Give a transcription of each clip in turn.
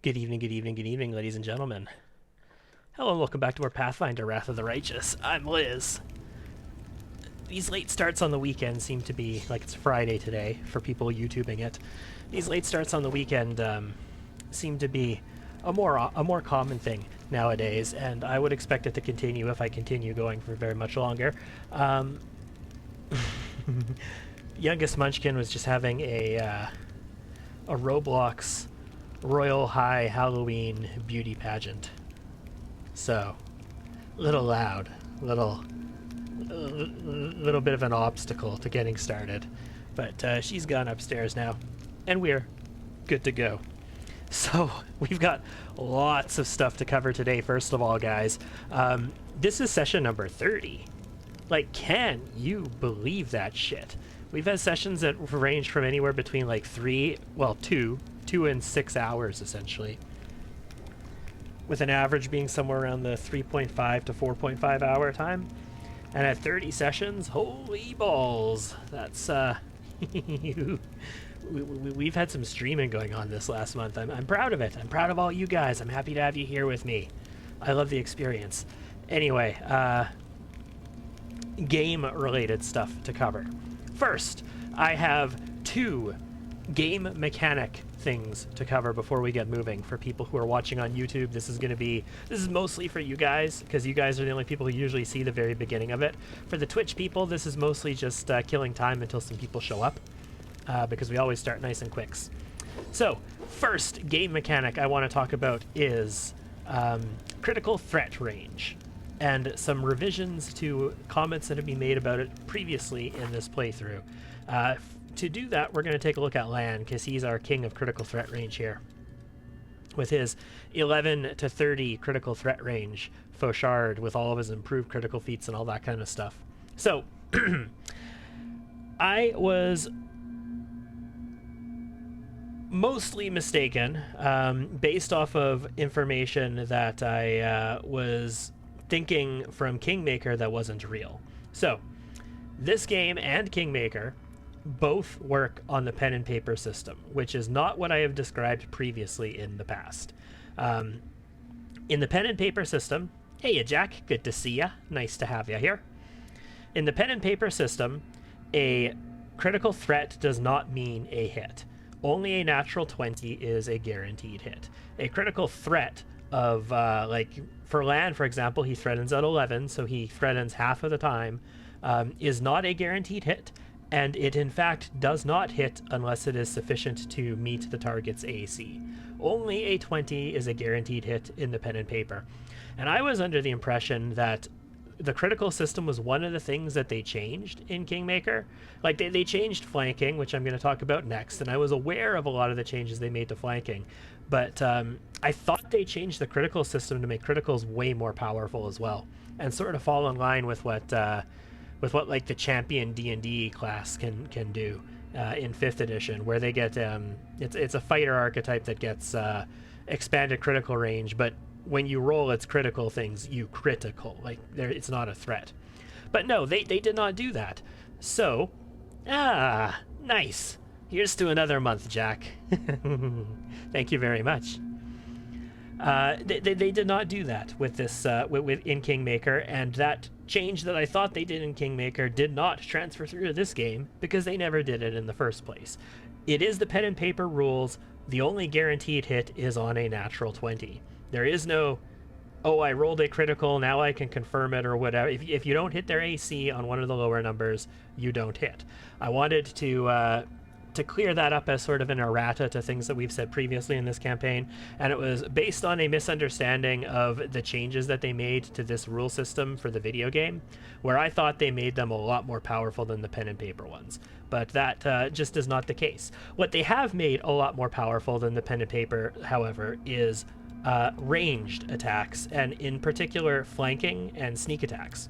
Good evening, good evening, good evening, ladies and gentlemen. Hello and welcome back to more Pathfinder, Wrath of the Righteous. I'm Liz. These late starts on the weekend seem to be, like it's Friday today, for people YouTubing it. These late starts on the weekend seem to be a more common thing nowadays, and I would expect it to continue if I continue going for very much longer. Youngest Munchkin was just having a Roblox Royal High Halloween beauty pageant. So, little loud, little bit of an obstacle to getting started. But she's gone upstairs now, and we're good to go. So, we've got lots of stuff to cover today, first of all, guys. This is session number 30. Like, can you believe that shit? We've had sessions that range from anywhere between like 2 and 6 hours, essentially, with an average being somewhere around the 3.5 to 4.5 hour time. And at 30 sessions, holy balls, that's we've had some streaming going on this last month. I'm proud of it. I'm proud of all you guys. I'm happy to have you here with me. I love the experience. Anyway, game related stuff to cover. First, I have 2 game mechanic things to cover before we get moving. For people who are watching on YouTube, this is mostly for you guys, because you guys are the only people who usually see the very beginning of it. For the Twitch people, this is mostly just killing time until some people show up, because we always start nice and quicks. So, first game mechanic I want to talk about is critical threat range, and some revisions to comments that have been made about it previously in this playthrough. To do that, we're going to take a look at Lan, because he's our king of critical threat range here, with his 11 to 30 critical threat range, Fauchard, with all of his improved critical feats and all that kind of stuff. So, I was mostly mistaken, based off of information that I was thinking from Kingmaker that wasn't real. So, this game and Kingmaker both work on the pen and paper system, which is not what I have described previously in the past. In the pen and paper system, hey Jack, good to see ya. Nice to have ya here. In the pen and paper system, a critical threat does not mean a hit. Only a natural 20 is a guaranteed hit. A critical threat of, like, for Lan, for example, he threatens at 11, so he threatens half of the time, is not a guaranteed hit, and it in fact does not hit unless it is sufficient to meet the target's AC. Only a 20 is a guaranteed hit in the pen and paper. And I was under the impression that the critical system was one of the things that they changed in Kingmaker. Like, they changed flanking, which I'm going to talk about next, and I was aware of a lot of the changes they made to flanking. But I thought they changed the critical system to make criticals way more powerful as well, and sort of fall in line with what like the champion D&D class can do in 5th edition, where they get it's a fighter archetype that gets expanded critical range, but when you roll its critical things, you critical, like it's not a threat. But no, they did not do that. So nice, here's to another month, Jack. Thank you very much. They did not do that with this in Kingmaker, and that change that I thought they did in Kingmaker did not transfer through to this game, because they never did it in the first place. It is the pen and paper rules. The only guaranteed hit is on a natural 20. There is no, oh, I rolled a critical, now I can confirm it or whatever. If you don't hit their AC on one of the lower numbers, you don't hit. I wanted to clear that up as sort of an errata to things that we've said previously in this campaign, and it was based on a misunderstanding of the changes that they made to this rule system for the video game, where I thought they made them a lot more powerful than the pen and paper ones. But that just is not the case. What they have made a lot more powerful than the pen and paper, however, is ranged attacks, and in particular flanking and sneak attacks.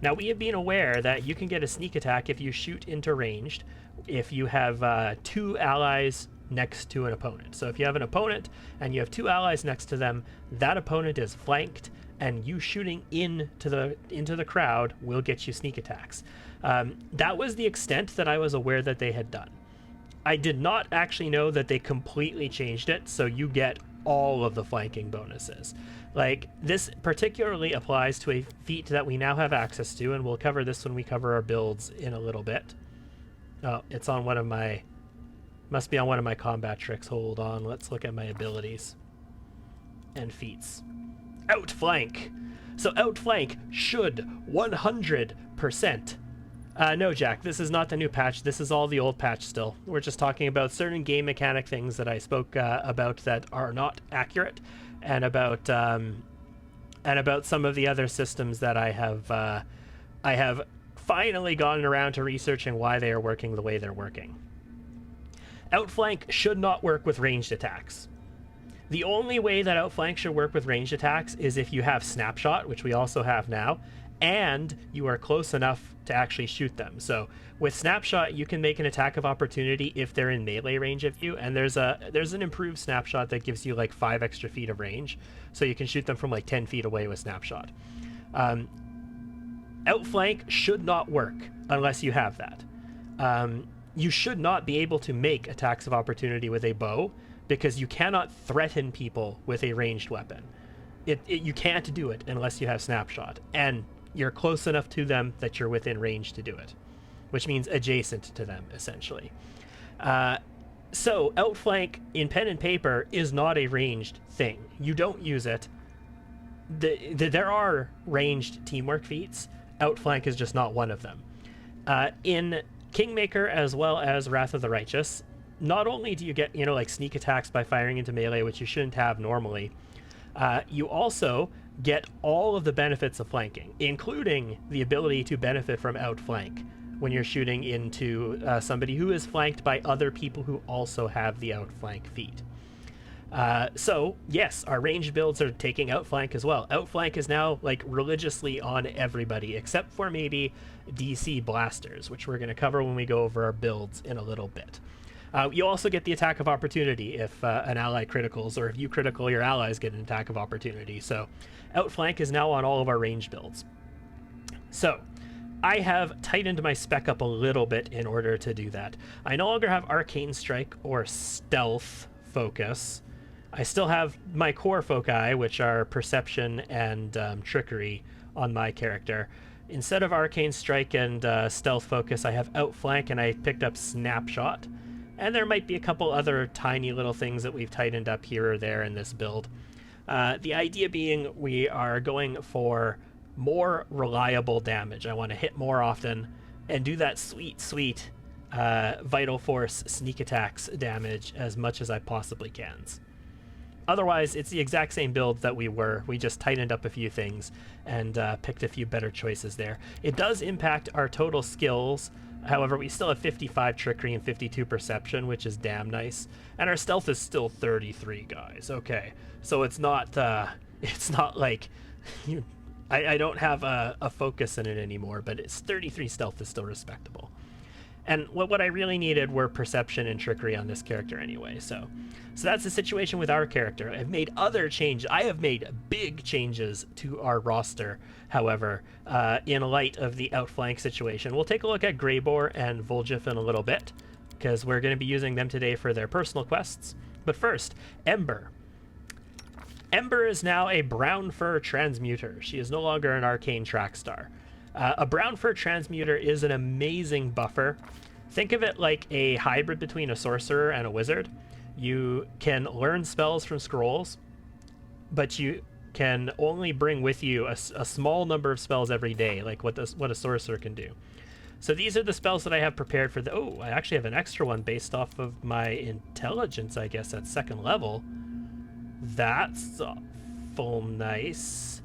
Now, we have been aware that you can get a sneak attack if you shoot into ranged, if you have 2 allies next to an opponent. So if you have an opponent and you have 2 allies next to them, that opponent is flanked, and you shooting into the crowd will get you sneak attacks. That was the extent that I was aware that they had done. I did not actually know that they completely changed it, so you get all of the flanking bonuses. Like, this particularly applies to a feat that we now have access to, and we'll cover this when we cover our builds in a little bit. Oh, it's on one of my... Must be on one of my combat tricks. Hold on, let's look at my abilities. And feats. Outflank! So outflank should 100%... no, Jack, this is not the new patch. This is all the old patch still. We're just talking about certain game mechanic things that I spoke about that are not accurate, and about some of the other systems that I have finally gotten around to researching why they are working the way they're working. Outflank should not work with ranged attacks. The only way that outflank should work with ranged attacks is if you have snapshot, which we also have now, and you are close enough to actually shoot them. So with snapshot, you can make an attack of opportunity if they're in melee range of you, and there's an improved snapshot that gives you like 5 extra feet of range, so you can shoot them from like 10 feet away with snapshot. Outflank should not work unless you have that. You should not be able to make attacks of opportunity with a bow, because you cannot threaten people with a ranged weapon. You can't do it unless you have snapshot, and you're close enough to them that you're within range to do it, which means adjacent to them, essentially. So outflank in pen and paper is not a ranged thing. You don't use it. There are ranged teamwork feats. Outflank is just not one of them. In Kingmaker as well as Wrath of the Righteous, not only do you get, like sneak attacks by firing into melee, which you shouldn't have normally, you also get all of the benefits of flanking, including the ability to benefit from outflank when you're shooting into somebody who is flanked by other people who also have the outflank feat. So yes, our ranged builds are taking outflank as well. Outflank is now like religiously on everybody except for maybe DC blasters, which we're going to cover when we go over our builds in a little bit. You also get the attack of opportunity if an ally criticals, or if you critical, your allies get an attack of opportunity. So outflank is now on all of our ranged builds. So I have tightened my spec up a little bit in order to do that. I no longer have Arcane Strike or Stealth Focus. I still have my core foci, which are Perception and Trickery on my character. Instead of Arcane Strike and Stealth Focus, I have Outflank, and I picked up Snapshot. And there might be a couple other tiny little things that we've tightened up here or there in this build. The idea being we are going for more reliable damage. I want to hit more often and do that sweet Vital Force sneak attacks damage as much as I possibly can. Otherwise, it's the exact same build that we just tightened up a few things and picked a few better choices there. It does impact our total skills. However, we still have 55 Trickery and 52 Perception, which is damn nice. And our Stealth is still 33, guys. Okay, so it's not like... I don't have a focus in it anymore, but it's 33 Stealth is still respectable. And what I really needed were Perception and Trickery on this character anyway, so that's the situation with our character. I've made other changes. I have made big changes to our roster, however, in light of the outflank situation. We'll take a look at Grebor and Volgif in a little bit, because we're going to be using them today for their personal quests. But first, Ember. Ember is now a Brown Fur Transmuter. She is no longer an Arcane Track Star. A Brown Fur Transmuter is an amazing buffer. Think of it like a hybrid between a sorcerer and a wizard. You can learn spells from scrolls, but you can only bring with you a small number of spells every day, like what a sorcerer can do. So these are the spells that I have prepared for the... Oh, I actually have an extra one based off of my intelligence, I guess, at 2nd level. That's full nice.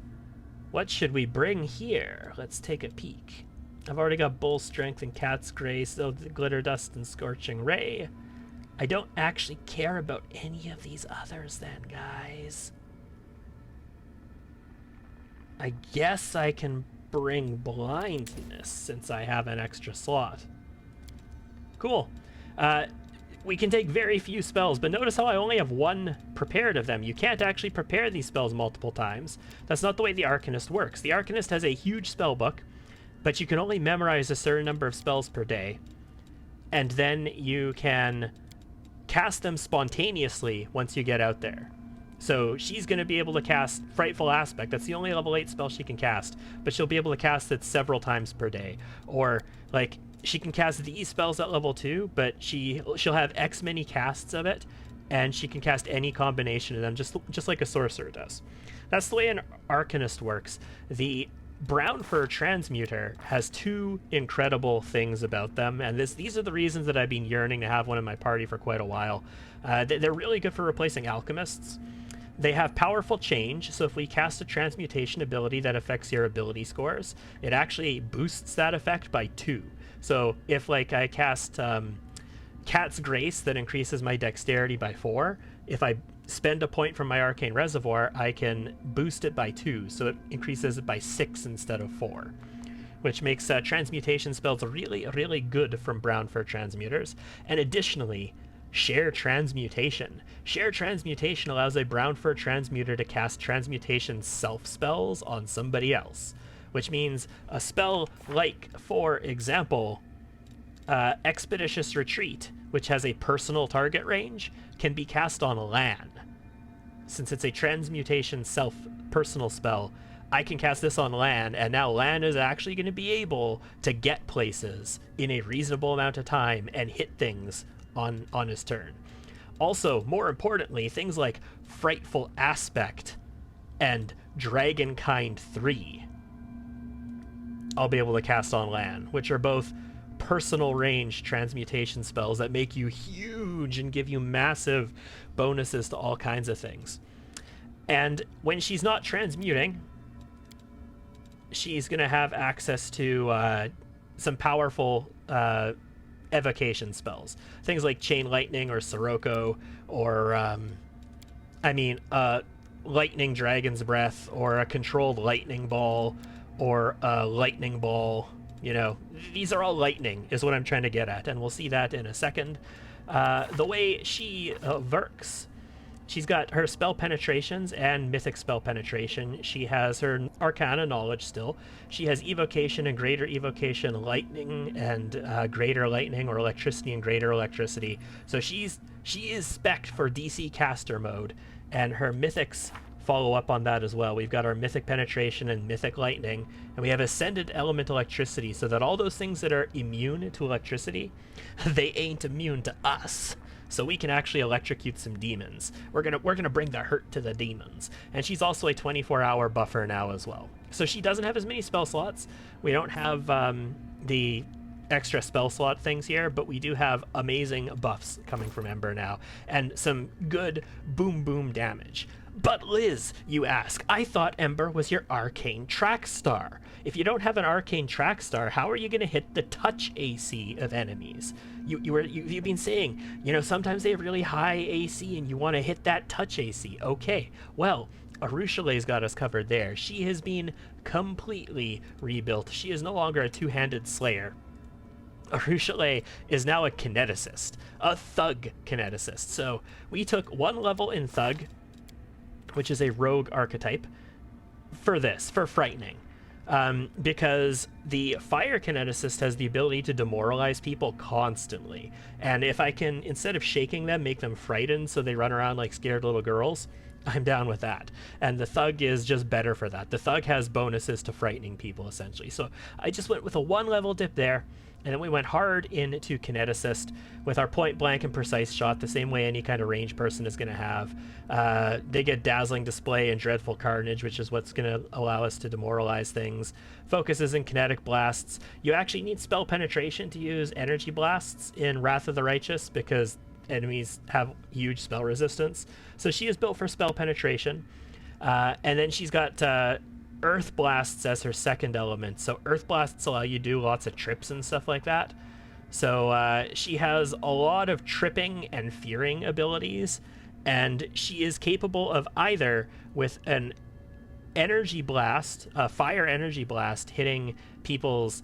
What should we bring here? Let's take a peek. I've already got Bull Strength and Cat's Grace, so Glitter Dust and Scorching Ray. I don't actually care about any of these others then, guys. I guess I can bring Blindness since I have an extra slot. Cool. We can take very few spells, but notice how I only have one prepared of them. You can't actually prepare these spells multiple times. That's not the way the Arcanist works. The Arcanist has a huge spell book, but you can only memorize a certain number of spells per day, and then you can cast them spontaneously once you get out there. So she's going to be able to cast Frightful Aspect. That's the only level 8 spell she can cast, but she'll be able to cast it several times per day. Or, like, she can cast these spells at level 2, but she'll have X many casts of it, and she can cast any combination of them, just like a sorcerer does. That's the way an Arcanist works. The Brown Fur Transmuter has two incredible things about them, and these are the reasons that I've been yearning to have one in my party for quite a while. They're really good for replacing alchemists. They have powerful change, so if we cast a transmutation ability that affects your ability scores, it actually boosts that effect by 2. So if, like, I cast Cat's Grace that increases my dexterity by 4, if I spend a point from my Arcane Reservoir, I can boost it by 2, so it increases it by 6 instead of 4, which makes transmutation spells really, really good from Brown Fur Transmuters. And additionally, Share Transmutation. Share Transmutation allows a Brown Fur Transmuter to cast transmutation self-spells on somebody else, which means a spell like, for example, Expeditious Retreat, which has a personal target range, can be cast on Lan. Since it's a transmutation personal spell, I can cast this on Lan, and now Lan is actually going to be able to get places in a reasonable amount of time and hit things on his turn. Also, more importantly, things like Frightful Aspect and Dragonkind 3 I'll be able to cast on Lan, which are both personal range transmutation spells that make you huge and give you massive bonuses to all kinds of things. And when she's not transmuting, she's going to have access to some powerful evocation spells. Things like Chain Lightning or Sirocco, or Lightning Dragon's Breath, or a Controlled Lightning Ball, or a Lightning Ball. You know, these are all lightning, is what I'm trying to get at, and we'll see that in a second. The way she works, she's got her spell penetrations and mythic spell penetration. She has her arcana knowledge still. She has evocation and greater evocation, lightning and greater lightning, or electricity and greater electricity. So she is spec'd for DC caster mode, and her mythics follow up on that as well. We've got our mythic penetration and mythic lightning, and we have ascended element electricity, so that all those things that are immune to electricity, they ain't immune to us. So we can actually electrocute some demons. We're gonna bring the hurt to the demons. And she's also a 24-hour buffer now as well. So she doesn't have as many spell slots. We don't have the extra spell slot things here, but we do have amazing buffs coming from Ember now, and some good boom damage. But Liz, you ask, I thought Ember was your arcane track star. If you don't have an arcane track star, how are you going to hit the touch AC of enemies? You've been saying, you know, sometimes they have really high AC and you want to hit that touch AC. Okay, well, Arushalei's got us covered there. She has been completely rebuilt. She is no longer a two-handed slayer. Arushalei is now a kineticist, a thug kineticist. So we took one level in thug, which is a rogue archetype, for frightening. Because the fire kineticist has the ability to demoralize people constantly. And if I can, instead of shaking them, make them frightened so they run around like scared little girls, I'm down with that. And the thug is just better for that. The thug has bonuses to frightening people, essentially. So I just went with a 1-level dip there. And then we went hard into Kineticist with our point blank and precise shot, the same way any kind of range person is going to have. They get Dazzling Display and Dreadful Carnage, which is what's going to allow us to demoralize things. Focuses in Kinetic Blasts. You actually need spell penetration to use Energy Blasts in Wrath of the Righteous, because enemies have huge spell resistance. So she is built for spell penetration. And then she's got Earth Blasts as her second element. So Earth Blasts allow you to do lots of trips and stuff like that. So she has a lot of tripping and fearing abilities, and she is capable of either with an energy blast, a fire energy blast, hitting people's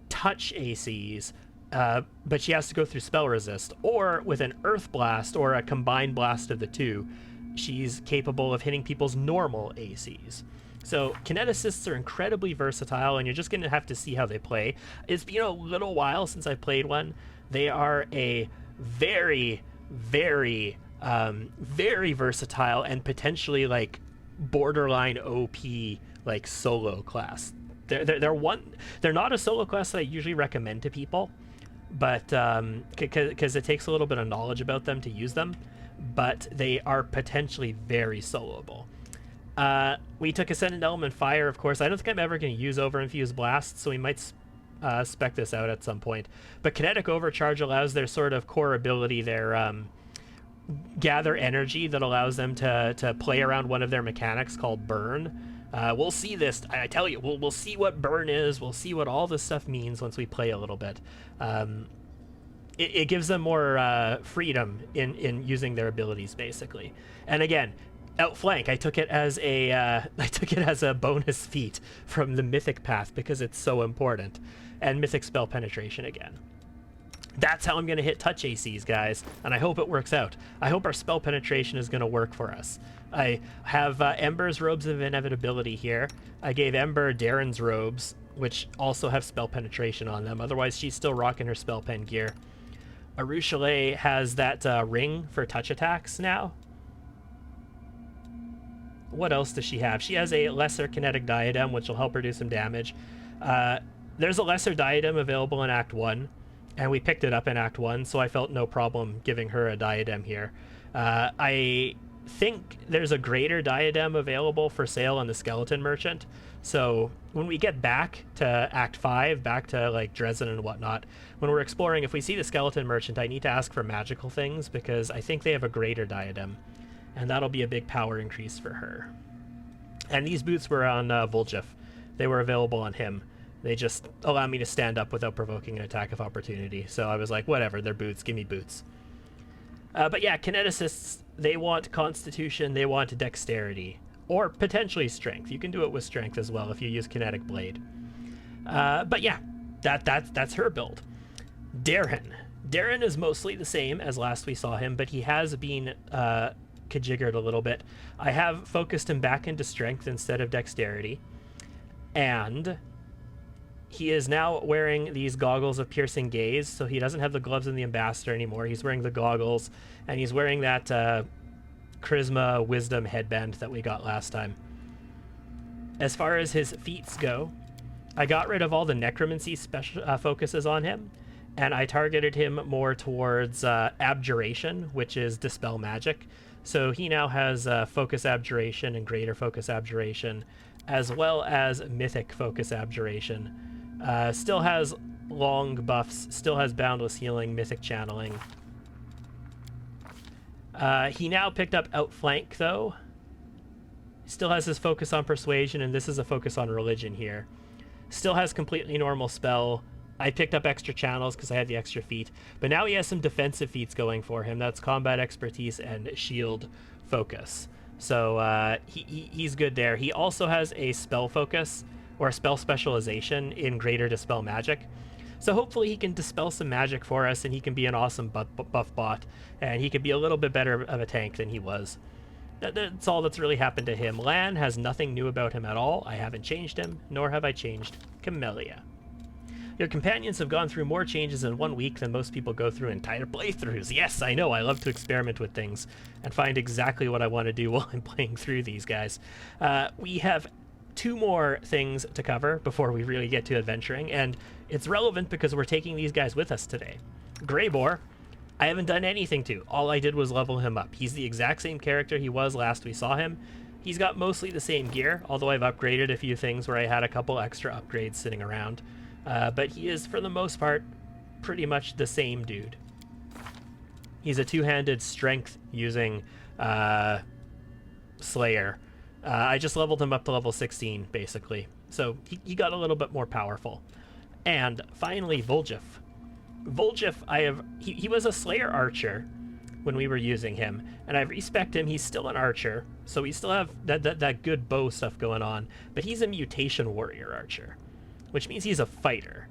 touch ACs, but she has to go through spell resist, or with an earth blast or a combined blast of the two, she's capable of hitting people's normal ACs. So Kineticists are incredibly versatile, and you're just going to have to see how they play. It's been a little while since I played one. They are a very, very Very versatile and potentially like borderline OP like solo class. They're not a solo class that I usually recommend to people, but because it takes a little bit of knowledge about them to use them, but they are potentially very soloable. We took Ascendant Element Fire, of course. I don't think I'm ever going to use Overinfused Blast, so we might spec this out at some point. But Kinetic Overcharge allows their sort of core ability, their gather energy, that allows them to play around one of their mechanics called Burn. We'll see this. I tell you, we'll see what Burn is. We'll see what all this stuff means once we play a little bit. It gives them more freedom in using their abilities, basically. And again, Outflank, I took it as a bonus feat from the Mythic path because it's so important, and Mythic Spell Penetration again. That's how I'm going to hit touch ACs, guys, and I hope it works out. I hope our spell penetration is going to work for us. I have Ember's Robes of Inevitability here. I gave Ember Darren's Robes, which also have spell penetration on them. Otherwise, she's still rocking her spell pen gear. Arushale has that ring for touch attacks now. What else does she have? She has a lesser Kinetic Diadem, which will help her do some damage. There's a lesser diadem available in Act 1, and we picked it up in Act 1, so I felt no problem giving her a diadem here. I think there's a greater diadem available for sale on the Skeleton Merchant, so when we get back to Act 5, back to like Dresden and whatnot, when we're exploring, if we see the Skeleton Merchant, I need to ask for magical things, because I think they have a greater diadem, and that'll be a big power increase for her. And these boots were on Volgif. They were available on him. They just allow me to stand up without provoking an attack of opportunity. So I was like, whatever, they're boots, give me boots. But yeah, Kineticists, they want Constitution, they want Dexterity, or potentially Strength. You can do it with Strength as well if you use Kinetic Blade. But yeah, that's her build. Darren is mostly the same as last we saw him, but he has been kajiggered a little bit. I have focused him back into Strength instead of Dexterity, and he is now wearing these goggles of Piercing Gaze, so he doesn't have the gloves and the Ambassador anymore. He's wearing the goggles, and he's wearing that Charisma Wisdom headband that we got last time. As far as his feats go, I got rid of all the Necromancy special focuses on him, and I targeted him more towards Abjuration, which is Dispel Magic. So he now has Focus Abjuration and Greater Focus Abjuration, as well as Mythic Focus Abjuration. Still has long buffs, still has Boundless Healing, Mythic Channeling. He now picked up Outflank, though. Still has his focus on Persuasion, and this is a focus on Religion here. Still has completely normal spell. I picked up extra channels because I had the extra feat, but now he has some defensive feats going for him. That's Combat Expertise and Shield Focus. So he's good there. He also has a spell focus or a spell specialization in Greater Dispel Magic. So hopefully he can dispel some magic for us, and he can be an awesome buff bot, and he could be a little bit better of a tank than he was. That's all that's really happened to him. Lan has nothing new about him at all. I haven't changed him, nor have I changed Camellia. Your companions have gone through more changes in 1 week than most people go through entire playthroughs. Yes, I know, I love to experiment with things and find exactly what I want to do while I'm playing through these guys. We have 2 more things to cover before we really get to adventuring, and it's relevant because we're taking these guys with us today. Grebor, I haven't done anything to. All I did was level him up. He's the exact same character he was last we saw him. He's got mostly the same gear, although I've upgraded a few things where I had a couple extra upgrades sitting around. But he is, for the most part, pretty much the same dude. He's a 2-handed strength using Slayer. I just leveled him up to level 16, basically. So he got a little bit more powerful. And finally, Volgif. Volgif, he was a Slayer archer when we were using him, and I've respec'd him. He's still an archer, so we still have that good bow stuff going on, but he's a mutation warrior archer, which means he's a fighter,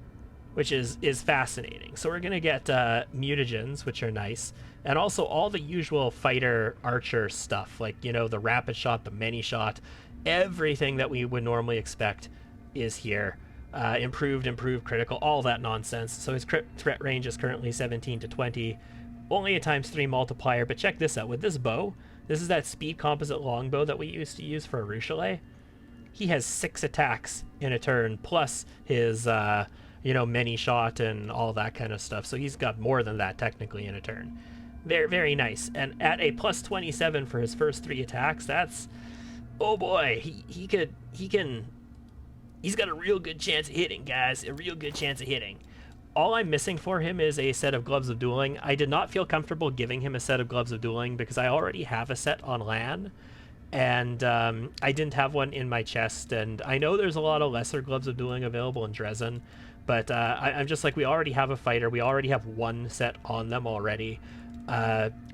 which is fascinating. So we're gonna get mutagens, which are nice, and also all the usual fighter archer stuff, like, you know, the rapid shot, the many shot, everything that we would normally expect is here. Improved critical, all that nonsense. So his crit threat range is currently 17 to 20. only a ×3 multiplier, but check this out. With this bow, this is that speed composite longbow that we used to use for a Ruchelet. He has 6 attacks in a turn, plus his, you know, many shot and all that kind of stuff. So he's got more than that technically in a turn. Very, very nice. And at a +27 for his first 3 attacks, that's, oh boy, he's got a real good chance of hitting, guys. A real good chance of hitting. All I'm missing for him is a set of Gloves of Dueling. I did not feel comfortable giving him a set of Gloves of Dueling because I already have a set on LAN. And I didn't have one in my chest, and I know there's a lot of lesser Gloves of Dueling available in Dresden, but I'm just like, we already have a fighter, we already have one set on them already.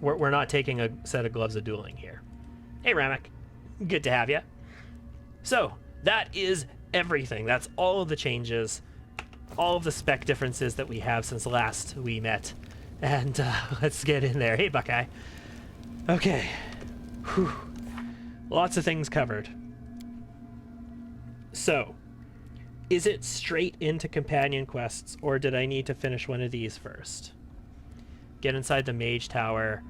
We're not taking a set of Gloves of Dueling here. Hey Ramek, good to have you. So, that is everything. That's all of the changes, all of the spec differences that we have since last we met. And let's get in there. Hey Buckeye. Okay. Whew. Lots of things covered. So, is it straight into companion quests, or did I need to finish one of these first? Get inside the Mage Tower,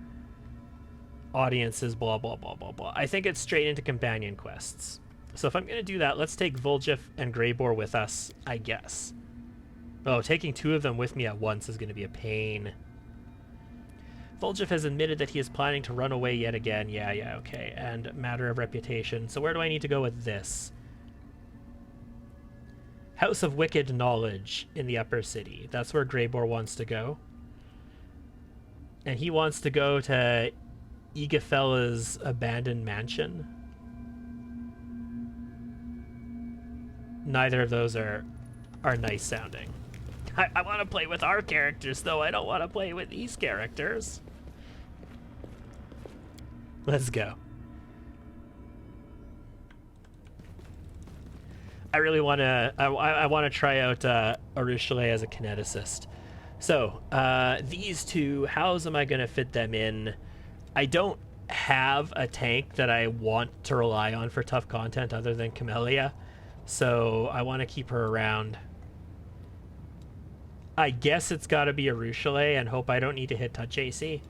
audiences, blah, blah, blah, blah, blah. I think it's straight into companion quests. So if I'm going to do that, let's take Volgif and Grebor with us, I guess. Oh, taking 2 of them with me at once is going to be a pain. Volgif has admitted that he is planning to run away yet again. Yeah, okay. And matter of reputation. So where do I need to go with this? House of Wicked Knowledge in the Upper City. That's where Grebor wants to go. And he wants to go to Igafela's abandoned mansion. Neither of those are nice sounding. I want to play with our characters, though. I don't want to play with these characters. Let's go. I really want to... I want to try out Ruchelet as a Kineticist. So, these 2, how am I going to fit them in? I don't have a tank that I want to rely on for tough content other than Camellia, so I want to keep her around. I guess it's got to be a Ruchelet and hope I don't need to hit touch AC.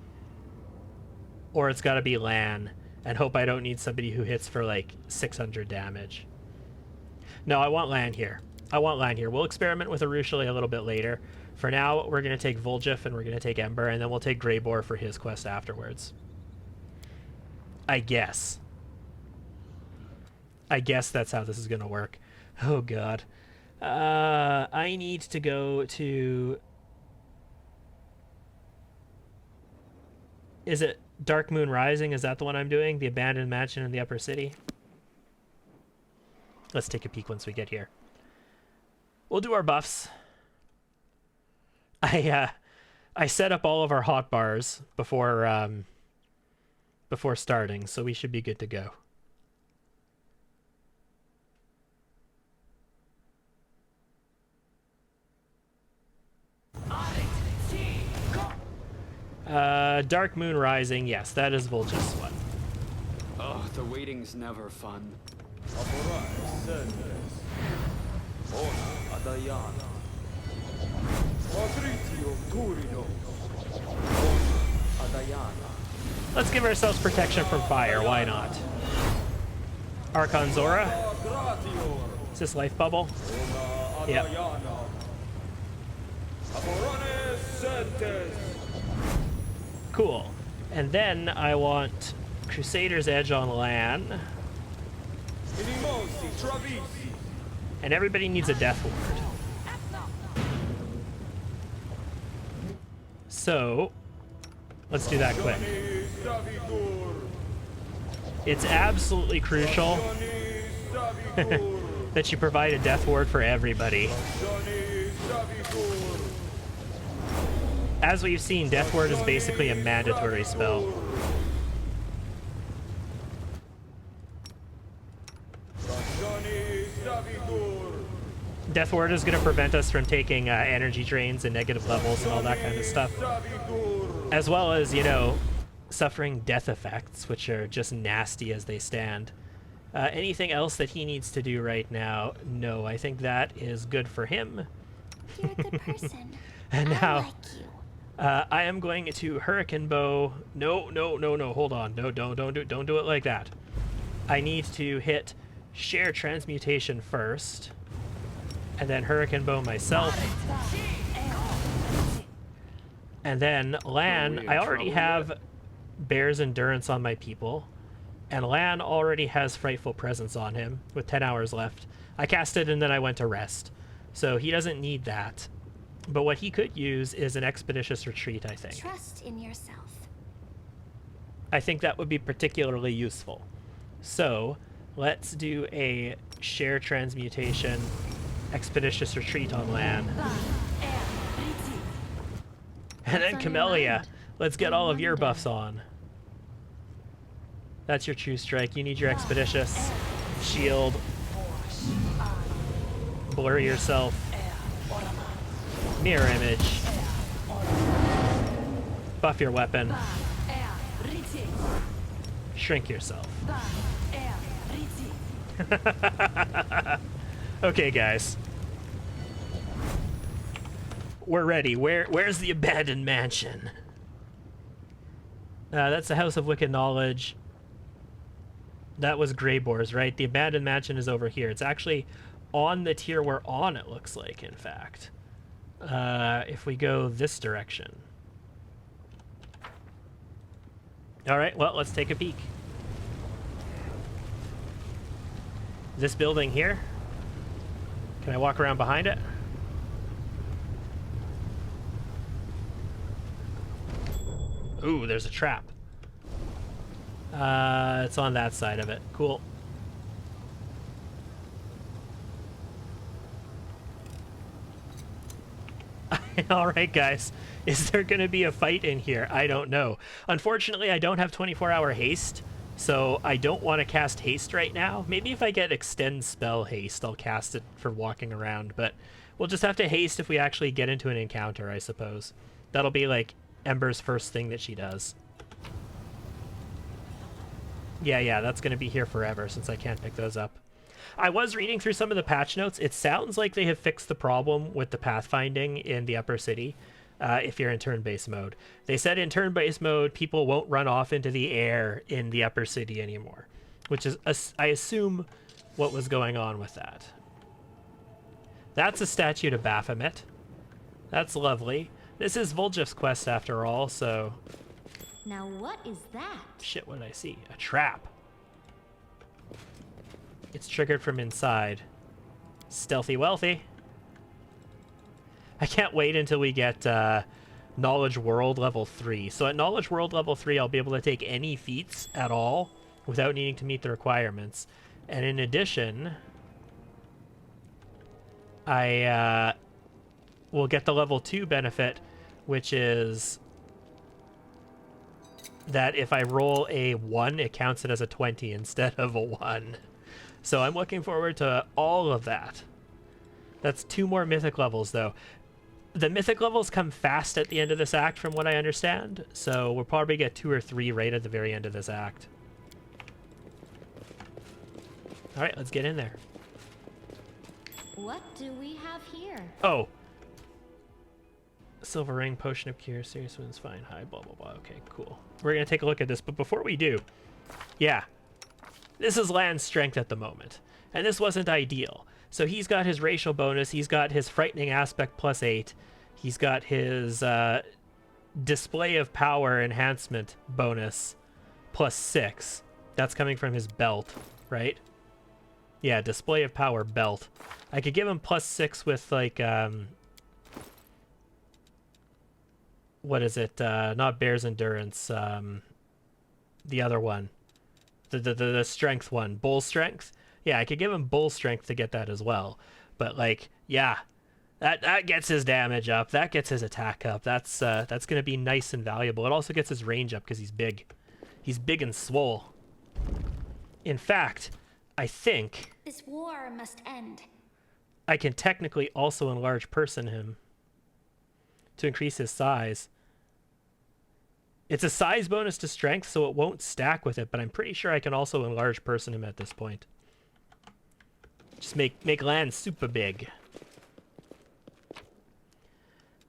Or it's got to be Lan and hope I don't need somebody who hits for like 600 damage. No, I want Lan here. I want Lan here. We'll experiment with a Ruchelet a little bit later. For now, we're going to take Volgif and we're going to take Ember, and then we'll take Grebor for his quest afterwards. I guess. I guess that's how this is going to work. Oh, God. I need to go to... Is it Dark Moon Rising? Is that the one I'm doing? The abandoned mansion in the Upper City? Let's take a peek once we get here. We'll do our buffs. I set up all of our hotbars before starting, so we should be good to go. Dark Moon Rising, yes, that is Volgif's one. Oh, the waiting's never fun. Let's give ourselves protection from fire, why not? Archon Zora? Is this life bubble? Yep. Cool. And then I want Crusader's Edge on Lan. And everybody needs a Death Ward. So, let's do that quick. It's absolutely crucial that you provide a Death Ward for everybody. As we've seen, Death Ward is basically a mandatory spell. Death Ward is going to prevent us from taking energy drains and negative levels and all that kind of stuff. As well as, you know, suffering death effects, which are just nasty as they stand. Anything else that he needs to do right now? No, I think that is good for him. You're a good person. And now, I like you. I am going to Hurricane Bow. No, no, no, no. Hold on. No, don't do it like that. I need to hit Share Transmutation first, and then Hurricane Bow myself, and then Lan. I already have Bear's Endurance on my people, and Lan already has Frightful Presence on him with 10 hours left. I cast it and then I went to rest, so he doesn't need that. But what he could use is an Expeditious Retreat, I think. Trust in yourself. I think that would be particularly useful. So let's do a Share Transmutation Expeditious Retreat on Lan. And then Camellia, let's get all of your buffs on. That's your True Strike. You need your Expeditious. Shield. Blur yourself. Mirror Image. Buff your weapon. Shrink yourself. Okay, guys. We're ready. Where's the abandoned mansion? That's the House of Wicked Knowledge. That was Grebor's, right? The abandoned mansion is over here. It's actually on the tier we're on, it looks like, in fact. If we go this direction. Alright, well, let's take a peek. This building here. Can I walk around behind it? Ooh, there's a trap. It's on that side of it. Cool. Alright, guys. Is there going to be a fight in here? I don't know. Unfortunately, I don't have 24-hour haste, so I don't want to cast haste right now. Maybe if I get extend spell haste, I'll cast it for walking around, but we'll just have to haste if we actually get into an encounter, I suppose. That'll be like Ember's first thing that she does. Yeah, that's going to be here forever since I can't pick those up. I was reading through some of the patch notes. It sounds like they have fixed the problem with the pathfinding in the upper city if you're in turn-based mode. They said in turn-based mode, people won't run off into the air in the upper city anymore, which is, I assume, what was going on with that. That's a statue to Baphomet. That's lovely. This is Volgif's quest after all, so... Now what is that? Shit, what did I see? A trap. It's triggered from inside. Stealthy wealthy. I can't wait until we get Knowledge World level 3. So at Knowledge World level 3, I'll be able to take any feats at all without needing to meet the requirements. And in addition, I will get the level 2 benefit, which is that if I roll a 1, it counts it as a 20 instead of a 1. So I'm looking forward to all of that. That's 2 more mythic levels, though. The mythic levels come fast at the end of this act, from what I understand, so we'll probably get 2 or 3 right at the very end of this act. Alright, let's get in there. What do we have here? Oh! Silver ring, potion of cure, serious wounds, fine, high, blah, blah, blah. Okay, cool. We're going to take a look at this, but before we do, yeah. This is Lan's strength at the moment, and this wasn't ideal. So he's got his racial bonus, he's got his frightening aspect +8, he's got his display of power enhancement bonus +6. That's coming from his belt, right? Yeah, display of power belt. I could give him +6 with like what is it? Not Bear's Endurance. The other one. The strength one. Bull Strength. Yeah, I could give him Bull Strength to get that as well. But, like, yeah. That gets his damage up. That gets his attack up. That's going to be nice and valuable. It also gets his range up because he's big. He's big and swole. In fact, I think... This war must end. I can technically also enlarge person him to increase his size. It's a size bonus to strength, so it won't stack with it, but I'm pretty sure I can also enlarge person him at this point. Just make land super big.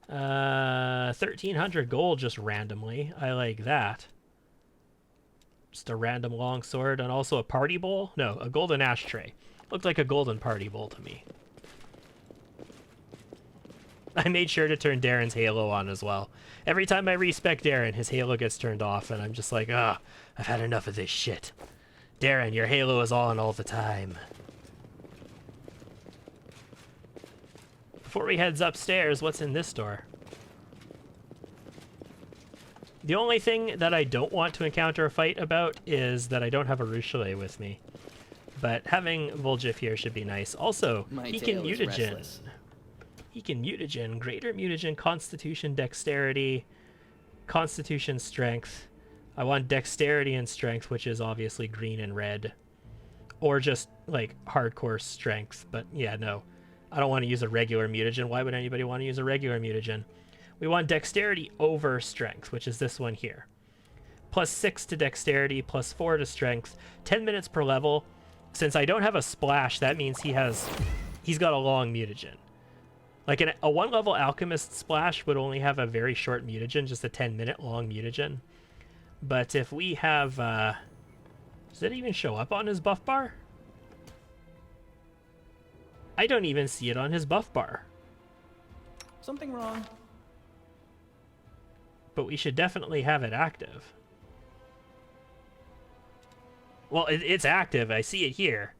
1,300 gold just randomly. I like that. Just a random longsword and also a party bowl? No, a golden ashtray. Looked like a golden party bowl to me. I made sure to turn Darren's halo on as well. Every time I respec Darren, his halo gets turned off, and I'm just like, ah, I've had enough of this shit. Darren, your halo is on all the time. Before we heads upstairs, what's in this door? The only thing that I don't want to encounter a fight about is that I don't have a Ruchelet with me. But having Volgif here should be nice. Also, he can mutagen. He can mutagen, greater mutagen, constitution, dexterity, constitution, strength. I want dexterity and strength, which is obviously green and red. Or just, like, hardcore strength. But, yeah, no. I don't want to use a regular mutagen. Why would anybody want to use a regular mutagen? We want dexterity over strength, which is this one here. +6 to dexterity, +4 to strength. 10 minutes per level. Since I don't have a splash, that means he's got a long mutagen. Like a 1-level alchemist splash would only have a very short mutagen, just a 10-minute long mutagen. But if we have, does it even show up on his buff bar? I don't even see it on his buff bar. Something wrong. But we should definitely have it active. Well, it's active. I see it here.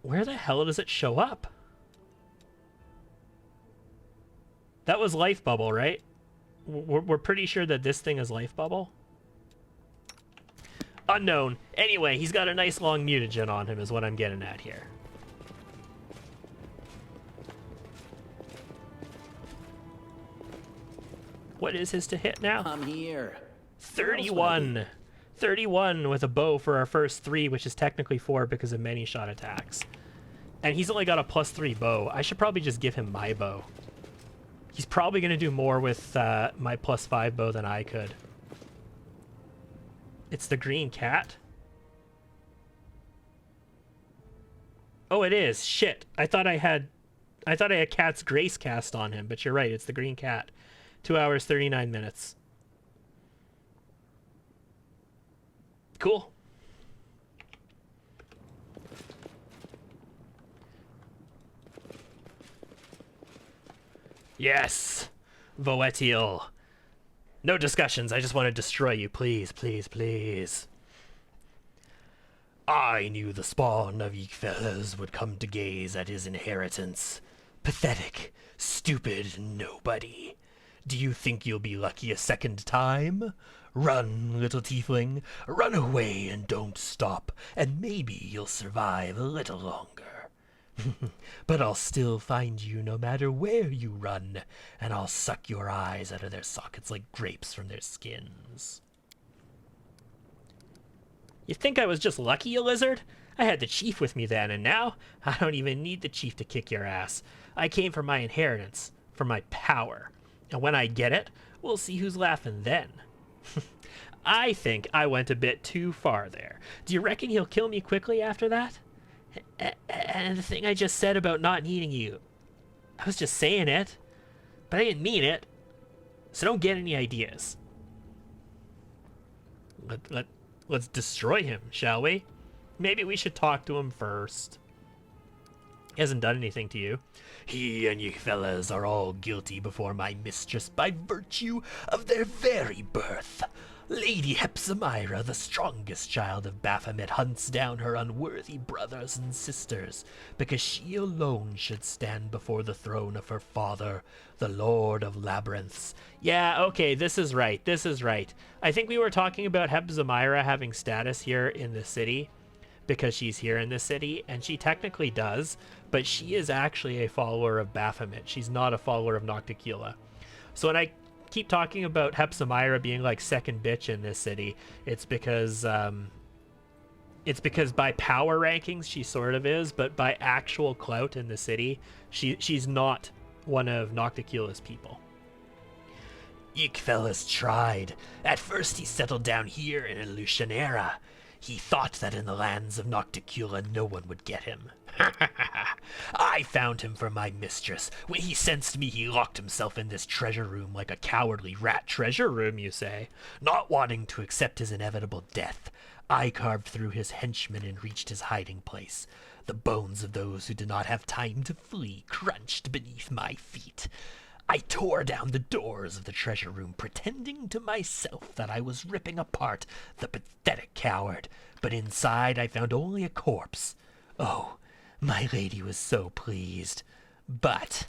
Where the hell does it show up? That was Life Bubble, right? We're pretty sure that this thing is Life Bubble. Unknown. Anyway, he's got a nice long mutagen on him is what I'm getting at here. What is his to hit now? I'm here. 31. 31 with a bow for our first 3, which is technically 4 because of many shot attacks. And he's only got a +3 bow. I should probably just give him my bow. He's probably going to do more with my +5 bow than I could. It's the green cat? Oh, it is. Shit. I thought I had Cat's Grace cast on him, but you're right. It's the green cat. 2 hours, 39 minutes. Cool. Yes! Voetiel. No discussions, I just want to destroy you. Please, please, please. I knew the spawn of ye fellas would come to gaze at his inheritance. Pathetic, stupid nobody. Do you think you'll be lucky a second time? Run, little tiefling, run away and don't stop, and maybe you'll survive a little longer. But I'll still find you no matter where you run, and I'll suck your eyes out of their sockets like grapes from their skins. You think I was just lucky, you lizard? I had the chief with me then, and now I don't even need the chief to kick your ass. I came for my inheritance, for my power. And when I get it, we'll see who's laughing then. I think I went a bit too far there. Do you reckon he'll kill me quickly after that? And the thing I just said about not needing you, I was just saying it, but I didn't mean it. So don't get any ideas. Let's destroy him, shall we? Maybe we should talk to him first. He hasn't done anything to you. He and ye fellas are all guilty before my mistress by virtue of their very birth. Lady Hepzibah, the strongest child of Baphomet, hunts down her unworthy brothers and sisters, because she alone should stand before the throne of her father, the Lord of Labyrinths. Yeah, okay, this is right, this is right. I think we were talking about Hepzibah having status here in the city, because she's here in the city, and she technically does, but she is actually a follower of Baphomet. She's not a follower of Nocticula. So when I keep talking about Hepzibah being like second bitch in this city, it's because by power rankings she sort of is, but by actual clout in the city, she's not one of Nocticula's people. Yeek fellas tried. At first he settled down here in Illusionera. He thought that in the lands of Nocticula no one would get him. I found him for my mistress. When he sensed me, he locked himself in this treasure room like a cowardly rat. Treasure room, you say? Not wanting to accept his inevitable death, I carved through his henchmen and reached his hiding place. The bones of those who did not have time to flee crunched beneath my feet. I tore down the doors of the treasure room, pretending to myself that I was ripping apart the pathetic coward, but inside I found only a corpse. Oh, my lady was so pleased. But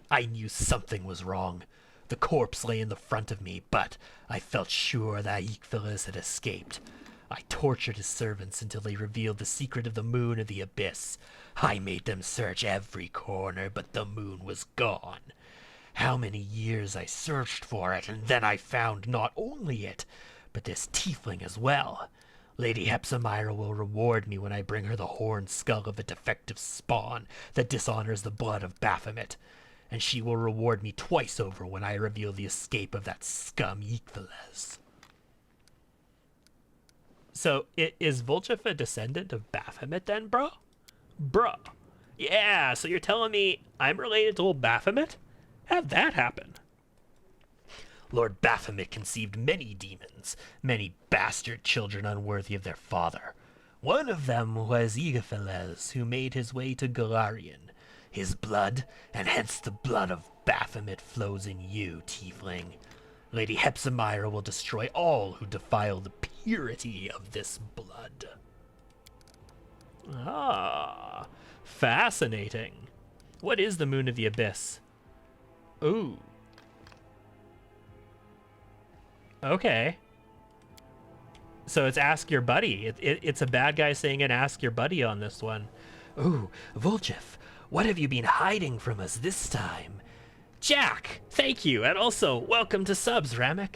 I knew something was wrong. The corpse lay in the front of me, but I felt sure that Ichthyllis had escaped. I tortured his servants until they revealed the secret of the moon of the abyss. I made them search every corner, but the moon was gone. How many years I searched for it, and then I found not only it, but this tiefling as well. Lady Hepzibah will reward me when I bring her the horned skull of a defective spawn that dishonors the blood of Baphomet, and she will reward me twice over when I reveal the escape of that scum Ichthyllis. So, is Volgif a descendant of Baphomet then, bro? Bro. Yeah, so you're telling me I'm related to old Baphomet? How'd that happen? Lord Baphomet conceived many demons, many bastard children unworthy of their father. One of them was Ichthyllis, who made his way to Galarian. His blood, and hence the blood of Baphomet, flows in you, tiefling. Lady Hepzibah will destroy all who defile the purity of this blood. Ah, fascinating. What is the Moon of the Abyss? Ooh. Okay. So it's ask your buddy. It's a bad guy saying it, ask your buddy on this one. Ooh, Volgif, what have you been hiding from us this time? Jack, thank you, and also welcome to subs, Ramek.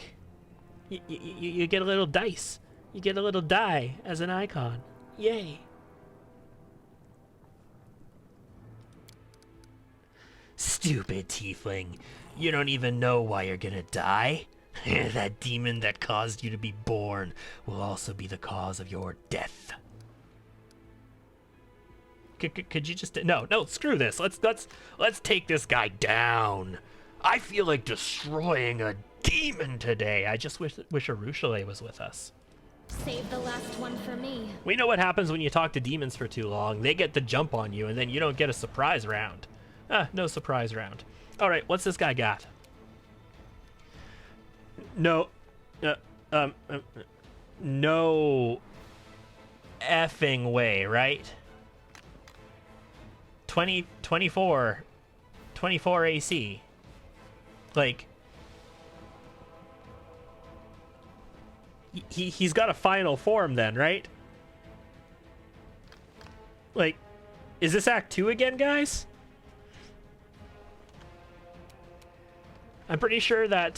You get a little dice. You get a little die as an icon. Yay. Stupid tiefling. You don't even know why you're gonna die. That demon that caused you to be born will also be the cause of your death. Could you just... No, screw this. Let's take this guy down. I feel like destroying a demon today. I just wish Arushale was with us. Save the last one for me. We know what happens when you talk to demons for too long. They get the jump on you, and then you don't get a surprise round. No surprise round. All right, what's this guy got? No effing way, right? 24 AC. Like, he's got a final form then, right? Like, is this Act 2 again, guys? I'm pretty sure that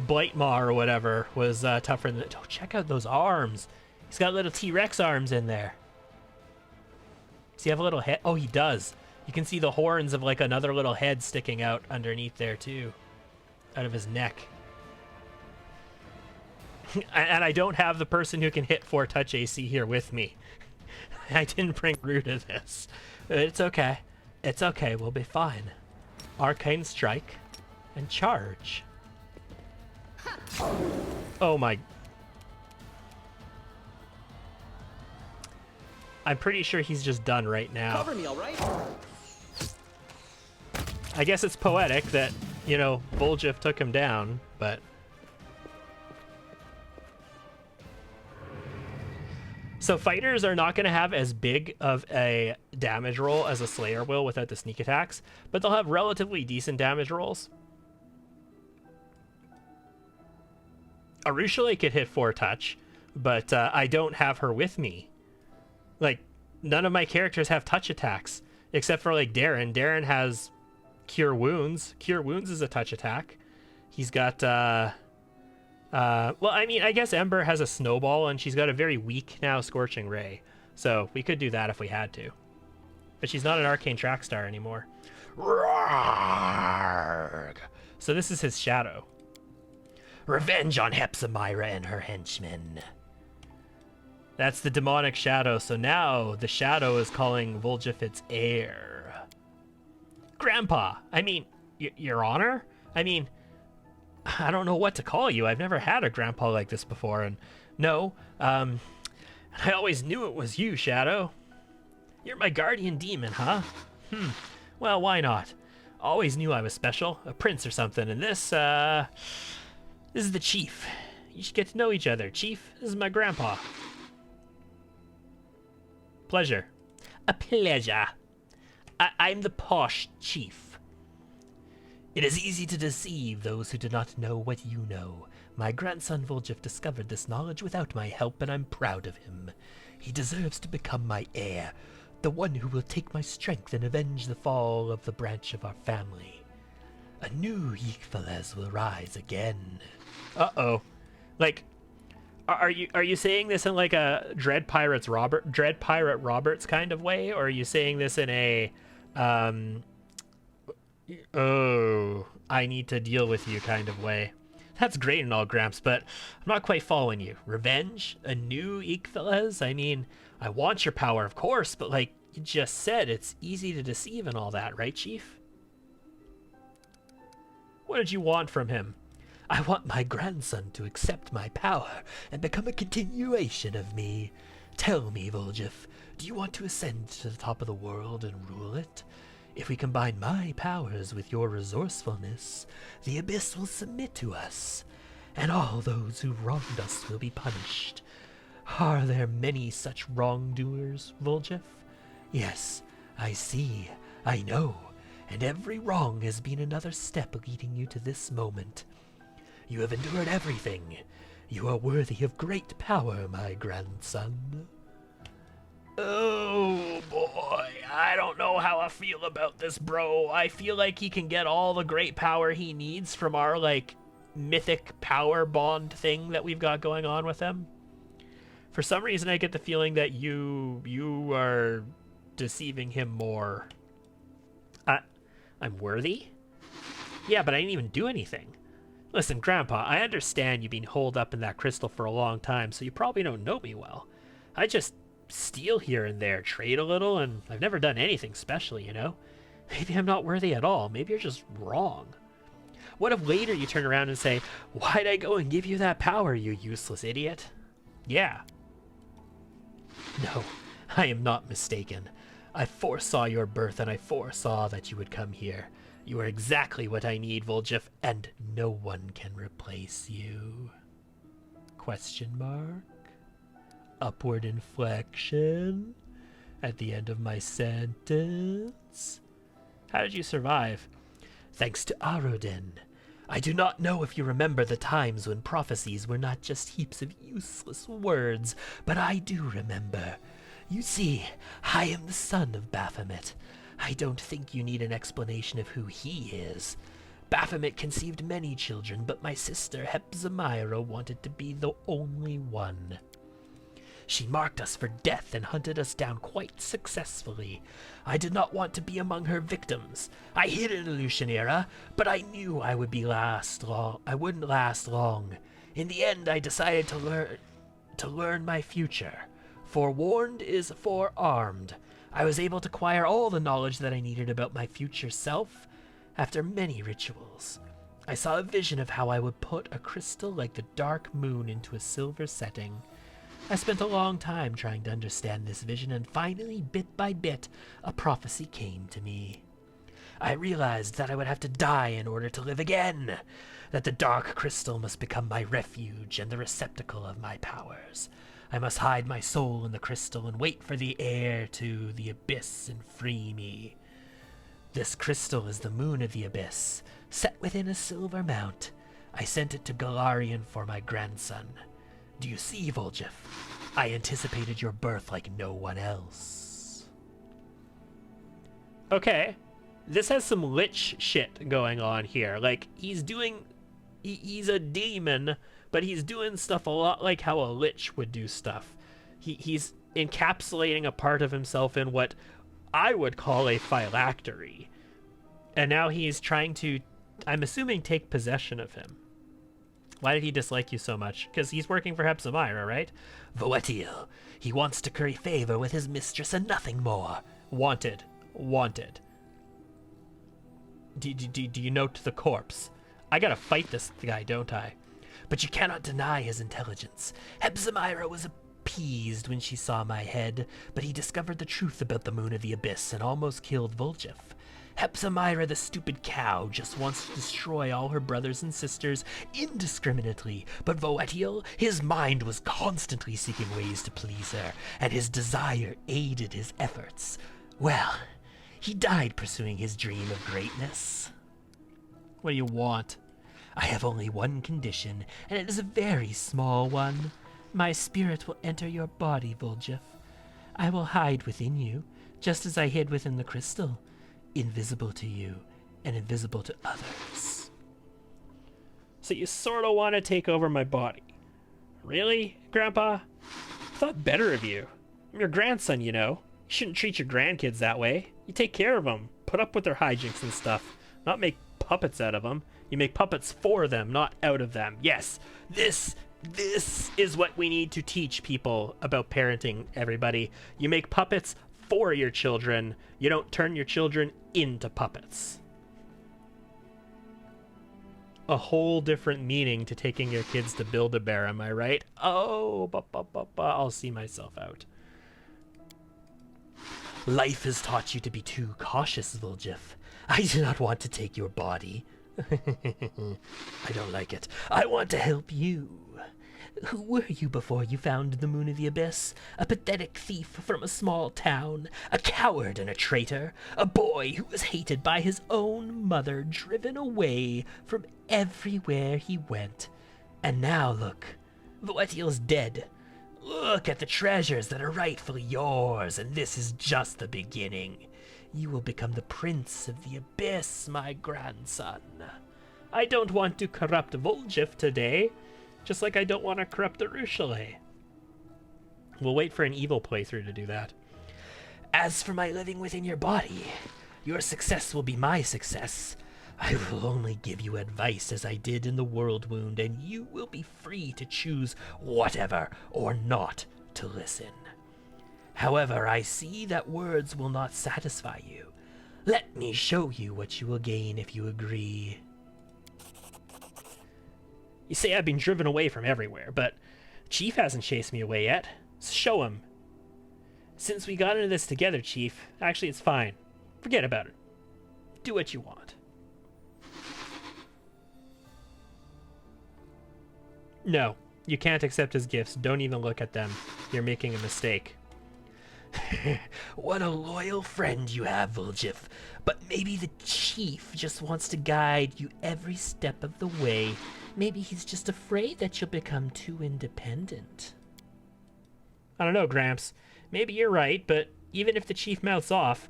Blightmaw or whatever was tougher than... Oh, check out those arms. He's got little T-Rex arms in there. Does he have a little head? Oh, he does. You can see the horns of like another little head sticking out underneath there too. Out of his neck. And I don't have the person who can hit 4-touch AC here with me. I didn't bring Rue to this. It's okay. It's okay. We'll be fine. Arcane Strike and Charge. Oh my... I'm pretty sure he's just done right now. Cover me, all right? I guess it's poetic that, you know, Volgif took him down, but... So fighters are not going to have as big of a damage roll as a Slayer will without the sneak attacks, but they'll have relatively decent damage rolls. Arushale could hit 4-touch, but I don't have her with me. Like, none of my characters have touch attacks, except for, like, Darren. Darren has Cure Wounds. Cure Wounds is a touch attack. He's got, well, I mean, I guess Ember has a Snowball, and she's got a very weak, now, Scorching Ray. So, we could do that if we had to. But she's not an Arcane Trackstar anymore. Roarg! So this is his Shadow. Revenge on Hepzibah and her henchmen. That's the demonic shadow. So now the shadow is calling Volgif its heir. Grandpa, I mean, Your Honor? I mean, I don't know what to call you. I've never had a grandpa like this before, and no, I always knew it was you, Shadow. You're my guardian demon, huh? Well, why not? Always knew I was special, a prince or something, and this is the Chief. You should get to know each other. Chief, this is my grandpa. Pleasure. A pleasure. I'm the posh Chief. It is easy to deceive those who do not know what you know. My grandson Volgif discovered this knowledge without my help, and I'm proud of him. He deserves to become my heir, the one who will take my strength and avenge the fall of the branch of our family. A new Yggdrasil will rise again. Uh-oh. Like, are you saying this in like a Dread Pirate Roberts kind of way, or are you saying this in a oh, I need to deal with you kind of way? That's great and all, Gramps, but I'm not quite following you. Revenge? A new Yggdrasil? I mean, I want your power, of course, but like you just said, it's easy to deceive and all that, right, Chief? What did you want from him? I want my grandson to accept my power and become a continuation of me. Tell me, Volgif, do you want to ascend to the top of the world and rule it? If we combine my powers with your resourcefulness, the Abyss will submit to us, and all those who wronged us will be punished. Are there many such wrongdoers, Volgif? Yes, I see, I know, and every wrong has been another step leading you to this moment. You have endured everything. You are worthy of great power, my grandson. Oh boy, I don't know how I feel about this, bro. I feel like he can get all the great power he needs from our, like, mythic power bond thing that we've got going on with him. For some reason, I get the feeling that you are deceiving him more. I'm worthy? Yeah, but I didn't even do anything. Listen, Grandpa, I understand you've been holed up in that crystal for a long time, so you probably don't know me well. I just steal here and there, trade a little, and I've never done anything special, you know? Maybe I'm not worthy at all. Maybe you're just wrong. What if later you turn around and say, why'd I go and give you that power, you useless idiot? Yeah. No, I am not mistaken. I foresaw your birth, and I foresaw that you would come here. You are exactly what I need, Volgif, and no one can replace you. Question mark? Upward inflection? At the end of my sentence? How did you survive? Thanks to Arodin. I do not know if you remember the times when prophecies were not just heaps of useless words, but I do remember. You see, I am the son of Baphomet. I don't think you need an explanation of who he is. Baphomet conceived many children, but my sister Hepzimira wanted to be the only one. She marked us for death and hunted us down quite successfully. I did not want to be among her victims. I hid in Illusionera, but I knew I wouldn't last long. In the end, I decided to learn my future. Forewarned is forearmed. I was able to acquire all the knowledge that I needed about my future self after many rituals. I saw a vision of how I would put a crystal like the dark moon into a silver setting. I spent a long time trying to understand this vision, and finally, bit by bit, a prophecy came to me. I realized that I would have to die in order to live again, that the dark crystal must become my refuge and the receptacle of my powers. I must hide my soul in the crystal and wait for the heir to the Abyss and free me. This crystal is the moon of the Abyss, set within a silver mount. I sent it to Galarian for my grandson. Do you see, Volgif? I anticipated your birth like no one else. Okay. This has some lich shit going on here. Like, he's a demon, but he's doing stuff a lot like how a lich would do stuff. He's encapsulating a part of himself in what I would call a Why did he dislike you so much? Because he's working for Hepzibah, right? Voetiel. He wants to curry favor with his mistress and nothing more. Wanted. Wanted. Do you note the corpse? I gotta fight this guy, don't I? But you cannot deny his intelligence. Hepzibah was appeased when she saw my head, but he discovered the truth about the Moon of the Abyss and almost killed Volgif. Hepzibah, the stupid cow, just wants to destroy all her brothers and sisters indiscriminately, but Voetiel, his mind was constantly seeking ways to please her, and his desire aided his efforts. Well, he died pursuing his dream of greatness. What do you want? I have only one condition, and it is a very small one. My spirit will enter your body, Volgif. I will hide within you, just as I hid within the crystal, invisible to you and invisible to others. So you sort of want to take over my body. Really, Grandpa? I thought better of you. I'm your grandson, you know. You shouldn't treat your grandkids that way. You take care of them, put up with their hijinks and stuff, not make puppets out of them. You make puppets for them, not out of them. Yes, this is what we need to teach people about parenting, everybody. You make puppets for your children. You don't turn your children into puppets. A whole different meaning to taking your kids to Build-A-Bear, am I right? Oh, I'll see myself out. Life has taught you to be too cautious, Volgif. I do not want to take your body. I don't like it. I want to help you. Who were you before you found the Moon of the Abyss? A pathetic thief from a small town, a coward and a traitor, a boy who was hated by his own mother, driven away from everywhere he went. And now look, Voetiel's dead. Look at the treasures that are rightfully yours, and this is just the beginning. You will become the Prince of the Abyss, my grandson. I don't want to corrupt Volgif today, just like I don't want to corrupt the Ruchelet. We'll wait for an evil playthrough to do that. As for my living within your body, your success will be my success. I will only give you advice as I did in the World Wound, and you will be free to choose whatever or not to listen. However, I see that words will not satisfy you. Let me show you what you will gain if you agree. You say I've been driven away from everywhere, but Chief hasn't chased me away yet. So show him. Since we got into this together, Chief, actually it's fine. Forget about it. Do what you want. No, you can't accept his gifts. Don't even look at them. You're making a mistake. What a loyal friend you have, Volgif. But maybe the Chief just wants to guide you every step of the way. Maybe he's just afraid that you'll become too independent. I don't know, Gramps. Maybe you're right, but even if the Chief mouths off,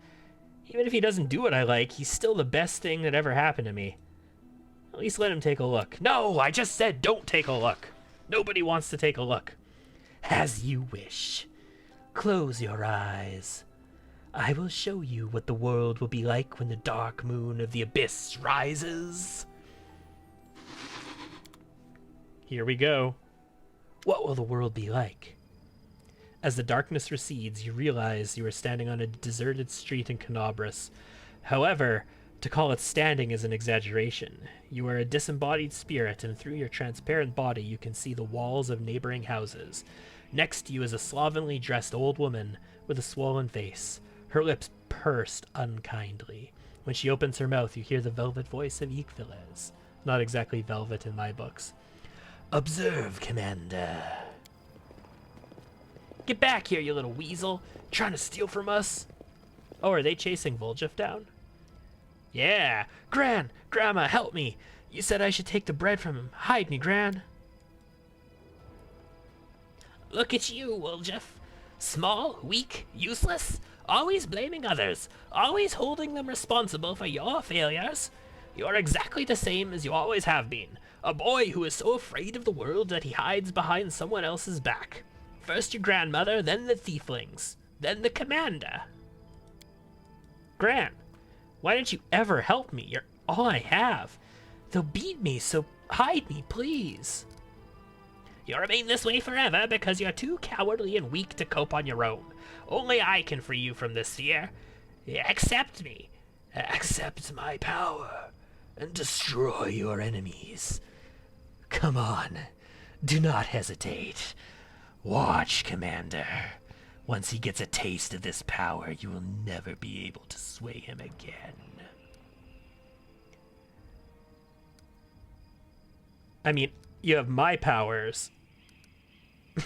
even if he doesn't do what I like, he's still the best thing that ever happened to me. At least let him take a look. No, I just said don't take a look. Nobody wants to take a look. As you wish. Close your eyes. I will show you what the world will be like when the dark moon of the abyss rises. Here we go. What will the world be like? As the darkness recedes, you realize you are standing on a deserted street in Canobris. However, to call it standing is an exaggeration. You are a disembodied spirit, and through your transparent body you can see the walls of neighboring houses. Next to you is a slovenly dressed old woman with a swollen face, her lips pursed unkindly. When she opens her mouth, you hear the velvet voice of Yggdrasil. Not exactly velvet in my books. Observe, Commander. Get back here, you little weasel. Trying to steal from us? Oh, are they chasing Volgif down? Yeah. Grandma, help me. You said I should take the bread from him. Hide me, Gran. Look at you, Volgif. Small, weak, useless, always blaming others, always holding them responsible for your failures. You're exactly the same as you always have been. A boy who is so afraid of the world that he hides behind someone else's back. First your grandmother, then the thieflings, then the commander. Gran, why didn't you ever help me? You're all I have. They'll beat me, so Hide me, please. You'll remain this way forever because you're too cowardly and weak to cope on your own. Only I can free you from this fear. Accept me. Accept my power and destroy your enemies. Come on. Do not hesitate. Watch, Commander. Once he gets a taste of this power, you will never be able to sway him again. I mean, you have my powers.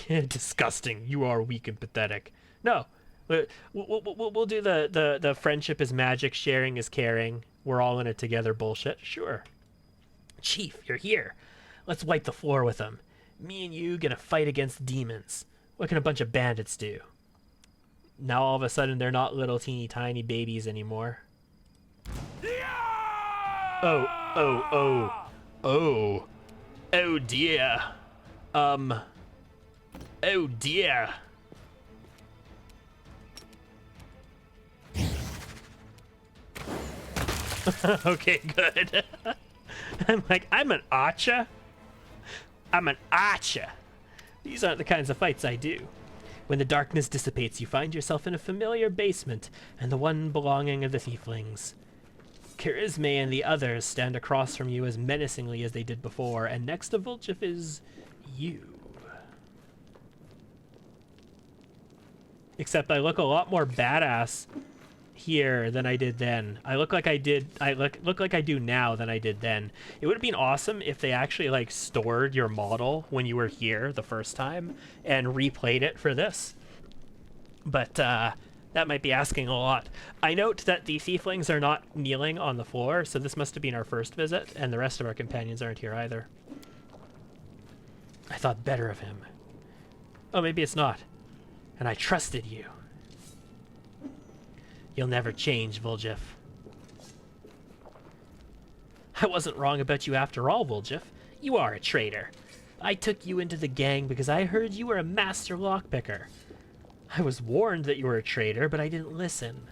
Disgusting. You are weak and pathetic. No. We'll do the friendship is magic, sharing is caring. We're all in it together bullshit. Sure. Chief, you're here. Let's wipe the floor with them. Me and you gonna fight against demons. What can a bunch of bandits do? Now all of a sudden they're not little teeny tiny babies anymore. Oh dear. Oh dear. Okay, good. I'm like, I'm an archer? I'm an archer. These aren't the kinds of fights I do. When the darkness dissipates, you find yourself in a familiar basement, and the one belonging to the Thieflings. Charisme and the others stand across from you as menacingly as they did before, and next to Volgif is you. Except I look a lot more badass here than I did then. I look like I do now than I did then. It would have been awesome if they actually like stored your model when you were here the first time and replayed it for this. But that might be asking a lot. I note that the Thieflings are not kneeling on the floor, so this must have been our first visit, and the rest of our companions aren't here either. I thought better of him. Oh, maybe it's not. And I trusted you. You'll never change, Volgif. I wasn't wrong about you after all, Volgif. You are a traitor. I took you into the gang because I heard you were a master lockpicker. I was warned that you were a traitor, but I didn't listen.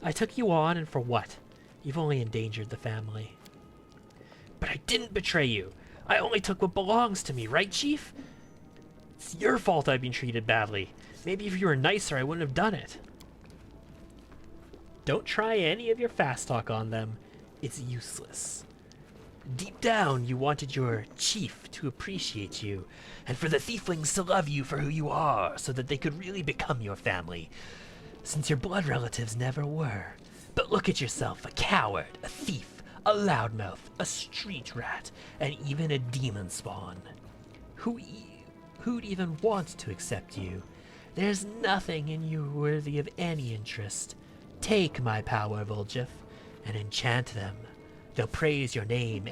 I took you on, and for what? You've only endangered the family. But I didn't betray you. I only took what belongs to me, right, Chief? It's your fault I've been treated badly. Maybe if you were nicer, I wouldn't have done it. Don't try any of your fast talk on them. It's useless. Deep down, you wanted your chief to appreciate you, and for the Thieflings to love you for who you are, so that they could really become your family, since your blood relatives never were. But look at yourself, a coward, a thief, a loudmouth, a street rat, and even a demon spawn. Who'd even want to accept you? There's nothing in you worthy of any interest. Take my power, Volgif, and enchant them. They'll praise your name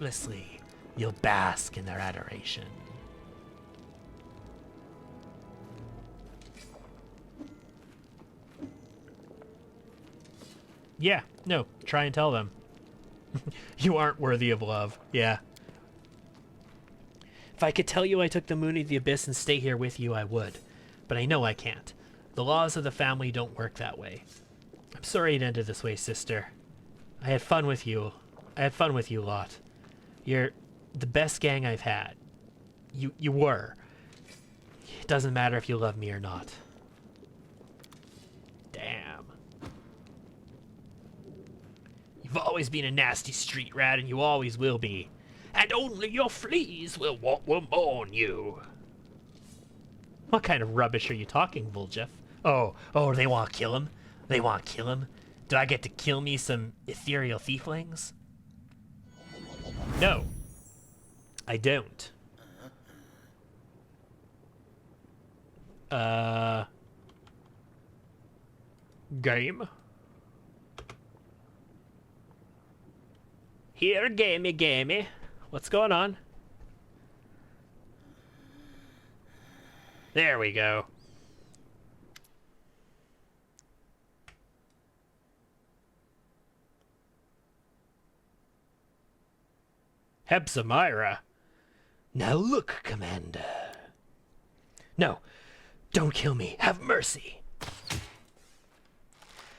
endlessly. You'll bask in their adoration. Yeah, no, try and tell them. You aren't worthy of love. Yeah. If I could tell you I took the moon of the abyss and stay here with you, I would. But I know I can't. The laws of the family don't work that way. I'm sorry it ended this way, sister. I had fun with you. I had fun with you a lot. You're the best gang I've had. You were. It doesn't matter if you love me or not. Damn. You've always been a nasty street rat, and you always will be. And only your fleas will mourn you. What kind of rubbish are you talking, Volgif? Oh, they want to kill him? They want to kill him? Do I get to kill me some ethereal thieflings? No. I don't. Game? Here, gamey. What's going on? There we go. Hepzamira. Now look, Commander. No, don't kill me. Have mercy.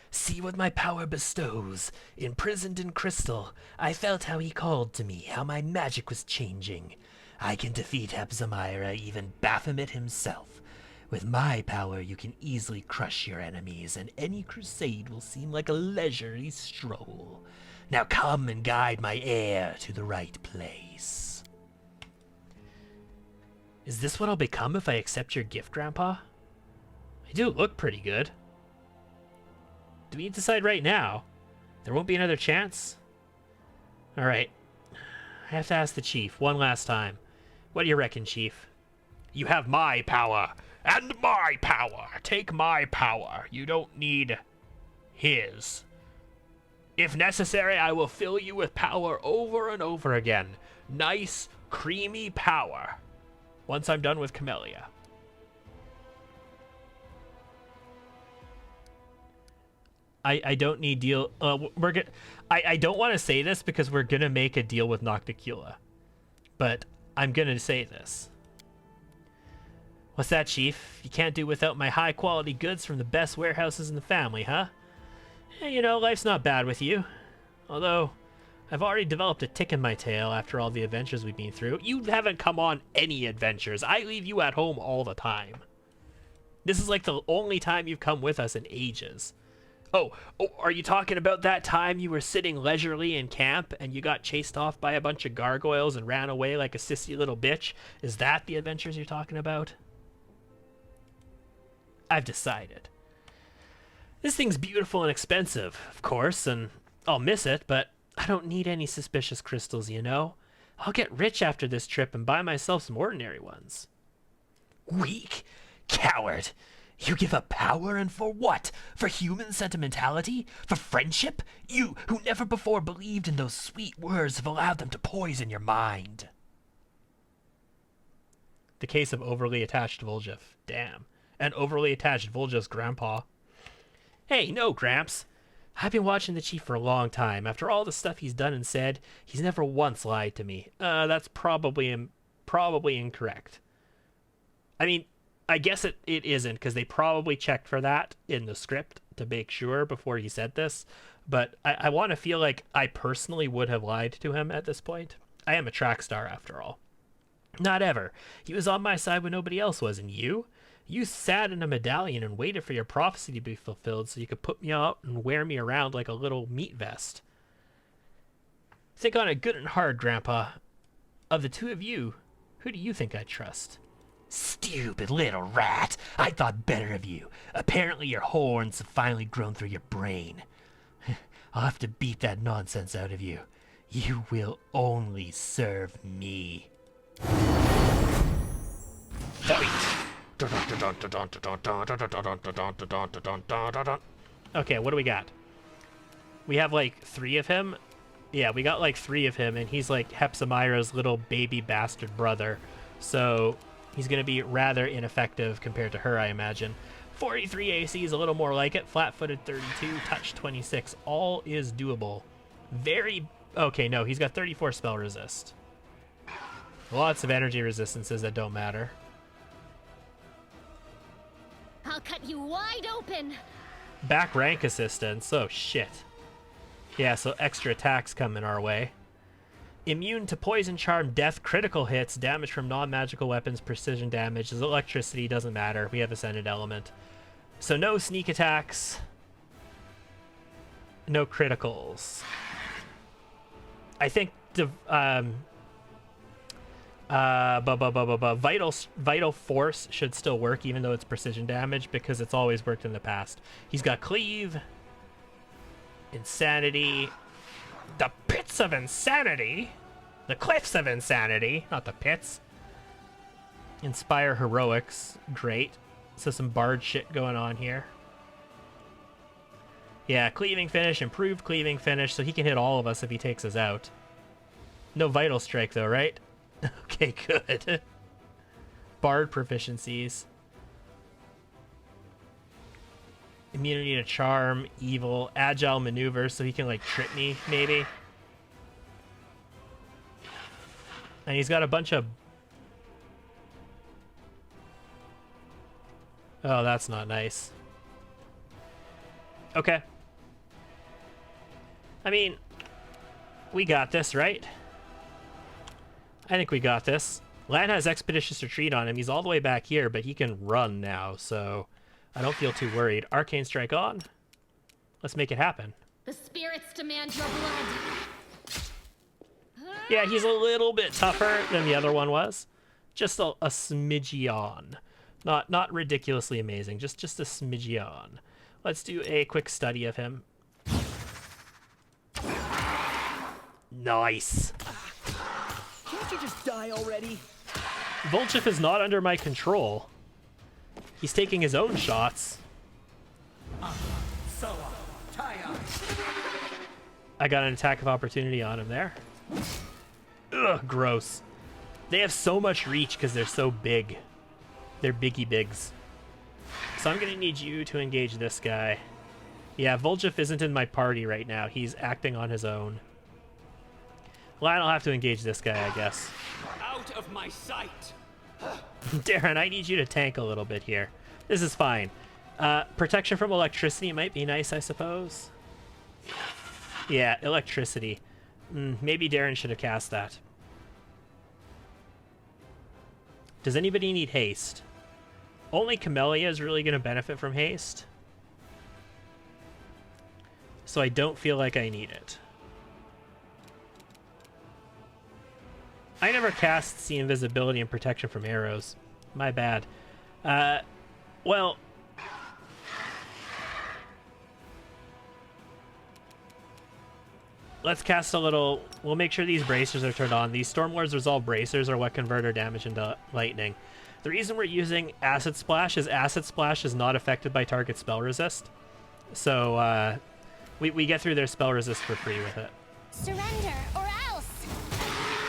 See see what my power bestows. Imprisoned in crystal, I felt how he called to me, how my magic was changing. I can defeat Hepzamira, even Baphomet himself. With my power, you can easily crush your enemies, and any crusade will seem like a leisurely stroll. Now come and guide my heir to the right place. Is this what I'll become if I accept your gift, Grandpa? I do look pretty good. Do we decide right now? There won't be another chance? Alright. I have to ask the Chief one last time. What do you reckon, Chief? You have my power. And my power. Take my power. You don't need his. If necessary, I will fill you with power over and over again. Nice, creamy power. Once I'm done with Camellia. I don't need deal. I don't want to say this because we're gonna make a deal with Nocticula, but I'm gonna say this. What's that, Chief? You can't do without my high quality goods from the best warehouses in the family, huh? You know, life's not bad with you. Although, I've already developed a tick in my tail after all the adventures we've been through. You haven't come on any adventures. I leave you at home all the time. This is like the only time you've come with us in ages. Oh, are you talking about that time you were sitting leisurely in camp and you got chased off by a bunch of gargoyles and ran away like a sissy little bitch? Is that the adventures you're talking about? I've decided. This thing's beautiful and expensive, of course, and I'll miss it, but I don't need any suspicious crystals, you know? I'll get rich after this trip and buy myself some ordinary ones. Weak? Coward! You give up power, and for what? For human sentimentality? For friendship? You, who never before believed in those sweet words, have allowed them to poison your mind. The case of overly attached Volgif. Damn. And overly attached Volgif's grandpa. Hey, no, Gramps. I've been watching the Chief for a long time. After all the stuff he's done and said, he's never once lied to me. That's probably incorrect. I mean, I guess it isn't, because they probably checked for that in the script to make sure before he said this. But I want to feel like I personally would have lied to him at this point. I am a track star, after all. Not ever. He was on my side when nobody else was, and you? You sat in a medallion and waited for your prophecy to be fulfilled so you could put me out and wear me around like a little meat vest. Think on it good and hard, Grandpa. Of the two of you, who do you think I trust? Stupid little rat! I thought better of you. Apparently your horns have finally grown through your brain. I'll have to beat that nonsense out of you. You will only serve me. Fight! Okay, what do we got? We have like 3 of him. Yeah, we got like 3 of him, and he's like Hepzamira's little baby bastard brother. So he's going to be rather ineffective compared to her, I imagine. 43 AC is a little more like it. Flat-footed 32, touch 26. All is doable. Very... Okay, no, he's got 34 spell resist. Lots of energy resistances that don't matter. I'll cut you wide open. Back rank assistance. Oh, shit. Yeah, so extra attacks coming our way. Immune to poison, charm, death, critical hits, damage from non-magical weapons, precision damage. His electricity doesn't matter. We have Ascended Element. So no sneak attacks. No criticals. I think the Vital Force should still work, even though it's precision damage, because it's always worked in the past. He's got Cleave, Insanity, the Pits of Insanity, the Cliffs of Insanity, not the Pits. Inspire Heroics, great. So some bard shit going on here. Yeah, Cleaving Finish, improved Cleaving Finish, so he can hit all of us if he takes us out. No Vital Strike though, right? Okay, good. Bard proficiencies. Immunity to Charm, Evil, Agile Maneuver, so he can, like, trip me, maybe. And he's got a bunch of... Oh, that's not nice. Okay. I mean, we got this, right? I think we got this. Lan has Expeditious Retreat on him. He's all the way back here, but he can run now, so I don't feel too worried. Arcane Strike on. Let's make it happen. The spirits demand your blood. Yeah, he's a little bit tougher than the other one was. Just a smidgeon. Not ridiculously amazing, just a smidgeon. Let's do a quick study of him. Nice. Can't you just die already? Volgif is not under my control. He's taking his own shots. I got an attack of opportunity on him there. Ugh, gross. They have so much reach because they're so big. They're biggie bigs. So I'm gonna need you to engage this guy. Yeah, Volgif isn't in my party right now. He's acting on his own. Lan will have to engage this guy, I guess. Out of my sight! Darren, I need you to tank a little bit here. This is fine. Protection from electricity might be nice, I suppose. Yeah, electricity. Maybe Darren should have cast that. Does anybody need haste? Only Camellia is really going to benefit from haste. So I don't feel like I need it. I never cast See Invisibility and Protection from Arrows. My bad. Well... Let's cast a little... We'll make sure these bracers are turned on. These Stormlord's Resolve bracers are what convert our damage into lightning. The reason we're using Acid Splash is not affected by target spell resist. So, we get through their spell resist for free with it. Surrender or else.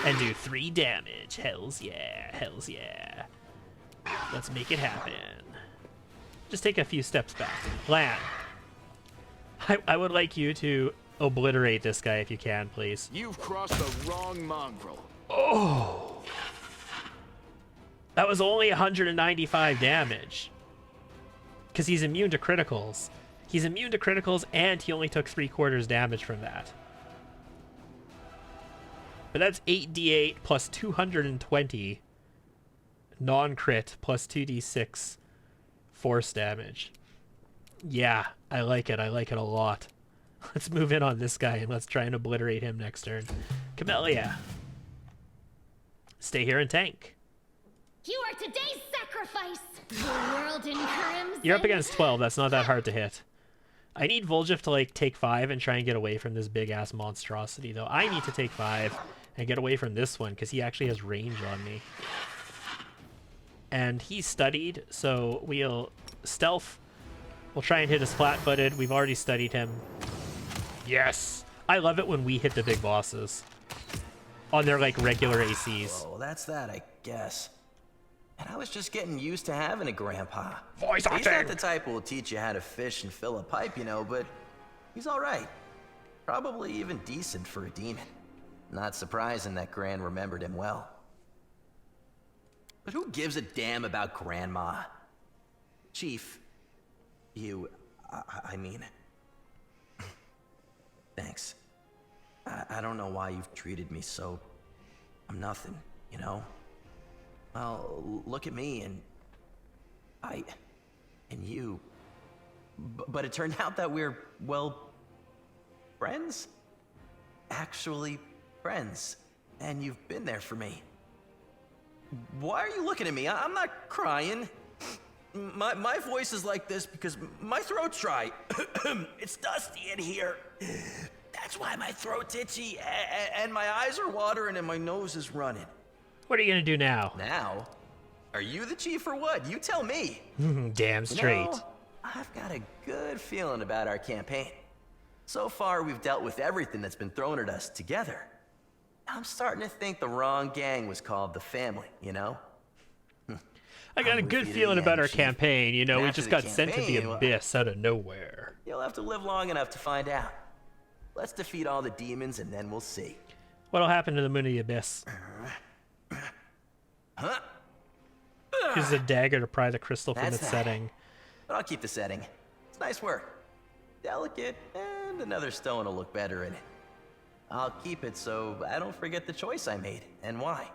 And do 3 damage. Hells yeah. Hells yeah. Let's make it happen. Just take a few steps back. Lan. I would like you to obliterate this guy if you can, please. You've crossed the wrong mongrel. Oh. That was only 195 damage. Because he's immune to criticals. He's immune to criticals and he only took 3/4 damage from that. But that's 8d8 plus 220 non-crit plus 2d6 force damage. Yeah, I like it. I like it a lot. Let's move in on this guy and let's try and obliterate him next turn. Camellia. Stay here and tank. You are today's sacrifice. The world in crimson. You're up against 12. That's not that hard to hit. I need Volgif to like take 5 and try and get away from this big ass monstrosity though. I need to take 5 and get away from this one because he actually has range on me. And he's studied, so we'll stealth. We'll try and hit us flat-footed. We've already studied him. Yes! I love it when we hit the big bosses on their like regular ACs. Oh, that's that, I guess. And I was just getting used to having a grandpa. Voice He's not acting! the type who will teach you how to fish and fill a pipe, you know, but he's all right. Probably even decent for a demon. Not surprising that Gran remembered him well. But who gives a damn about Grandma? Chief, I mean... Thanks. I don't know why you've treated me so... I'm nothing, you know? Well, look at me and... and you... But it turned out that we're, well... friends? Actually, friends. And you've been there for me. Why are you looking at me? I'm not crying. My voice is like this because my throat's dry. It's dusty in here. That's why my throat's itchy and my eyes are watering and my nose is running. What are you gonna do now? Now? Are you the chief or what? You tell me. Damn straight. You know, I've got a good feeling about our campaign. So far, we've dealt with everything that's been thrown at us together. I'm starting to think the wrong gang was called the Family, you know? I got a good feeling about our campaign, you know, we After just the got sent to the campaign, well- abyss out of nowhere. You'll have to live long enough to find out. Let's defeat all the demons and then we'll see. What'll happen to the Moon of the Abyss? Huh? Uses a dagger to pry the crystal from That's its that. setting. But I'll keep the setting. It's nice work. Delicate, and another stone will look better in it. I'll keep it so I don't forget the choice I made and why.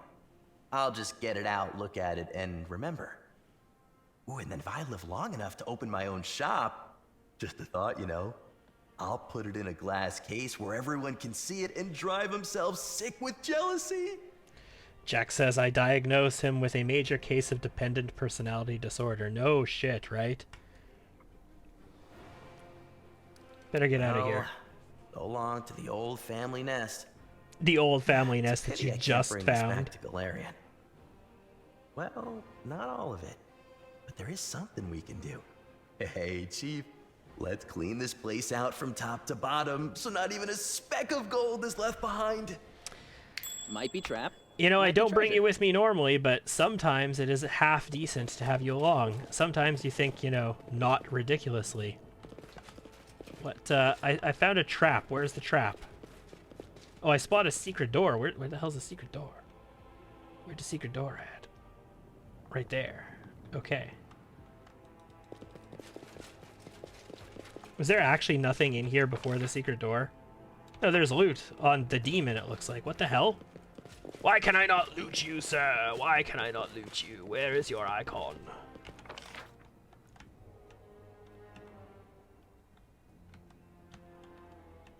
I'll just get it out, look at it, and remember. Ooh, and then if I live long enough to open my own shop, just a thought, you know, I'll put it in a glass case where everyone can see it and drive themselves sick with jealousy. Jack says I diagnose him with a major case of dependent personality disorder. No shit, right? Better get out of here. So long to the old family nest. The old family nest that Pity you I can't just bring this found. back to Galarian. Well, not all of it, but there is something we can do. Hey, Chief, let's clean this place out from top to bottom so not even a speck of gold is left behind. Might be trapped. You know, I Might be don't bring you treasure. with me normally, but sometimes it is half decent to have you along. Sometimes you think, you know, not ridiculously. What, I found a trap. Where's the trap? Oh, I spotted a secret door. Where the hell's the secret door? Where's the secret door at? Right there. Okay. Was there actually nothing in here before the secret door? No, there's loot on the demon, it looks like. What the hell? Why can I not loot you, sir? Why can I not loot you? Where is your icon?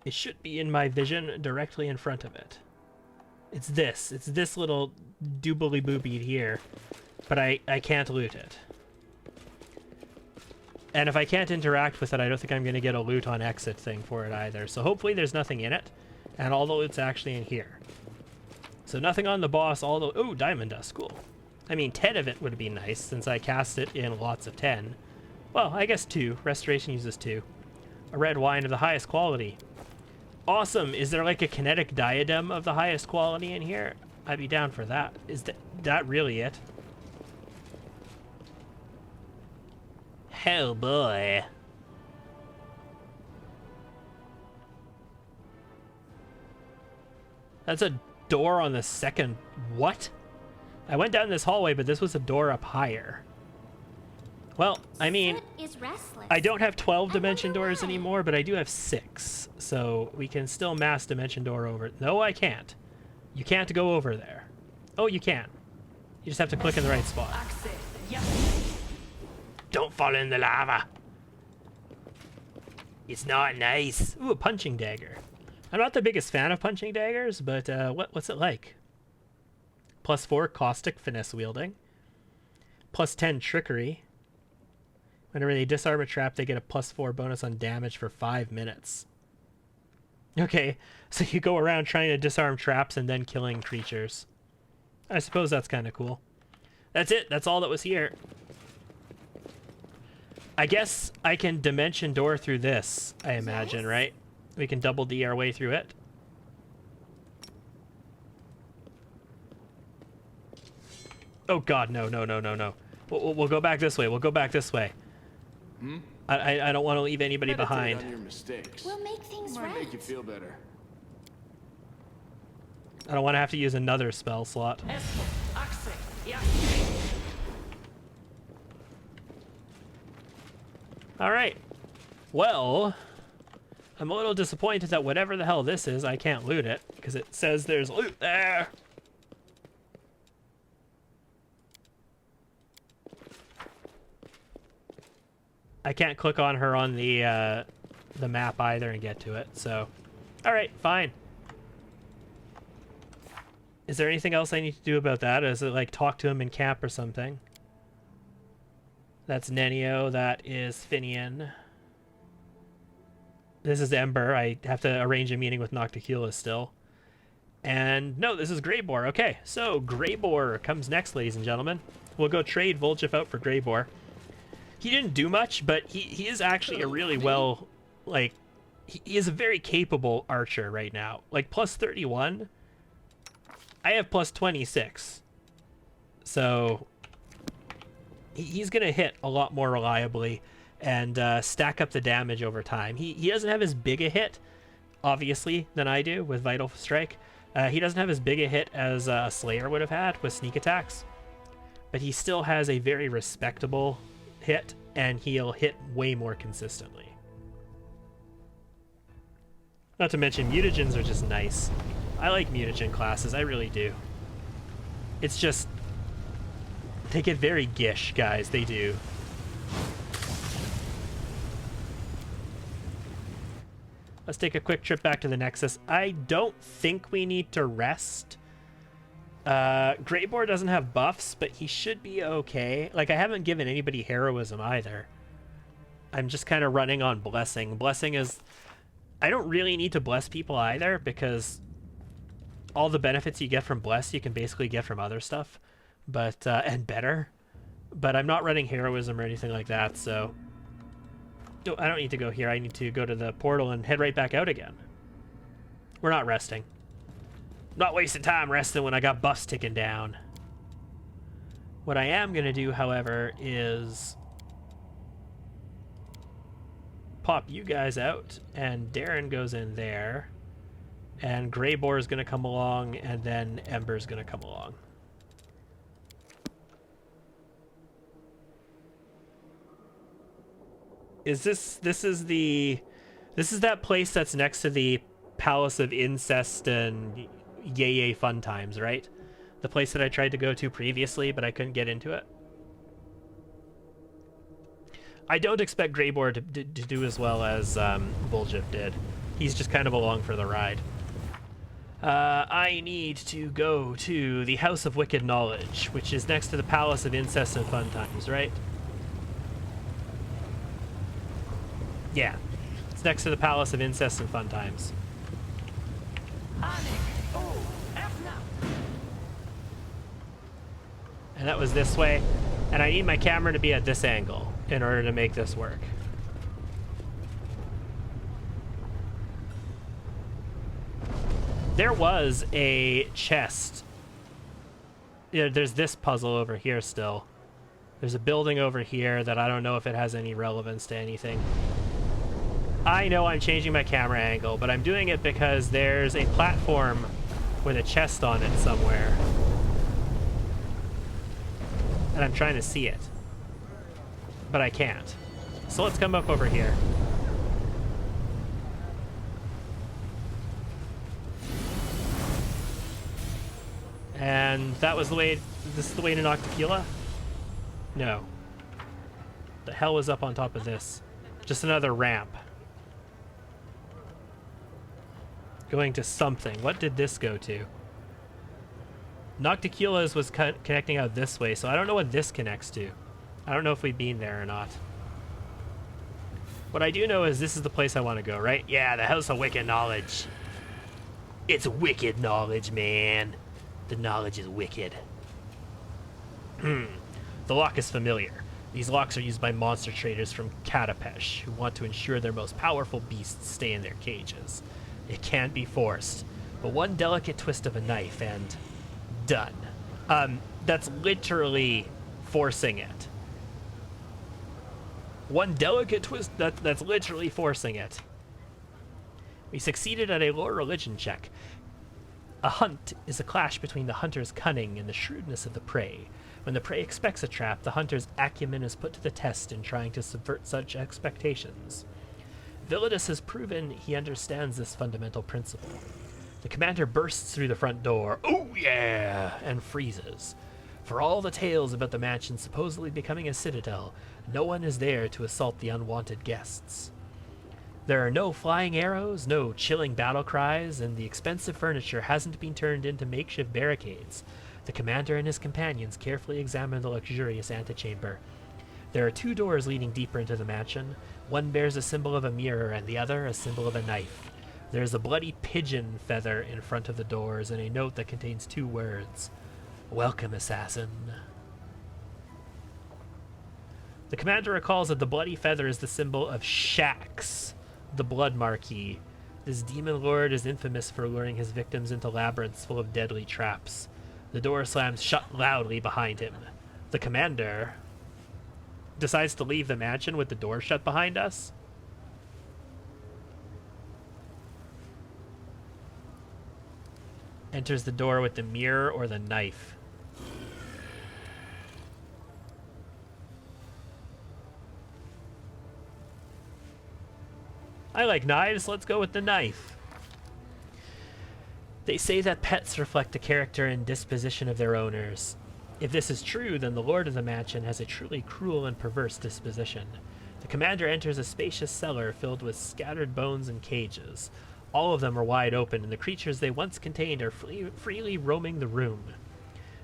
It should be in my vision directly in front of it. It's this little doobly booby here. But I can't loot it. And if I can't interact with it, I don't think I'm going to get a loot on exit thing for it either. So hopefully there's nothing in it. And all the loot's actually in here. So nothing on the boss, although... Ooh, diamond dust, cool. I mean, 10 of it would be nice, since I cast it in lots of 10. Well, I guess 2. Restoration uses 2. A red wine of the highest quality. Awesome! Is there like a kinetic diadem of the highest quality in here? I'd be down for that. Is that really it? Hell boy. That's a door on the second... What? I went down this hallway, but this was a door up higher. Well, I mean, Soot is restless. I don't have 12 dimension wonder doors why. anymore, but I do have 6. So we can still mass dimension door over. No, I can't. You can't go over there. Oh, you can. You just have to click in the right spot. Don't fall in the lava. It's not nice. Ooh, a punching dagger. I'm not the biggest fan of punching daggers, but what's it like? +4 caustic finesse wielding. +10 trickery. Whenever they disarm a trap, they get a +4 bonus on damage for 5 minutes. Okay, so you go around trying to disarm traps and then killing creatures. I suppose that's kind of cool. That's it. That's all that was here. I guess I can dimension door through this, I imagine, right? We can double D our way through it. Oh god, no. We'll go back this way. We'll go back this way. I don't want to leave anybody Meditate behind. on your mistakes. We'll make things Might right. make you feel better. I don't want to have to use another spell slot. Alright. Well, I'm a little disappointed that whatever the hell this is, I can't loot it, because it says there's loot there. I can't click on her on the map either and get to it, so... Alright, fine. Is there anything else I need to do about that? Is it like talk to him in camp or something? That's Nenio, that is Finian. This is Ember. I have to arrange a meeting with Nocticula still. And no, this is Grebor. Okay, so Grebor comes next, ladies and gentlemen. We'll go trade Volgif out for Grebor. He didn't do much, but he is actually a really well, like, he is a very capable archer right now. Like, +31. I have +26. So he's going to hit a lot more reliably and stack up the damage over time. He doesn't have as big a hit, obviously, than I do with Vital Strike. He doesn't have as big a hit as a Slayer would have had with sneak attacks. But he still has a very respectable hit, and he'll hit way more consistently. Not to mention, mutagens are just nice. I like mutagen classes, I really do. It's just... they get very gish, guys, they do. Let's take a quick trip back to the Nexus. I don't think we need to rest. Grebor doesn't have buffs, but he should be okay. Like, I haven't given anybody heroism either. I'm just kind of running on blessing. Blessing is... I don't really need to bless people either, because all the benefits you get from bless you can basically get from other stuff, but and better. But I'm not running heroism or anything like that, so no, I don't need to go here. I need to go to the portal and head right back out again. We're not resting. Not wasting time resting when I got buffs ticking down. What I am going to do, however, is pop you guys out, and Darren goes in there, and Grebor is going to come along, and then Ember's going to come along. Is this is that place that's next to the Palace of Incest and yay fun times, right? The place that I tried to go to previously, but I couldn't get into it. I don't expect Grebor to do as well as Volgif did. He's just kind of along for the ride. I need to go to the House of Wicked Knowledge, which is next to the Palace of Incest and Fun Times, right? Yeah, it's next to the Palace of Incest and Fun Times. And that was this way, and I need my camera to be at this angle in order to make this work. There was a chest. Yeah, there's this puzzle over here still. There's a building over here that I don't know if it has any relevance to anything. I know I'm changing my camera angle, but I'm doing it because there's a platform with a chest on it somewhere. And I'm trying to see it. But I can't. So let's come up over here. And that was the way... This is the way to Nocticula? No. The hell was up on top of this? Just another ramp. Going to something. What did this go to? Nocticula's was connecting out this way, so I don't know what this connects to. I don't know if we've been there or not. What I do know is this is the place I want to go, right? Yeah, the House of Wicked Knowledge. It's wicked knowledge, man. The knowledge is wicked. The lock is familiar. These locks are used by monster traders from Katapesh who want to ensure their most powerful beasts stay in their cages. It can't be forced, but one delicate twist of a knife and done. That's literally forcing it. One delicate twist, that's literally forcing it. We succeeded at a lore religion check. A hunt is a clash between the hunter's cunning and the shrewdness of the prey. When the prey expects a trap, the hunter's acumen is put to the test in trying to subvert such expectations. Villadus has proven he understands this fundamental principle. The commander bursts through the front door, oh yeah, and freezes. For all the tales about the mansion supposedly becoming a citadel, no one is there to assault the unwanted guests. There are no flying arrows, no chilling battle cries, and the expensive furniture hasn't been turned into makeshift barricades. The commander and his companions carefully examine the luxurious antechamber. There are two doors leading deeper into the mansion. One bears a symbol of a mirror and the other a symbol of a knife. There is a bloody pigeon feather in front of the doors and a note that contains two words. Welcome, assassin. The commander recalls that the bloody feather is the symbol of Shax, the blood marquis. This demon lord is infamous for luring his victims into labyrinths full of deadly traps. The door slams shut loudly behind him. The commander decides to leave the mansion with the door shut behind us. Enters the door with the mirror or the knife. I like knives, let's go with the knife. They say that pets reflect the character and disposition of their owners. If this is true, then the lord of the mansion has a truly cruel and perverse disposition. The commander enters a spacious cellar filled with scattered bones and cages. All of them are wide open, and the creatures they once contained are freely roaming the room.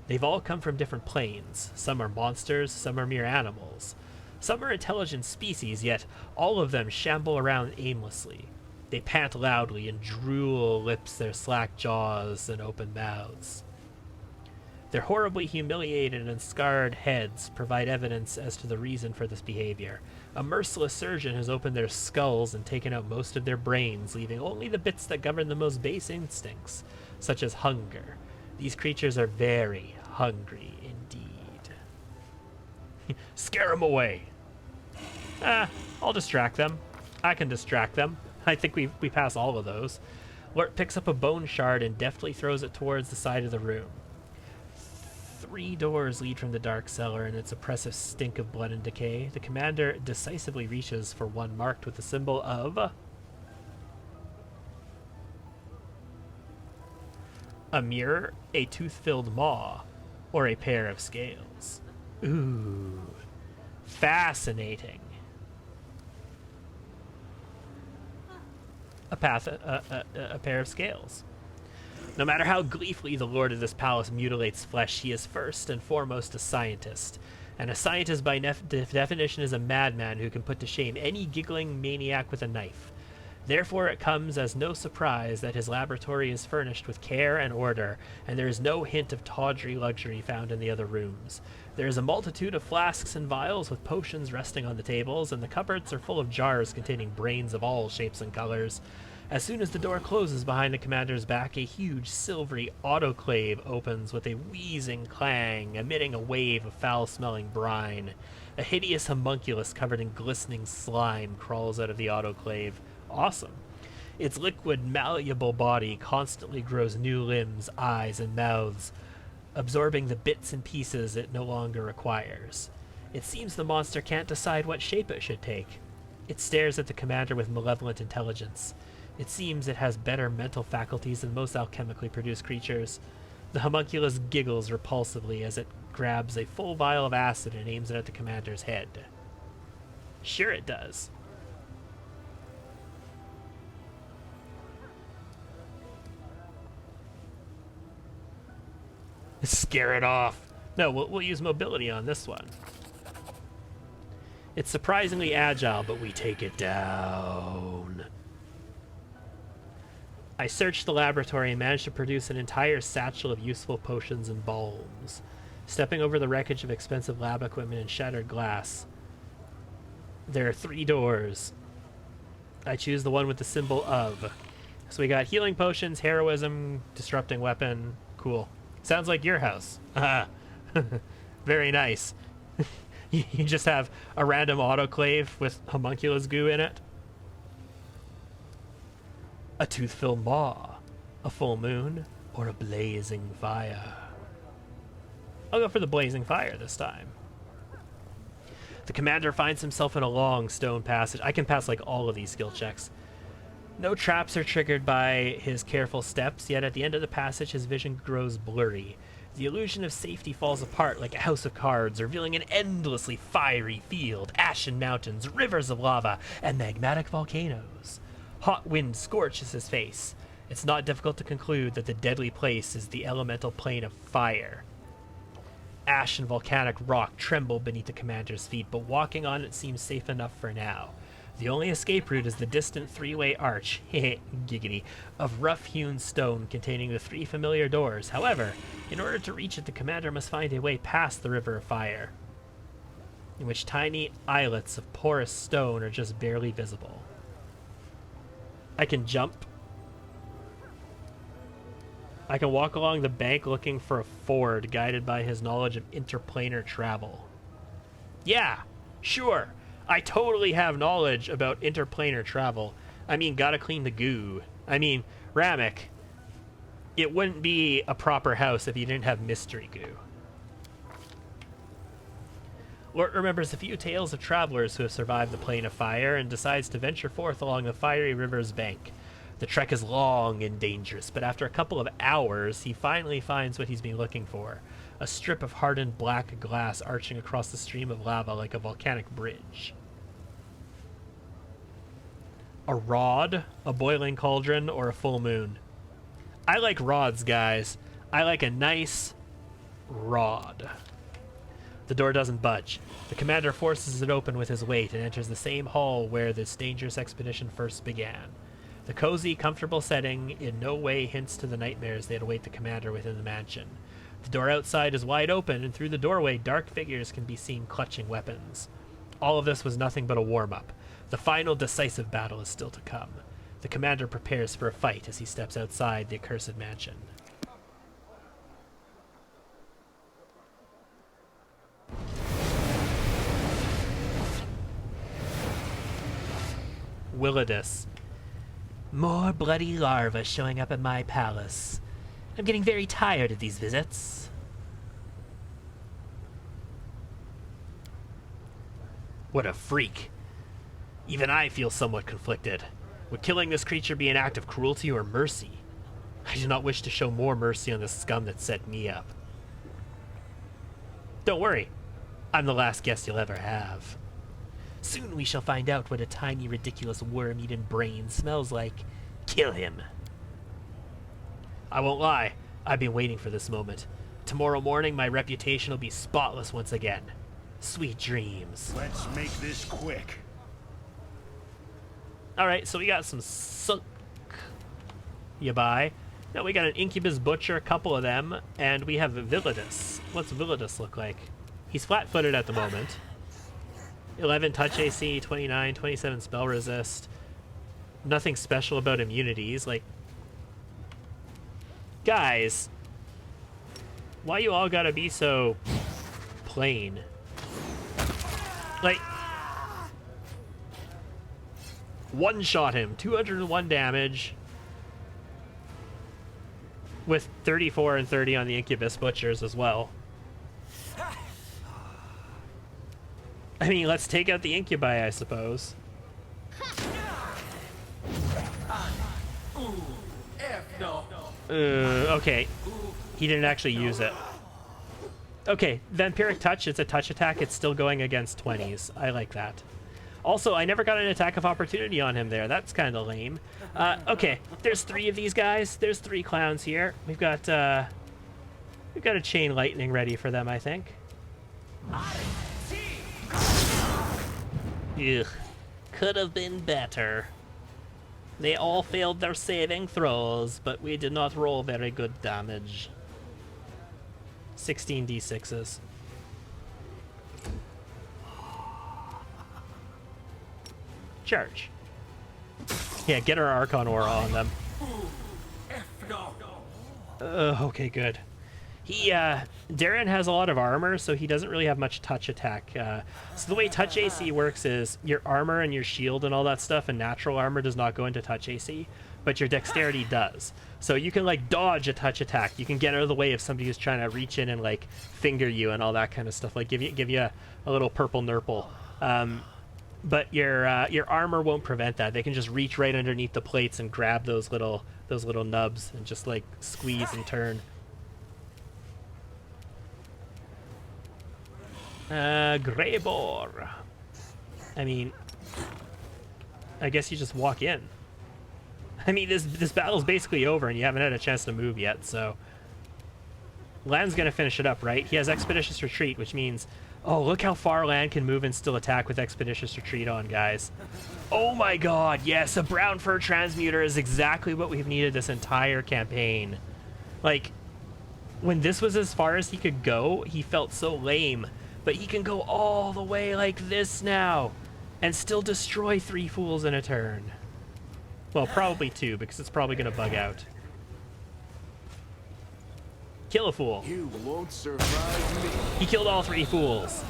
They've all come from different planes. Some are monsters, some are mere animals. Some are intelligent species, yet all of them shamble around aimlessly. They pant loudly and drool lips their slack jaws and open mouths. Their horribly humiliated and scarred heads provide evidence as to the reason for this behavior. A merciless surgeon has opened their skulls and taken out most of their brains, leaving only the bits that govern the most base instincts, such as hunger. These creatures are very hungry indeed. Scare them away. I'll distract them. I can distract them. I think we pass all of those. Lort picks up a bone shard and deftly throws it towards the side of the room. 3 doors lead from the dark cellar and its oppressive stink of blood and decay. The commander decisively reaches for one marked with the symbol of a mirror, a tooth-filled maw, or a pair of scales. Ooh, fascinating. A pair of scales. No matter how gleefully the lord of this palace mutilates flesh, he is first and foremost a scientist. And a scientist by definition is a madman who can put to shame any giggling maniac with a knife. Therefore it comes as no surprise that his laboratory is furnished with care and order, and there is no hint of tawdry luxury found in the other rooms. There is a multitude of flasks and vials with potions resting on the tables, and the cupboards are full of jars containing brains of all shapes and colors. As soon as the door closes behind the commander's back, a huge silvery autoclave opens with a wheezing clang, emitting a wave of foul-smelling brine. A hideous homunculus covered in glistening slime crawls out of the autoclave. Awesome. Its liquid, malleable body constantly grows new limbs, eyes, and mouths, absorbing the bits and pieces it no longer requires. It seems the monster can't decide what shape it should take. It stares at the commander with malevolent intelligence. It seems it has better mental faculties than most alchemically produced creatures. The homunculus giggles repulsively as it grabs a full vial of acid and aims it at the commander's head. Sure it does. Scare it off. No, we'll use mobility on this one. It's surprisingly agile, but we take it down. I searched the laboratory and managed to produce an entire satchel of useful potions and balms. Stepping over the wreckage of expensive lab equipment and shattered glass, there are 3 doors. I choose the one with the symbol of. So we got healing potions, heroism, disrupting weapon. Cool. Sounds like your house. Very nice. You just have a random autoclave with homunculus goo in it. A tooth-filled maw, a full moon, or a blazing fire. I'll go for the blazing fire this time. The commander finds himself in a long stone passage. I can pass like all of these skill checks. No traps are triggered by his careful steps, yet at the end of the passage his vision grows blurry. The illusion of safety falls apart like a house of cards, revealing an endlessly fiery field, ashen mountains, rivers of lava, and magmatic volcanoes. Hot wind scorches his face. It's not difficult to conclude that the deadly place is the elemental plane of fire. Ash and volcanic rock tremble beneath the commander's feet, but walking on it seems safe enough for now. The only escape route is the distant 3-way arch, giggity, of rough-hewn stone containing the 3 familiar doors. However, in order to reach it, the commander must find a way past the river of fire, in which tiny islets of porous stone are just barely visible. I can jump. I can walk along the bank looking for a ford, guided by his knowledge of interplanar travel. Yeah, sure. I totally have knowledge about interplanar travel. I mean, gotta clean the goo. I mean, Ramek, it wouldn't be a proper house if you didn't have mystery goo. Lort remembers a few tales of travelers who have survived the plane of fire and decides to venture forth along the fiery river's bank. The trek is long and dangerous, but after a couple of hours, he finally finds what he's been looking for. A strip of hardened black glass arching across the stream of lava like a volcanic bridge. A rod, a boiling cauldron, or a full moon? I like rods, guys. I like a nice rod. The door doesn't budge. The commander forces it open with his weight and enters the same hall where this dangerous expedition first began. The cozy, comfortable setting in no way hints to the nightmares that await the commander within the mansion. The door outside is wide open, and through the doorway, dark figures can be seen clutching weapons. All of this was nothing but a warm-up. The final decisive battle is still to come. The commander prepares for a fight as he steps outside the accursed mansion. Willidus. More bloody larvae showing up at my palace. I'm getting very tired of these visits. What a freak. Even I feel somewhat conflicted. Would killing this creature be an act of cruelty or mercy? I do not wish to show more mercy on the scum that set me up. Don't worry. I'm the last guest you'll ever have. Soon we shall find out what a tiny, ridiculous worm-eaten brain smells like. Kill him. I won't lie. I've been waiting for this moment. Tomorrow morning, my reputation will be spotless once again. Sweet dreams. Let's make this quick. Alright, so we got some suck you buy. Now we got an Incubus Butcher, a couple of them, and we have Willidus. What's Willidus look like? He's flat-footed at the moment. 11 touch AC, 29, 27 spell resist. Nothing special about immunities. Like, guys, why you all gotta be so plain? Like, one-shot him, 201 damage, with 34 and 30 on the Incubus Butchers as well. I mean, let's take out the Incubi, I suppose. Okay. He didn't actually use it. Okay, Vampiric Touch, it's a touch attack. It's still going against 20s. I like that. Also, I never got an attack of opportunity on him there. That's kind of lame. Okay, there's 3 of these guys. There's 3 clowns here. We've got a Chain Lightning ready for them, I think. Ugh. Could have been better. They all failed their saving throws, but we did not roll very good damage. 16 d6s. Charge. Yeah, get our Archon Aura on them. Okay, good. Darren has a lot of armor, so he doesn't really have much touch attack. So the way touch AC works is your armor and your shield and all that stuff, and natural armor does not go into touch AC, but your dexterity does. So you can, like, dodge a touch attack. You can get out of the way if somebody who's trying to reach in and, like, finger you and all that kind of stuff. Like, give you a little purple nurple. But your armor won't prevent that. They can just reach right underneath the plates and grab those little nubs and just, like, squeeze and turn. Grebor. I mean, I guess you just walk in. I mean, this battle's basically over and you haven't had a chance to move yet, so... Lan's gonna finish it up, right? He has Expeditious Retreat, which means... Oh, look how far Lan can move and still attack with Expeditious Retreat on, guys. Oh my god, yes, a Brown Fur Transmuter is exactly what we've needed this entire campaign. Like, when this was as far as he could go, he felt so lame. But he can go all the way like this now and still destroy 3 fools in a turn. Well, probably 2, because it's probably going to bug out. Kill a fool. You won't survive me. He killed all 3 fools.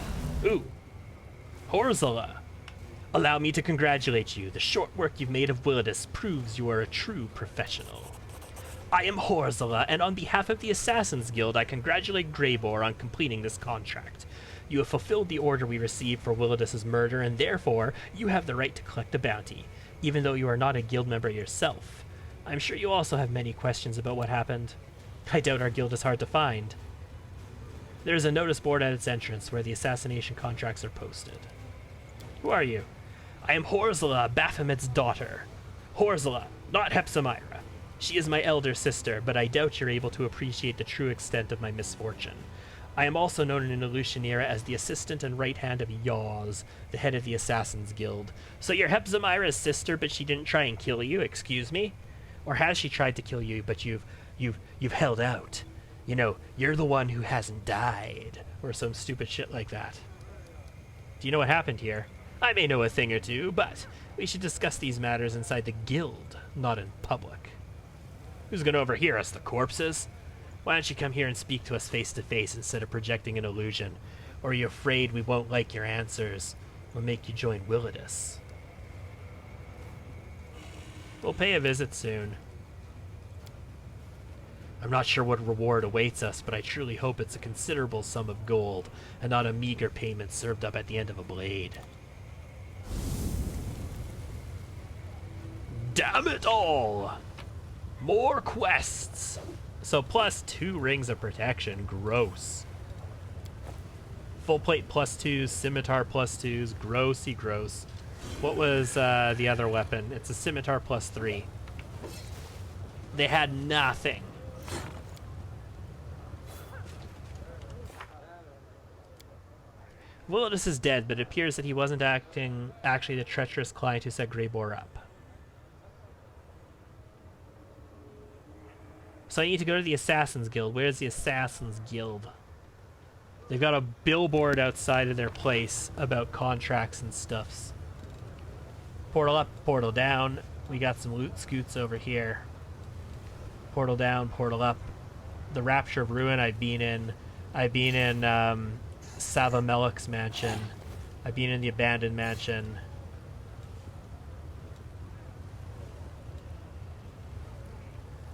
Ooh. Horzala. Allow me to congratulate you. The short work you've made of Willidus proves you are a true professional. I am Horzala, and on behalf of the Assassin's Guild, I congratulate Grebor on completing this contract. You have fulfilled the order we received for Willidus's murder, and therefore, you have the right to collect a bounty, even though you are not a guild member yourself. I'm sure you also have many questions about what happened. I doubt our guild is hard to find. There is a notice board at its entrance where the assassination contracts are posted. Who are you? I am Horzla, Baphomet's daughter. Horzla, not Hepzibah. She is my elder sister, but I doubt you're able to appreciate the true extent of my misfortune. I am also known in Illusionera as the assistant and right hand of Yaws, the head of the Assassin's Guild. So you're Hepzibah's sister, but she didn't try and kill you, excuse me? Or has she tried to kill you, but you've held out? You know, you're the one who hasn't died, or some stupid shit like that. Do you know what happened here? I may know a thing or two, but we should discuss these matters inside the guild, not in public. Who's gonna overhear us, the corpses? Why don't you come here and speak to us face to face instead of projecting an illusion? Or are you afraid we won't like your answers or make you join Willidus? We'll pay a visit soon. I'm not sure what reward awaits us, but I truly hope it's a considerable sum of gold and not a meager payment served up at the end of a blade. Damn it all! More quests! So plus 2 rings of protection. Gross. Full plate plus 2s, scimitar plus 2s. Grossy gross. What was the other weapon? It's a scimitar plus 3. They had nothing. Willidus is dead, but it appears that he wasn't actually the treacherous client who set Grebor up. So I need to go to the Assassin's Guild. Where's the Assassin's Guild? They've got a billboard outside of their place about contracts and stuffs. Portal up, portal down. We got some loot scoots over here. Portal down, portal up. The Rapture of Ruin I've been in Savamelik's mansion. I've been in the Abandoned Mansion.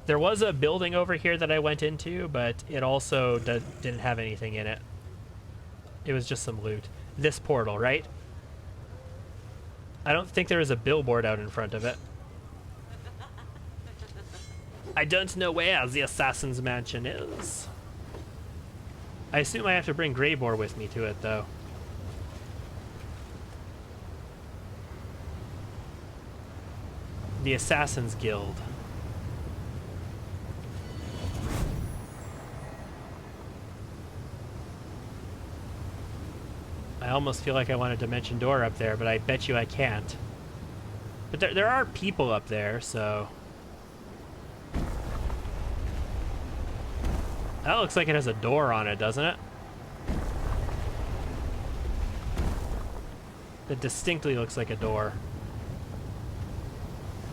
There was a building over here that I went into, but it also didn't have anything in it. It was just some loot. This portal, right? I don't think there is a billboard out in front of it. I don't know where the Assassin's Mansion is. I assume I have to bring Grebor with me to it, though. The Assassin's Guild. I almost feel like I want a dimension door up there, but I bet you I can't. But there are people up there, so... That looks like it has a door on it, doesn't it? It distinctly looks like a door.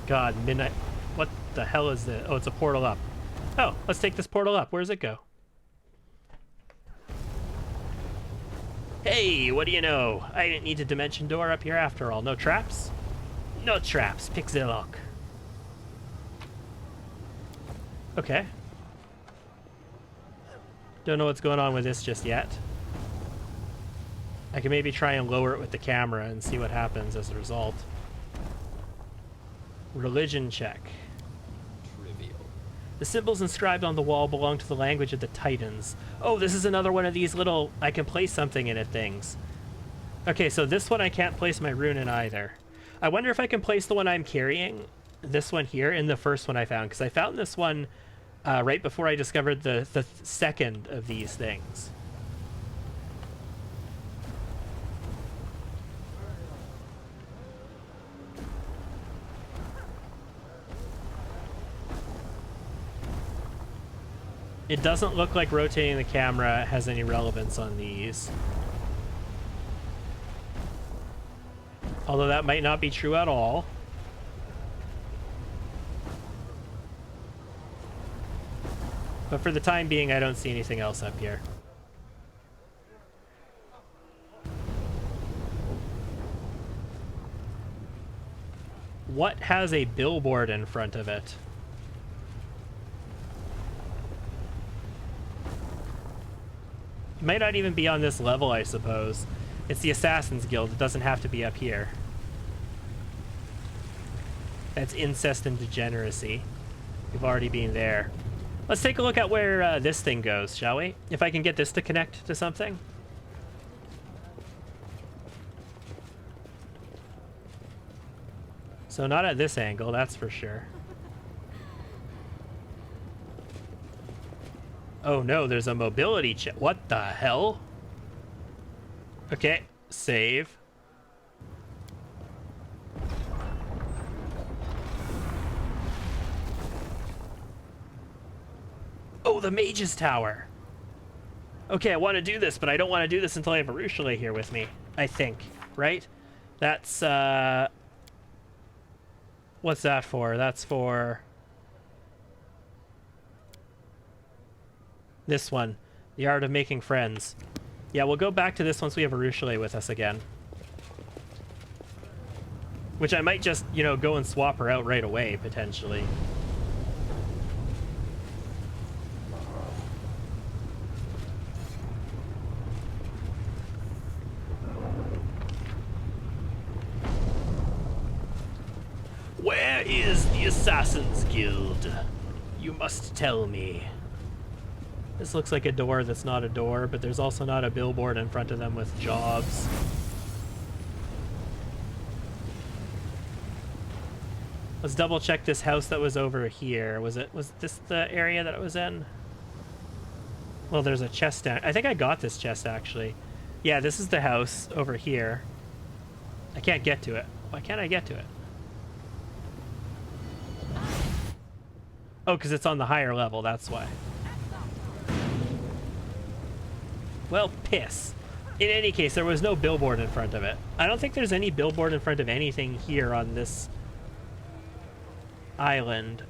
God, midnight... What the hell is this? Oh, it's a portal up. Oh, let's take this portal up. Where does it go? Hey, what do you know? I didn't need a dimension door up here after all. No traps? No traps. Pixelok. Okay. Don't know what's going on with this just yet. I can maybe try and lower it with the camera and see what happens as a result. Religion check. Trivial. The symbols inscribed on the wall belong to the language of the Titans. Oh, this is another one of these little I can place something in it things. Okay, so this one I can't place my rune in either. I wonder if I can place the one I'm carrying, this one here, in the first one I found, because I found this one right before I discovered the second of these things. It doesn't look like rotating the camera has any relevance on these. Although that might not be true at all. But for the time being, I don't see anything else up here. What has a billboard in front of it? It might not even be on this level, I suppose. It's the Assassin's Guild. It doesn't have to be up here. That's incest and degeneracy. We've already been there. Let's take a look at where this thing goes, shall we? If I can get this to connect to something. So not at this angle, that's for sure. Oh no, there's a mobility check. What the hell? Okay, save. Oh, the Mage's Tower. Okay, I want to do this, but I don't want to do this until I have Arushale here with me, I think, right? That's, what's that for? That's for this one, the art of making friends. Yeah, we'll go back to this once we have Arushale with us again. Which I might just, you know, go and swap her out right away, potentially. Where is the Assassin's Guild? You must tell me. This looks like a door that's not a door, but there's also not a billboard in front of them with jobs. Let's double check this house that was over here. Was this the area that it was in? Well, there's a chest down. I think I got this chest actually. Yeah, this is the house over here. I can't get to it. Why can't I get to it? Oh, because it's on the higher level, that's why. Well, piss. In any case, there was no billboard in front of it. I don't think there's any billboard in front of anything here on this island.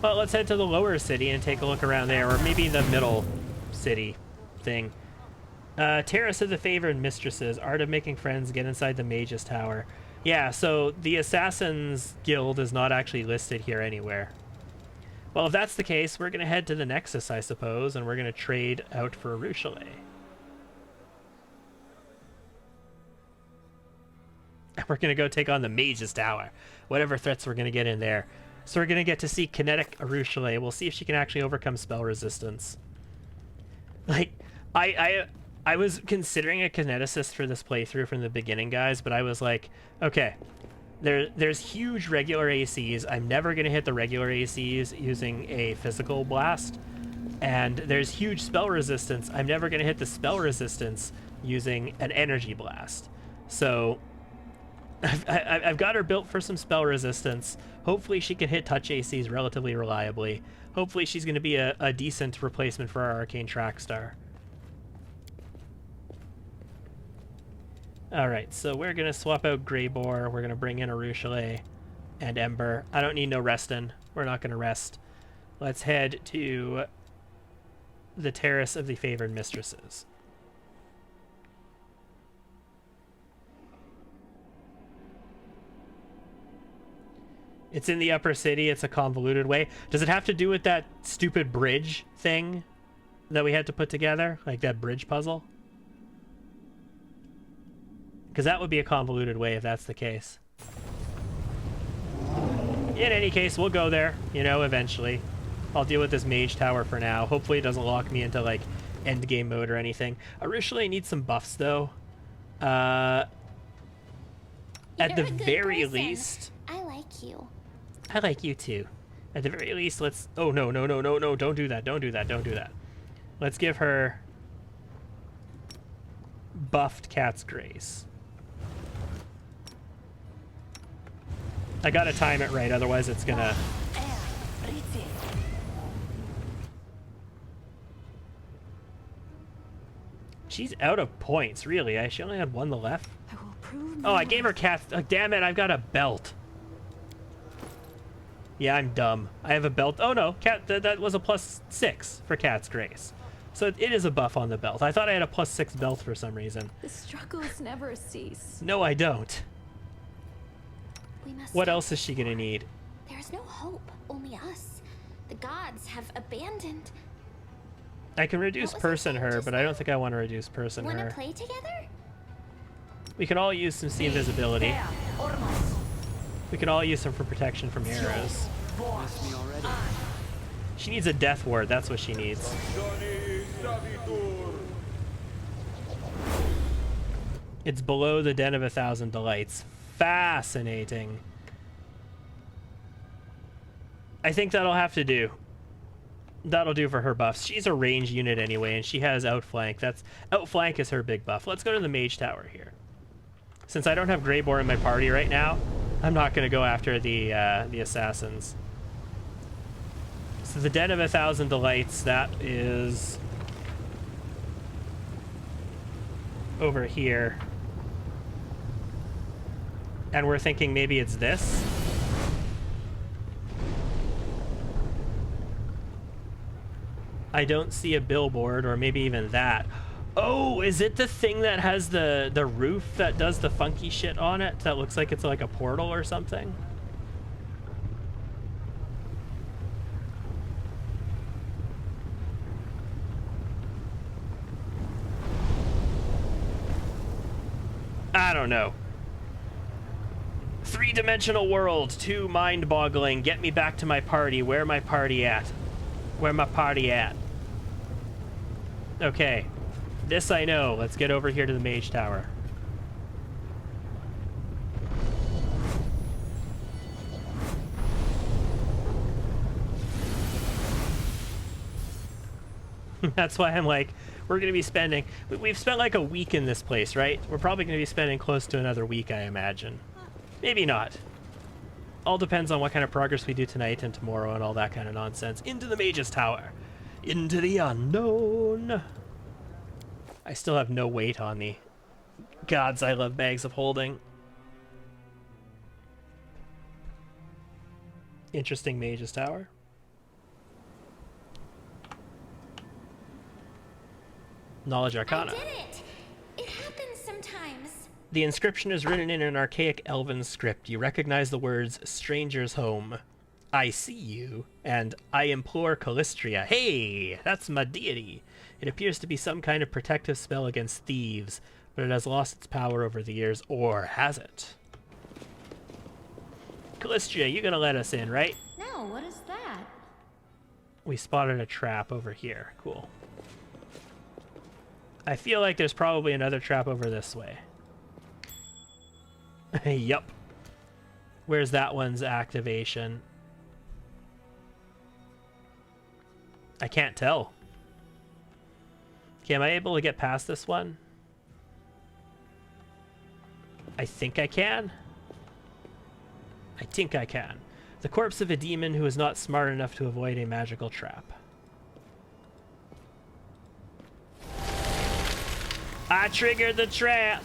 Well, let's head to the lower city and take a look around there, or maybe the middle city thing. Terrace of the Favored Mistresses, Art of Making Friends, get inside the Mage's Tower. Yeah, so the Assassin's Guild is not actually listed here anywhere. Well, if that's the case, we're going to head to the Nexus, I suppose, and we're going to trade out for Arushale. We're going to go take on the Mage's Tower, whatever threats we're going to get in there. So we're going to get to see Kinetic Arushale. We'll see if she can actually overcome spell resistance. Like, I was considering a Kineticist for this playthrough from the beginning, guys, but I was like, okay, there's huge regular ACs. I'm never going to hit the regular ACs using a physical blast. And there's huge spell resistance. I'm never going to hit the spell resistance using an energy blast. So I've got her built for some spell resistance. Hopefully she can hit touch ACs relatively reliably. Hopefully she's going to be a decent replacement for our Arcane Trackstar. Alright, so we're going to swap out Grebor. We're going to bring in Arushale and Ember. I don't need no restin'. We're not going to rest. Let's head to the Terrace of the Favored Mistresses. It's in the upper city. It's a convoluted way. Does it have to do with that stupid bridge thing that we had to put together? Like that bridge puzzle? Because that would be a convoluted way if that's the case. In any case, we'll go there, you know, eventually. I'll deal with this Mage Tower for now. Hopefully it doesn't lock me into, like, endgame mode or anything. Arushale needs some buffs, though. At the very least... I like you. I like you, too. At the very least, let's... Oh, no, no, no, no, no. Don't do that. Don't do that. Don't do that. Let's give her... buffed Cat's Grace. I gotta time it right, otherwise it's gonna... She's out of points, really. She only had one left. Oh, I gave her Cat... Oh, damn it, I've got a belt. Yeah, I'm dumb. I have a belt. Oh, no, that was a +6 for Cat's Grace. So it is a buff on the belt. I thought I had a +6 belt for some reason. The struggles never cease. No, I don't. We must What else is she gonna need? There is no hope, only us. The gods have abandoned. I can reduce person her, but I don't think I want to reduce person Wanna her. play together? We could all use some sea invisibility. We could all use some for protection from arrows. Miss me already? She needs a death ward, that's what she needs. It's below the Den of 1,000 Delights. Fascinating. I think that'll have to do. That'll do for her buffs. She's a range unit anyway, and she has outflank. Outflank is her big buff. Let's go to the mage tower here. Since I don't have Grebor in my party right now, I'm not going to go after the assassins. So the Den of 1,000 Delights, that is over here. And we're thinking maybe it's this. I don't see a billboard, or maybe even that. Oh, is it the thing that has the roof that does the funky shit on it? That looks like it's like a portal or something? I don't know. Three-dimensional world, too mind-boggling. Get me back to my party. Where my party at? Where my party at? Okay. This I know. Let's get over here to the mage tower. That's why I'm like, we're going to be spending... We've spent like a week in this place, right? We're probably going to be spending close to another week, I imagine. Maybe not. All depends on what kind of progress we do tonight and tomorrow and all that kind of nonsense. Into the mage's tower. Into the unknown. I still have no weight on me. Gods, I love bags of holding. Interesting mage's tower. Knowledge Arcana. I did it! It happens sometimes. The inscription is written in an archaic elven script. You recognize the words, stranger's home, I see you, and I implore Callistria. Hey, that's my deity. It appears to be some kind of protective spell against thieves, but it has lost its power over the years, or has it? Callistria, you gonna let us in, right? No, what is that? We spotted a trap over here. Cool. I feel like there's probably another trap over this way. Yup. Where's that one's activation? I can't tell. Okay, am I able to get past this one? I think I can. I think I can. The corpse of a demon who is not smart enough to avoid a magical trap. I triggered the trap!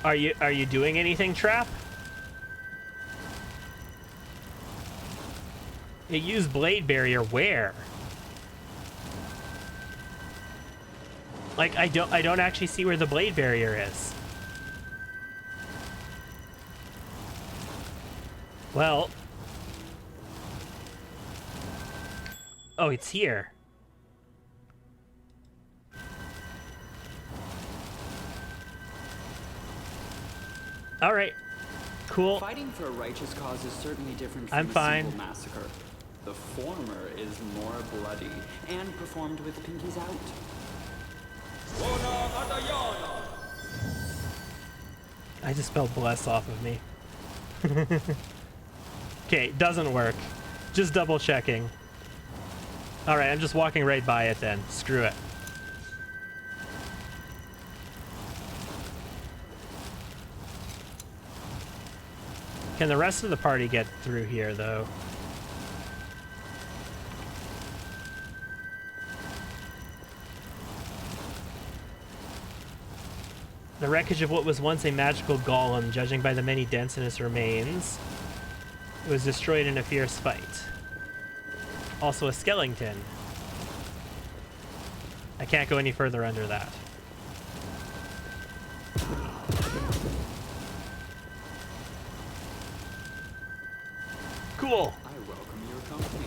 Are you doing anything, Trap? It used Blade Barrier where? Like I don't actually see where the Blade Barrier is. Well. Oh, it's here. All right. Cool. Fighting for a righteous cause is certainly different I'm from a fine. simple massacre. The former is more bloody and performed with pinkies out. I just spelled bless off of me. Okay, doesn't work. Just double checking. Alright, I'm just walking right by it then. Screw it. Can the rest of the party get through here, though? The wreckage of what was once a magical golem, judging by the many dents in its remains. It was destroyed in a fierce fight. Also a skeleton. I can't go any further under that. Cool. I welcome your company.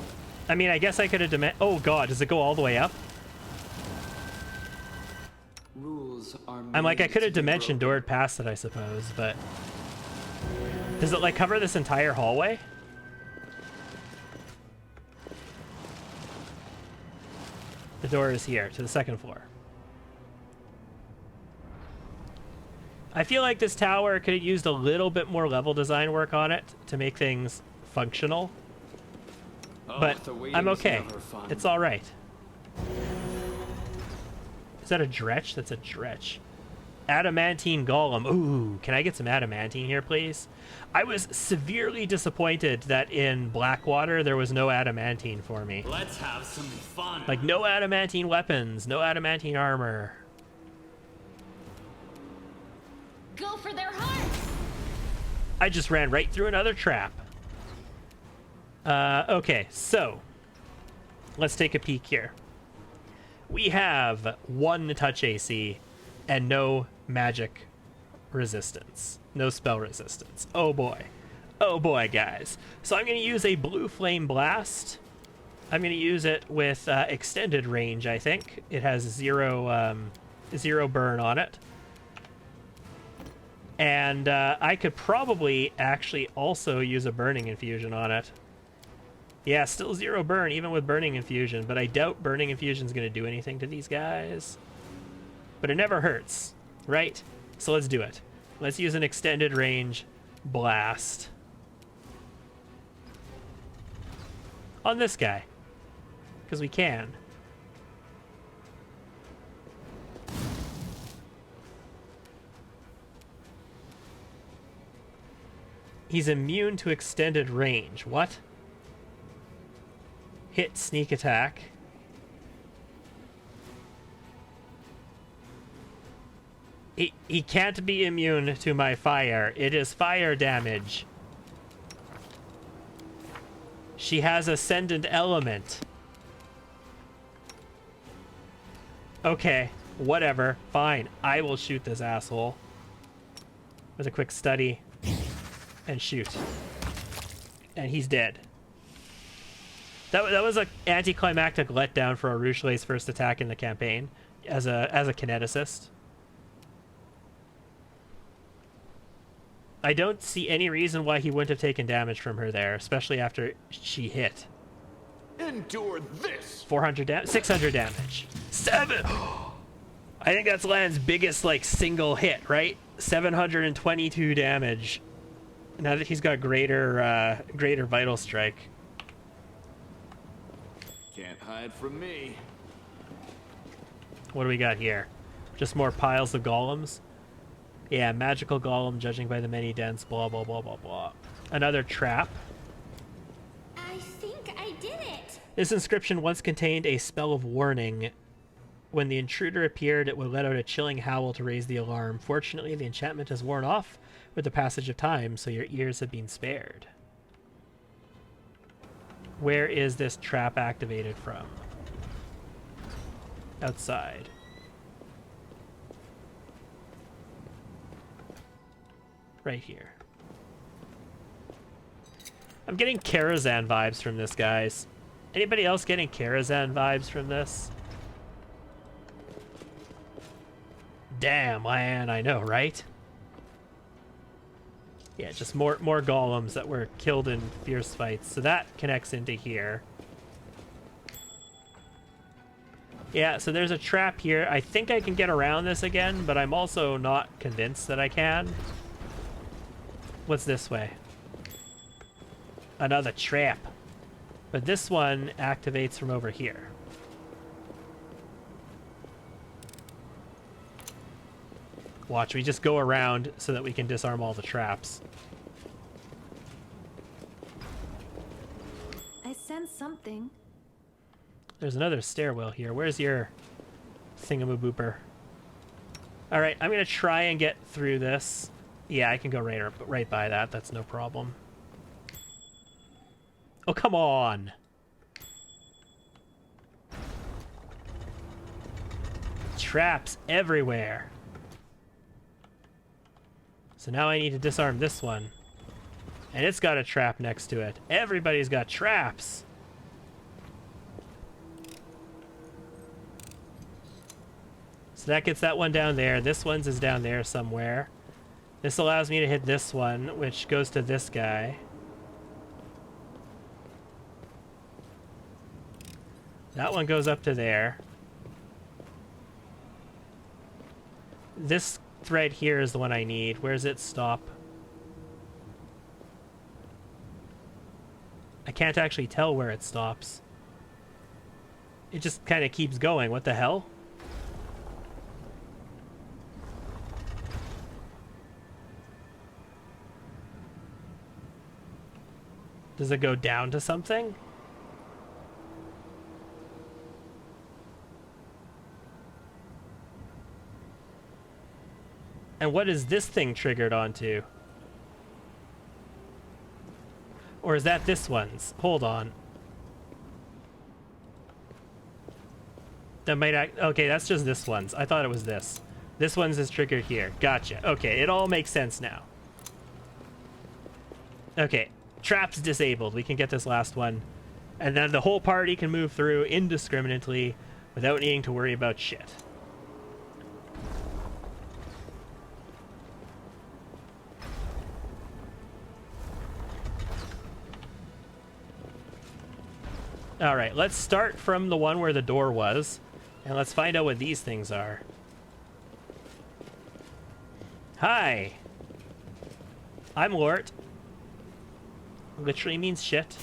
I mean, I guess I could have oh god, does it go all the way up? Rules are I'm like, I made could to have be dimension broken. doored past it, I suppose, but... Does it, like, cover this entire hallway? The door is here, to the second floor. I feel like this tower could have used a little bit more level design work on it to make things functional. Oh, But the I'm waiting's okay. never fun. It's alright. Is that a dretch? That's a dretch. Adamantine golem. Ooh, can I get some adamantine here, please? I was severely disappointed that in Blackwater there was no adamantine for me. Let's have some fun. Like, no adamantine weapons, no adamantine armor. Go for their hearts! I just ran right through another trap. Okay, so let's take a peek here. We have 1 touch AC and no magic resistance. No spell resistance. Oh boy. Oh boy, guys. So I'm going to use a blue flame blast. I'm going to use it with extended range, I think. It has zero burn on it. And I could probably actually also use a burning infusion on it. Yeah, still 0 burn, even with burning infusion, but I doubt burning infusion is going to do anything to these guys. But it never hurts, right? So let's do it. Let's use an extended range blast on this guy, because we can. He's immune to extended range. What? Hit, sneak attack. He can't be immune to my fire. It is fire damage. She has Ascendant Element. Okay, whatever. Fine. I will shoot this asshole. With a quick study. And shoot. And he's dead. That was an anticlimactic letdown for Arushale's first attack in the campaign as a kineticist. I don't see any reason why he wouldn't have taken damage from her there, especially after she hit. Endure this. 400 damage, 600 damage, 7. I think that's Lan's biggest like single hit, right? 722 damage. Now that he's got greater vital strike. Can't hide from me. What do we got here? Just more piles of golems? Yeah, magical golem, judging by the many dents, blah, blah, blah, blah, blah. Another trap. I think I did it! This inscription once contained a spell of warning. When the intruder appeared, it would let out a chilling howl to raise the alarm. Fortunately, the enchantment has worn off with the passage of time, so your ears have been spared. Where is this trap activated from? Outside. Right here. I'm getting Karazhan vibes from this, guys. Anybody else getting Karazhan vibes from this? Damn, man, I know, right? Yeah, just more golems that were killed in fierce fights. So that connects into here. Yeah, so there's a trap here. I think I can get around this again, but I'm also not convinced that I can. What's this way? Another trap. But this one activates from over here. Watch, we just go around so that we can disarm all the traps. I sense something. There's another stairwell here. Where's your thingamabooper? Alright, I'm going to try and get through this. Yeah, I can go right by that. That's no problem. Oh, come on! traps everywhere. So now I need to disarm this one. And it's got a trap next to it. Everybody's got traps. So that gets that one down there. This one's is down there somewhere. This allows me to hit this one, which goes to this guy. That one goes up to there. This thread here is the one I need. Where's it stop? I can't actually tell where it stops. It just kind of keeps going. What the hell? Does it go down to something? And what is this thing triggered onto? Or is that this one's? Hold on. That might act... Okay, that's just this one's. I thought it was this. This one's is triggered here. Gotcha. Okay, it all makes sense now. Okay, traps disabled. We can get this last one. And then the whole party can move through indiscriminately without needing to worry about shit. All right, let's start from the one where the door was, and let's find out what these things are. Hi. I'm Lort. Literally means shit.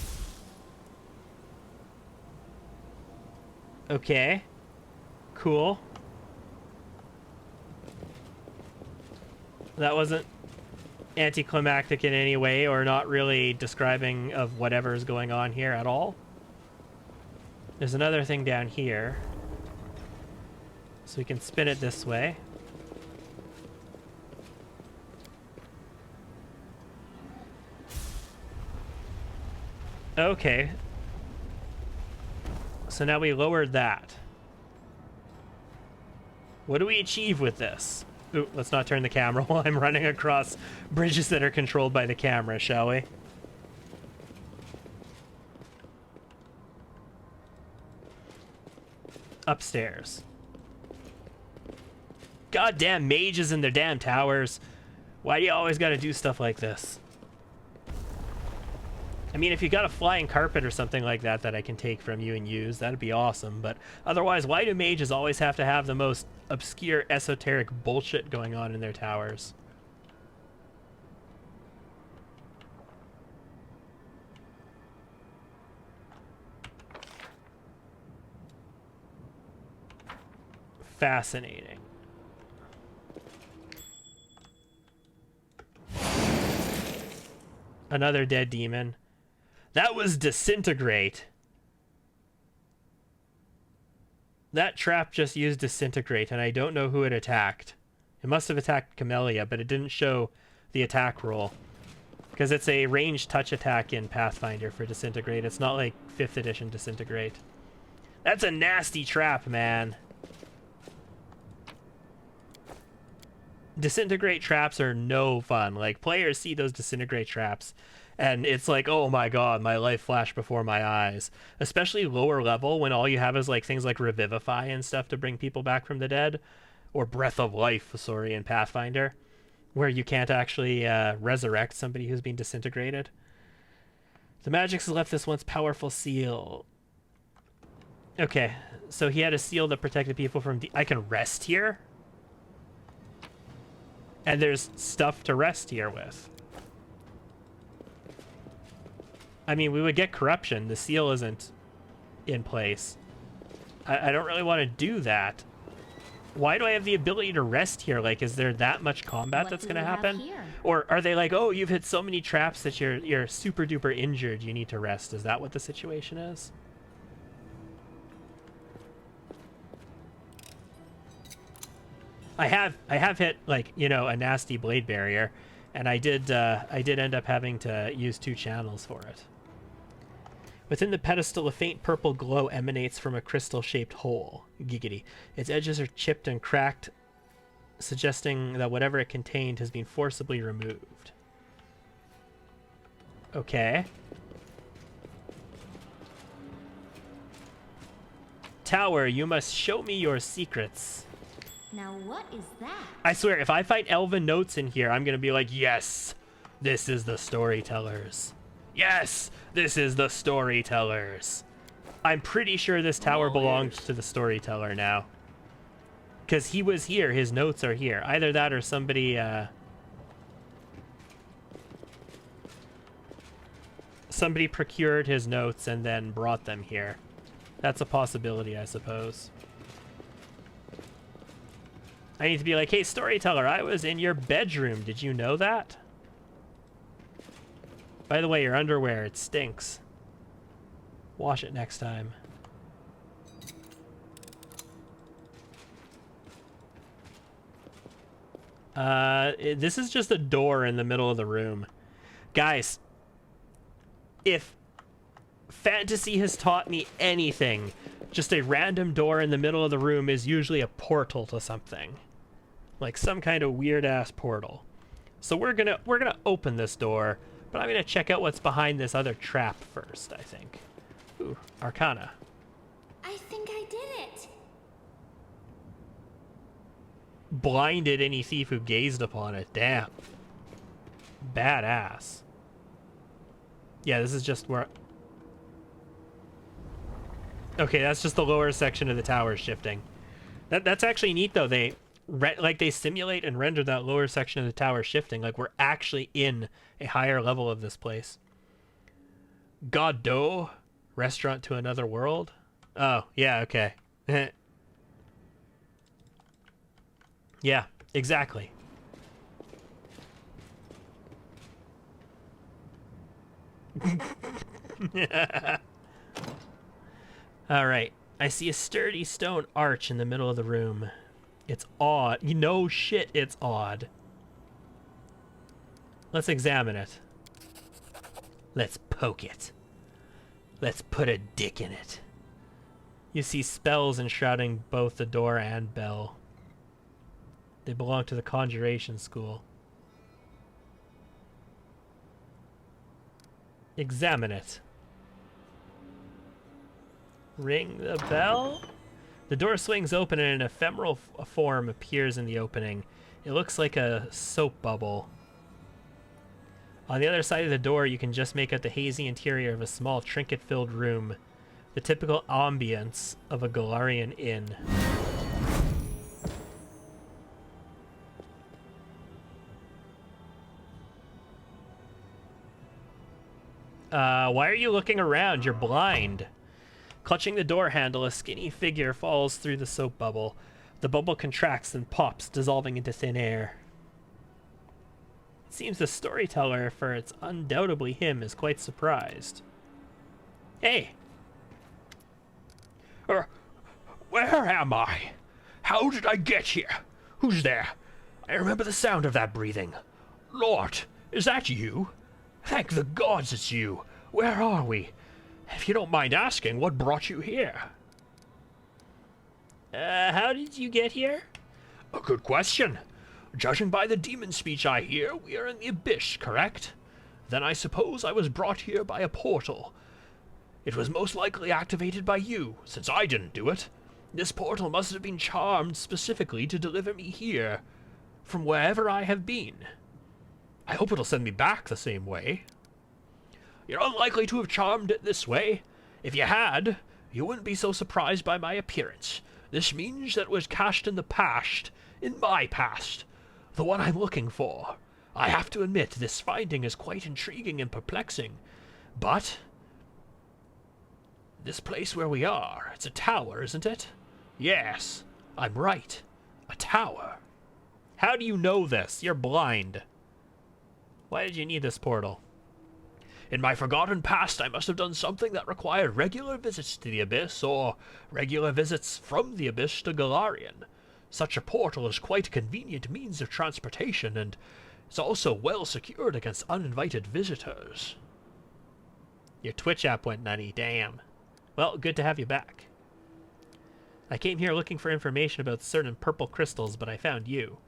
Okay. Cool. That wasn't anticlimactic in any way, or not really describing of whatever is going on here at all. There's another thing down here. So we can spin it this way. Okay. So now we lowered that. What do we achieve with this? Ooh, let's not turn the camera while I'm running across bridges that are controlled by the camera, shall we? Upstairs. Goddamn mages in their damn towers. Why do you always gotta do stuff like this? I mean, if you got a flying carpet or something like that that I can take from you and use, that'd be awesome. But otherwise, why do mages always have to have the most obscure, esoteric bullshit going on in their towers? Fascinating. Another dead demon. That was Disintegrate. That trap just used Disintegrate, and I don't know who it attacked. It must have attacked Camellia, but it didn't show the attack roll. Because it's a ranged touch attack in Pathfinder for Disintegrate. It's not like 5th edition Disintegrate. That's a nasty trap, man. Disintegrate traps are no fun. Like, players see those Disintegrate traps, and it's like, oh my god, my life flashed before my eyes. Especially lower level, when all you have is like things like Revivify and stuff to bring people back from the dead. Or Breath of Life, sorry, in Pathfinder. Where you can't actually resurrect somebody who's been disintegrated. The Magix has left this once powerful seal. Okay, so he had a seal that protected people from... I can rest here? And there's stuff to rest here with. I mean, we would get corruption. The seal isn't in place. I don't really want to do that. Why do I have the ability to rest here? Like, is there that much combat that's going to happen? Or are they like, oh, you've hit so many traps that you're super duper injured, you need to rest? Is that what the situation is? I have hit, like, you know, a nasty blade barrier, and I did end up having to use 2 channels for it. Within the pedestal, a faint purple glow emanates from a crystal-shaped hole. Giggity. Its edges are chipped and cracked, suggesting that whatever it contained has been forcibly removed. Okay. Tower, you must show me your secrets. Now what is that? I swear, if I find elven notes in here, I'm gonna be like, yes, this is the storytellers. Yes, this is the storytellers. I'm pretty sure this tower belongs to the storyteller now. Because he was here, his notes are here. Either that or somebody, somebody procured his notes and then brought them here. That's a possibility, I suppose. I need to be like, hey, storyteller, I was in your bedroom. Did you know that? By the way, your underwear, it stinks. Wash it next time. This is just a door in the middle of the room. Guys, if fantasy has taught me anything, just a random door in the middle of the room is usually a portal to something. Like some kind of weird-ass portal. So we're gonna open this door, but I'm gonna check out what's behind this other trap first, I think. Ooh, Arcana. I think I did it. Blinded any thief who gazed upon it. Damn. Badass. Yeah, this is just where... Okay, that's just the lower section of the tower shifting. That's actually neat, though. They simulate and render that lower section of the tower shifting. Like, we're actually in a higher level of this place. Godot? Restaurant to another world? Oh, yeah, okay. Yeah, exactly. Alright, I see a sturdy stone arch in the middle of the room. It's odd. You know shit, it's odd. Let's examine it. Let's poke it. Let's put a dick in it. You see spells enshrouding both the door and bell. They belong to the Conjuration School. Examine it. Ring the bell? The door swings open and an ephemeral form appears in the opening. It looks like a soap bubble. On the other side of the door, you can just make out the hazy interior of a small trinket-filled room. The typical ambience of a Galarian inn. Why are you looking around? You're blind. Clutching the door handle, a skinny figure falls through the soap bubble. The bubble contracts and pops, dissolving into thin air. It seems the storyteller, for it's undoubtedly him, is quite surprised. Hey! Where am I? How did I get here? Who's there? I remember the sound of that breathing. Lord, is that you? Thank the gods it's you. Where are we? If you don't mind asking, what brought you here? How did you get here? A good question. Judging by the demon speech I hear, we are in the Abyss, correct? Then I suppose I was brought here by a portal. It was most likely activated by you, since I didn't do it. This portal must have been charmed specifically to deliver me here, from wherever I have been. I hope it'll send me back the same way. You're unlikely to have charmed it this way. If you had, you wouldn't be so surprised by my appearance. This means that it was cast in the past, in my past, the one I'm looking for. I have to admit, this finding is quite intriguing and perplexing, but this place where we are, it's a tower, isn't it? Yes, I'm right. A tower. How do you know this? You're blind. Why did you need this portal? In my forgotten past, I must have done something that required regular visits to the Abyss, or regular visits from the Abyss to Galarian. Such a portal is quite a convenient means of transportation, and it's also well secured against uninvited visitors. Your Twitch app went nutty. Damn. Well, good to have you back. I came here looking for information about certain purple crystals, but I found you.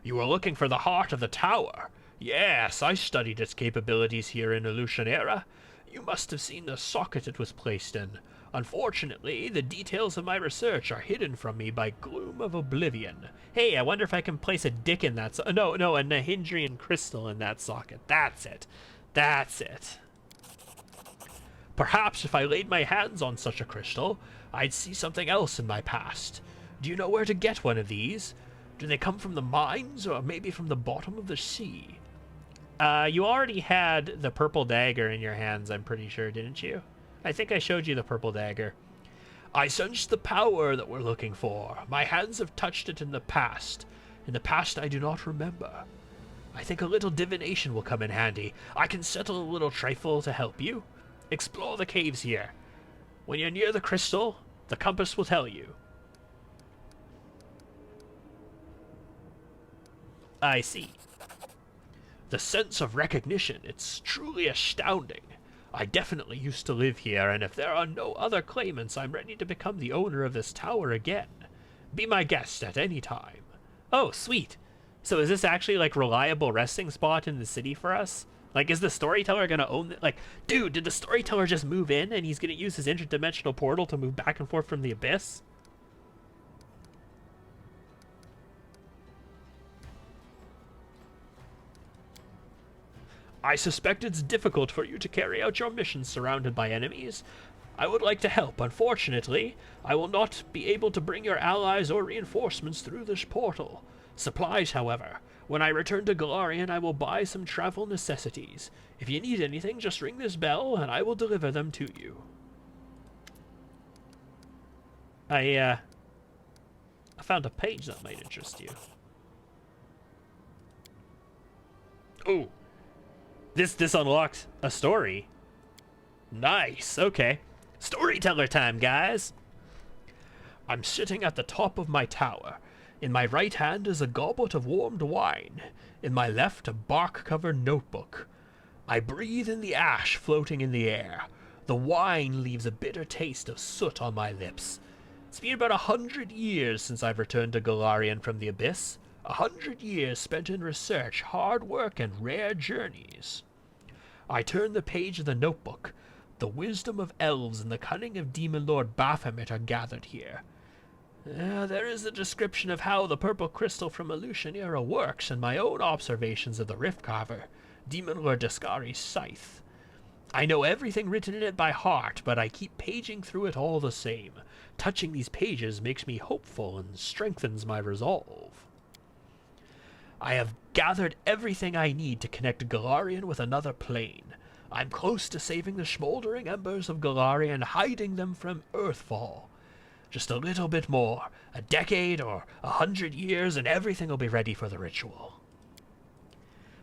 You were looking for the heart of the tower. Yes, I studied its capabilities here in Illusionera. You must have seen the socket it was placed in. Unfortunately, the details of my research are hidden from me by gloom of oblivion. Hey, I wonder if I can place a dick in that no, a Nahindrian crystal in that socket. That's it. That's it. Perhaps if I laid my hands on such a crystal, I'd see something else in my past. Do you know where to get one of these? Do they come from the mines, or maybe from the bottom of the sea? You already had the purple dagger in your hands, I'm pretty sure, didn't you? I think I showed you the purple dagger. I sense the power that we're looking for. My hands have touched it in the past. In the past I do not remember. I think a little divination will come in handy. I can settle a little trifle to help you. Explore the caves here. When you're near the crystal, the compass will tell you. I see. The sense of recognition, it's truly astounding. I definitely used to live here, and if there are no other claimants, I'm ready to become the owner of this tower again. Be my guest at any time. Oh, sweet. So is this actually, like, reliable resting spot in the city for us? Like, is the storyteller gonna own it? Like, dude, did the storyteller just move in and he's gonna use his interdimensional portal to move back and forth from the abyss? I suspect it's difficult for you to carry out your mission surrounded by enemies. I would like to help. Unfortunately, I will not be able to bring your allies or reinforcements through this portal. Supplies, however. When I return to Golarion, I will buy some travel necessities. If you need anything, just ring this bell, and I will deliver them to you. I found a page that might interest you. Oh. This unlocked a story. Nice, okay. Storyteller time, guys. I'm sitting at the top of my tower. In my right hand is a goblet of warmed wine. In my left, a bark-covered notebook. I breathe in the ash floating in the air. The wine leaves a bitter taste of soot on my lips. It's been about 100 years since I've returned to Golarion from the Abyss. 100 years spent in research, hard work, and rare journeys. I turn the page of the notebook. The wisdom of elves and the cunning of Demon Lord Baphomet are gathered here. There is a description of how the purple crystal from Illusionera works and my own observations of the Rift Carver, Demon Lord Descari's scythe. I know everything written in it by heart, but I keep paging through it all the same. Touching these pages makes me hopeful and strengthens my resolve. I have gathered everything I need to connect Golarion with another plane. I'm close to saving the smoldering embers of Golarion, hiding them from Earthfall. Just a little bit more, a decade or 100 years, and everything will be ready for the ritual.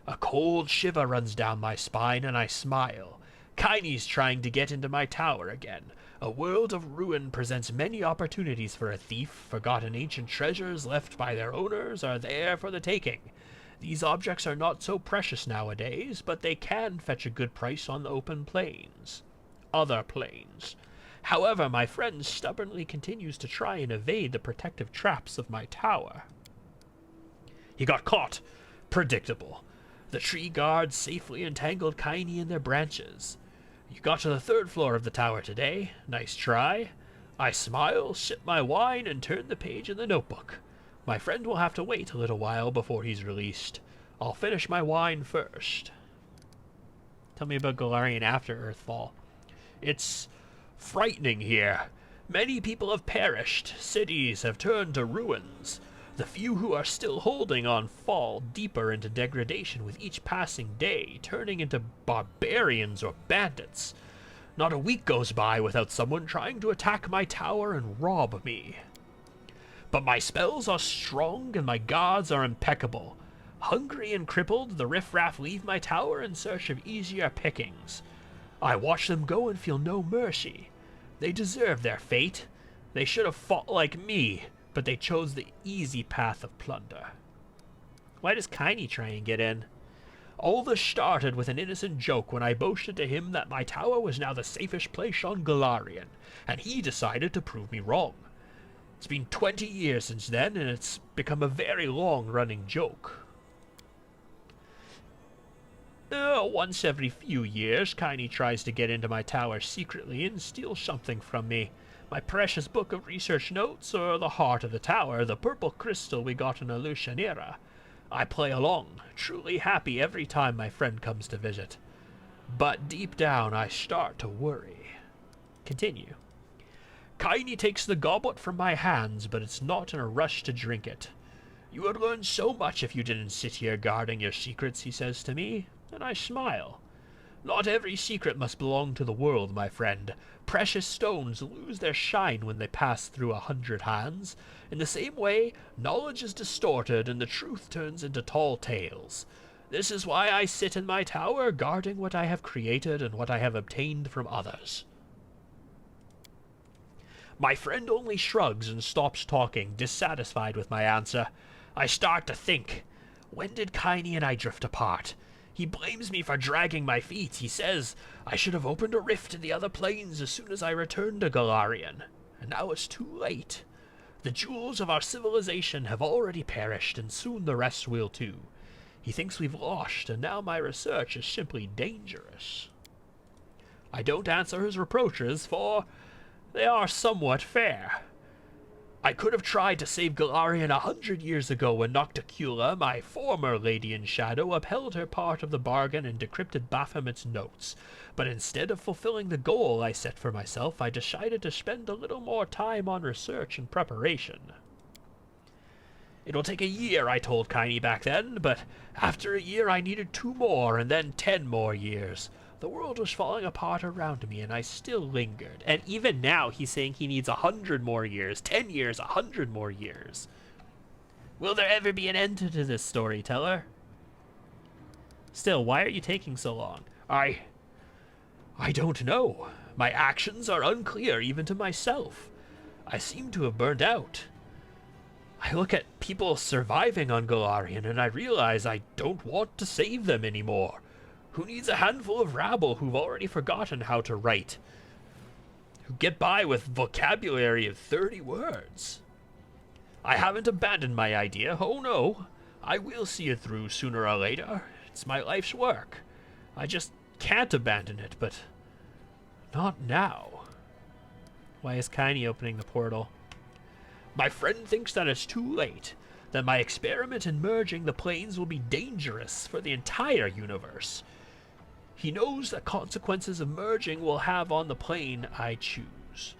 A cold shiver runs down my spine, and I smile. Kine's trying to get into my tower again. A world of ruin presents many opportunities for a thief. Forgotten ancient treasures left by their owners are there for the taking. These objects are not so precious nowadays, but they can fetch a good price on the open plains. Other plains. However, my friend stubbornly continues to try and evade the protective traps of my tower. He got caught. Predictable. The tree guards safely entangled Kine in their branches. You got to the 3rd floor of the tower today. Nice try. I smile, sip my wine, and turn the page in the notebook. My friend will have to wait a little while before he's released. I'll finish my wine first. Tell me about Golarion after Earthfall. It's frightening here. Many people have perished. Cities have turned to ruins. The few who are still holding on fall deeper into degradation with each passing day, turning into barbarians or bandits. Not a week goes by without someone trying to attack my tower and rob me. But my spells are strong and my gods are impeccable. Hungry and crippled, the riffraff leave my tower in search of easier pickings. I watch them go and feel no mercy. They deserve their fate. They should have fought like me, but they chose the easy path of plunder. Why does Kine try and get in? All this started with an innocent joke when I boasted to him that my tower was now the safest place on Golarion, and he decided to prove me wrong. It's been 20 years since then, and it's become a very long-running joke. Once every few years, Kiney tries to get into my tower secretly and steal something from me. My precious book of research notes, or the heart of the tower, the purple crystal we got in Alushanira. I play along, truly happy every time my friend comes to visit. But deep down, I start to worry. Continue. Kiney takes the goblet from my hands, but it's not in a rush to drink it. You would learn so much if you didn't sit here guarding your secrets, he says to me, and I smile. Not every secret must belong to the world, my friend. Precious stones lose their shine when they pass through 100 hands. In the same way, knowledge is distorted and the truth turns into tall tales. This is why I sit in my tower, guarding what I have created and what I have obtained from others. My friend only shrugs and stops talking, dissatisfied with my answer. I start to think. When did Kiney and I drift apart? He blames me for dragging my feet. He says I should have opened a rift in the other planes as soon as I returned to Golarion. And now it's too late. The jewels of our civilization have already perished, and soon the rest will too. He thinks we've lost, and now my research is simply dangerous. I don't answer his reproaches, for they are somewhat fair. I could have tried to save Golarion 100 years ago when Nocticula, my former Lady in Shadow, upheld her part of the bargain and decrypted Baphomet's notes. But instead of fulfilling the goal I set for myself, I decided to spend a little more time on research and preparation. It'll take a year, I told Kiney back then, but after a year I needed 2 more, and then 10 more years. The world was falling apart around me, and I still lingered. And even now, he's saying he needs 100 more years, 10 years, 100 more years. Will there ever be an end to this, storyteller? Still, why are you taking so long? I don't know. My actions are unclear even to myself. I seem to have burned out. I look at people surviving on Golarion, and I realize I don't want to save them anymore. Who needs a handful of rabble who've already forgotten how to write? Who get by with vocabulary of 30 words? I haven't abandoned my idea, oh no. I will see it through sooner or later. It's my life's work. I just can't abandon it, but not now. Why is Kiney opening the portal? My friend thinks that it's too late, that my experiment in merging the planes will be dangerous for the entire universe. He knows the consequences of merging will have on the plane I choose.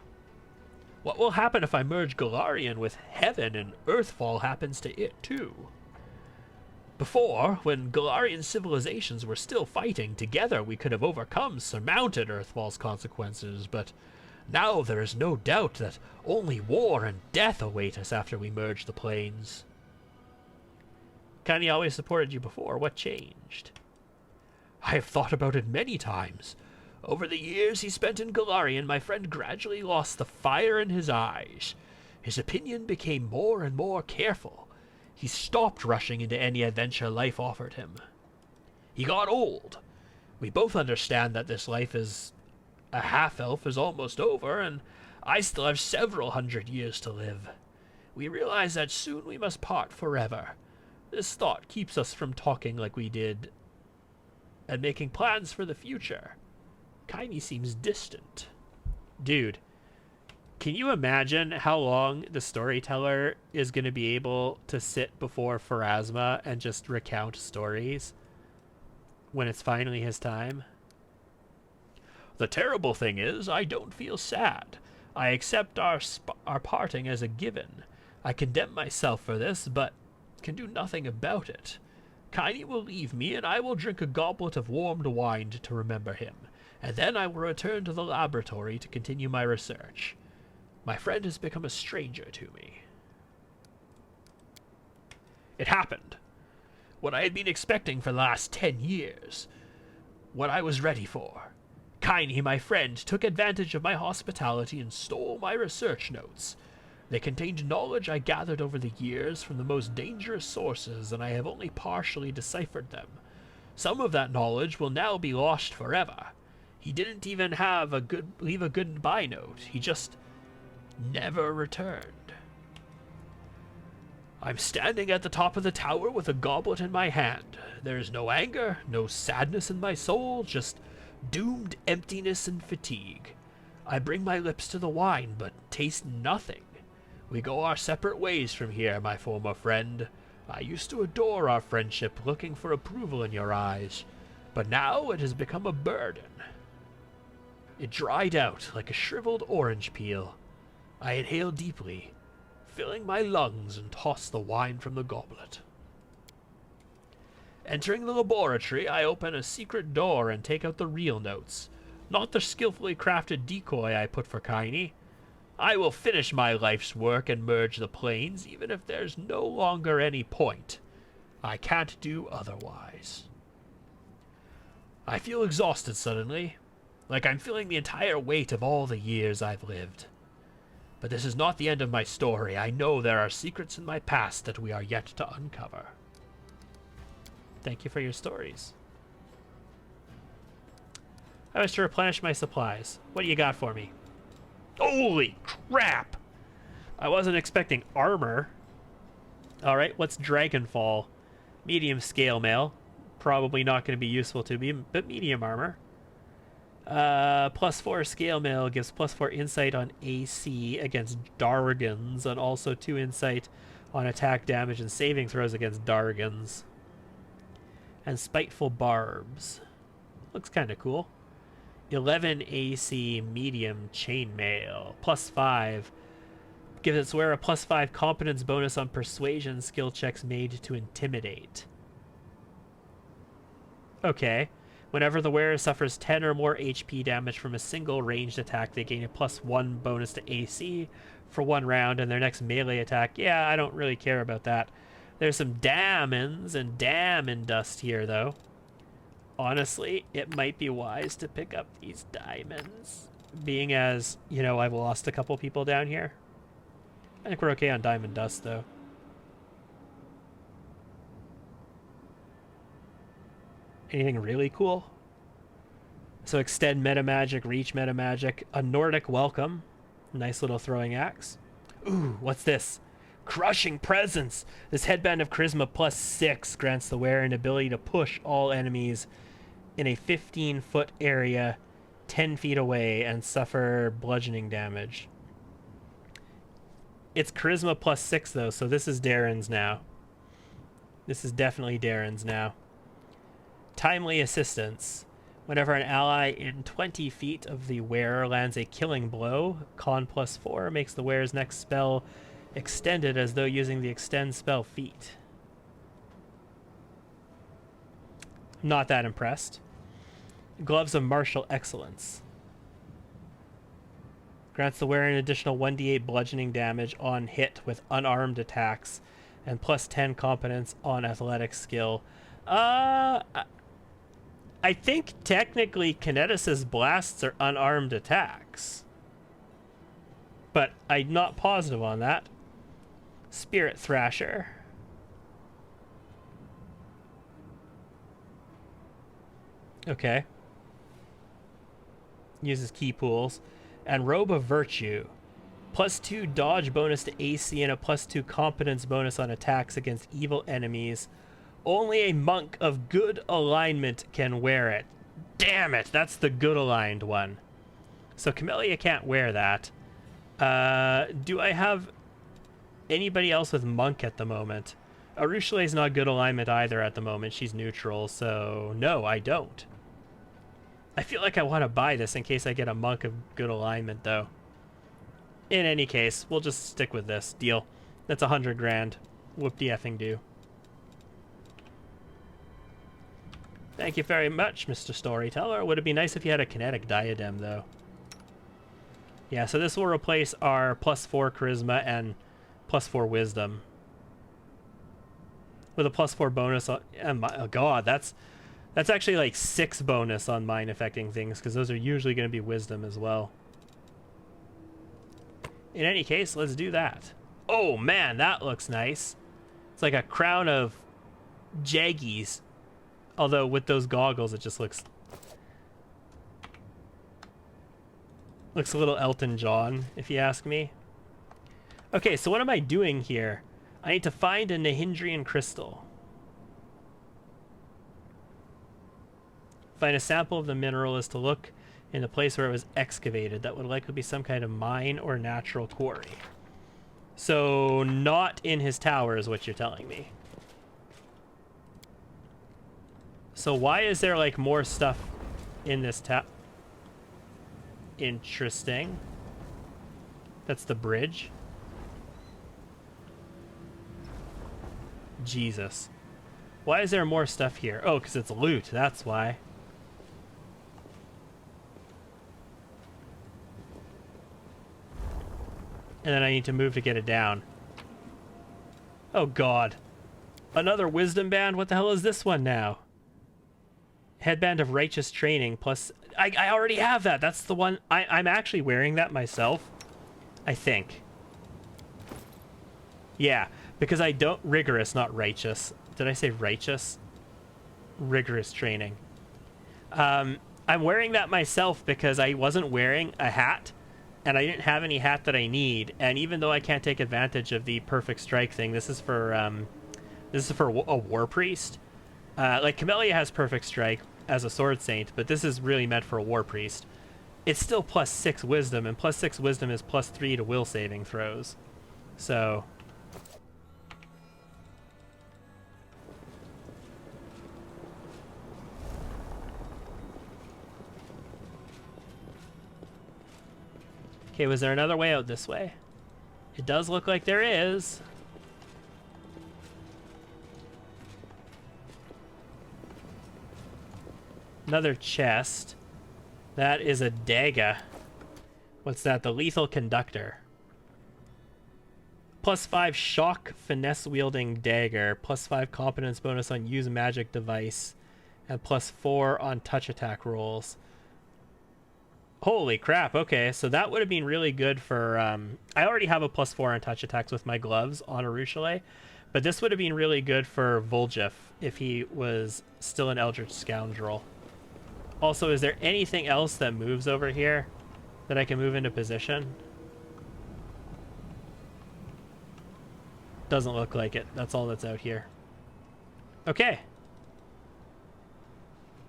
What will happen if I merge Golarion with Heaven and Earthfall happens to it too? Before, when Golarian civilizations were still fighting together, we could have surmounted Earthfall's consequences, but now there is no doubt that only war and death await us after we merge the planes. Kiney always supported you before. What changed? I have thought about it many times. Over the years he spent in Golarion, my friend gradually lost the fire in his eyes. His opinion became more and more careful. He stopped rushing into any adventure life offered him. He got old. We both understand that this life as a half-elf is almost over, and I still have several hundred years to live. We realize that soon we must part forever. This thought keeps us from talking like we did and making plans for the future. Kiney seems distant. Dude, can you imagine how long the storyteller is going to be able to sit before Pharasma and just recount stories when it's finally his time? The terrible thing is, I don't feel sad. I accept our parting as a given. I condemn myself for this, but can do nothing about it. Kiney will leave me, and I will drink a goblet of warmed wine to remember him, and then I will return to the laboratory to continue my research. My friend has become a stranger to me. It happened. What I had been expecting for the last 10 years. What I was ready for. Kiney, my friend, took advantage of my hospitality and stole my research notes. They contained knowledge I gathered over the years from the most dangerous sources, and I have only partially deciphered them. Some of that knowledge will now be lost forever. He didn't even leave a goodbye note. He just never returned. I'm standing at the top of the tower with a goblet in my hand. There is no anger, no sadness in my soul, just doomed emptiness and fatigue. I bring my lips to the wine, but taste nothing. We go our separate ways from here, my former friend. I used to adore our friendship, looking for approval in your eyes, but now it has become a burden. It dried out like a shriveled orange peel. I inhale deeply, filling my lungs, and toss the wine from the goblet. Entering the laboratory, I open a secret door and take out the real notes, not the skillfully crafted decoy I put for Kiney. I will finish my life's work and merge the planes, even if there's no longer any point. I can't do otherwise. I feel exhausted suddenly, like I'm feeling the entire weight of all the years I've lived. But this is not the end of my story. I know there are secrets in my past that we are yet to uncover. Thank you for your stories. I wish to replenish my supplies. What do you got for me? Holy crap! I wasn't expecting armor. Alright, what's Dragonfall? Medium scale mail. Probably not going to be useful to me, but medium armor. +4 scale mail gives +4 insight on AC against Dargans, and also 2 insight on attack damage and saving throws against Dargans. And Spiteful Barbs. Looks kind of cool. 11 AC medium chainmail. +5. Gives its wearer a +5 competence bonus on persuasion skill checks made to intimidate. Okay. Whenever the wearer suffers 10 or more HP damage from a single ranged attack, they gain a +1 bonus to AC for 1 round, and their next melee attack, yeah, I don't really care about that. There's some diamonds and damn dust here, though. Honestly, it might be wise to pick up these diamonds, being as, you know, I've lost a couple people down here. I think we're okay on diamond dust, though. Anything really cool? So extend meta magic, reach meta magic, a Nordic welcome, nice little throwing axe. Ooh, what's this? Crushing presence. This headband of charisma +6 grants the wearer an ability to push all enemies in a 15-foot area 10 feet away and suffer bludgeoning damage. It's charisma +6 though, so this is Darren's now. This is definitely Darren's now. Timely assistance. Whenever an ally in 20 feet of the wearer lands a killing blow, con +4 makes the wearer's next spell extended as though using the extend spell feat. I'm not that impressed. Gloves of Martial Excellence. Grants the wearer an additional 1d8 bludgeoning damage on hit with unarmed attacks and +10 competence on athletic skill. I think technically Kineticist blasts are unarmed attacks, but I'm not positive on that. Spirit Thrasher. Okay. Uses key pools. And Robe of Virtue. +2 dodge bonus to AC and a +2 competence bonus on attacks against evil enemies. Only a monk of good alignment can wear it. Damn it, that's the good aligned one. So Camellia can't wear that. Do I have anybody else with monk at the moment? Arushale's not good alignment either at the moment. She's neutral, so no, I don't. I feel like I want to buy this in case I get a monk of good alignment, though. In any case, we'll just stick with this. Deal. That's 100 grand. Whoop-de-effing do. Thank you very much, Mr. Storyteller. Would it be nice if you had a Kinetic Diadem, though? Yeah, so this will replace our +4 Charisma and +4 Wisdom. With a +4 bonus on... Oh, God, that's actually like 6 bonus on mind affecting things, because those are usually going to be Wisdom as well. In any case, let's do that. Oh, man, that looks nice. It's like a crown of Jaggies. Although with those goggles, it just looks a little Elton John, if you ask me. Okay, so what am I doing here? I need to find a Nahindrian crystal. Find a sample of the mineral is to look in the place where it was excavated. That would likely be some kind of mine or natural quarry. So not in his tower is what you're telling me. So why is there like more stuff in this Interesting. That's the bridge. Jesus. Why is there more stuff here? Oh, because it's loot. That's why. And then I need to move to get it down. Oh, God. Another wisdom band? What the hell is this one now? Headband of Righteous Training plus... I already have that. That's the one... I'm actually wearing that myself. I think. Yeah, because I don't... Rigorous, not righteous. Did I say righteous? Rigorous training. I'm wearing that myself because I wasn't wearing a hat. And I didn't have any hat that I need. And even though I can't take advantage of the perfect strike thing, this is for a war priest. Like Camellia has perfect strike as a sword saint, but this is really meant for a war priest. It's still plus 6 wisdom, and plus 6 wisdom is plus 3 to will saving throws. So okay, was there another way out this way? It does look like there is. Another chest. That is a dagger. What's that? The Lethal Conductor. Plus 5 shock finesse wielding dagger. Plus 5 competence bonus on use magic device. And plus 4 on touch attack rolls. Holy crap, okay, so that would have been really good for, I already have a plus 4 on touch attacks with my gloves on Arushale, but this would have been really good for Volgif if he was still an Eldritch Scoundrel. Also, is there anything else that moves over here that I can move into position? Doesn't look like it. That's all that's out here. Okay.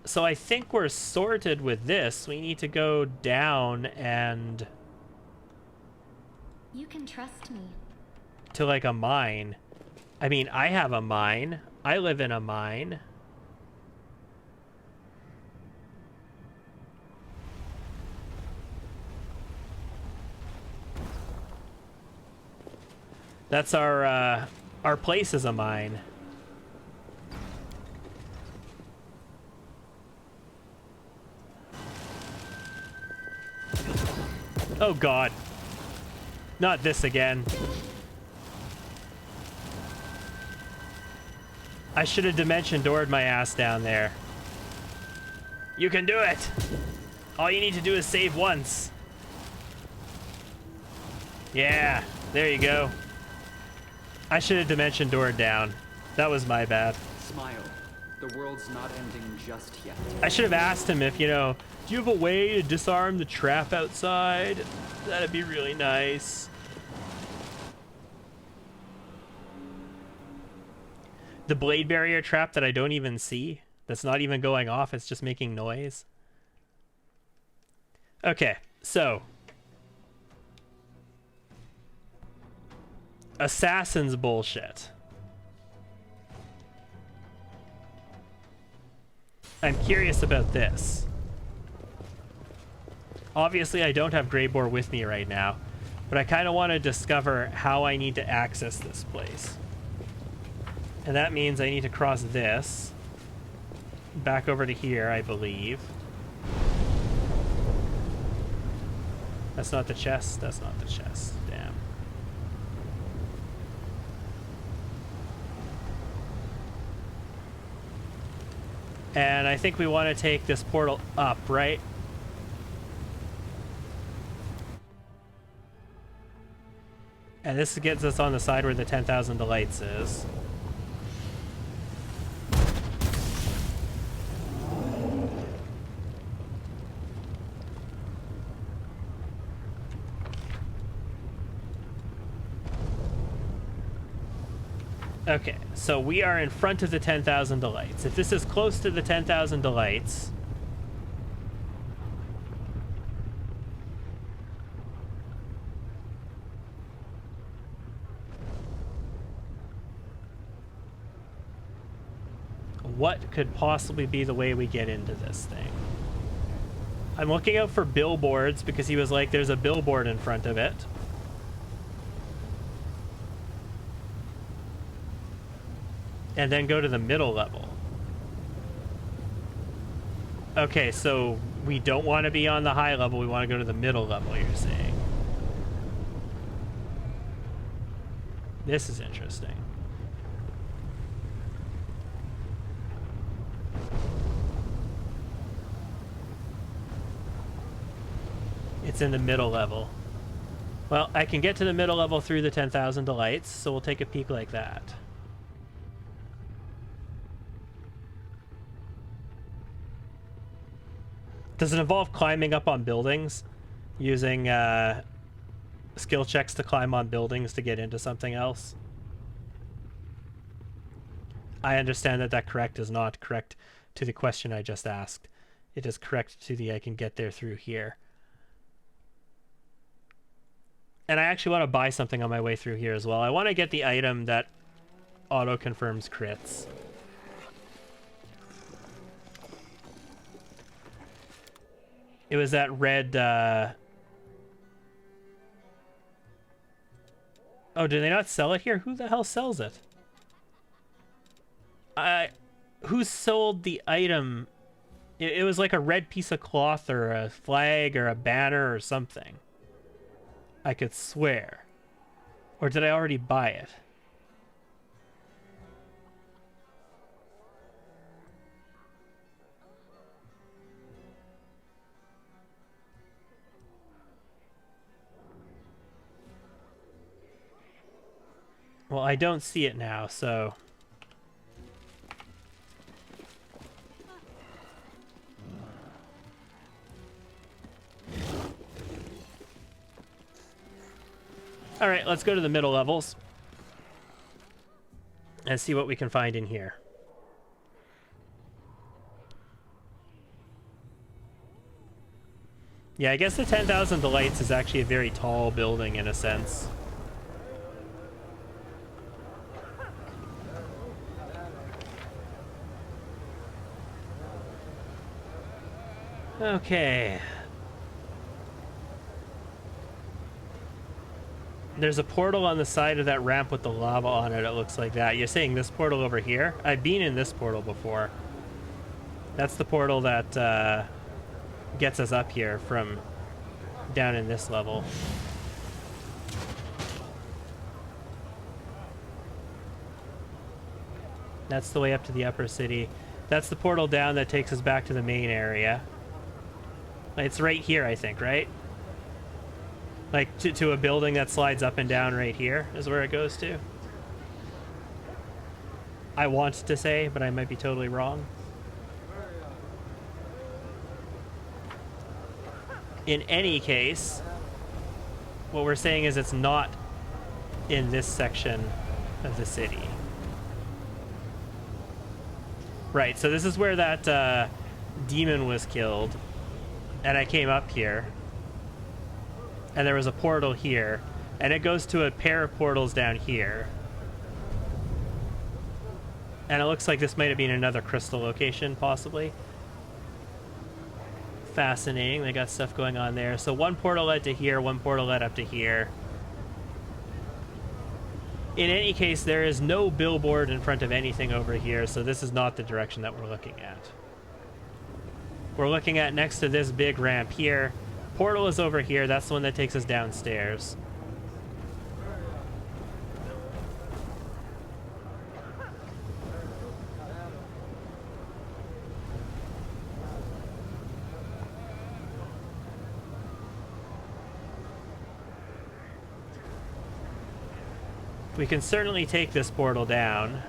So I think we're sorted with this. We need to go down and... You can trust me. To like a mine. I mean, I have a mine. I live in a mine. That's our place is a mine. Oh God. Not this again. I should have dimension doored my ass down there. You can do it! All you need to do is save once. Yeah, there you go. I should have dimension doored down. That was my bad. Smile. The world's not ending just yet. I should have asked him if, you know, do you have a way to disarm the trap outside? That'd be really nice. The blade barrier trap that I don't even see. That's not even going off. It's just making noise. Okay, so. Assassin's bullshit. I'm curious about this. Obviously, I don't have Grebor with me right now, but I kind of want to discover how I need to access this place. And that means I need to cross this back over to here, I believe. That's not the chest. That's not the chest. Damn. And I think we want to take this portal up, right? And this gets us on the side where the 10,000 Delights is. Okay, so we are in front of the 10,000 delights. If this is close to the 10,000 delights... what could possibly be the way we get into this thing? I'm looking out for billboards because he was like, there's a billboard in front of it. And then go to the middle level. Okay, so we don't want to be on the high level, we want to go to the middle level, you're saying. This is interesting. It's in the middle level. Well, I can get to the middle level through the 10,000 delights, so we'll take a peek like that. Does it involve climbing up on buildings? Using skill checks to climb on buildings to get into something else? I understand that that correct is not correct to the question I just asked. It is correct to the I can get there through here. And I actually want to buy something on my way through here as well. I want to get the item that auto-confirms crits. It was that red, Oh, do they not sell it here? Who the hell sells it? Who sold the item? It was like a red piece of cloth or a flag or a banner or something. I could swear. Or did I already buy it? Well, I don't see it now, so... Alright, let's go to the middle levels and see what we can find in here. Yeah, I guess the 10,000 Delights is actually a very tall building in a sense. Okay. There's a portal on the side of that ramp with the lava on it, it looks like that. You're saying this portal over here? I've been in this portal before. That's the portal that gets us up here from down in this level. That's the way up to the upper city. That's the portal down that takes us back to the main area. It's right here, I think, right? Like, to a building that slides up and down right here is where it goes to. I want to say, but I might be totally wrong. In any case, what we're saying is it's not in this section of the city. Right, so this is where that demon was killed, and I came up here. And there was a portal here, and it goes to a pair of portals down here. And it looks like this might have been another crystal location, possibly. Fascinating, they got stuff going on there. So one portal led to here, one portal led up to here. In any case, there is no billboard in front of anything over here, so this is not the direction that we're looking at. We're looking at next to this big ramp here. Portal is over here. That's the one that takes us downstairs. We can certainly take this portal down.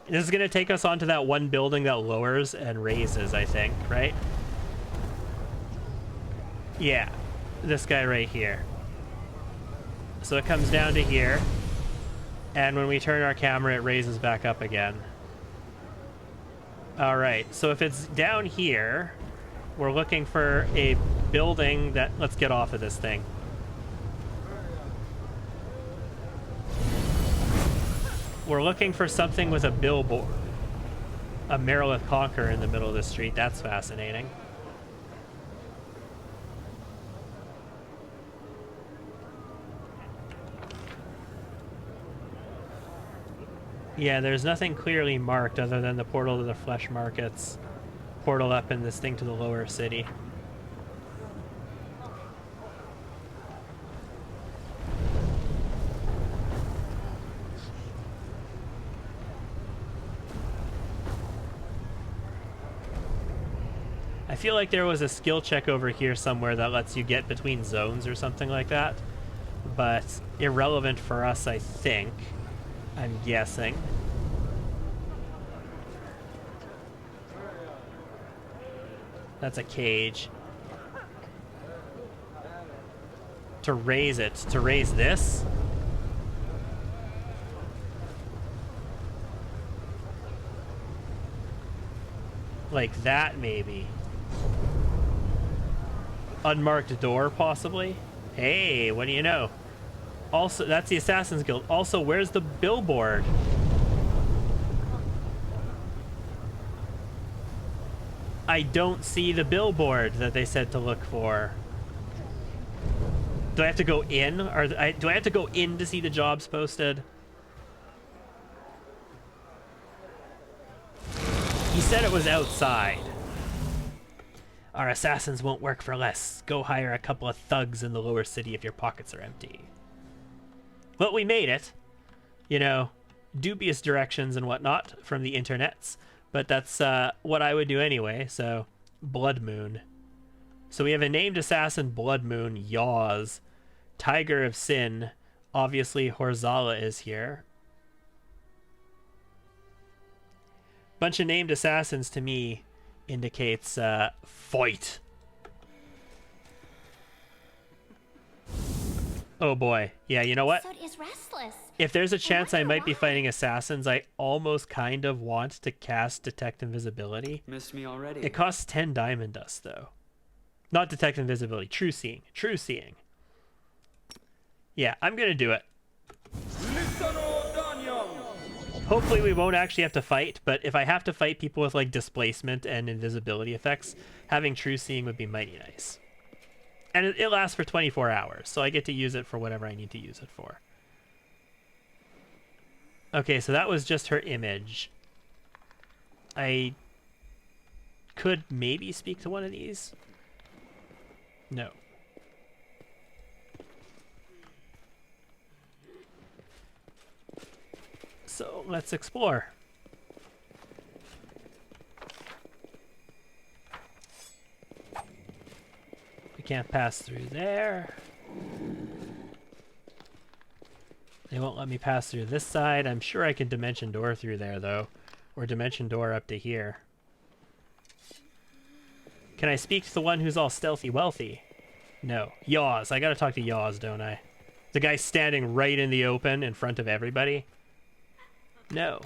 This is going to take us onto that one building that lowers and raises, I think, right? Yeah, this guy right here. So it comes down to here, and when we turn our camera, it raises back up again. All right, so if it's down here, we're looking for a building that... Let's get off of this thing. We're looking for something with a billboard. A Merilith Conqueror in the middle of the street. That's fascinating. Yeah, there's nothing clearly marked other than the portal to the flesh markets. Portal up in this thing to the lower city. I feel like there was a skill check over here somewhere that lets you get between zones or something like that. But irrelevant for us, I think. I'm guessing. That's a cage. To raise it. To raise this? Like that, maybe. Unmarked door, possibly? Hey, what do you know? Also, that's the Assassin's Guild. Also, where's the billboard? I don't see the billboard that they said to look for. Do I have to go in? Or do I have to go in to see the jobs posted? He said it was outside. Our assassins won't work for less. Go hire a couple of thugs in the lower city if your pockets are empty. But we made it. You know, dubious directions and whatnot from the internets. But that's what I would do anyway, so... Blood Moon. So we have a named assassin, Blood Moon, Yaws. Tiger of Sin. Obviously, Horzala is here. Bunch of named assassins to me indicates fight. Oh boy. Yeah, you know what? Sod is restless. If there's a chance I wonder might be why. fighting assassins, I almost kind of want to cast Detect Invisibility. Missed me already. It costs 10 diamond dust, though. Not Detect Invisibility. True Seeing. True Seeing. Yeah, I'm gonna do it. Hopefully we won't actually have to fight, but if I have to fight people with, like, displacement and invisibility effects, having True Seeing would be mighty nice. And it lasts for 24 hours, so I get to use it for whatever I need to use it for. Okay, so that was just her image. I could maybe speak to one of these. No. So let's explore. We can't pass through there. They won't let me pass through this side. I'm sure I can dimension door through there, though. Or dimension door up to here. Can I speak to the one who's all stealthy wealthy? No. Yaws. I gotta talk to Yaws, don't I? The guy standing right in the open in front of everybody? No.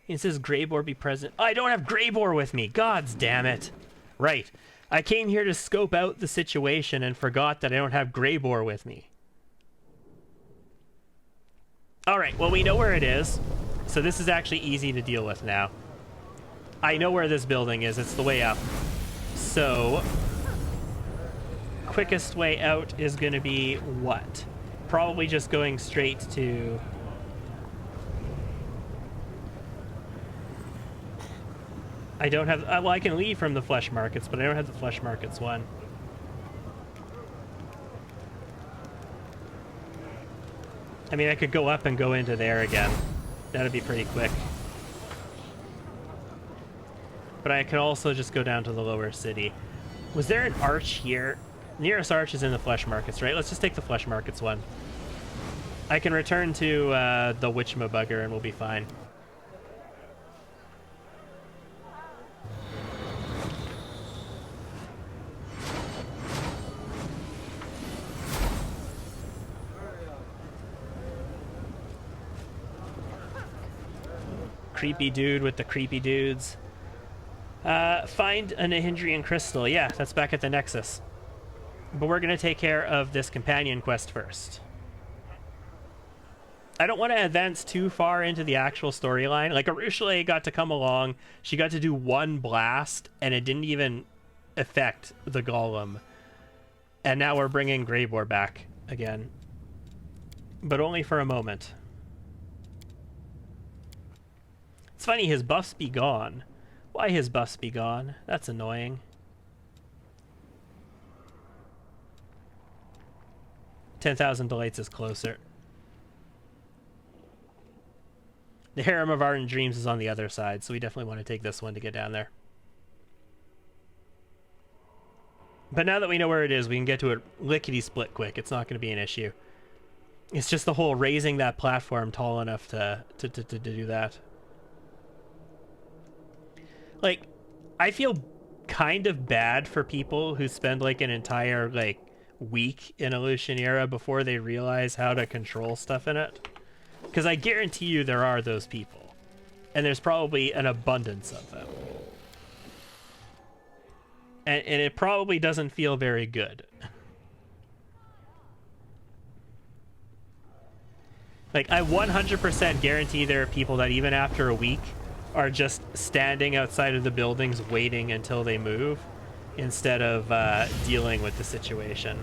It says Grebor be present. I don't have Grebor with me. Gods damn it. Right. I came here to scope out the situation and forgot that I don't have Grebor with me. Alright, well we know where it is. So this is actually easy to deal with now. I know where this building is. It's the way up. So, quickest way out is going to be what? Probably just going straight to... I don't have... well, I can leave from the flesh markets, but I don't have the flesh markets one. I mean, I could go up and go into there again. That'd be pretty quick. But I could also just go down to the lower city. Was there an arch here? Nearest arch is in the flesh markets, right? Let's just take the flesh markets one. I can return to the Witchmabugger and we'll be fine. creepy dude with the creepy dudes. Find a Nahindrian crystal. Yeah, that's back at the Nexus. But we're going to take care of this companion quest first. I don't want to advance too far into the actual storyline. Like, Arushale got to come along. She got to do one blast, and it didn't even affect the golem. And now we're bringing Grebor back again. But only for a moment. It's funny, his buffs be gone. Why his buffs be gone? That's annoying. 10,000 Delights is closer. The Harem of Ardent Dreams is on the other side, so we definitely want to take this one to get down there. But now that we know where it is, we can get to it lickety-split quick. It's not going to be an issue. It's just the whole raising that platform tall enough to do that. Like, I feel kind of bad for people who spend like an entire like week in Illusionera before they realize how to control stuff in it. Because I guarantee you there are those people. And there's probably an abundance of them. And it probably doesn't feel very good. Like, I 100% guarantee there are people that even after a week are just standing outside of the buildings waiting until they move instead of dealing with the situation.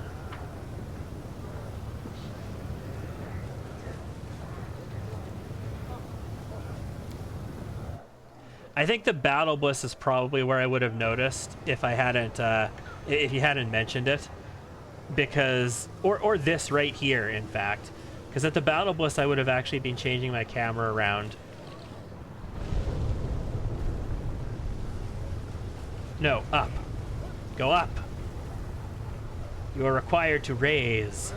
I think the Battle Bliss is probably where I would have noticed if I hadn't, if you hadn't mentioned it, because, or this right here, in fact, because at the Battle Bliss I would have actually been changing my camera around. No, up. Go up. You are required to raise.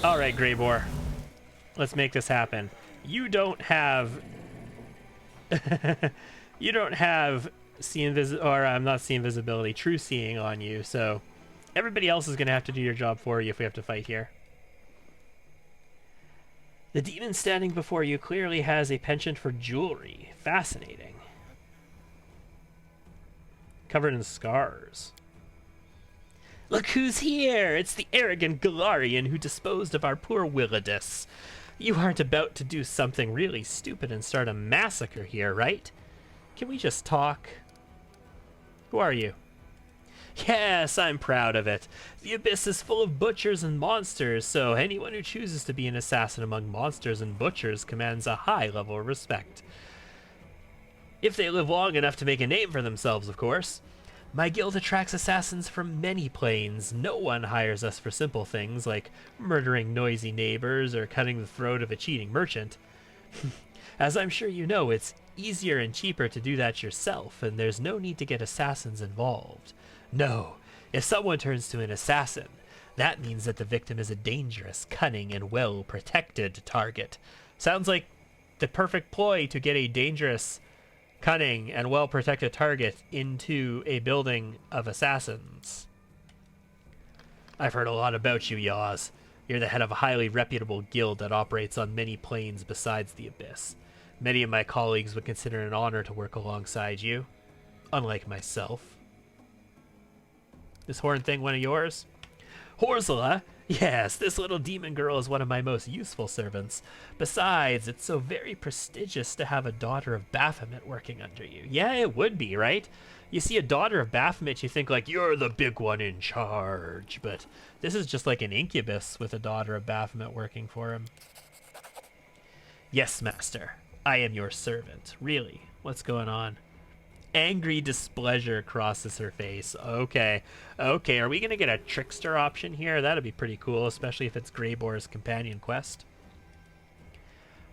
All right, Grebor. Let's make this happen. You don't have... you don't have not invisibility, true seeing on you, so everybody else is going to have to do your job for you if we have to fight here. The demon standing before you clearly has a penchant for jewelry. Fascinating. Covered in scars. Look who's here! It's the arrogant Galarian who disposed of our poor Willidus. You aren't about to do something really stupid and start a massacre here, right? Can we just talk? Who are you? Yes, I'm proud of it. The Abyss is full of butchers and monsters, so anyone who chooses to be an assassin among monsters and butchers commands a high level of respect. If they live long enough to make a name for themselves, of course. My guild attracts assassins from many planes. No one hires us for simple things like murdering noisy neighbors or cutting the throat of a cheating merchant. As I'm sure you know, it's easier and cheaper to do that yourself, and there's no need to get assassins involved. No, if someone turns to an assassin, that means that the victim is a dangerous, cunning, and well-protected target. Sounds like the perfect ploy to get a dangerous, cunning, and well-protected target into a building of assassins. I've heard a lot about you, Yaws. You're the head of a highly reputable guild that operates on many planes besides the Abyss. Many of my colleagues would consider it an honor to work alongside you, unlike myself. This horn thing one of yours? Horzala? Yes, this little demon girl is one of my most useful servants. Besides, it's so very prestigious to have a daughter of Baphomet working under you. Yeah, it would be, right? You see a daughter of Baphomet, you think like, you're the big one in charge. But this is just like an incubus with a daughter of Baphomet working for him. Yes, master. I am your servant. Really? What's going on? Angry displeasure crosses her face. Okay. Okay, are we going to get a Trickster option here? That'd be pretty cool, especially if it's Grebor's companion quest.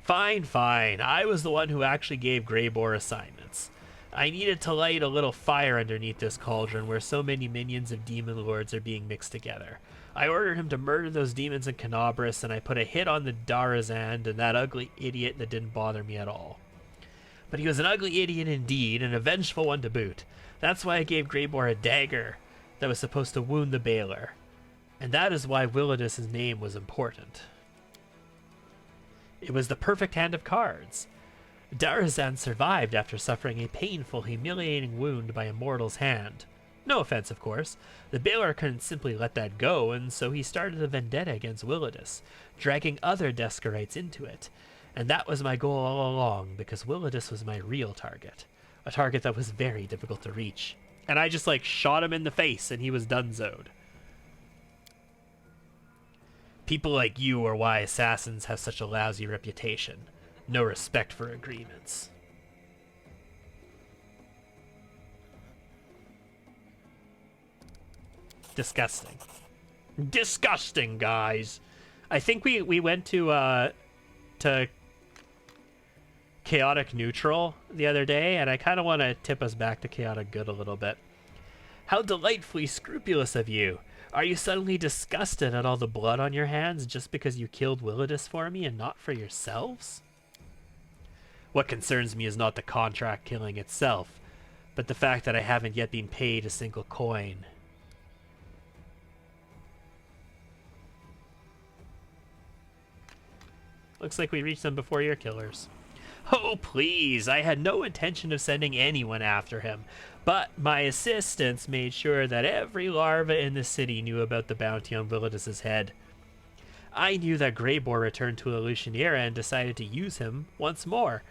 Fine, fine. I was the one who actually gave Grebor assignments. I needed to light a little fire underneath this cauldron where so many minions of demon lords are being mixed together. I ordered him to murder those demons in Canabras, and I put a hit on the Darazand and that ugly idiot that didn't bother me at all. But he was an ugly idiot indeed, and a vengeful one to boot. That's why I gave Grebor a dagger. that was supposed to wound the Baylor, and that is why Willidus' name was important. It was the perfect hand of cards. Darazan survived after suffering a painful, humiliating wound by a mortal's hand. No offense, of course. The Baylor couldn't simply let that go, and so he started a vendetta against Willidus, dragging other Deskarites into it. And that was my goal all along, because Willidus was my real target. A target that was very difficult to reach. And I just, like, shot him in the face, and he was donezoed. People like you are why assassins have such a lousy reputation. No respect for agreements. Disgusting. Disgusting, guys. I think we went to chaotic neutral the other day, and I kind of want to tip us back to chaotic good a little bit. How delightfully scrupulous of you. Are you suddenly disgusted at all the blood on your hands just because you killed Willidus for me and not for yourselves? What concerns me is not the contract killing itself, but the fact that I haven't yet been paid a single coin. Looks like we reached them before your killers. Oh, please, I had no intention of sending anyone after him, but my assistants made sure that every larva in the city knew about the bounty on Willidus' head. I knew that Grebor returned to Illusioniera and decided to use him once more,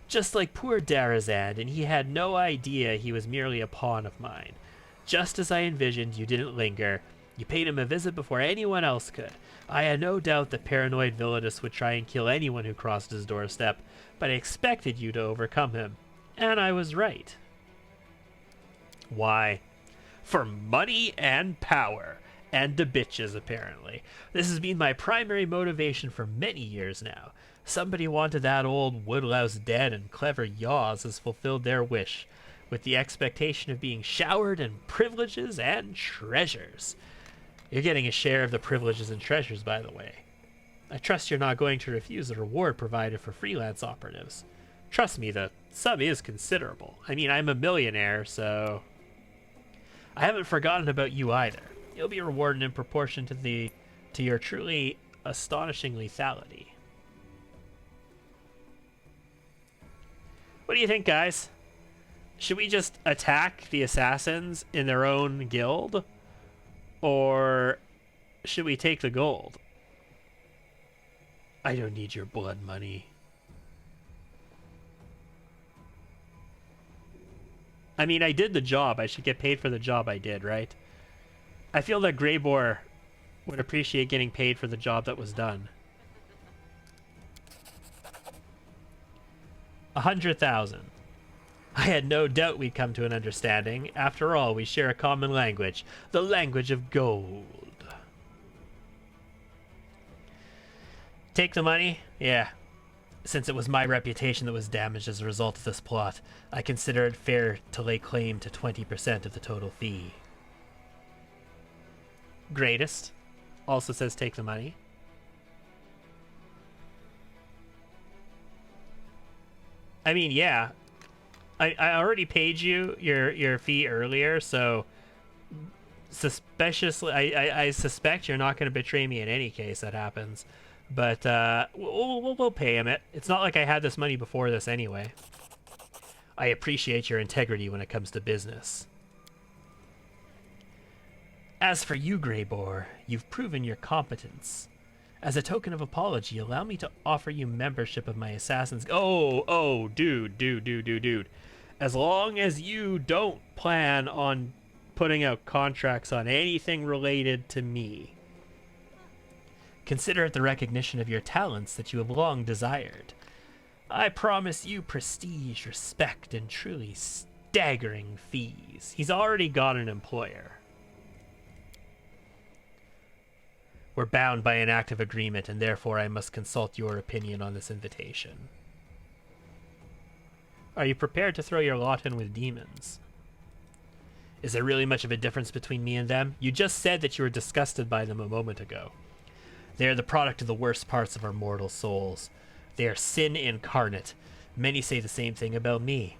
just like poor Darazan, and he had no idea he was merely a pawn of mine. Just as I envisioned, you didn't linger. You paid him a visit before anyone else could. I had no doubt that paranoid Willidus would try and kill anyone who crossed his doorstep, but I expected you to overcome him. And I was right. Why? For money and power. And the bitches, apparently. This has been my primary motivation for many years now. Somebody wanted that old woodlouse dead, and clever Yaws has fulfilled their wish, with the expectation of being showered in privileges and treasures. You're getting a share of the privileges and treasures, by the way. I trust you're not going to refuse the reward provided for freelance operatives. Trust me, the sum is considerable. I mean, I'm a millionaire, so... I haven't forgotten about you either. You'll be rewarded in proportion to your truly astonishing lethality. What do you think, guys? Should we just attack the assassins in their own guild? Or should we take the gold? I don't need your blood money. I mean, I did the job. I should get paid for the job I did, right? I feel that Grebor would appreciate getting paid for the job that was done. 100,000. I had no doubt we'd come to an understanding. After all, we share a common language. The language of gold. Take the money? Yeah. Since it was my reputation that was damaged as a result of this plot, I consider it fair to lay claim to 20% of the total fee. Greatest also says take the money. I mean, yeah. I already paid you your fee earlier, so suspiciously, I suspect you're not going to betray me in any case that happens. But we'll pay him it. It's not like I had this money before this anyway. I appreciate your integrity when it comes to business. As for you, Grebor, you've proven your competence. As a token of apology, allow me to offer you membership of my assassins. Oh, dude. As long as you don't plan on putting out contracts on anything related to me. Consider it the recognition of your talents that you have long desired. I promise you prestige, respect, and truly staggering fees. He's already got an employer. We're bound by an active agreement, and therefore I must consult your opinion on this invitation. Are you prepared to throw your lot in with demons? Is there really much of a difference between me and them? You just said that you were disgusted by them a moment ago. They are the product of the worst parts of our mortal souls. They are sin incarnate. Many say the same thing about me.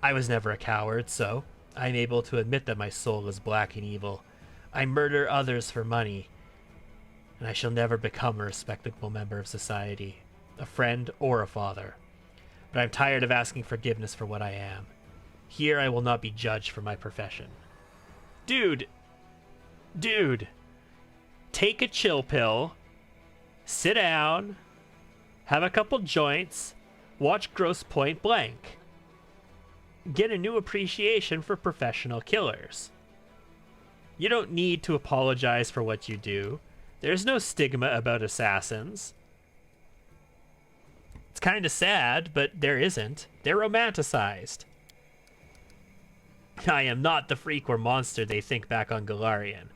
I was never a coward, so I'm able to admit that my soul is black and evil. I murder others for money, and I shall never become a respectable member of society, a friend or a father. But I'm tired of asking forgiveness for what I am. Here I will not be judged for my profession. Dude, take a chill pill, sit down, have a couple joints, watch Gross Point Blank. Get a new appreciation for professional killers. You don't need to apologize for what you do. There's no stigma about assassins. It's kind of sad, but there isn't. They're romanticized. I am not the freak or monster they think back on Galarian.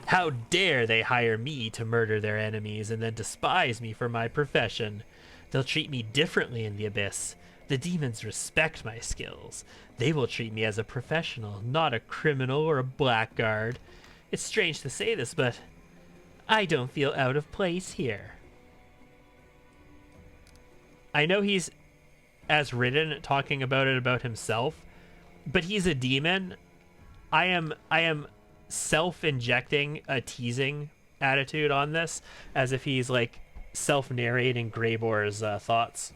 How dare they hire me to murder their enemies and then despise me for my profession? They'll treat me differently in the Abyss. The demons respect my skills. They will treat me as a professional, not a criminal or a blackguard. It's strange to say this, but I don't feel out of place here. I know he's, as written, talking about it about himself, but he's a demon. I am self-injecting a teasing attitude on this, as if he's like self-narrating Grebor's thoughts.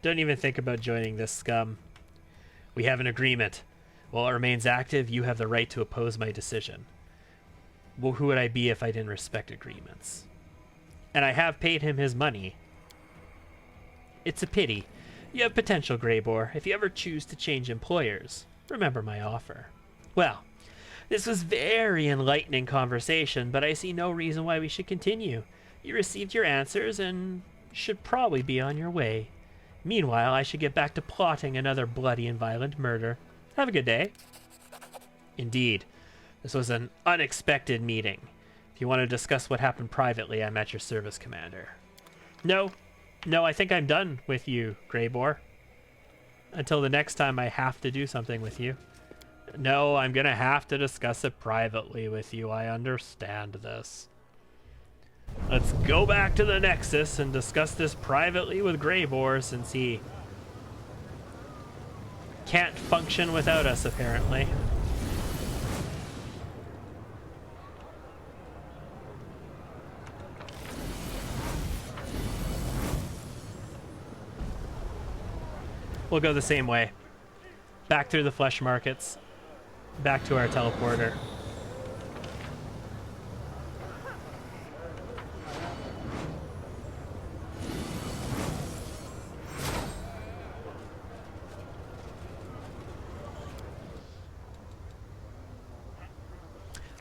Don't even think about joining this scum. We have an agreement. While it remains active, you have the right to oppose my decision. Well, who would I be if I didn't respect agreements? And I have paid him his money. It's a pity. You have potential, Grebor. If you ever choose to change employers, remember my offer. Well, this was very enlightening conversation, but I see no reason why we should continue. You received your answers and should probably be on your way. Meanwhile, I should get back to plotting another bloody and violent murder. Have a good day. Indeed. This was an unexpected meeting. If you want to discuss what happened privately, I'm at your service, Commander. No, I think I'm done with you, Grebor. Until the next time I have to do something with you. No, I'm gonna have to discuss it privately with you. I understand this. Let's go back to the Nexus and discuss this privately with Grebor, since he can't function without us, apparently. We'll go the same way. Back through the flesh markets. Back to our teleporter.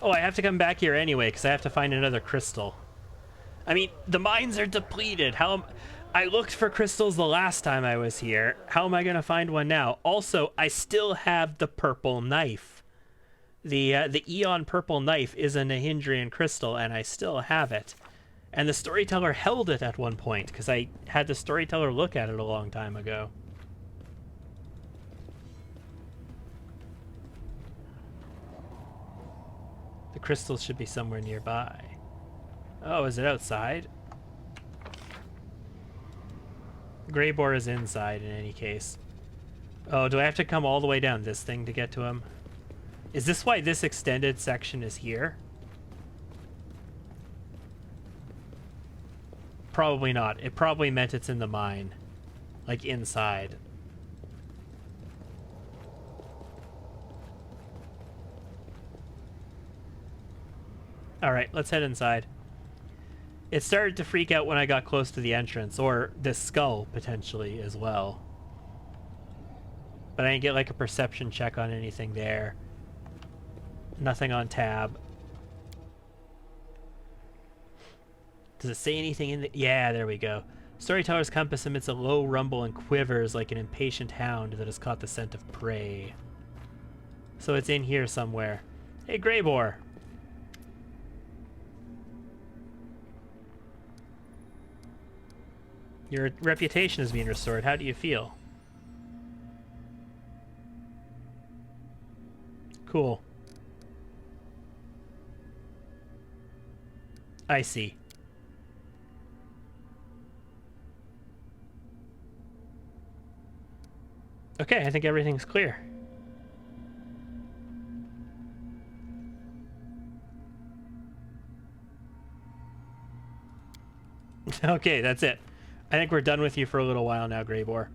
Oh, I have to come back here anyway, because I have to find another crystal. I mean, the mines are depleted. I looked for crystals the last time I was here. How am I going to find one now? Also, I still have the purple knife. The Eon purple knife is a Nahindrian crystal, and I still have it. And the storyteller held it at one point, because I had the storyteller look at it a long time ago. The crystals should be somewhere nearby. Oh, is it outside? Grebor is inside in any case. Oh, do I have to come all the way down this thing to get to him? Is this why this extended section is here? Probably not. It probably meant it's in the mine. Like inside. Alright, let's head inside. It started to freak out when I got close to the entrance, or this skull, potentially, as well. But I didn't get, like, a perception check on anything there. Nothing on tab. Does it say anything in the... Yeah, there we go. Storyteller's compass emits a low rumble and quivers like an impatient hound that has caught the scent of prey. So it's in here somewhere. Hey, Grebor! Your reputation is being restored. How do you feel? Cool. I see. Okay, I think everything's clear. Okay, that's it. I think we're done with you for a little while now, Grebor.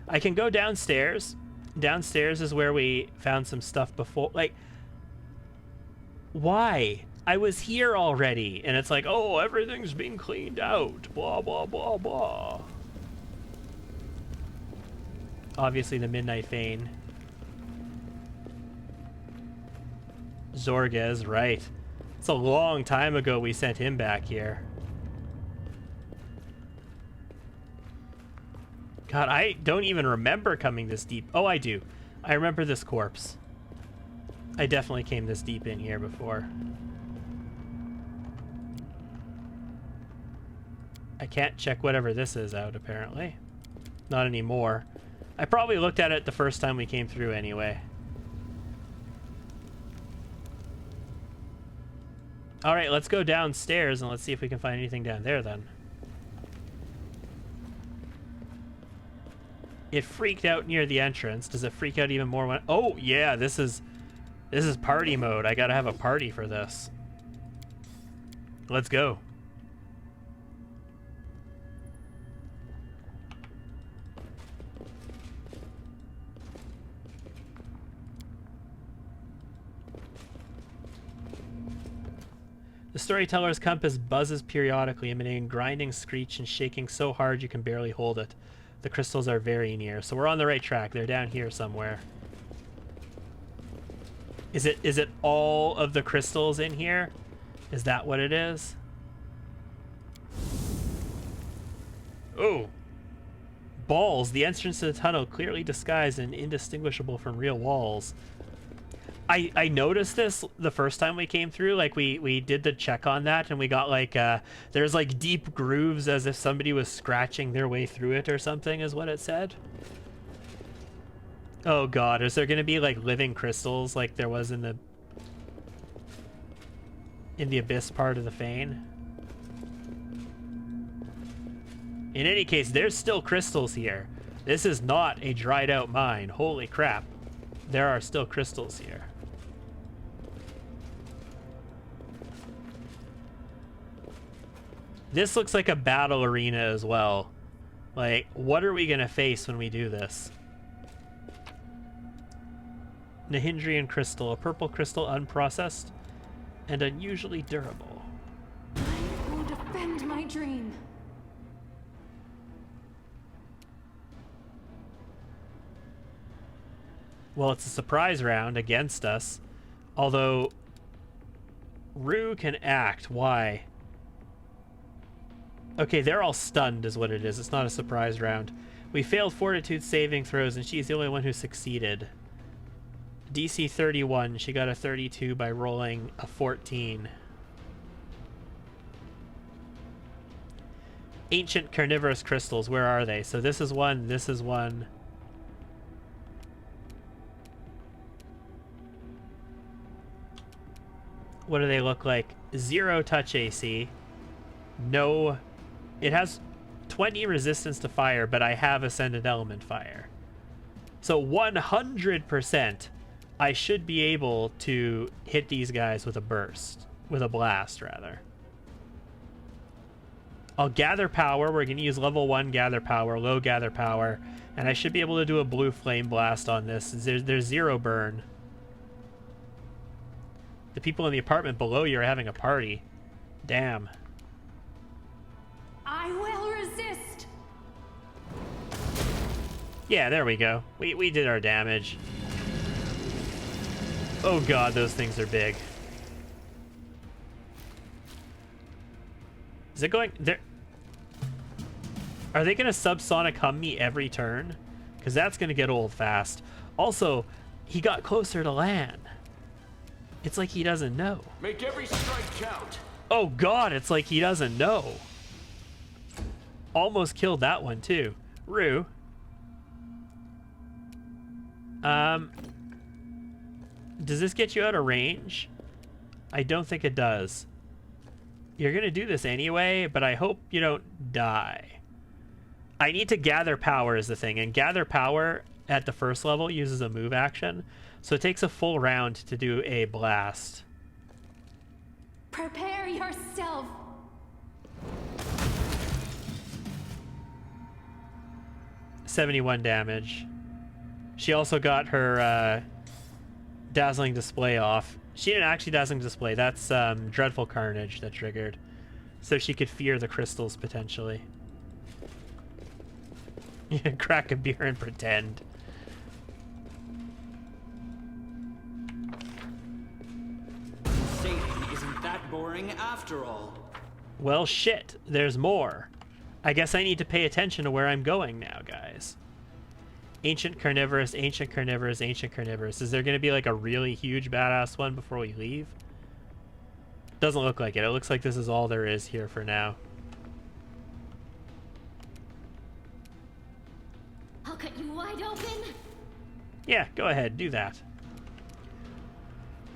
I can go downstairs. Downstairs is where we found some stuff before. Like, why? I was here already, and it's like, oh, everything's being cleaned out. Blah, blah, blah, blah. Obviously, the Midnight Fane. Zorges, right. It's a long time ago we sent him back here. God, I don't even remember coming this deep. Oh, I do. I remember this corpse. I definitely came this deep in here before. I can't check whatever this is out, apparently. Not anymore. I probably looked at it the first time we came through anyway. Alright, let's go downstairs and let's see if we can find anything down there then. It freaked out near the entrance. Does it freak out even more when... Oh, yeah, this is party mode. I gotta have a party for this. Let's go. The storyteller's compass buzzes periodically, emitting a grinding screech and shaking so hard you can barely hold it. The crystals are very near, so we're on the right track. They're down here somewhere. Is it all of the crystals in here? Is that what it is? Oh. Balls. The entrance to the tunnel clearly disguised and indistinguishable from real walls. I noticed this the first time we came through. Like, we did the check on that, and we got, like, there's, like, deep grooves as if somebody was scratching their way through it or something, is what it said. Oh, God. Is there going to be, like, living crystals like there was in the Abyss part of the Fane? In any case, there's still crystals here. This is not a dried-out mine. Holy crap. There are still crystals here. This looks like a battle arena as well. Like, what are we going to face when we do this? Nahindrian crystal, a purple crystal unprocessed and unusually durable. I will defend my dream. Well, it's a surprise round against us. Although, Rue can act. Why? Okay, they're all stunned is what it is. It's not a surprise round. We failed fortitude saving throws, and she's the only one who succeeded. DC 31. She got a 32 by rolling a 14. Ancient carnivorous crystals. Where are they? So this is one. This is one. What do they look like? 0 touch AC. No. It has 20 resistance to fire, but I have Ascendant Element Fire. So 100% I should be able to hit these guys with a burst. With a blast, rather. I'll gather power. We're going to use level 1 gather power, low gather power, and I should be able to do a blue flame blast on this. There's 0 burn. The people in the apartment below you are having a party. Damn. I will resist. Yeah, there we go. We did our damage. Oh god, those things are big. Is it going... there? Are they going to subsonic hum me every turn? Because that's going to get old fast. Also, he got closer to land. It's like he doesn't know. Make every strike count. Oh god, it's like he doesn't know. Almost killed that one too. Rue. Does this get you out of range? I don't think it does. You're gonna do this anyway, but I hope you don't die. I need to gather power is the thing, and gather power at the first level uses a move action, so it takes a full round to do a blast. Prepare yourself. 71 damage. She also got her Dazzling Display off. She didn't actually Dazzling Display. That's Dreadful Carnage that triggered. So she could fear the crystals, potentially. Crack a beer and pretend. Satan isn't that boring after all. Well, shit. There's more. I guess I need to pay attention to where I'm going now, guys. Ancient Carnivorous, Ancient Carnivorous, Ancient Carnivorous. Is there going to be like a really huge badass one before we leave? Doesn't look like it. It looks like this is all there is here for now. I'll cut you wide open. Yeah, go ahead. Do that.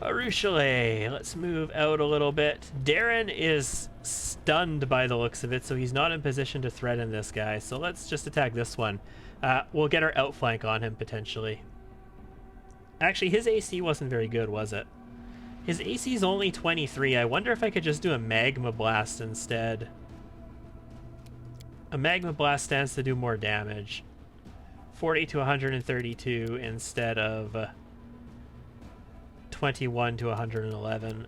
Arushale. Let's move out a little bit. Darren is stunned by the looks of it, so he's not in position to threaten this guy. So let's just attack this one. We'll get our outflank on him, potentially. Actually, his AC wasn't very good, was it? His AC is only 23. I wonder if I could just do a Magma Blast instead. A Magma Blast stands to do more damage. 40 to 132 instead of 21 to 111.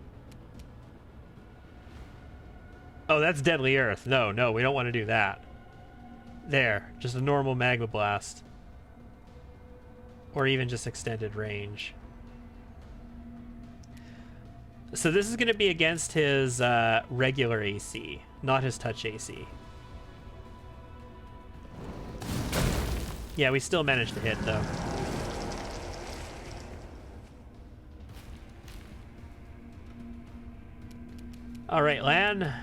Oh, that's Deadly Earth. No, we don't want to do that. There, just a normal Magma Blast. Or even just extended range. So this is going to be against his regular AC, not his touch AC. Yeah, we still managed to hit, though. All right, Lan.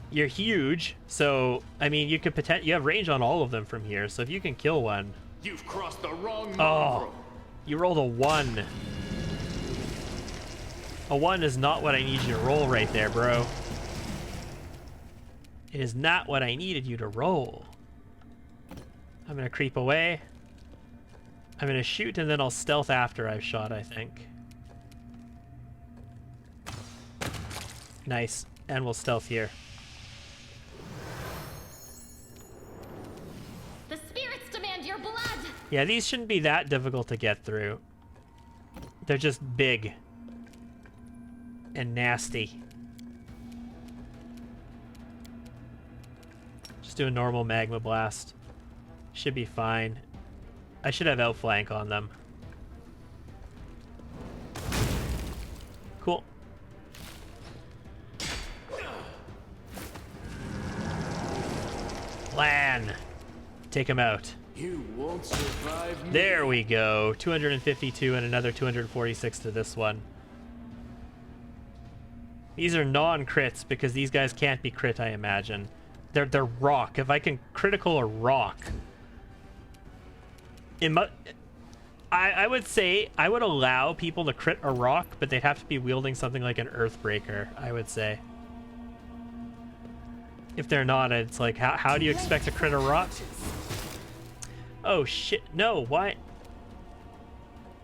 You're huge, so, I mean, you could you have range on all of them from here, so if you can kill one... You've crossed the wrong Oh, you rolled a 1. A 1 is not what I need you to roll right there, bro. It is not what I needed you to roll. I'm going to creep away. I'm going to shoot, and then I'll stealth after I've shot, I think. Nice. And we'll stealth here. The spirits demand your blood. Yeah, these shouldn't be that difficult to get through. They're just big. And nasty. Just do a normal Magma Blast. Should be fine. I should have outflank on them. Cool. Lan! Take him out. You won't survive me. There we go. 252 and another 246 to this one. These are non-crits because these guys can't be crit, I imagine. They're rock. If I can critical a rock, I would say I would allow people to crit a rock, but they'd have to be wielding something like an Earthbreaker, I would say. If they're not, it's like, how do you expect to crit a rock? Oh shit, no, why?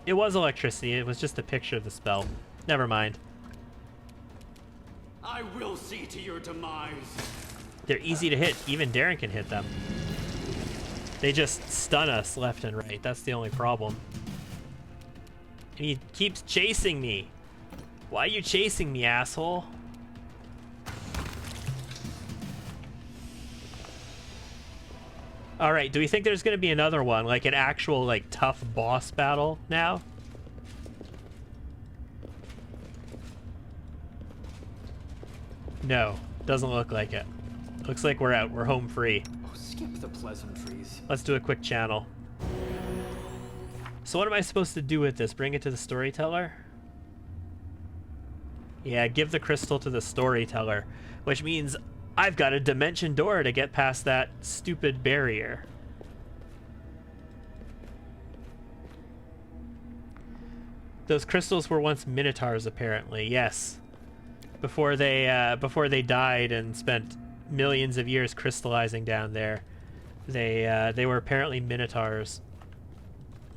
It was electricity, it was just a picture of the spell. Never mind. I will see to your demise. They're easy to hit, even Darren can hit them. They just stun us left and right, that's the only problem. And he keeps chasing me. Why are you chasing me, asshole? All right, do we think there's going to be another one, like an actual, like, tough boss battle now? No, doesn't look like it. Looks like we're out. We're home free. Oh, skip the pleasantries. Let's do a quick channel. So what am I supposed to do with this? Bring it to the storyteller? Yeah, give the crystal to the storyteller, which means I've got a dimension door to get past that stupid barrier. Those crystals were once minotaurs, apparently. Yes. Before they died and spent millions of years crystallizing down there, they were apparently minotaurs.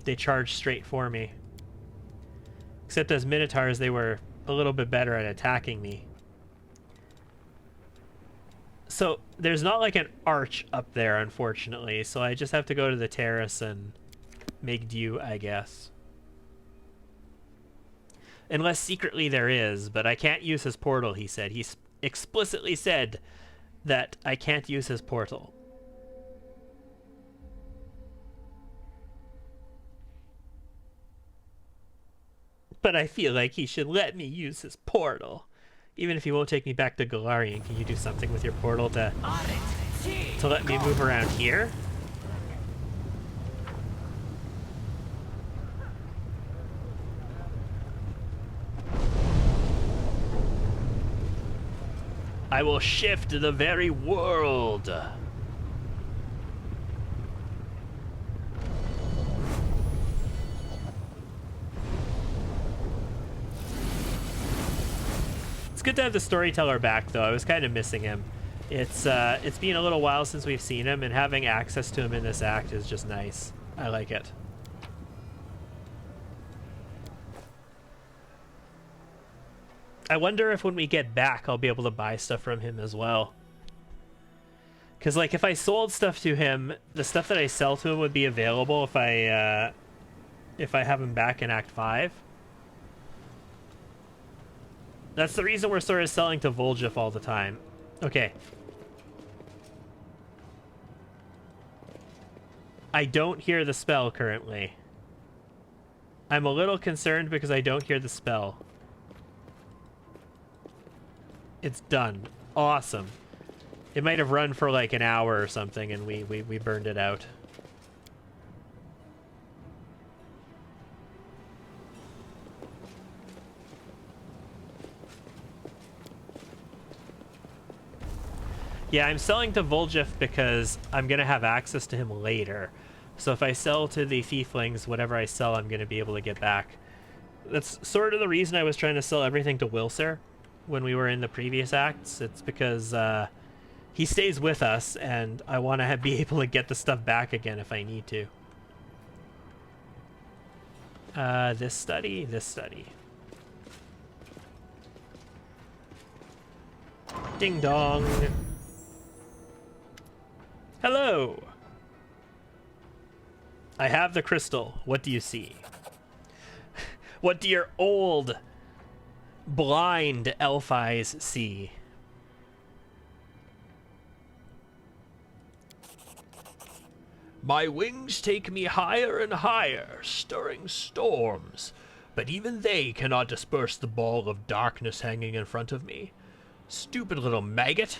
They charged straight for me. Except as minotaurs, they were a little bit better at attacking me. So there's not like an arch up there, unfortunately, so I just have to go to the terrace and make do, I guess. Unless secretly there is, but I can't use his portal, he said. He explicitly said that I can't use his portal. But I feel like he should let me use his portal. Even if he won't take me back to Galarian, can you do something with your portal to let me move around here? I will shift the very world. It's good to have the storyteller back, though. I was kind of missing him. It's been a little while since we've seen him, and having access to him in this act is just nice. I like it. I wonder if when we get back, I'll be able to buy stuff from him as well. Because, like, if I sold stuff to him, the stuff that I sell to him would be available if I have him back in Act 5. That's the reason we're sort of selling to Volgif all the time. Okay. I don't hear the spell currently. I'm a little concerned because I don't hear the spell. It's done. Awesome. It might have run for like an hour or something and we burned it out. Yeah, I'm selling to Volgif because I'm going to have access to him later. So if I sell to the Thieflings, whatever I sell, I'm going to be able to get back. That's sort of the reason I was trying to sell everything to Wilser when we were in the previous acts. It's because he stays with us, and I want to be able to get the stuff back again if I need to. This study. Ding dong. Hello! I have the crystal. What do you see? What do your old, blind elf eyes see? My wings take me higher and higher, stirring storms, but even they cannot disperse the ball of darkness hanging in front of me. Stupid little maggot!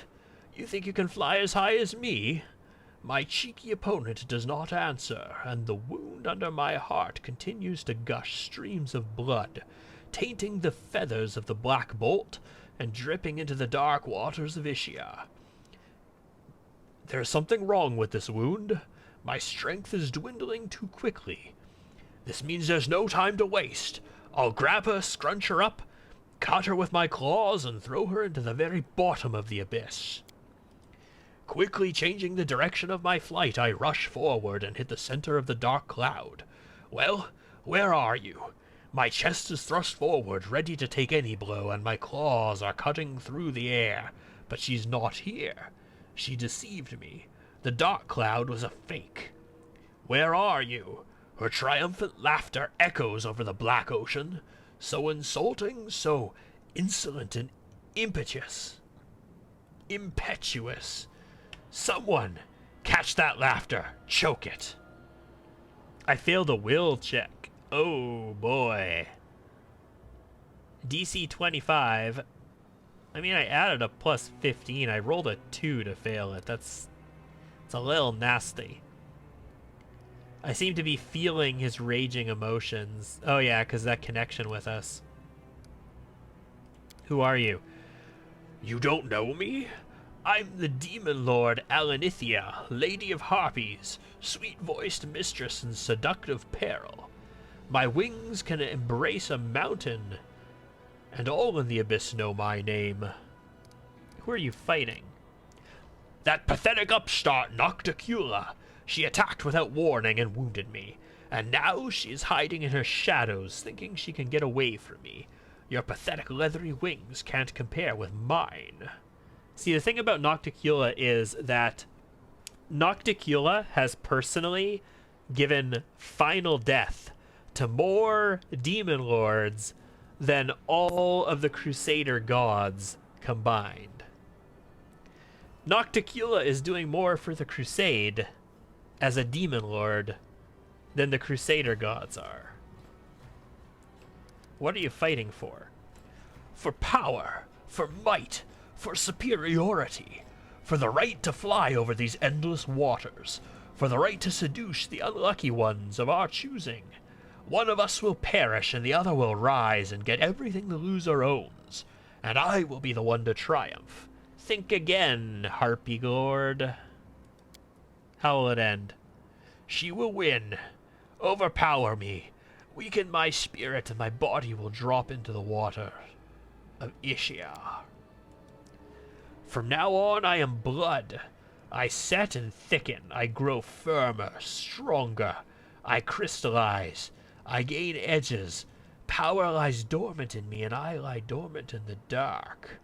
You think you can fly as high as me? My cheeky opponent does not answer, and the wound under my heart continues to gush streams of blood, tainting the feathers of the black bolt and dripping into the dark waters of Ishia. There's something wrong with this wound. My strength is dwindling too quickly. This means there's no time to waste. I'll grab her, scrunch her up, cut her with my claws, and throw her into the very bottom of the abyss. Quickly changing the direction of my flight, I rush forward and hit the center of the dark cloud. Well, where are you? My chest is thrust forward, ready to take any blow, and my claws are cutting through the air. But she's not here. She deceived me. The dark cloud was a fake. Where are you? Her triumphant laughter echoes over the black ocean. So insulting, so insolent and impetuous. Someone, catch that laughter. Choke it. I failed a will check. Oh boy. DC 25. I mean, I added a plus 15. I rolled a 2 to fail it. It's a little nasty. I seem to be feeling his raging emotions. Oh yeah, because that connection with us. Who are you? You don't know me? I'm the demon lord Alanithia, Lady of Harpies, sweet-voiced mistress in seductive peril. My wings can embrace a mountain, and all in the abyss know my name. Who are you fighting? That pathetic upstart Nocticula. She attacked without warning and wounded me, and now she is hiding in her shadows, thinking she can get away from me. Your pathetic leathery wings can't compare with mine. See, the thing about Nocticula is that Nocticula has personally given final death to more demon lords than all of the Crusader gods combined. Nocticula is doing more for the Crusade as a demon lord than the Crusader gods are. What are you fighting for? For power, for might, for superiority, for the right to fly over these endless waters, for the right to seduce the unlucky ones of our choosing. One of us will perish and the other will rise and get everything the loser owns, and I will be the one to triumph. Think again, Harpy Lord. How will it end? She will win, overpower me, weaken my spirit, and my body will drop into the water of Ishia. From now on, I am blood. I set and thicken. I grow firmer, stronger. I crystallize. I gain edges. Power lies dormant in me, and I lie dormant in the dark.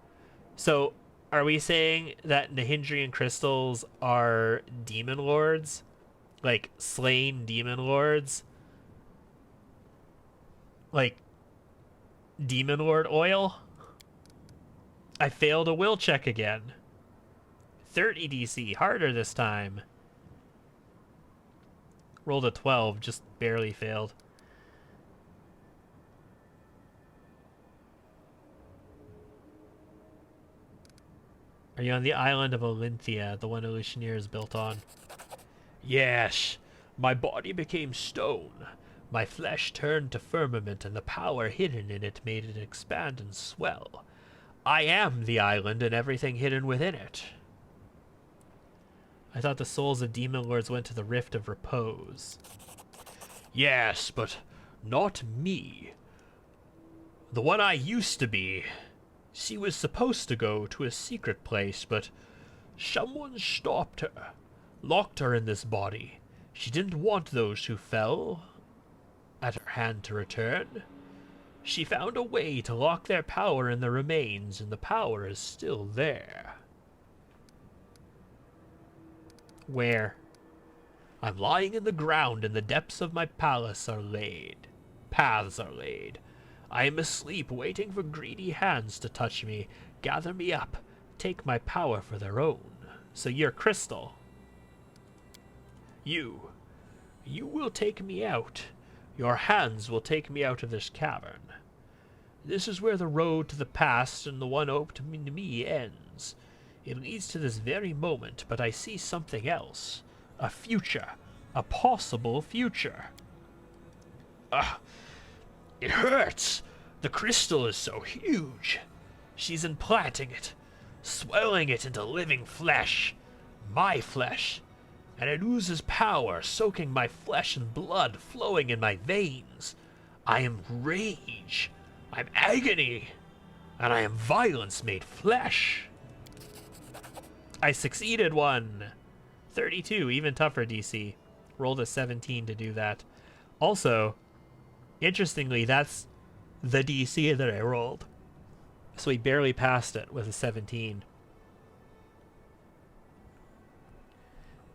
So, are we saying that Nahindrian crystals are demon lords? Like, slain demon lords? Like, demon lord oil? I failed a will check again. 30 DC, harder this time. Rolled a 12, just barely failed. Are you on the island of Olynthium, the one Illusioneer is built on? Yes, my body became stone. My flesh turned to firmament, and the power hidden in it made it expand and swell. I am the island and everything hidden within it. I thought the souls of demon lords went to the Rift of Repose. Yes, but not me. The one I used to be. She was supposed to go to a secret place, but someone stopped her, locked her in this body. She didn't want those who fell at her hand to return. She found a way to lock their power in the remains, and the power is still there. Where? I'm lying in the ground, and the depths of my palace are laid. Paths are laid. I am asleep, waiting for greedy hands to touch me, gather me up, take my power for their own. So you're crystal. You will take me out. Your hands will take me out of this cavern. This is where the road to the past and the one open to me ends. It leads to this very moment, but I see something else. A future. A possible future. It hurts. The crystal is so huge. She's implanting it, swelling it into living flesh. My flesh. And it oozes power, soaking my flesh and blood, flowing in my veins. I am rage. I'm agony. And I am violence made flesh. I succeeded one. 32, even tougher DC. Rolled a 17 to do that. Also, interestingly, that's the DC that I rolled. So we barely passed it with a 17.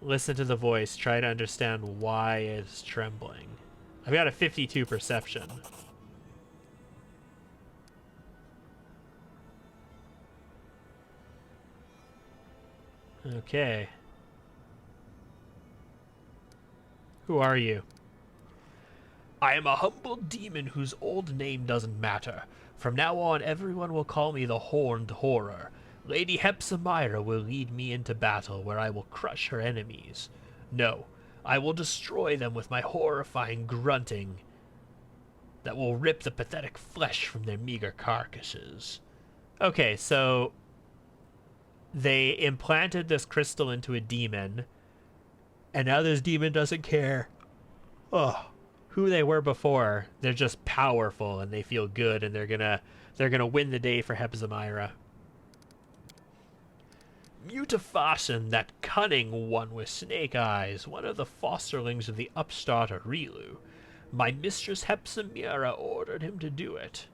Listen to the voice. Try to understand why it's trembling. I've got a 52 perception. Okay. Who are you? I am a humble demon whose old name doesn't matter. From now on, everyone will call me the Horned Horror. Lady Hepzibah will lead me into battle, where I will crush her enemies. No, I will destroy them with my horrifying grunting that will rip the pathetic flesh from their meager carcasses. Okay, so they implanted this crystal into a demon, and now this demon doesn't care who they were before. They're just powerful and they feel good, and they're gonna win the day for Hepzibah. Mutafasin, that cunning one with snake eyes, one of the fosterlings of the upstart Arilu. My mistress Hepzibah ordered him to do it.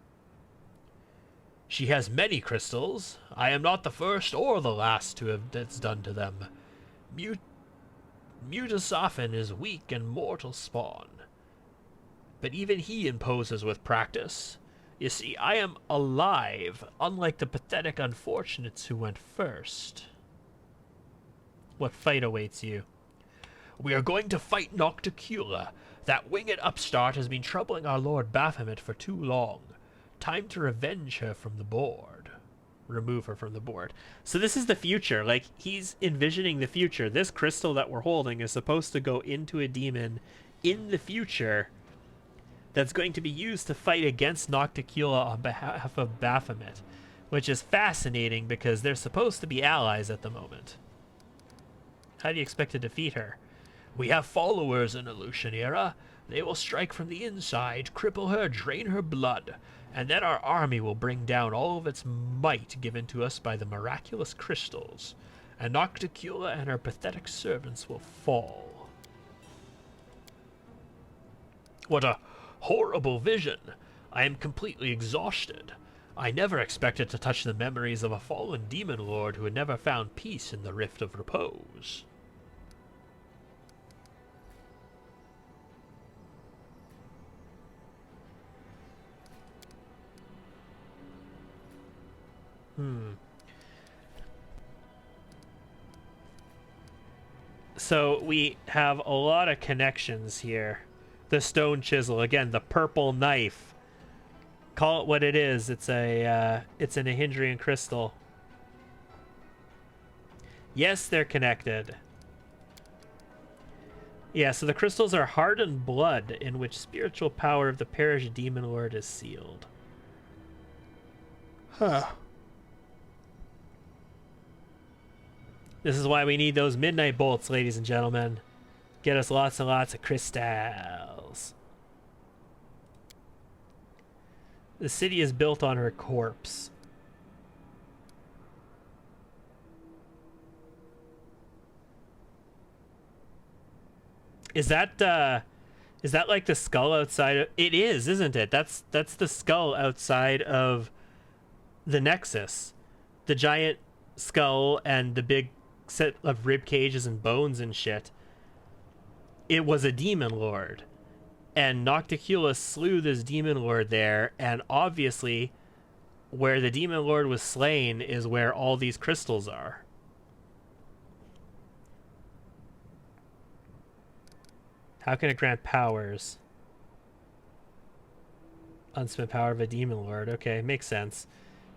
She has many crystals. I am not the first or the last to have that's done to them. Mutasaphin is weak and mortal spawn, but even he imposes with practice. You see, I am alive, unlike the pathetic unfortunates who went first. What fight awaits you? We are going to fight Nocticula. That winged upstart has been troubling our Lord Baphomet for too long. Time to revenge her from the board. Remove her from the board. So this is the future. Like, he's envisioning the future. This crystal that we're holding is supposed to go into a demon in the future that's going to be used to fight against Nocticula on behalf of Baphomet, which is fascinating because they're supposed to be allies at the moment. How do you expect to defeat her? We have followers in Illusionera. They will strike from the inside, cripple her, drain her blood, and then our army will bring down all of its might given to us by the miraculous crystals, and Nocticula and her pathetic servants will fall. What a horrible vision! I am completely exhausted. I never expected to touch the memories of a fallen demon lord who had never found peace in the Rift of Repose. So we have a lot of connections here. The stone chisel, again, the purple knife. Call it what it is. It's an Ahindrian crystal. Yes, they're connected. Yeah, so the crystals are hardened blood in which spiritual power of the perished demon lord is sealed. Huh. This is why we need those midnight bolts, ladies and gentlemen. Get us lots and lots of crystals. The city is built on her corpse. Is that like the skull outside of... It is, isn't it? That's the skull outside of the Nexus. The giant skull and the big set of rib cages and bones and shit. It was a demon lord, and Nocticula slew this demon lord there, and obviously where the demon lord was slain is where all these crystals are. How can it grant powers? Unspent power of a demon lord. Okay, makes sense.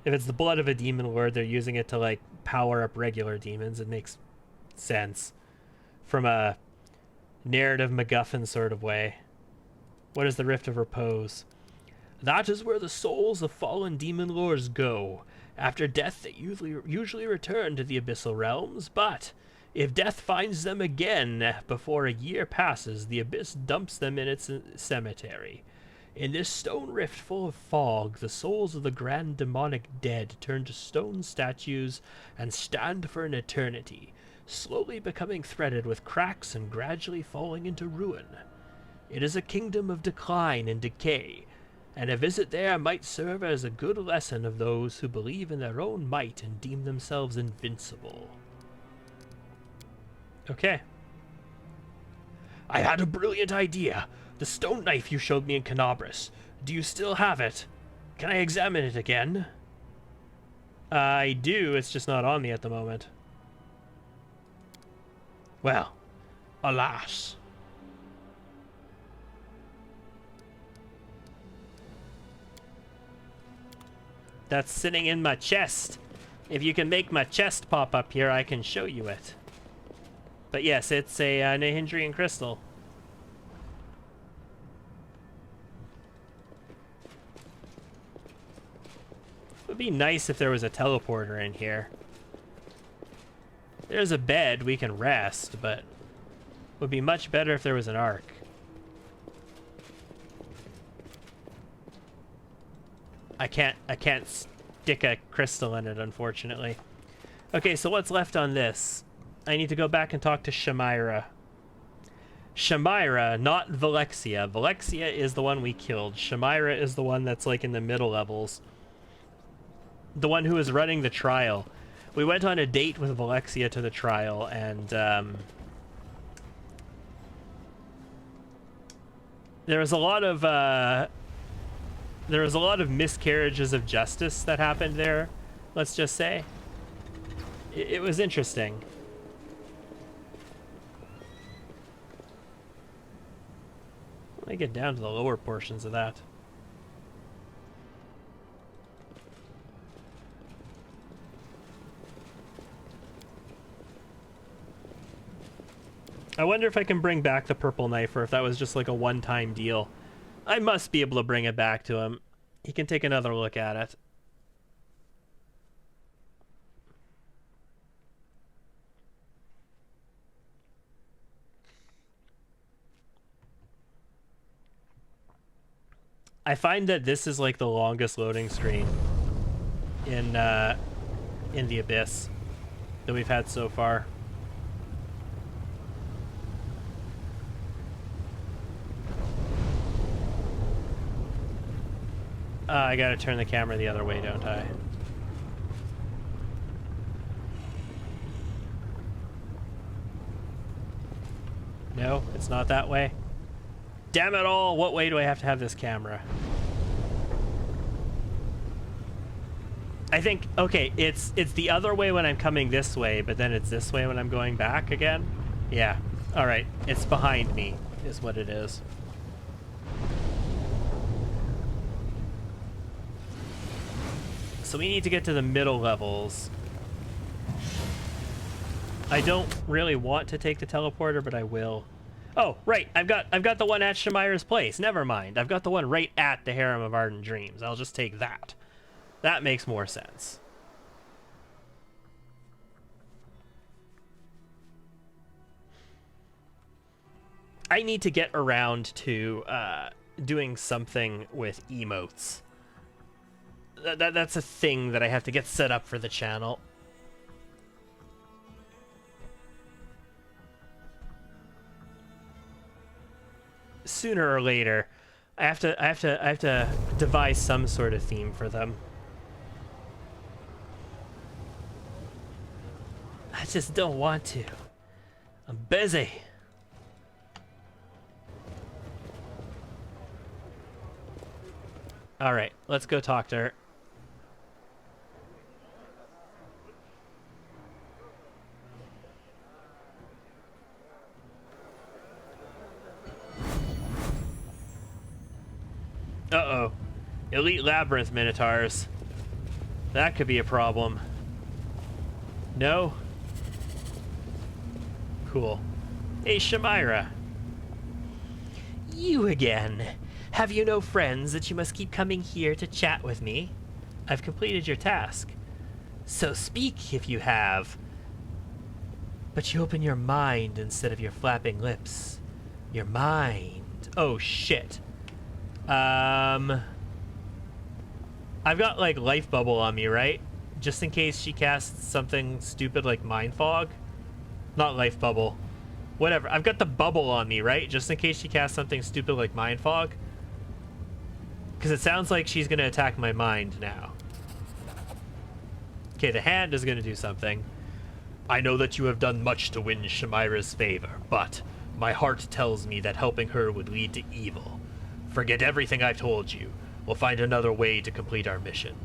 If it's the blood of a demon lord, they're using it to, like, power up regular demons. It makes sense from a narrative MacGuffin sort of way. What is the Rift of Repose? That is where the souls of fallen demon lords go. After death, they usually return to the abyssal realms, but if death finds them again before a year passes, the abyss dumps them in its cemetery. In this stone rift full of fog, the souls of the grand demonic dead turn to stone statues and stand for an eternity, slowly becoming threaded with cracks and gradually falling into ruin. It is a kingdom of decline and decay, and a visit there might serve as a good lesson of those who believe in their own might and deem themselves invincible. Okay. I had a brilliant idea. The stone knife you showed me in Canabras. Do you still have it? Can I examine it again? I do, it's just not on me at the moment. Well, alas. That's sitting in my chest. If you can make my chest pop up here, I can show you it. But yes, it's a Ahindrian crystal. It would be nice if there was a teleporter in here. There's a bed, we can rest, but it would be much better if there was an arc. I can't stick a crystal in it, unfortunately. Okay, so what's left on this? I need to go back and talk to Shamira. Shamira, not Velexia. Velexia is the one we killed. Shamira is the one that's like in the middle levels. the one who was running the trial. We went on a date with Alexia to the trial, and there was a lot of miscarriages of justice that happened there. Let's just say it was interesting. Let me get down to the lower portions of that. I wonder if I can bring back the purple knife, or if that was just like a one-time deal. I must be able to bring it back to him. He can take another look at it. I find that this is like the longest loading screen in the Abyss that we've had so far. I gotta turn the camera the other way, don't I? No, it's not that way. Damn it all! What way do I have to have this camera? I think, okay, it's the other way when I'm coming this way, but then it's this way when I'm going back again? Yeah. Alright, it's behind me, is what it is. So we need to get to the middle levels. I don't really want to take the teleporter, but I will. Oh, right, I've got the one at Shamira's place. Never mind. I've got the one right at the Harem of Ardent Dreams. I'll just take that. That makes more sense. I need to get around to doing something with emotes. That's a thing that I have to get set up for the channel. Sooner or later, I have to devise some sort of theme for them. I just don't want to. I'm busy. All right, let's go talk to her. Uh-oh. Elite Labyrinth Minotaurs. That could be a problem. No? Cool. Hey, Shamira. You again. Have you no friends that you must keep coming here to chat with me? I've completed your task. So speak if you have. But you open your mind instead of your flapping lips. Your mind. Oh, shit. I've got, like, life bubble on me, right? Just in case she casts something stupid like mind fog. Not life bubble. Whatever. I've got the bubble on me, right? Just in case she casts something stupid like mind fog. Because it sounds like she's going to attack my mind now. Okay, the hand is going to do something. I know that you have done much to win Shamira's favor, but my heart tells me that helping her would lead to evil. Forget everything I've told you. We'll find another way to complete our mission.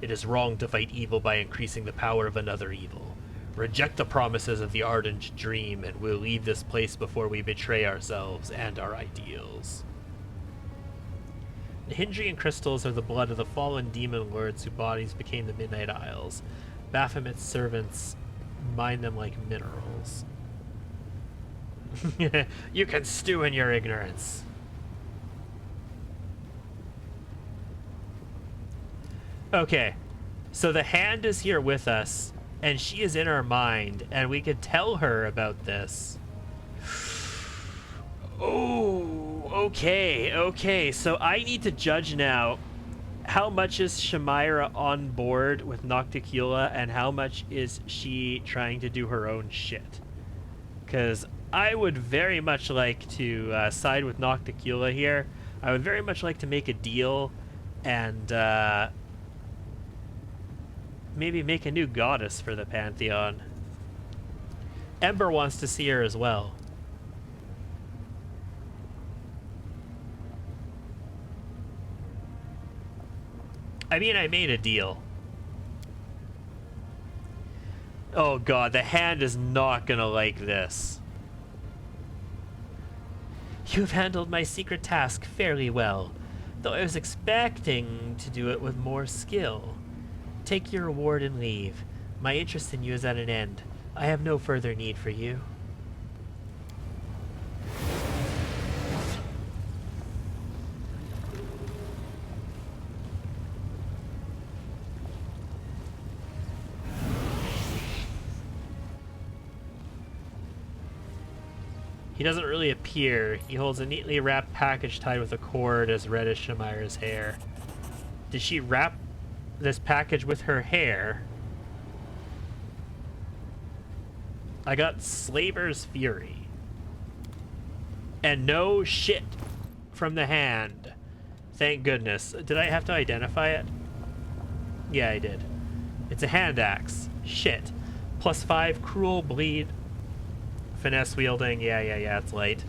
It is wrong to fight evil by increasing the power of another evil. Reject the promises of the Ardent Dream, and we'll leave this place before we betray ourselves and our ideals. The Hindrian crystals are the blood of the fallen demon lords whose bodies became the Midnight Isles. Baphomet's servants mine them like minerals. You can stew in your ignorance. Okay, so the hand is here with us, and she is in our mind, and we could tell her about this. Oh, okay, so I need to judge now. How much is Shamira on board with Nocticula, and how much is she trying to do her own shit? Because I would very much like to side with Nocticula here. I would very much like to make a deal and maybe make a new goddess for the Pantheon. Ember wants to see her as well. I mean, I made a deal. Oh god, the hand is not gonna like this. You've handled my secret task fairly well, though I was expecting to do it with more skill. Take your reward and leave. My interest in you is at an end. I have no further need for you. He doesn't really appear. He holds a neatly wrapped package tied with a cord as red as Shamira's hair. Did she wrap this package with her hair? I got Slaver's Fury. And no shit from the hand. Thank goodness. Did I have to identify it? Yeah, I did. It's a hand axe. Shit. +5 cruel bleed. Finesse wielding, yeah, it's light.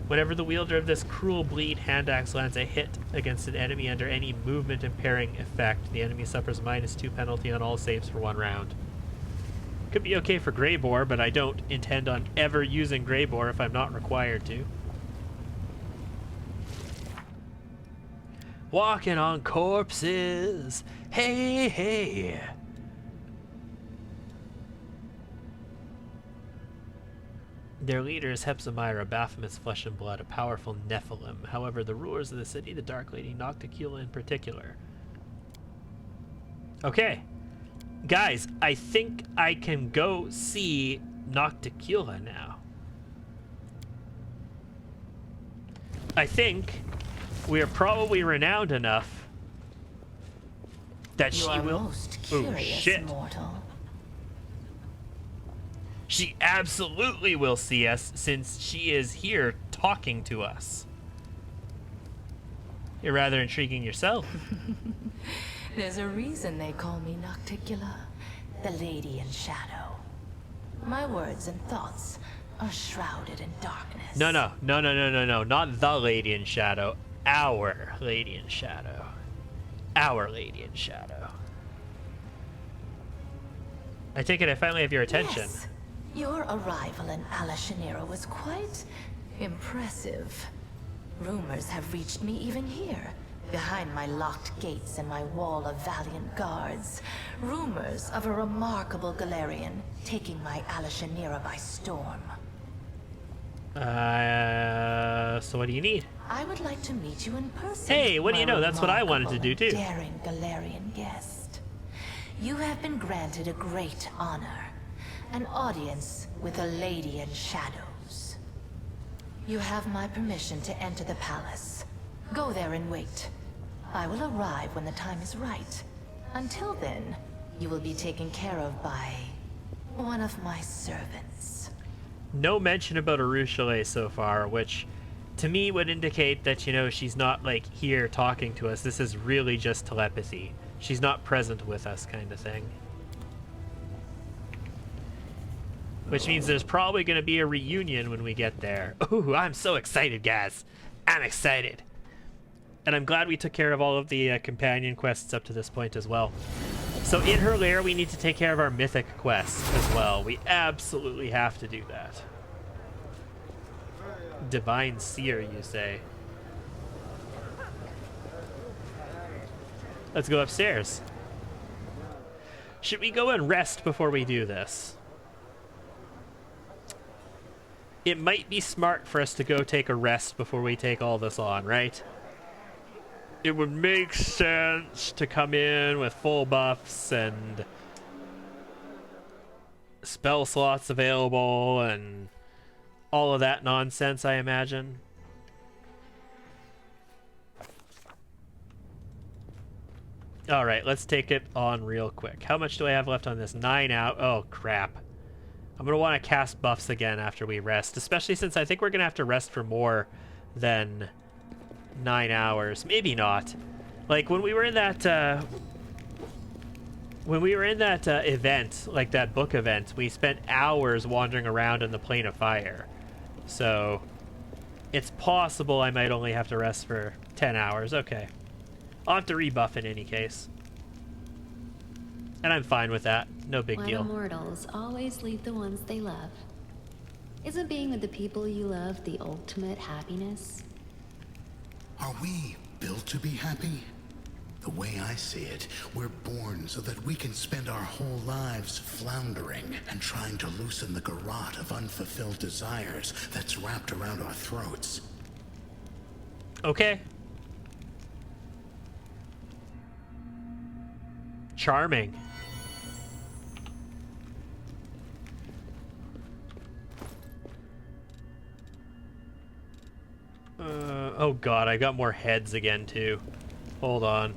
Whenever the wielder of this cruel bleed hand axe lands a hit against an enemy under any movement impairing effect, the enemy suffers -2 penalty on all saves for 1 round. Could be okay for Grebor, but I don't intend on ever using Grebor if I'm not required to. Walking on corpses, hey, hey. Their leader is Hepzibah, Baphomet's flesh and blood, a powerful Nephilim. However, the rulers of the city, the Dark Lady Nocticula in particular. Okay. Guys, I think I can go see Nocticula now. I think we are probably renowned enough that she will... Most Oh, curious, shit. mortal. She absolutely will see us since she is here talking to us. You're rather intriguing yourself. There's a reason they call me Nocticula, the Lady in Shadow. My words and thoughts are shrouded in darkness. No, not the Lady in Shadow. Our Lady in Shadow. Our Lady in Shadow. I take it I finally have your attention. Yes. Your arrival in Alashanira was quite impressive. Rumors have reached me even here, behind my locked gates and my wall of valiant guards. Rumors of a remarkable Galarian taking my Alashanira by storm. So what do you need? I would like to meet you in person. Hey, what do you my know? That's what I wanted to do too. Daring Galarian guest. You have been granted a great honor. An audience with a Lady in Shadows. You have my permission to enter the palace. Go there and wait. I will arrive when the time is right. Until then, you will be taken care of by one of my servants. No mention about Arushale so far, which to me would indicate that, you know, she's not like here talking to us. This is really just telepathy. She's not present with us kind of thing. Which means there's probably going to be a reunion when we get there. Ooh, I'm so excited, guys. I'm excited. And I'm glad we took care of all of the companion quests up to this point as well. So in her lair, we need to take care of our mythic quest as well. We absolutely have to do that. Divine Seer, you say? Let's go upstairs. Should we go and rest before we do this? It might be smart for us to go take a rest before we take all this on, right? It would make sense to come in with full buffs and spell slots available and all of that nonsense, I imagine. All right, let's take it on real quick. How much do I have left on this? 9 out. Oh, crap. I'm going to want to cast buffs again after we rest, especially since I think we're going to have to rest for more than 9 hours. Maybe not. Like, when we were in that When we were in that event, like that book event, we spent hours wandering around in the Plane of Fire. So, it's possible I might only have to rest for 10 hours. Okay. I'll have to rebuff in any case. And I'm fine with that. No big Why deal. do mortals always leave the ones they love? Isn't being with the people you love the ultimate happiness? Are we built to be happy? The way I see it, we're born so that we can spend our whole lives floundering and trying to loosen the garrote of unfulfilled desires that's wrapped around our throats. Okay. Charming. Oh god, I got more heads again too. Hold on.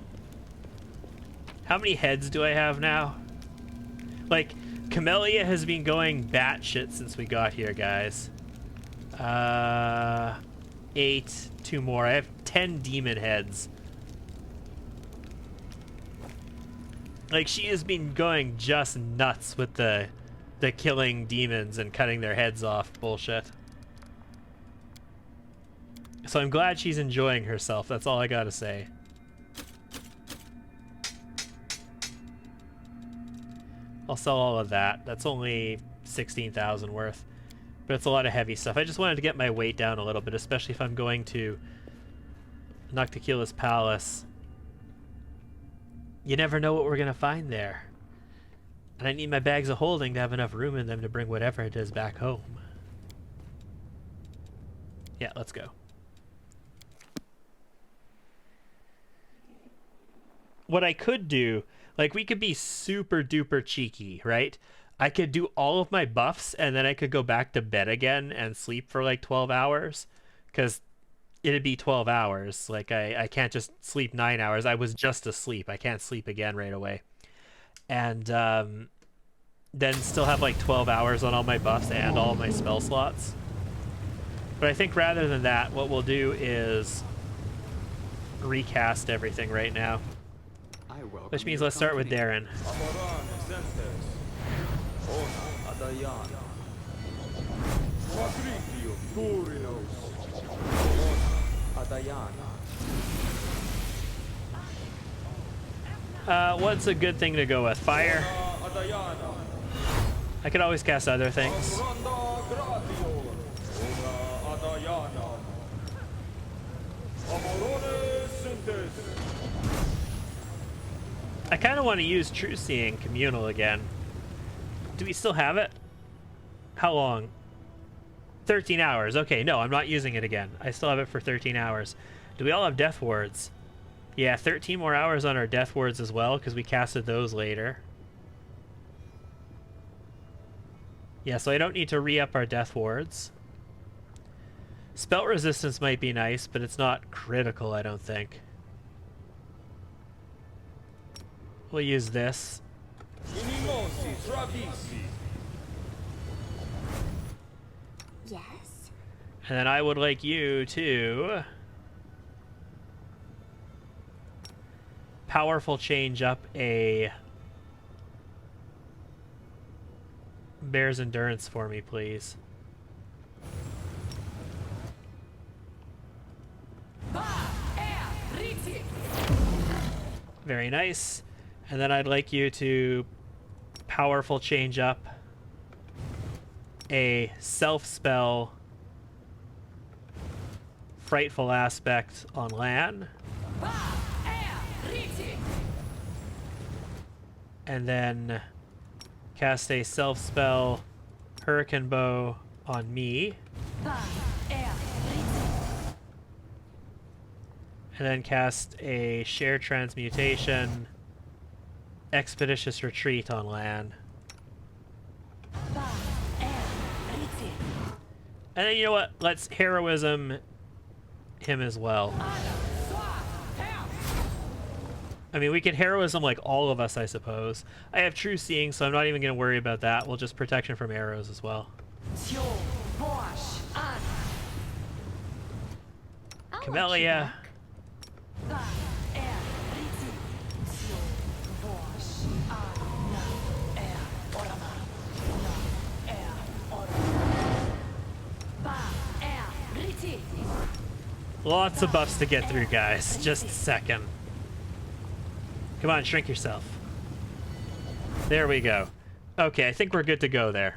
How many heads do I have now? Like, Camellia has been going batshit since we got here, guys. 8, 2 more. I have 10 demon heads. Like, she has been going just nuts with the killing demons and cutting their heads off bullshit. So I'm glad she's enjoying herself. That's all I gotta say. I'll sell all of that. That's only 16,000 worth. But it's a lot of heavy stuff. I just wanted to get my weight down a little bit, especially if I'm going to Nocticulus Palace. You never know what we're going to find there. And I need my bags of holding to have enough room in them to bring whatever it is back home. Yeah, let's go. What I could do, like, we could be super duper cheeky, right? I could do all of my buffs and then I could go back to bed again and sleep for like 12 hours. Because it'd be 12 hours. Like, I can't just sleep 9 hours. I was just asleep. I can't sleep again right away. And then still have like 12 hours on all my buffs and all my spell slots. But I think rather than that, what we'll do is recast everything right now. Which means let's start with Darren. What's a good thing to go with? Fire? I could always cast other things. I kind of want to use True Seeing Communal again. Do we still have it? How long? 13 hours. Okay, no, I'm not using it again. I still have it for 13 hours. Do we all have Death Wards? Yeah, 13 more hours on our Death Wards as well, because we casted those later. Yeah, so I don't need to re-up our Death Wards. Spell Resistance might be nice, but it's not critical, I don't think. We'll use this. Yes? And then I would like you to powerful change up a Bear's Endurance for me, please. Very nice. And then I'd like you to powerful change up a self-spell Frightful Aspect on Lan. And then cast a self-spell Hurricane Bow on me. And then cast a Share Transmutation Expeditious Retreat on Lan. And then, you know what? Let's Heroism him as well. I mean, we could Heroism like all of us, I suppose. I have True Seeing, so I'm not even going to worry about that. We'll just Protection from Arrows as well. Camellia. Lots of buffs to get through, guys. Just a second. Come on, shrink yourself. There we go. Okay, I think we're good to go there.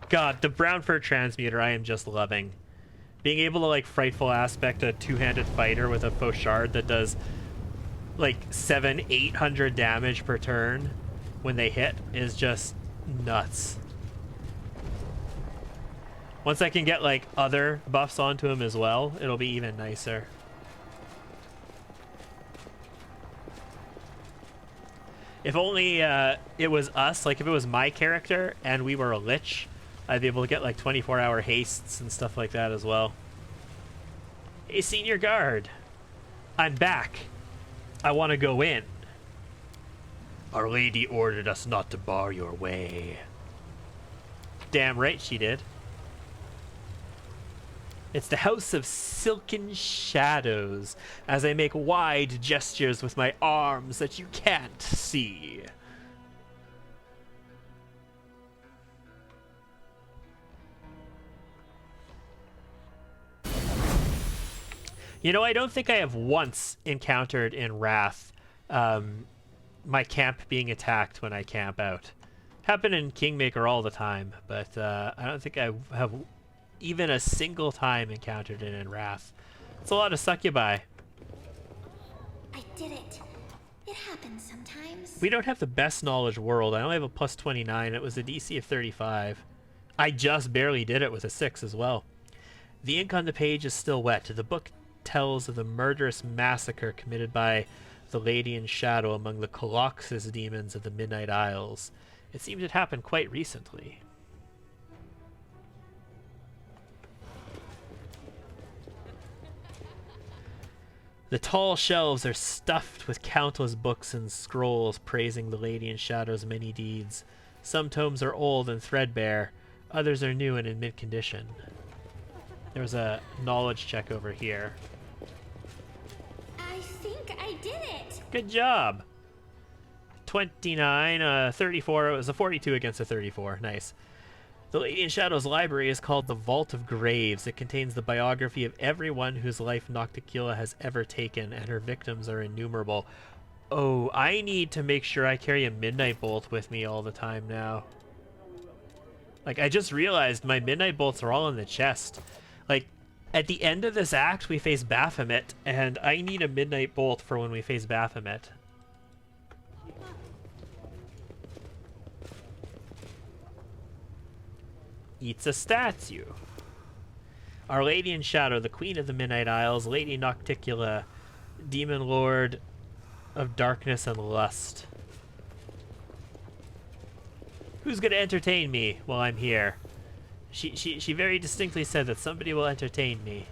God, the brown fur transmuter I am just loving. Being able to, like, frightful aspect a two-handed fighter with a fauchard that does, like, 700-800 damage per turn when they hit is just nuts. Once I can get, like, other buffs onto him as well, it'll be even nicer. If only it was us, like if it was my character and we were a lich, I'd be able to get like 24-hour hastes and stuff like that as well. Hey, senior guard. I'm back. I want to go in. Our lady ordered us not to bar your way. Damn right she did. It's the House of Silken Shadows, as I make wide gestures with my arms that you can't see. You know, I don't think I have once encountered in Wrath my camp being attacked when I camp out. Happen in Kingmaker all the time, but I don't think I have even a single time encountered it in Wrath. It's a lot of succubi. I did it. It happens sometimes. We don't have the best knowledge world. I only have a plus 29. It was a DC of 35. I just barely did it with a 6 as well. The ink on the page is still wet. The book tells of the murderous massacre committed by the Lady in Shadow among the Colossus demons of the Midnight Isles. It seems it happened quite recently. The tall shelves are stuffed with countless books and scrolls praising the Lady in Shadow's many deeds. Some tomes are old and threadbare, others are new and in mint condition. There's a knowledge check over here. I think I did it. Good job. 29, 34. It was a 42 against a 34. Nice. The Lady in Shadow's library is called the Vault of Graves. It contains the biography of everyone whose life Nocticula has ever taken, and her victims are innumerable. Oh, I need to make sure I carry a Midnight Bolt with me all the time now. Like, I just realized my Midnight Bolts are all in the chest. Like, at the end of this act, we face Baphomet, and I need a Midnight Bolt for when we face Baphomet. Eats a statue. Our Lady in Shadow, the Queen of the Midnight Isles, Lady Nocticula, Demon Lord of Darkness and Lust. Who's gonna entertain me while I'm here? She very distinctly said that somebody will entertain me.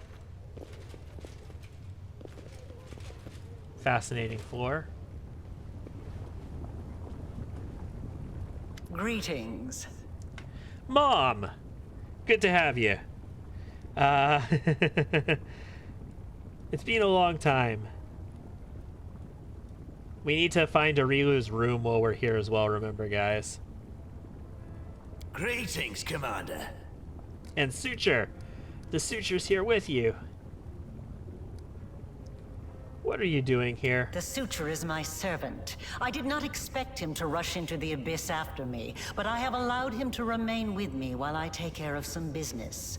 Fascinating floor. Greetings. Mom! Good to have you. It's been a long time. We need to find Arilu's room while we're here as well, remember, guys. Greetings, Commander. And Suture. The Suture's here with you. What are you doing here? The Suture is my servant. I did not expect him to rush into the abyss after me, but I have allowed him to remain with me while I take care of some business.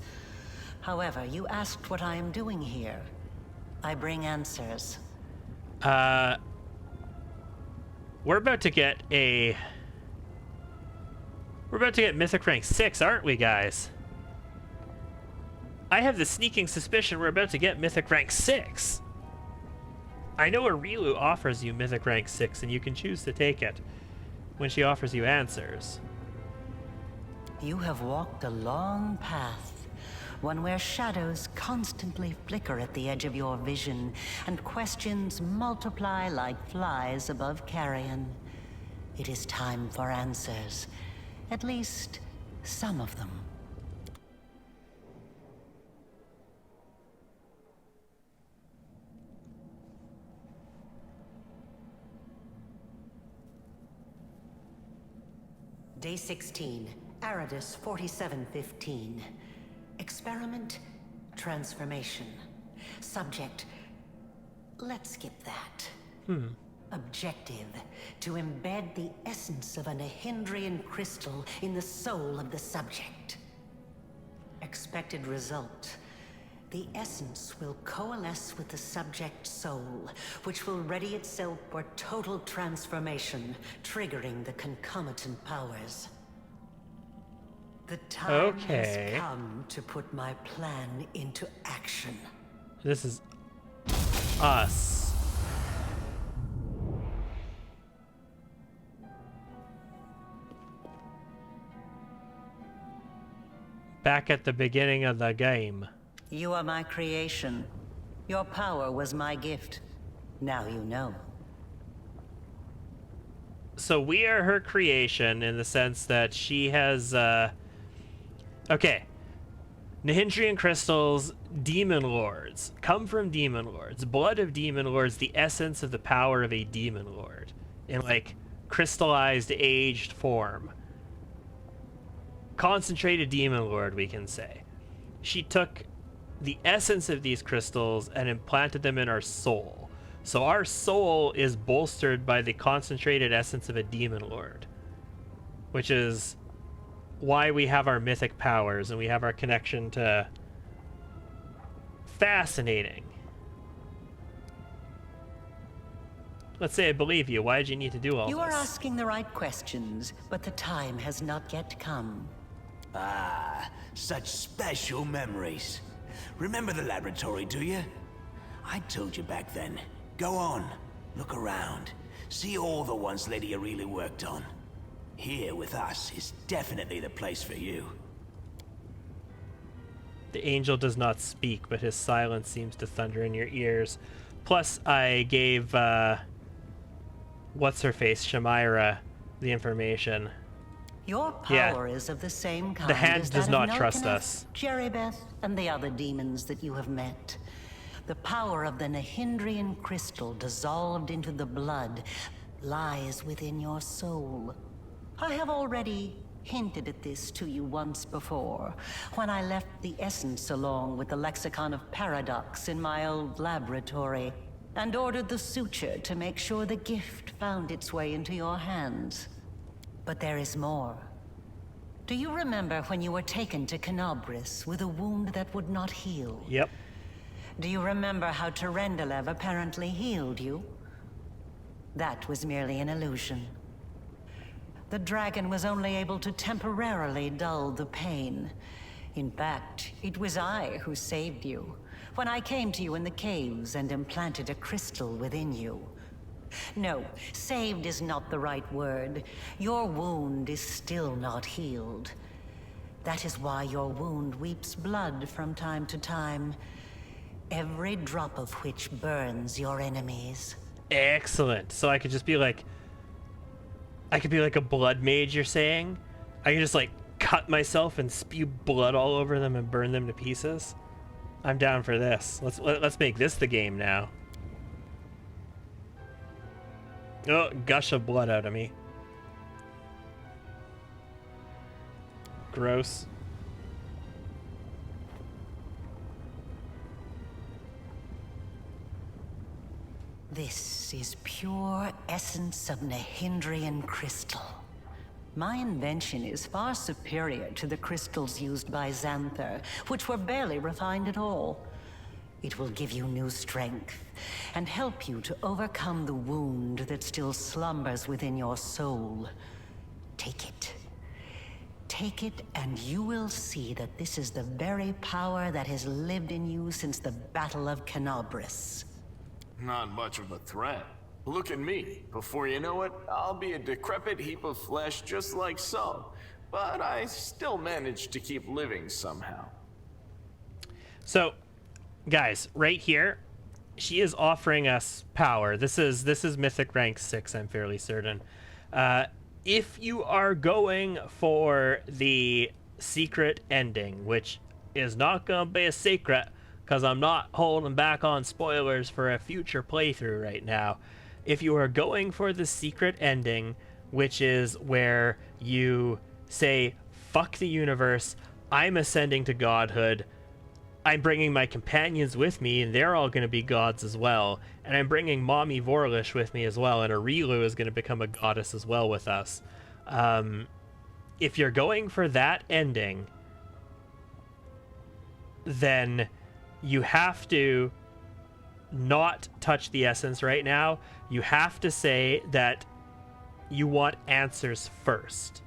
However, you asked what I am doing here. I bring answers. We're about to get a... We're about to get Mythic Rank 6, aren't we, guys? I have the sneaking suspicion we're about to get Mythic Rank 6. I know Arilu offers you Mythic Rank 6, and you can choose to take it when she offers you answers. You have walked a long path, one where shadows constantly flicker at the edge of your vision, and questions multiply like flies above carrion. It is time for answers. At least, some of them. Day 16, Aridus 4715. Experiment Transformation. Subject. Let's skip that. Objective. To embed the essence of a Nahindrian crystal in the soul of the subject. Expected result. The essence will coalesce with the subject's soul, which will ready itself for total transformation, triggering the concomitant powers. The time has come to put my plan into action. This is us. Back at the beginning of the game. You are my creation. Your power was my gift. Now you know. So we are her creation in the sense that she has, okay. Nahindrian crystals, demon lords, come from demon lords. Blood of demon lords, the essence of the power of a demon lord. In, like, crystallized, aged form. Concentrated demon lord, we can say. She took the essence of these crystals and implanted them in our soul. So our soul is bolstered by the concentrated essence of a demon lord, which is why we have our mythic powers and we have our connection to... Fascinating. Let's say I believe you. Why did you need to do all this? You are asking the right questions, but the time has not yet come. Ah, such special memories. Remember the laboratory, do you? I told you back then. Go on, look around. See all the ones Lydia really worked on. Here with us is definitely the place for you. The angel does not speak, but his silence seems to thunder in your ears. Plus, I gave, what's-her-face, Shamira, the information. Your power is of the same kind. The hand as does that not of trust Nelkeneth, us. Jerrybeth, and the other demons that you have met. The power of the Nahindrian crystal dissolved into the blood lies within your soul. I have already hinted at this to you once before, when I left the essence along with the lexicon of paradox in my old laboratory, and ordered the suture to make sure the gift found its way into your hands. But there is more. Do you remember when you were taken to Kenabris with a wound that would not heal? Yep. Do you remember how Terendelev apparently healed you? That was merely an illusion. The dragon was only able to temporarily dull the pain. In fact, it was I who saved you, when I came to you in the caves and implanted a crystal within you. No, saved is not the right word. Your wound is still not healed. That is why your wound weeps blood from time to time, every drop of which burns your enemies. Excellent. So I could just be like... I could be like a blood mage, you're saying? I could just, like, cut myself and spew blood all over them and burn them to pieces? I'm down for this. Let's make this the game now. Oh, gush of blood out of me. Gross. This is pure essence of Nahindrian crystal. My invention is far superior to the crystals used by Xanther, which were barely refined at all. It will give you new strength, and help you to overcome the wound that still slumbers within your soul. Take it. Take it, and you will see that this is the very power that has lived in you since the Battle of Kenabris. Not much of a threat. Look at me. Before you know it, I'll be a decrepit heap of flesh just like so. But I still managed to keep living somehow. So, guys, right here, she is offering us power. This is Mythic rank 6, I'm fairly certain. If you are going for the secret ending, which is not going to be a secret, because I'm not holding back on spoilers for a future playthrough right now. If you are going for the secret ending, which is where you say, fuck the universe, I'm ascending to godhood, I'm bringing my companions with me, and they're all going to be gods as well. And I'm bringing Mommy Vorlish with me as well, and Arilu is going to become a goddess as well with us. If you're going for that ending, then you have to not touch the essence right now. You have to say that you want answers first.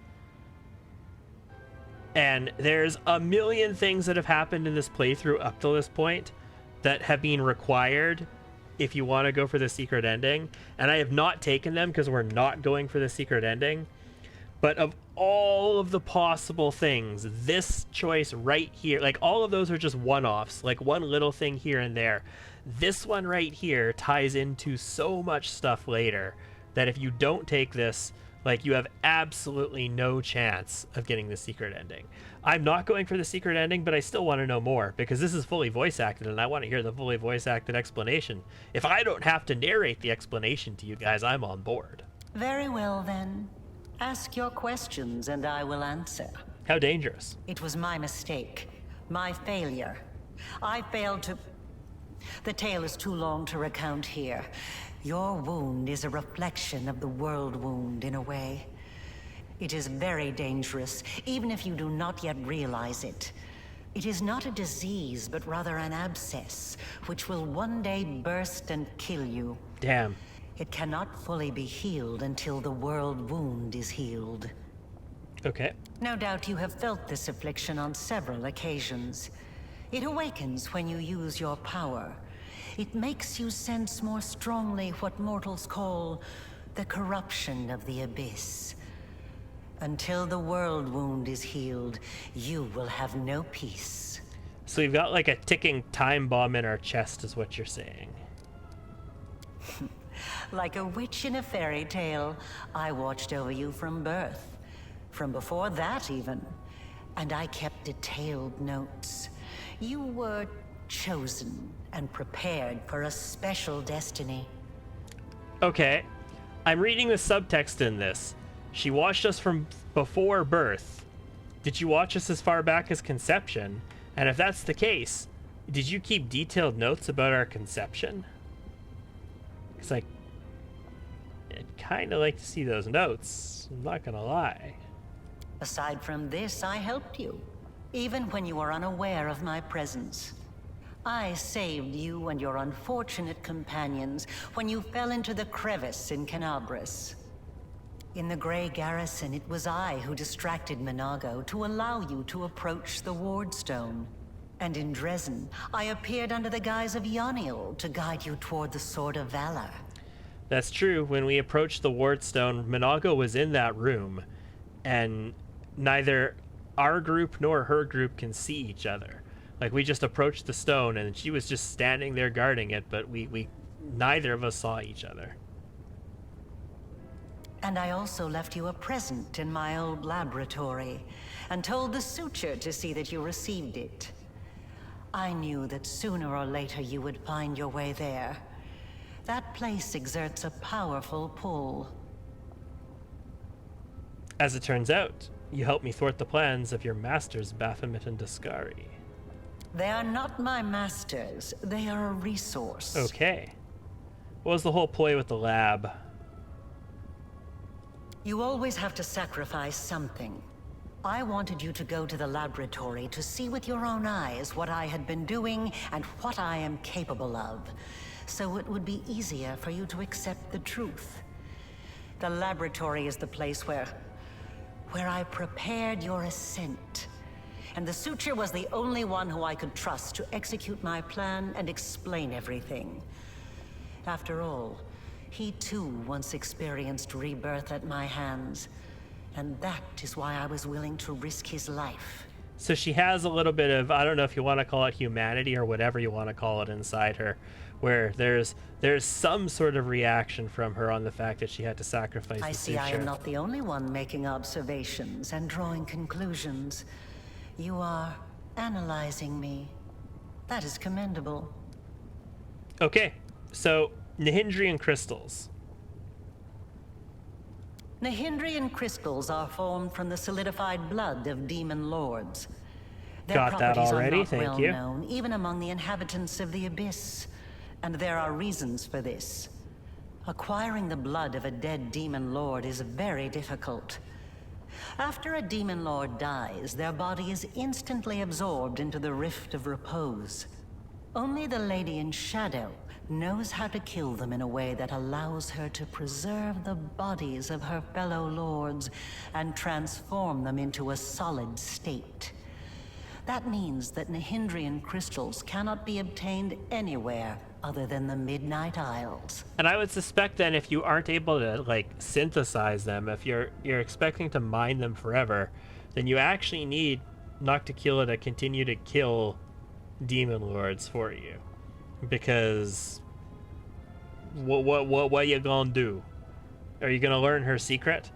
And there's a million things that have happened in this playthrough up to this point that have been required if you want to go for the secret ending. And I have not taken them because we're not going for the secret ending. But of all of the possible things, this choice right here, like all of those are just one-offs, like one little thing here and there. This one right here ties into so much stuff later that if you don't take this, like, you have absolutely no chance of getting the secret ending. I'm not going for the secret ending, but I still want to know more because this is fully voice acted and I want to hear the fully voice acted explanation. If I don't have to narrate the explanation to you guys, I'm on board. Very well then. Ask your questions and I will answer. How dangerous? It was my mistake. My failure. I failed to... The tale is too long to recount here. Your wound is a reflection of the world wound in a way. It is very dangerous, even if you do not yet realize it. It is not a disease, but rather an abscess, which will one day burst and kill you. Damn. It cannot fully be healed until the world wound is healed. Okay. No doubt you have felt this affliction on several occasions. It awakens when you use your power. It makes you sense more strongly what mortals call the corruption of the abyss. Until the world wound is healed, you will have no peace. So we've got like a ticking time bomb in our chest is what you're saying. Like a witch in a fairy tale, I watched over you from birth. From before that even. And I kept detailed notes. You were chosen and prepared for a special destiny. Okay. I'm reading the subtext in this. She watched us from before birth. Did you watch us as far back as conception? And if that's the case, did you keep detailed notes about our conception? It's like, I'd kind of like to see those notes. I'm not gonna lie. Aside from this, I helped you. Even when you were unaware of my presence. I saved you and your unfortunate companions when you fell into the crevice in Canabris. In the Grey Garrison, it was I who distracted Minago to allow you to approach the Wardstone. And in Dresden, I appeared under the guise of Yoniel to guide you toward the Sword of Valor. That's true. When we approached the Wardstone, Minago was in that room, and neither our group nor her group can see each other. Like, we just approached the stone, and she was just standing there guarding it, but we neither of us saw each other. And I also left you a present in my old laboratory, and told the Suture to see that you received it. I knew that sooner or later you would find your way there. That place exerts a powerful pull. As it turns out, you helped me thwart the plans of your masters, Baphomet and Dascari. They are not my masters. They are a resource. Okay. What was the whole ploy with the lab? You always have to sacrifice something. I wanted you to go to the laboratory to see with your own eyes what I had been doing and what I am capable of, so it would be easier for you to accept the truth. The laboratory is the place where I prepared your ascent. And the Suture was the only one who I could trust to execute my plan and explain everything. After all, he too once experienced rebirth at my hands. And that is why I was willing to risk his life. So she has a little bit of, I don't know if you want to call it humanity or whatever you want to call it inside her, where there's some sort of reaction from her on the fact that she had to sacrifice the see Suture. I am not the only one making observations and drawing conclusions. You are analyzing me. That is commendable. Okay, so Nihindrian crystals. Nihindrian crystals are formed from the solidified blood of demon lords. Their Got that properties already, are not thank well you. known, even among the inhabitants of the Abyss. And there are reasons for this. Acquiring the blood of a dead demon lord is very difficult. After a demon lord dies, their body is instantly absorbed into the Rift of Repose. Only the Lady in Shadow knows how to kill them in a way that allows her to preserve the bodies of her fellow lords and transform them into a solid state. That means that Nihindrian crystals cannot be obtained anywhere other than the Midnight Isles. And I would suspect then if you aren't able to like synthesize them, if you're expecting to mine them forever, then you actually need Nocticula to continue to kill demon lords for you. Because what you gonna do? Are you gonna learn her secret?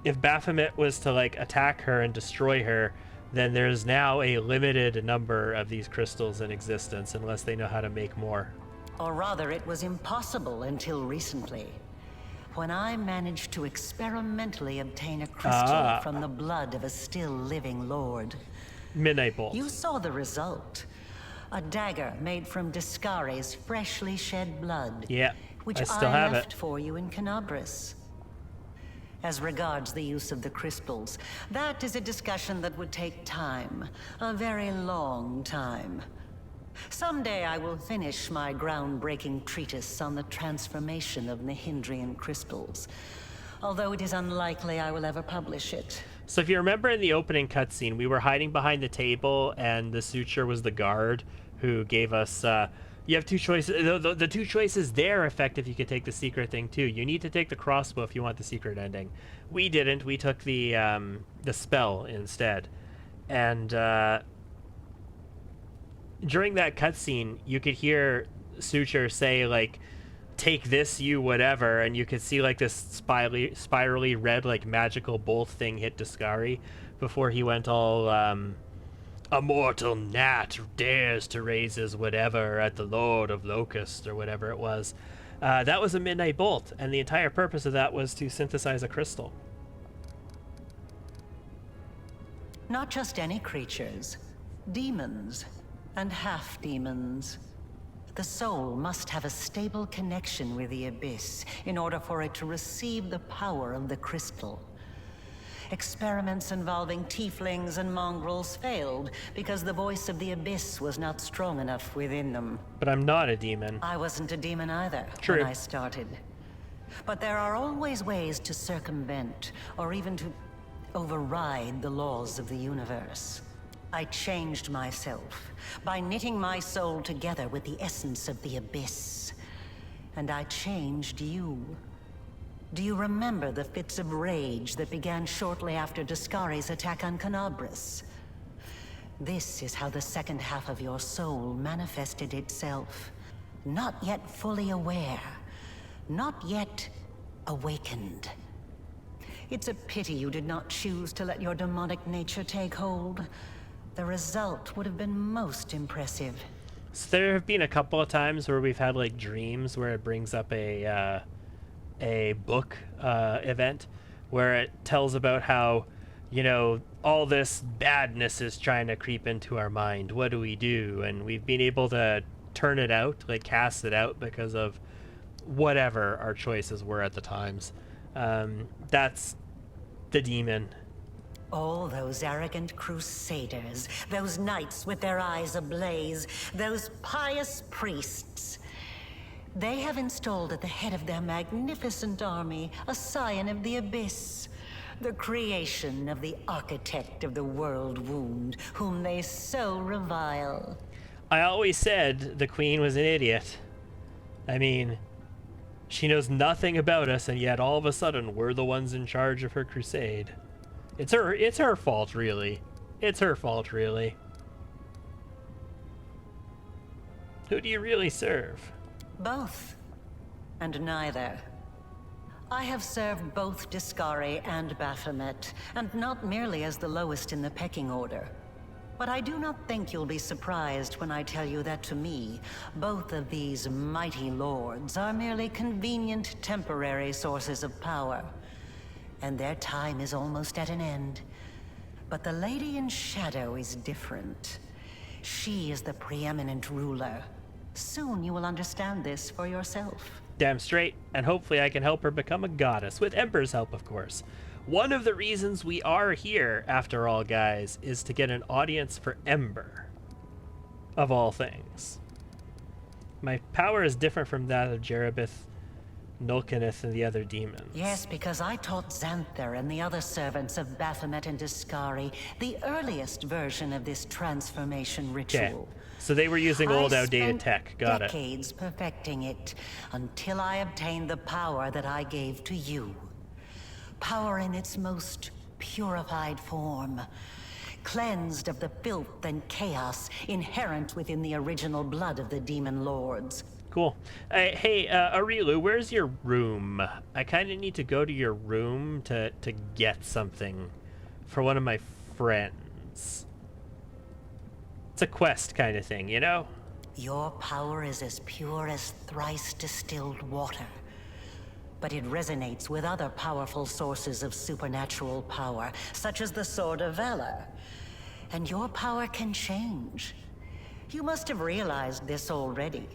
If Baphomet was to like attack her and destroy her, then there's now a limited number of these crystals in existence unless they know how to make more. Or rather, it was impossible until recently, when I managed to experimentally obtain a crystal from the blood of a still living lord. Midnight Bolt. You saw the result. A dagger made from Discare's freshly shed blood. Yeah, which I still have left it. for you in Canabris. As regards the use of the crystals, that is a discussion that would take time. A very long time. Someday I will finish my groundbreaking treatise on the transformation of Nihindrian crystals. Although it is unlikely I will ever publish it. So if you remember in the opening cutscene, we were hiding behind the table and the Suture was the guard who gave us... you have two choices. The two choices there affect if you could take the secret thing too. You need to take the crossbow if you want the secret ending. We didn't. We took the spell instead. And during that cutscene, you could hear Suture say, like, take this, you whatever, and you could see, like, this spirally red, like, magical bolt thing hit Discari before he went all, a mortal gnat dares to raise his whatever at the Lord of Locust, or whatever it was. That was a Midnight Bolt, and the entire purpose of that was to synthesize a crystal. Not just any creatures. Demons. And half-demons. The soul must have a stable connection with the Abyss in order for it to receive the power of the crystal. Experiments involving tieflings and mongrels failed because the voice of the Abyss was not strong enough within them. But I'm not a demon. I wasn't a demon either True. when I started. But there are always ways to circumvent, or even to override the laws of the universe. I changed myself by knitting my soul together with the essence of the Abyss. And I changed you. Do you remember the fits of rage that began shortly after Discare's attack on Canabris? This is how the second half of your soul manifested itself. Not yet fully aware. Not yet awakened. It's a pity you did not choose to let your demonic nature take hold. The result would have been most impressive. So there have been a couple of times where we've had like dreams where it brings up a book event where it tells about how, you know, all this badness is trying to creep into our mind. What do we do? And we've been able to turn it out, like cast it out because of whatever our choices were at the times. That's the demon. All those arrogant crusaders, those knights with their eyes ablaze, those pious priests. They have installed at the head of their magnificent army a scion of the Abyss, the creation of the architect of the world wound, whom they so revile. I always said the queen was an idiot. I mean, she knows nothing about us, and yet all of a sudden we're the ones in charge of her crusade. It's her fault, really. It's her fault, really. Who do you really serve? Both. And neither. I have served both Discari and Baphomet, and not merely as the lowest in the pecking order. But I do not think you'll be surprised when I tell you that to me, both of these mighty lords are merely convenient temporary sources of power. And their time is almost at an end. But the Lady in Shadow is different. She is the preeminent ruler. Soon you will understand this for yourself. Damn straight, and hopefully I can help her become a goddess, with Ember's help, of course. One of the reasons we are here, after all, guys, is to get an audience for Ember, of all things. My power is different from that of Jerebith, Nulkineth, and the other demons. Yes, because I taught Xanther and the other servants of Baphomet and Discari the earliest version of this transformation ritual. Okay. So they were using old, outdated tech. Got it. Decades perfecting it, until I obtained the power that I gave to you. Power in its most purified form, cleansed of the filth and chaos inherent within the original blood of the demon lords. Cool. Hey, Arilu, where's your room? I kind of need to go to your room to get something for one of my friends. It's a quest kind of thing, you know? Your power is as pure as thrice distilled water, but it resonates with other powerful sources of supernatural power, such as the Sword of Valor. And your power can change. You must have realized this already.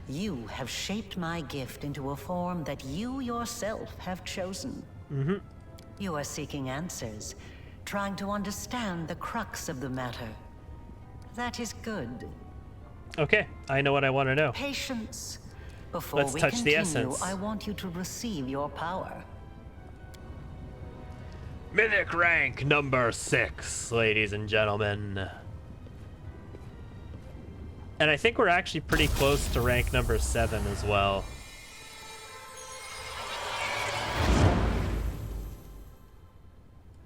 You have shaped my gift into a form that you yourself have chosen. Mm-hmm. You are seeking answers, trying to understand the crux of the matter. That is good. Okay, I know what I want to know. Patience. Before Let's we touch continue, the essence. I want you to receive your power. Mythic rank number 6, ladies and gentlemen. And I think we're actually pretty close to rank number 7 as well.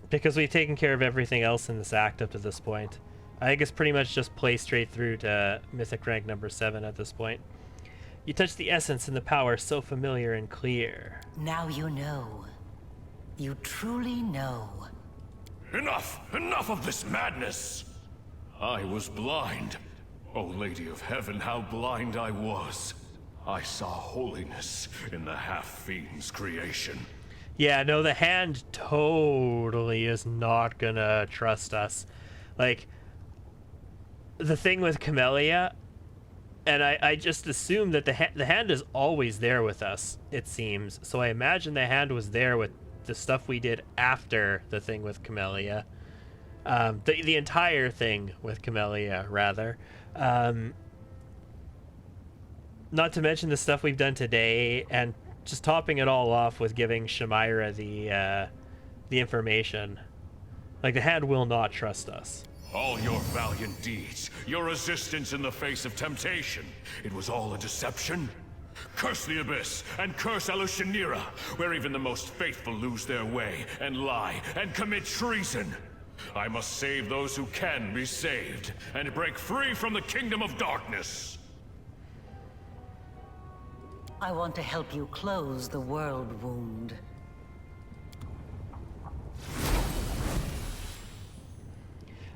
Because we've taken care of everything else in this act up to this point. I think it's pretty much just play straight through to Mythic rank number 7 at this point. You touch the essence and the power so familiar and clear. Now you know. You truly know. Enough! Enough of this madness! I was blind. O Lady of Heaven, how blind I was. I saw holiness in the half-fiend's creation. Yeah, no, the hand totally is not gonna trust us. Like, the thing with Camellia, and I just assume that the hand is always there with us, it seems. So I imagine the hand was there with the stuff we did after the thing with Camellia. The entire thing with Camellia, rather. Not to mention the stuff we've done today, and just topping it all off with giving Shamira the information. Like, the hand will not trust us. All your valiant deeds, your resistance in the face of temptation, it was all a deception? Curse the Abyss, and curse Alushanira, where even the most faithful lose their way, and lie, and commit treason. I must save those who can be saved, and break free from the kingdom of darkness. I want to help you close the world wound.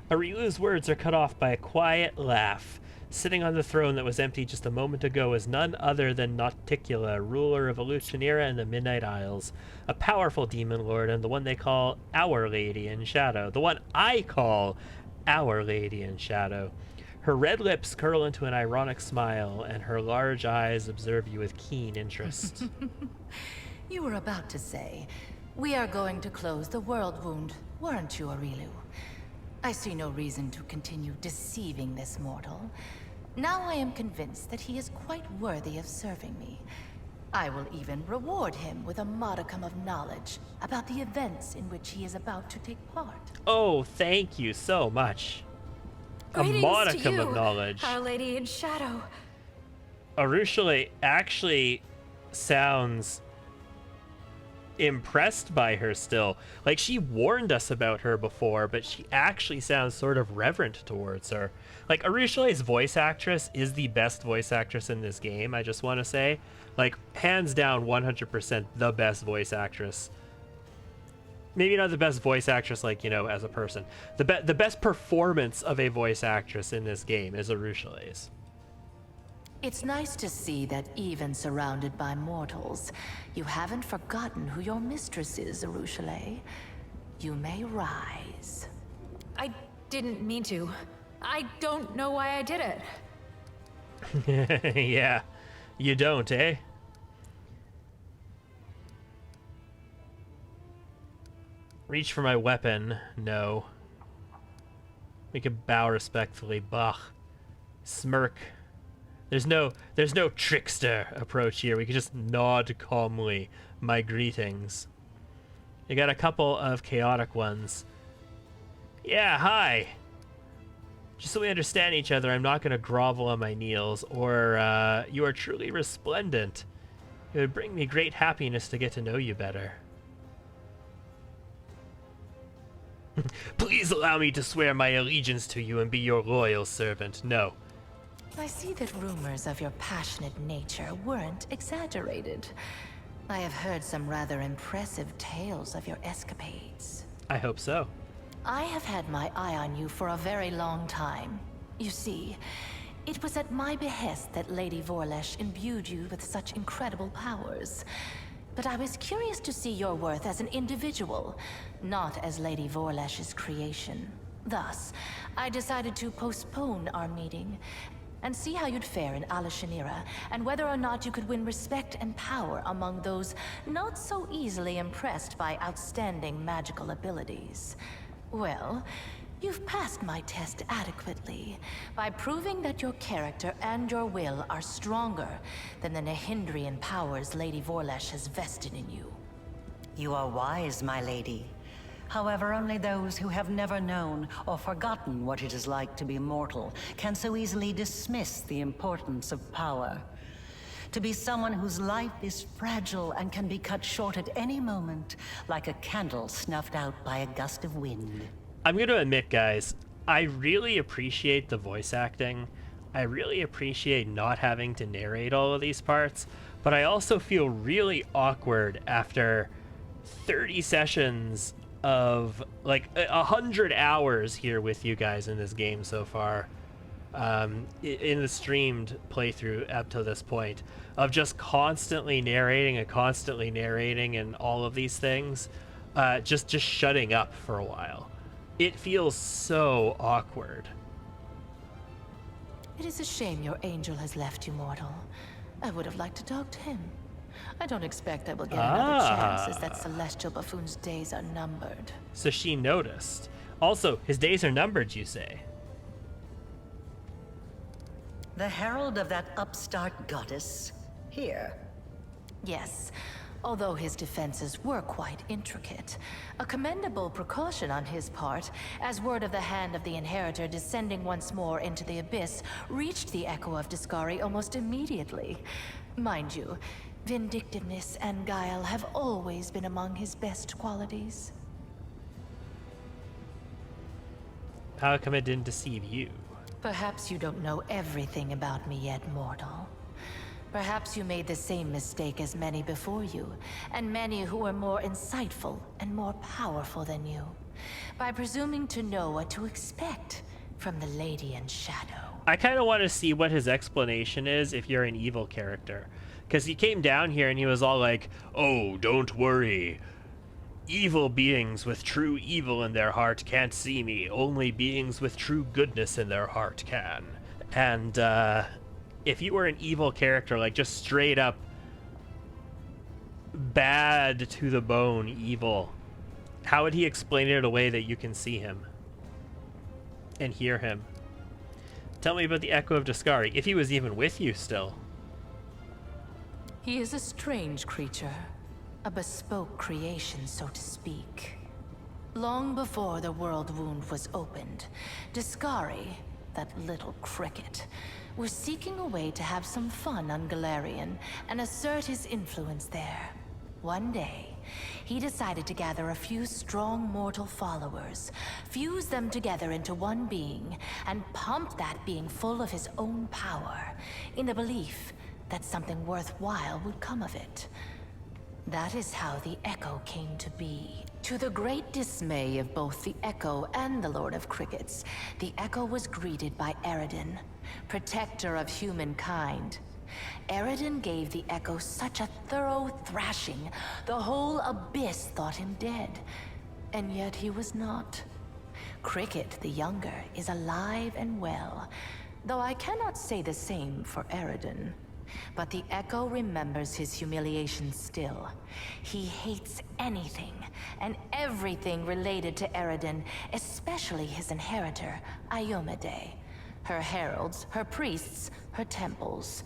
Arilu's words are cut off by a quiet laugh. Sitting on the throne that was empty just a moment ago is none other than Nauticula, ruler of Alushanira and the Midnight Isles, a powerful demon lord, and the one they call Our Lady in Shadow. The one I call Our Lady in Shadow. Her red lips curl into an ironic smile, and her large eyes observe you with keen interest. You were about to say, we are going to close the world wound, weren't you, Arilu? I see no reason to continue deceiving this mortal. Now I am convinced that he is quite worthy of serving me. I will even reward him with a modicum of knowledge about the events in which he is about to take part. Oh, thank you so much. Greetings a modicum to you, of knowledge. Our Lady in Shadow. Arushale actually sounds impressed by her still. Like, she warned us about her before, but she actually sounds sort of reverent towards her. Like, Arushale's voice actress is the best voice actress in this game, I just want to say. Like, hands down, 100% the best voice actress. Maybe not the best voice actress, like, you know, as a person. The best performance of a voice actress in this game is Arushale's. It's nice to see that even surrounded by mortals, you haven't forgotten who your mistress is, Arushale. You may rise. I didn't mean to. I don't know why I did it. Yeah, you don't, eh? Reach for my weapon. No. We could bow respectfully. Bah. Smirk. There's no trickster approach here. We could just nod calmly. My greetings. You got a couple of chaotic ones. Yeah, hi. Just so we understand each other, I'm not going to grovel on my knees, or you are truly resplendent. It would bring me great happiness to get to know you better. Please allow me to swear my allegiance to you and be your loyal servant. No. I see that rumors of your passionate nature weren't exaggerated. I have heard some rather impressive tales of your escapades. I hope so. I have had my eye on you for a very long time. You see, it was at my behest that Lady Vorlesh imbued you with such incredible powers. But I was curious to see your worth as an individual, not as Lady Vorlesh's creation. Thus, I decided to postpone our meeting and see how you'd fare in Alushanira, and whether or not you could win respect and power among those not so easily impressed by outstanding magical abilities. Well, you've passed my test adequately by proving that your character and your will are stronger than the Nehindrian powers Lady Vorlesh has vested in you. You are wise, my lady. However, only those who have never known or forgotten what it is like to be mortal can so easily dismiss the importance of power. To be someone whose life is fragile and can be cut short at any moment, like a candle snuffed out by a gust of wind. I'm going to admit, guys, I really appreciate the voice acting. I really appreciate not having to narrate all of these parts, but I also feel really awkward after 30 sessions of like 100 hours here with you guys in this game so far, in the streamed playthrough up to this point, of just constantly narrating and all of these things, just shutting up for a while. It feels so awkward. It is a shame your angel has left you mortal. I would have liked to talk to him. I don't expect I will get another chance, as that celestial buffoon's days are numbered. So she noticed. Also, his days are numbered, you say? The herald of that upstart goddess, here. Yes, although his defenses were quite intricate. A commendable precaution on his part, as word of the hand of the inheritor descending once more into the abyss reached the Echo of Discari almost immediately. Mind you, vindictiveness and guile have always been among his best qualities. How come it didn't deceive you? Perhaps you don't know everything about me yet, mortal. Perhaps you made the same mistake as many before you, and many who were more insightful and more powerful than you, by presuming to know what to expect from the Lady in Shadow. I kind of want to see what his explanation is if you're an evil character. Because he came down here and he was all like, oh, don't worry. Evil beings with true evil in their heart can't see me. Only beings with true goodness in their heart can. And if you were an evil character, like just straight up bad to the bone evil, how would he explain it in a way that you can see him and hear him? Tell me about the Echo of Discari, if he was even with you still. He is a strange creature, a bespoke creation, so to speak. Long before the world wound was opened, Discari, that little cricket, was seeking a way to have some fun on Galarian and assert his influence there. One day, he decided to gather a few strong mortal followers, fuse them together into one being, and pump that being full of his own power, in the belief that something worthwhile would come of it. That is how the Echo came to be. To the great dismay of both the Echo and the Lord of Crickets, the Echo was greeted by Eridan, protector of humankind. Eridan gave the Echo such a thorough thrashing, the whole abyss thought him dead. And yet he was not. Cricket the Younger is alive and well, though I cannot say the same for Eridan. But the Echo remembers his humiliation still. He hates anything and everything related to Eridan, especially his inheritor, Iomedae. Her heralds, her priests, her temples.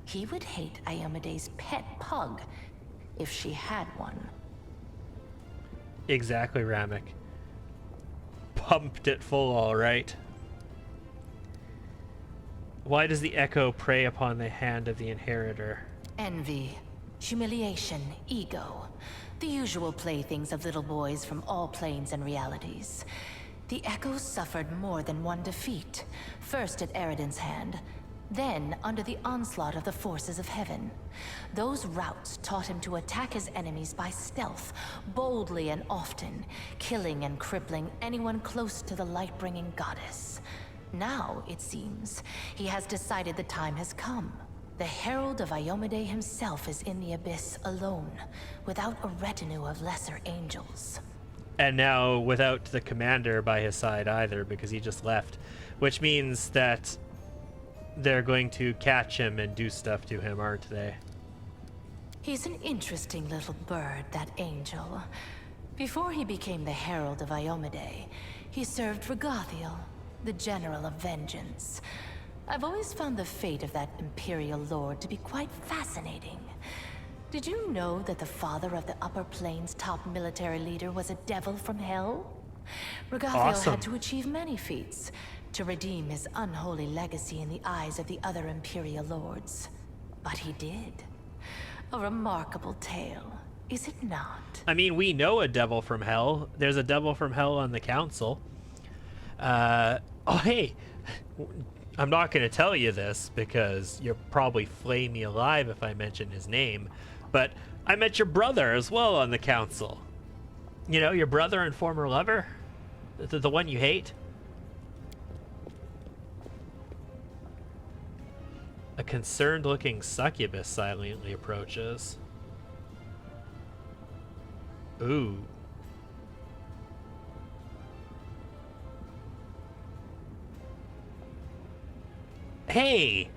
He would hate Iomedae's pet pug, if she had one. Exactly, Ramek. Pumped it full, all right. Why does the Echo prey upon the hand of the inheritor? Envy, humiliation, ego. The usual playthings of little boys from all planes and realities. The Echo suffered more than one defeat. First at Eridan's hand, then under the onslaught of the forces of heaven. Those routes taught him to attack his enemies by stealth, boldly and often, killing and crippling anyone close to the light-bringing goddess. Now, it seems, he has decided the time has come. The Herald of Iomedae himself is in the Abyss alone, without a retinue of lesser angels. And now without the commander by his side either, because he just left. Which means that they're going to catch him and do stuff to him, aren't they? He's an interesting little bird, that angel. Before he became the Herald of Iomedae, he served Regathiel, the General of Vengeance. I've always found the fate of that Imperial Lord to be quite fascinating. Did you know that the father of the Upper Plains' top military leader was a devil from hell? Regathiel had to achieve many feats to redeem his unholy legacy in the eyes of the other Imperial Lords. But he did. A remarkable tale, is it not? I mean, we know a devil from hell. There's a devil from hell on the council. Oh, hey, I'm not going to tell you this because you'll probably flay me alive if I mention his name, but I met your brother as well on the council. You know, your brother and former lover? The one you hate? A concerned-looking succubus silently approaches. Ooh. Hey!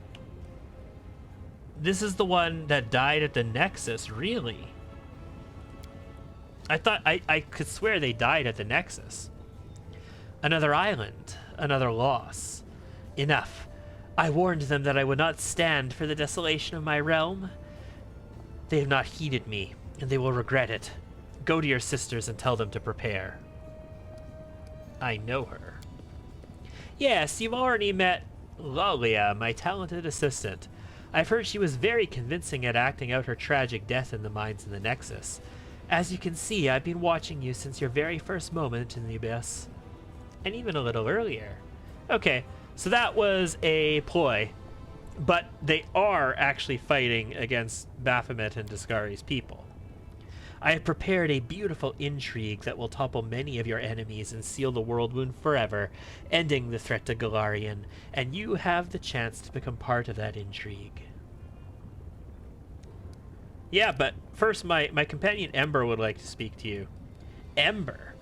This is the one that died at the Nexus, really? I thought I could swear they died at the Nexus. Another island, another loss. Enough. I warned them that I would not stand for the desolation of my realm. They have not heeded me, and they will regret it. Go to your sisters and tell them to prepare. I know her. Yes, you've already met Lalia, my talented assistant. I've heard she was very convincing at acting out her tragic death in the mines in the Nexus. As you can see, I've been watching you since your very first moment in the Abyss. And even a little earlier. Okay, so that was a ploy. But they are actually fighting against Baphomet and Discari's people. I have prepared a beautiful intrigue that will topple many of your enemies and seal the world wound forever, ending the threat to Galarian, and you have the chance to become part of that intrigue. Yeah, but first my companion Ember would like to speak to you. Ember?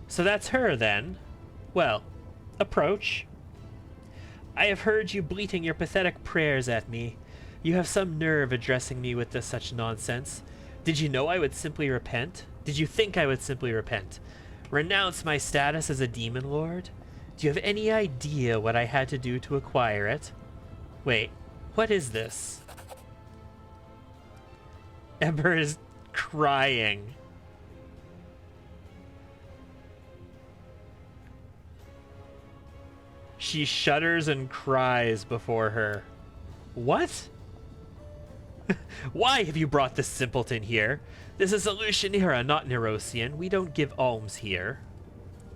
So that's her then? Well, approach. I have heard you bleating your pathetic prayers at me. You have some nerve addressing me with such nonsense. Did you know I would simply repent? Did you think I would simply repent? Renounce my status as a demon lord? Do you have any idea what I had to do to acquire it? Wait, what is this? Ember is crying. She shudders and cries before her. What? Why have you brought this simpleton here? This is a Lucianera, not Nerosian. We don't give alms here.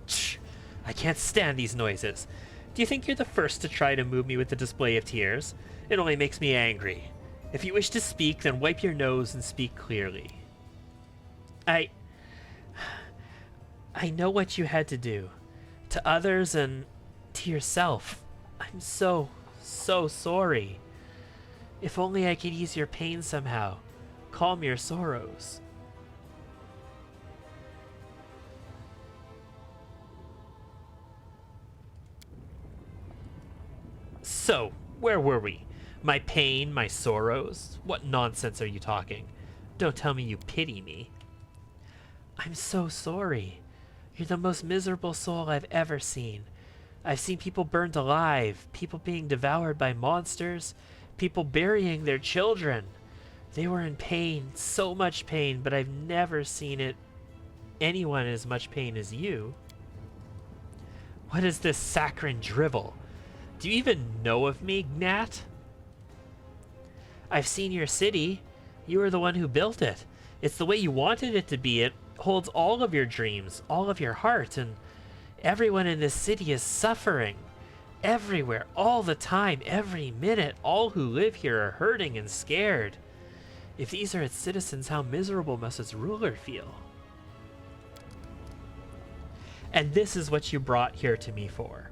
Shh! I can't stand these noises. Do you think you're the first to try to move me with the display of tears? It only makes me angry. If you wish to speak, then wipe your nose and speak clearly. I know what you had to do. To others and to yourself. I'm so sorry. If only I could ease your pain somehow. Calm your sorrows. So, where were we? My pain, my sorrows? What nonsense are you talking? Don't tell me you pity me. I'm so sorry. You're the most miserable soul I've ever seen. I've seen people burned alive, people being devoured by monsters, people burying their children. They were in pain, so much pain, but I've never seen anyone in as much pain as you. What is this saccharine drivel? Do you even know of me, Gnat? I've seen your city. You were the one who built it. It's the way you wanted it to be. It holds all of your dreams, all of your heart, and everyone in this city is suffering. Everywhere, all the time, every minute, all who live here are hurting and scared. If these are its citizens, how miserable must its ruler feel? And this is what you brought here to me for.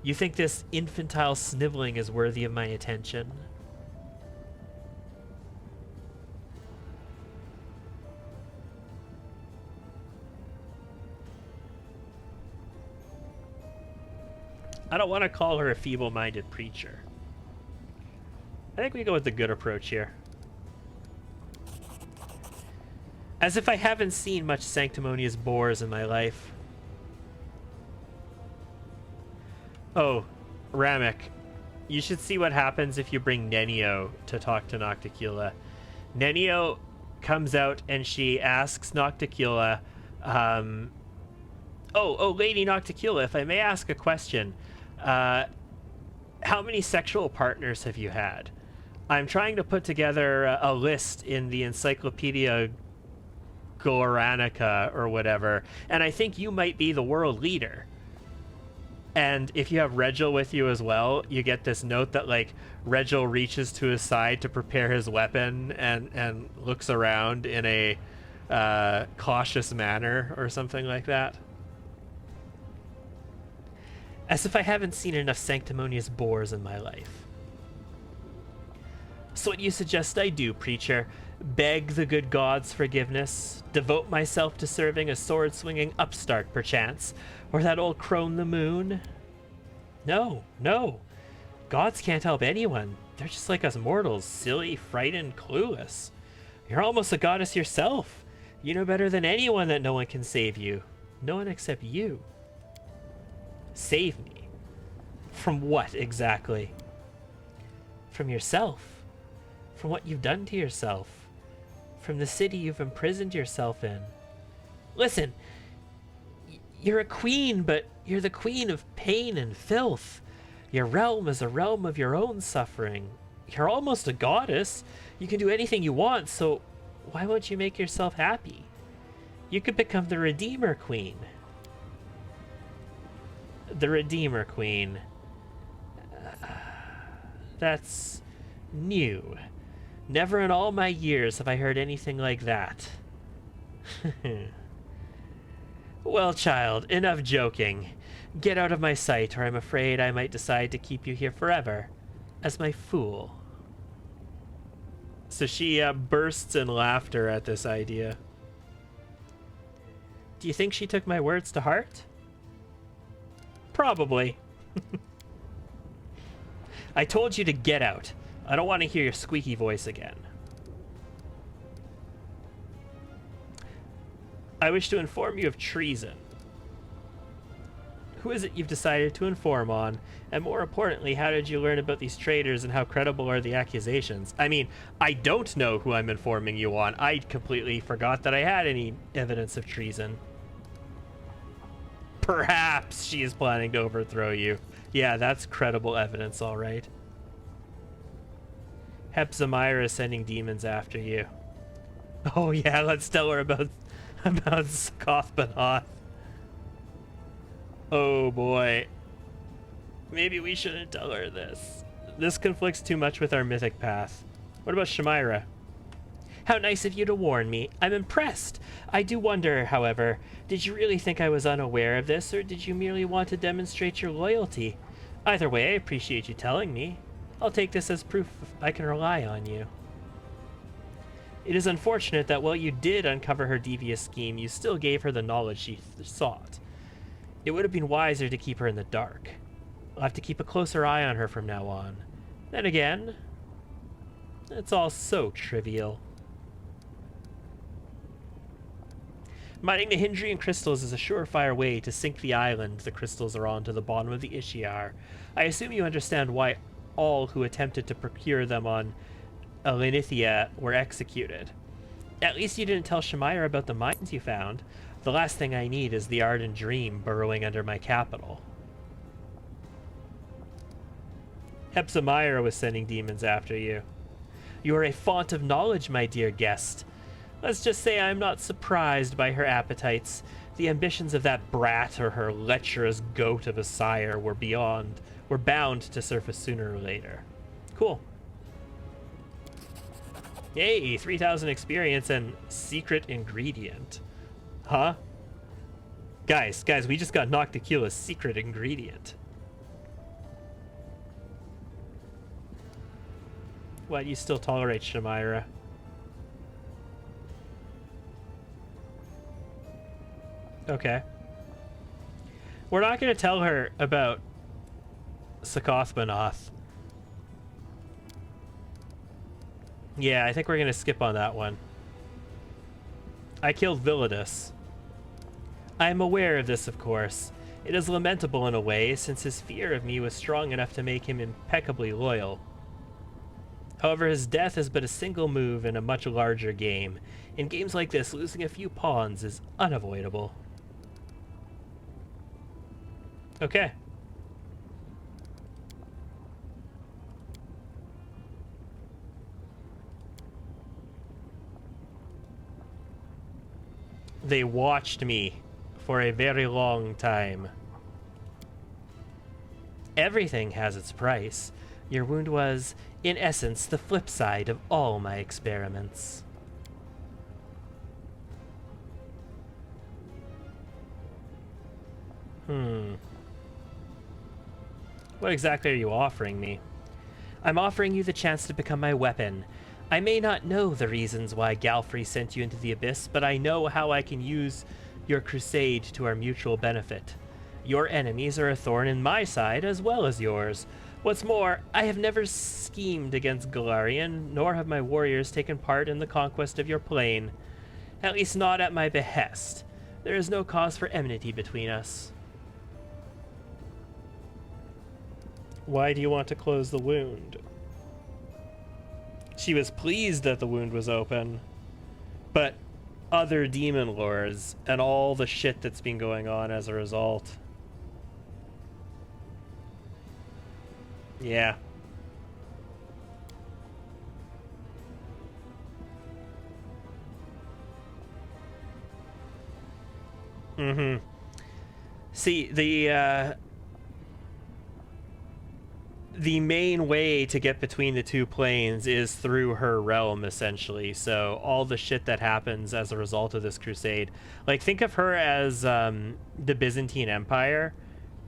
You think this infantile sniveling is worthy of my attention? I don't want to call her a feeble-minded preacher. I think we go with the good approach here. As if I haven't seen much sanctimonious boars in my life. Oh, Ramek, you should see what happens if you bring Nenio to talk to Nocticula. Nenio comes out and she asks Nocticula, oh, Lady Nocticula, if I may ask a question, how many sexual partners have you had? I'm trying to put together a list in the Encyclopedia Goranica or whatever, and I think you might be the world leader. And if you have Regil with you as well, you get this note that, like, Regil reaches to his side to prepare his weapon and looks around in a cautious manner or something like that. As if I haven't seen enough sanctimonious boars in my life. So what do you suggest I do, preacher? Beg the good gods' forgiveness? Devote myself to serving a sword-swinging upstart, perchance? Or that old crone the moon? No, no. Gods can't help anyone. They're just like us mortals, silly, frightened, clueless. You're almost a goddess yourself. You know better than anyone that no one can save you. No one except you. Save me? From what, exactly? From yourself. From what you've done to yourself. From the city you've imprisoned yourself in. Listen, you're a queen, but you're the queen of pain and filth. Your realm is a realm of your own suffering. You're almost a goddess. You can do anything you want, so why won't you make yourself happy? You could become the Redeemer Queen. The Redeemer Queen. That's new. Never in all my years have I heard anything like that. Well, child, enough joking. Get out of my sight, or I'm afraid I might decide to keep you here forever, as my fool. So she bursts in laughter at this idea. Do you think she took my words to heart? Probably. I told you to get out. I don't want to hear your squeaky voice again. I wish to inform you of treason. Who is it you've decided to inform on? And more importantly, how did you learn about these traitors and how credible are the accusations? I mean, I don't know who I'm informing you on. I completely forgot that I had any evidence of treason. Perhaps she is planning to overthrow you. Yeah, that's credible evidence, all right. Hepzamira is sending demons after you. Oh yeah, let's tell her about Skothbanoth. Oh boy. Maybe we shouldn't tell her this. This conflicts too much with our mythic path. What about Shamira? How nice of you to warn me. I'm impressed. I do wonder, however, did you really think I was unaware of this, or did you merely want to demonstrate your loyalty? Either way, I appreciate you telling me. I'll take this as proof I can rely on you. It is unfortunate that while you did uncover her devious scheme, you still gave her the knowledge she sought. It would have been wiser to keep her in the dark. I'll have to keep a closer eye on her from now on. Then again, it's all so trivial. Mining the Hindrian crystals is a surefire way to sink the island the crystals are on to the bottom of the Ishiar. I assume you understand why all who attempted to procure them on Elenithia were executed. At least you didn't tell Shemira about the mines you found. The last thing I need is the Ardent Dream burrowing under my capital. Hepzibah was sending demons after you. You are a font of knowledge, my dear guest. Let's just say I'm not surprised by her appetites. The ambitions of that brat or her lecherous goat of a sire were bound to surface sooner or later. Cool. Yay, 3,000 experience and secret ingredient. Huh? Guys, we just got Nocticule's secret ingredient. Why do you still tolerate Shemira? Okay. We're not going to tell her about Sakothmanoth. Yeah, I think we're going to skip on that one. I killed Villadus. I am aware of this, of course. It is lamentable in a way, since his fear of me was strong enough to make him impeccably loyal. However, his death is but a single move in a much larger game. In games like this, losing a few pawns is unavoidable. Okay. They watched me for a very long time. Everything has its price. Your wound was, in essence, the flip side of all my experiments. What exactly are you offering me? I'm offering you the chance to become my weapon. I may not know the reasons why Galfrey sent you into the Abyss, but I know how I can use your crusade to our mutual benefit. Your enemies are a thorn in my side as well as yours. What's more, I have never schemed against Galarian, nor have my warriors taken part in the conquest of your plane. At least not at my behest. There is no cause for enmity between us. Why do you want to close the wound? She was pleased that the wound was open, but other demon lords and all the shit that's been going on as a result. Yeah. See, the main way to get between the two planes is through her realm, essentially. So all the shit that happens as a result of this crusade, like, think of her as the Byzantine Empire,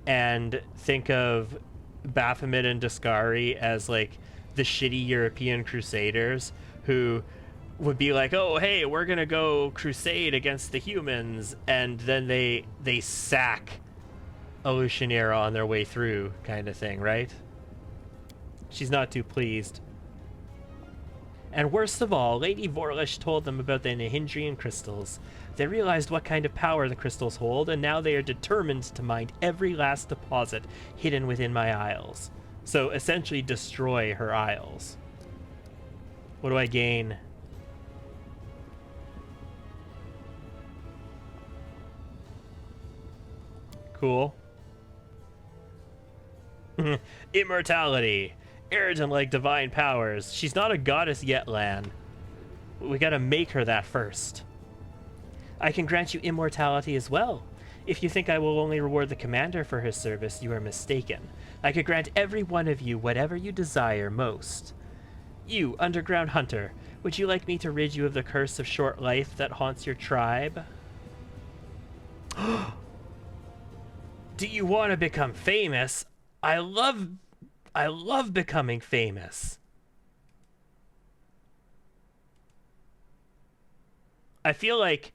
and think of Baphomet and Dascari as, like, the shitty European crusaders who would be like, oh, hey, we're gonna go crusade against the humans, and then they sack Alushanira on their way through, kind of thing, right? She's not too pleased. And worst of all, Lady Vorlish told them about the Nihindrian crystals. They realized what kind of power the crystals hold, and now they are determined to mine every last deposit hidden within my isles. So essentially destroy her isles. What do I gain? Cool. Immortality. Arrogant like divine powers. She's not a goddess yet, Lan. We gotta make her that first. I can grant you immortality as well. If you think I will only reward the commander for his service, you are mistaken. I could grant every one of you whatever you desire most. You, underground hunter, would you like me to rid you of the curse of short life that haunts your tribe? Do you want to become famous? I love becoming famous. I feel like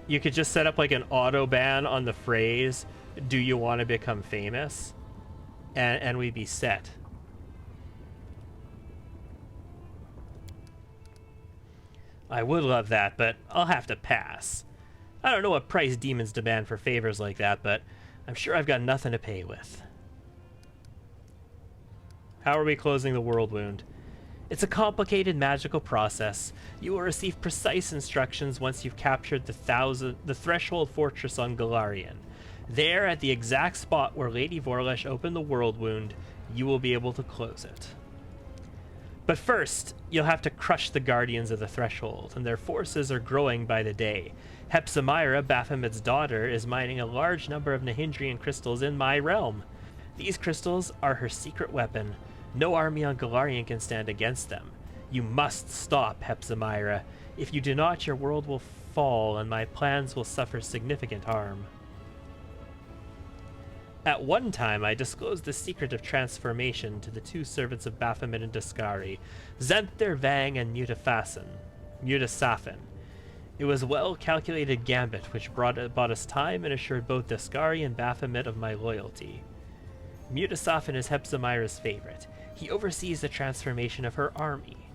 you could just set up like an auto ban on the phrase, do you want to become famous? and we'd be set. I would love that, but I'll have to pass. I don't know what price demons demand for favors like that, but I'm sure I've got nothing to pay with. How are we closing the world wound? It's a complicated magical process. You will receive precise instructions once you've captured the Threshold Fortress on Golarion. There, at the exact spot where Lady Vorlesh opened the world wound, you will be able to close it. But first, you'll have to crush the Guardians of the Threshold, and their forces are growing by the day. Hepzibah, Baphomet's daughter, is mining a large number of Nahindrian crystals in my realm. These crystals are her secret weapon. No army on Golarion can stand against them. You must stop Hepzibah. If you do not, your world will fall, and my plans will suffer significant harm. At one time, I disclosed the secret of transformation to the two servants of Baphomet and Discari, Zenther Vang and Mutasafin. It was a well-calculated gambit which bought us time and assured both Discari and Baphomet of my loyalty. Mutasafin is Hepzibah's favorite. He oversees the transformation of her army.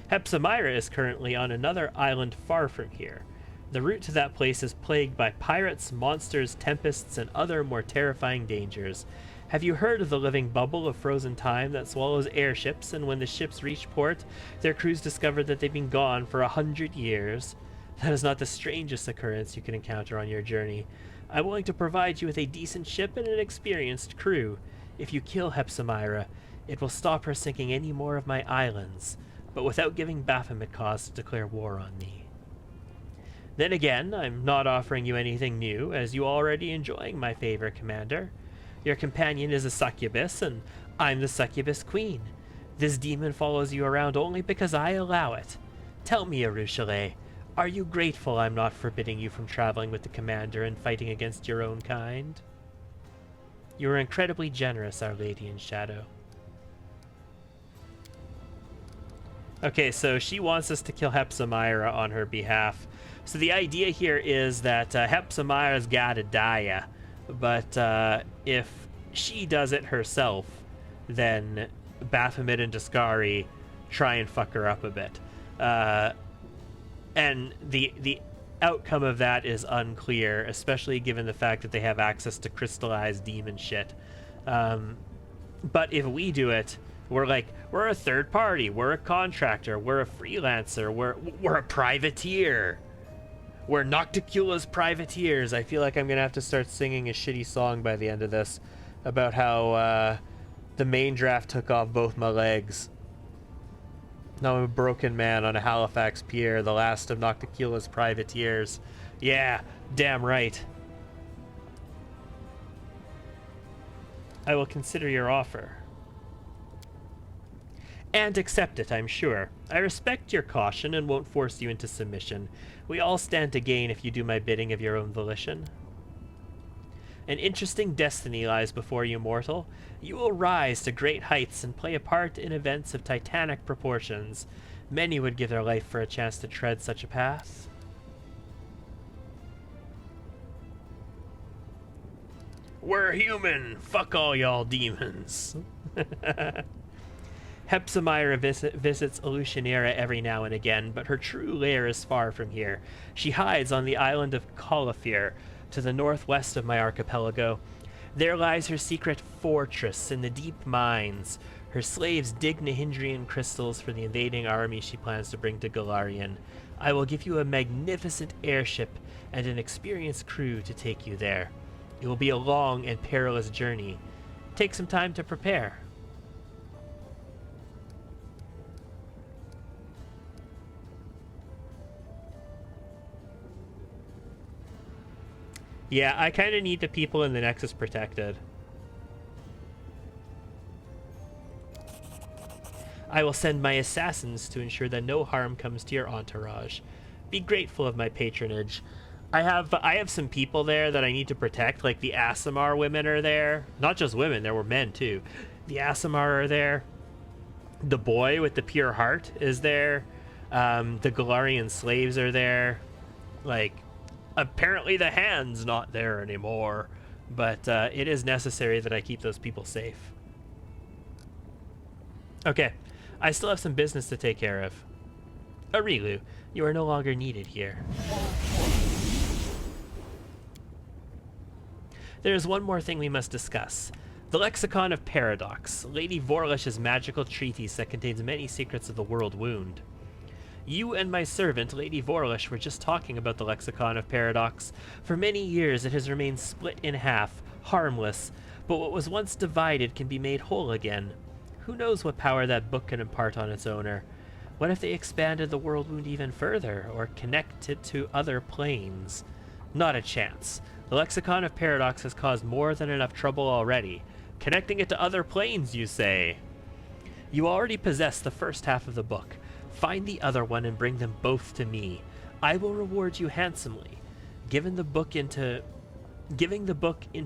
Hepzibah is currently on another island far from here. The route to that place is plagued by pirates, monsters, tempests, and other more terrifying dangers. Have you heard of the living bubble of frozen time that swallows airships, and when the ships reach port, their crews discover that they've been gone for 100 years? That is not the strangest occurrence you can encounter on your journey. I'm willing to provide you with a decent ship and an experienced crew. If you kill Hepzibah, it will stop her sinking any more of my islands, but without giving Baphomet cause to declare war on me. Then again, I'm not offering you anything new, as you are already enjoying my favor, Commander. Your companion is a succubus, and I'm the succubus queen. This demon follows you around only because I allow it. Tell me, Arushale, are you grateful I'm not forbidding you from traveling with the Commander and fighting against your own kind? You are incredibly generous, Our Lady in Shadow. Okay, so she wants us to kill Hepzibah on her behalf. So the idea here is that Hepzibah's gotta die, but if she does it herself, then Baphomet and Discari try and fuck her up a bit. And the outcome of that is unclear, especially given the fact that they have access to crystallized demon shit. But if we do it, we're a third party, we're a contractor, we're a freelancer, we're a privateer. We're Nocticula's privateers. I feel like I'm gonna have to start singing a shitty song by the end of this about how the main draft took off both my legs. Now I'm a broken man on a Halifax pier, the last of Nocticula's privateers. Yeah, damn right. I will consider your offer. And accept it, I'm sure. I respect your caution and won't force you into submission. We all stand to gain if you do my bidding of your own volition. An interesting destiny lies before you, mortal. You will rise to great heights and play a part in events of titanic proportions. Many would give their life for a chance to tread such a path. We're human! Fuck all y'all demons! Hepzibah visits Alushanera every now and again, but her true lair is far from here. She hides on the island of Calafir, to the northwest of my archipelago. There lies her secret fortress in the deep mines. Her slaves dig Nahindrian crystals for the invading army she plans to bring to Golarion. I will give you a magnificent airship and an experienced crew to take you there. It will be a long and perilous journey. Take some time to prepare. Yeah, I kind of need the people in the Nexus protected. I will send my assassins to ensure that no harm comes to your entourage. Be grateful of my patronage. I have some people there that I need to protect, like the Aasimar women are there. Not just women, there were men too. The Aasimar are there. The boy with the pure heart is there. The Golarion slaves are there. Like, apparently the hand's not there anymore. But it is necessary that I keep those people safe. Okay, I still have some business to take care of. Arilu, you are no longer needed here. There is one more thing we must discuss. The Lexicon of Paradox, Lady Vorlish's magical treatise that contains many secrets of the world wound. You and my servant, Lady Vorlish, were just talking about the Lexicon of Paradox. For many years it has remained split in half, harmless, but what was once divided can be made whole again. Who knows what power that book can impart on its owner? What if they expanded the world wound even further, or connect it to other planes? Not a chance. The Lexicon of Paradox has caused more than enough trouble already. Connecting it to other planes, you say? You already possess the first half of the book. Find the other one and bring them both to me. I will reward you handsomely. Giving the book into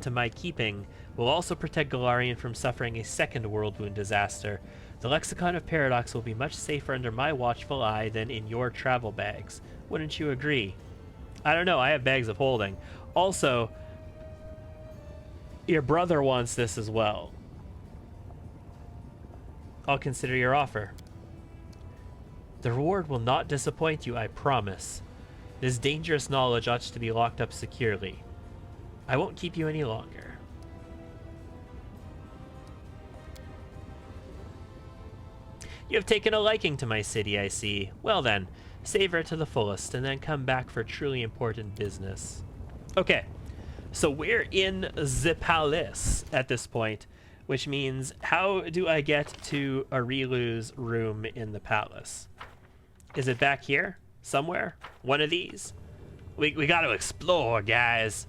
my keeping will also protect Galarian from suffering a second world wound disaster. The Lexicon of Paradox will be much safer under my watchful eye than in your travel bags. Wouldn't you agree? I don't know, I have bags of holding. Also, your brother wants this as well. I'll consider your offer. The reward will not disappoint you, I promise. This dangerous knowledge ought to be locked up securely. I won't keep you any longer. You have taken a liking to my city, I see. Well then, savor it to the fullest, and then come back for truly important business. Okay, so we're in the palace at this point, which means how do I get to Arilu's room in the palace? Is it back here? Somewhere? One of these? We got to explore, guys.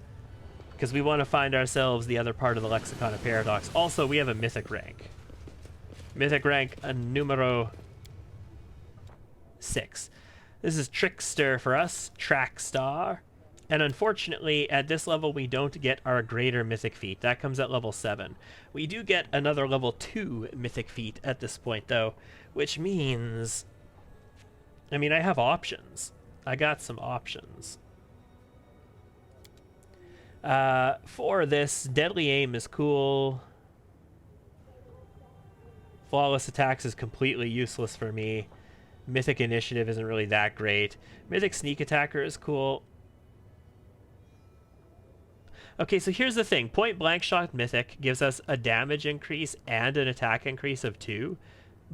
Because we want to find ourselves the other part of the Lexicon of Paradox. Also, we have a mythic rank. Mythic rank numero 6. This is Trickster for us. Trackstar. And unfortunately, at this level, we don't get our greater mythic feat. That comes at level 7. We do get another level 2 mythic feat at this point, though. Which means... I mean, I have options. I got some options. For this, Deadly Aim is cool. Flawless Attacks is completely useless for me. Mythic Initiative isn't really that great. Mythic Sneak Attacker is cool. Okay, so here's the thing. Point Blank Shot Mythic gives us a damage increase and an attack increase of 2.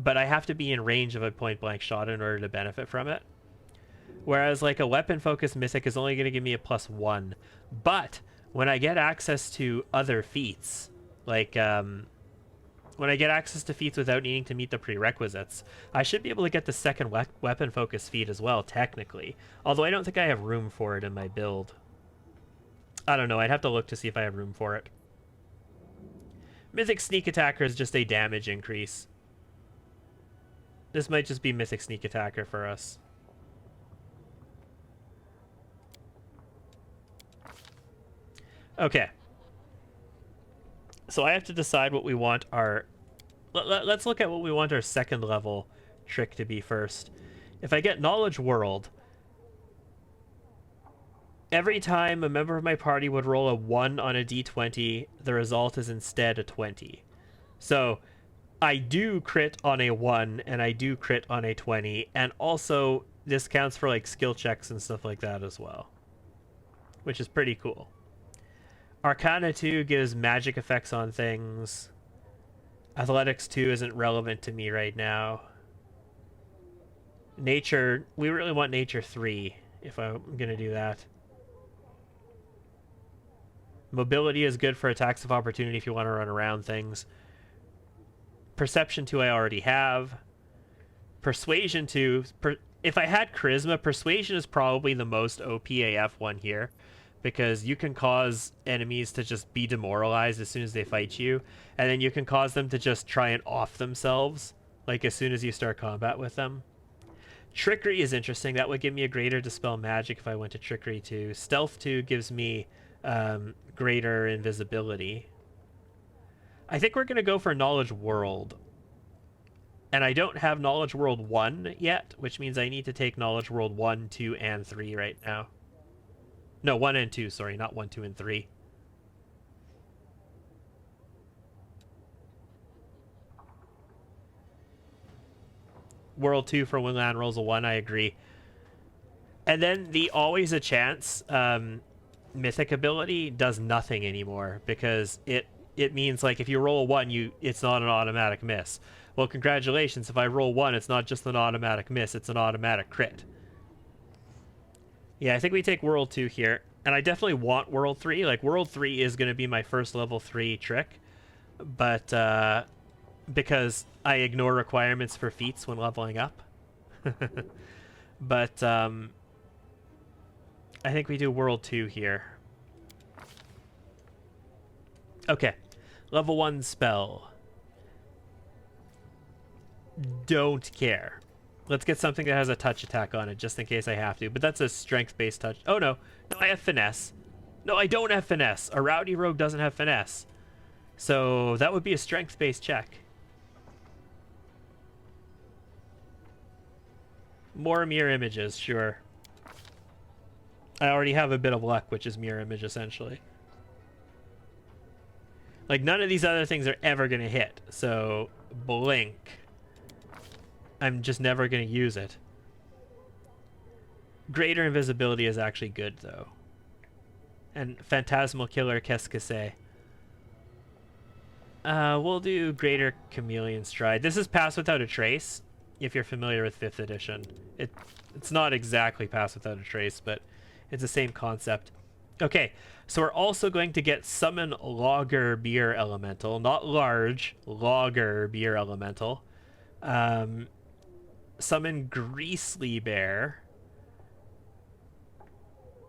But I have to be in range of a point blank shot in order to benefit from it. Whereas like a weapon focused mythic is only going to give me a +1. But when I get access to other feats, like when I get access to feats without needing to meet the prerequisites, I should be able to get the second weapon focused feat as well, technically. Although I don't think I have room for it in my build. I don't know, I'd have to look to see if I have room for it. Mythic Sneak Attacker is just a damage increase. This might just be Mythic Sneak Attacker for us. Okay. So I have to decide what we want our... Let's look at what we want our second level trick to be first. If I get Knowledge World, every time a member of my party would roll a 1 on a d20, the result is instead a 20. So... I do crit on a 1, and I do crit on a 20, and also this counts for like skill checks and stuff like that as well, which is pretty cool. Arcana 2 gives magic effects on things. Athletics 2 isn't relevant to me right now. Nature, we really want Nature 3 if I'm going to do that. Mobility is good for attacks of opportunity if you want to run around things. Perception 2 I already have. Persuasion 2... if I had Charisma, Persuasion is probably the most OPAF one here. Because you can cause enemies to just be demoralized as soon as they fight you. And then you can cause them to just try and off themselves. Like as soon as you start combat with them. Trickery is interesting. That would give me a greater Dispel Magic if I went to Trickery 2. Stealth 2 gives me greater invisibility. I think we're going to go for Knowledge World. And I don't have Knowledge World 1 yet, which means I need to take Knowledge World 1, 2, and 3 right now. No, 1 and 2, sorry, not 1, 2, and 3. World 2 for when land rolls a 1, I agree. And then the always a chance mythic ability does nothing anymore because it means like if you roll a 1, it's not an automatic miss. Well, congratulations, if I roll 1, it's not just an automatic miss, it's an automatic crit. Yeah, I think we take World 2 here. And I definitely want World 3. Like, World 3 is going to be my first level 3 trick. But, because I ignore requirements for feats when leveling up. But, I think we do World 2 here. Okay. Level 1 spell. Don't care. Let's get something that has a touch attack on it, just in case I have to. But that's a strength-based touch. Oh, no. No, I have finesse. No, I don't have finesse. A Rowdy rogue doesn't have finesse. So that would be a strength-based check. More mirror images, sure. I already have a bit of luck, which is mirror image, essentially. Like, none of these other things are ever going to hit. So, blink. I'm just never going to use it. Greater invisibility is actually good, though. And Phantasmal Killer, qu'est-ce que c'est? We'll do Greater Chameleon Stride. This is Pass Without a Trace, if you're familiar with 5th edition. It's not exactly Pass Without a Trace, but it's the same concept. Okay, so we're also going to get Summon Lager Beer Elemental. Not large, Lager Beer Elemental. Summon Greasely Bear.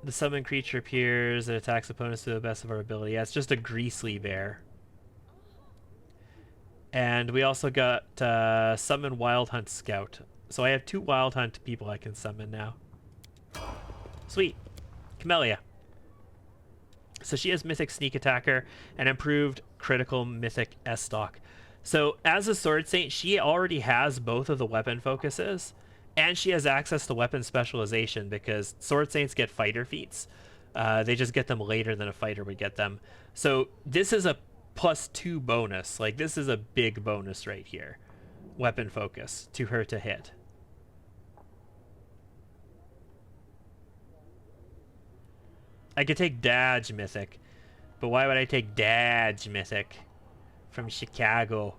The summoned creature appears and attacks opponents to the best of our ability. Yeah, it's just a Greasely Bear. And we also got Summon Wild Hunt Scout. So I have 2 Wild Hunt people I can summon now. Sweet. Camellia. So she has Mythic Sneak Attacker and improved critical Mythic S-Stock. So as a Sword Saint, she already has both of the weapon focuses, and she has access to weapon specialization because Sword Saints get fighter feats. They just get them later than a fighter would get them. So this is a +2 bonus. Like, this is a big bonus right here. Weapon focus to her to hit. I could take Dodge Mythic, but why would I take Dodge Mythic from Chicago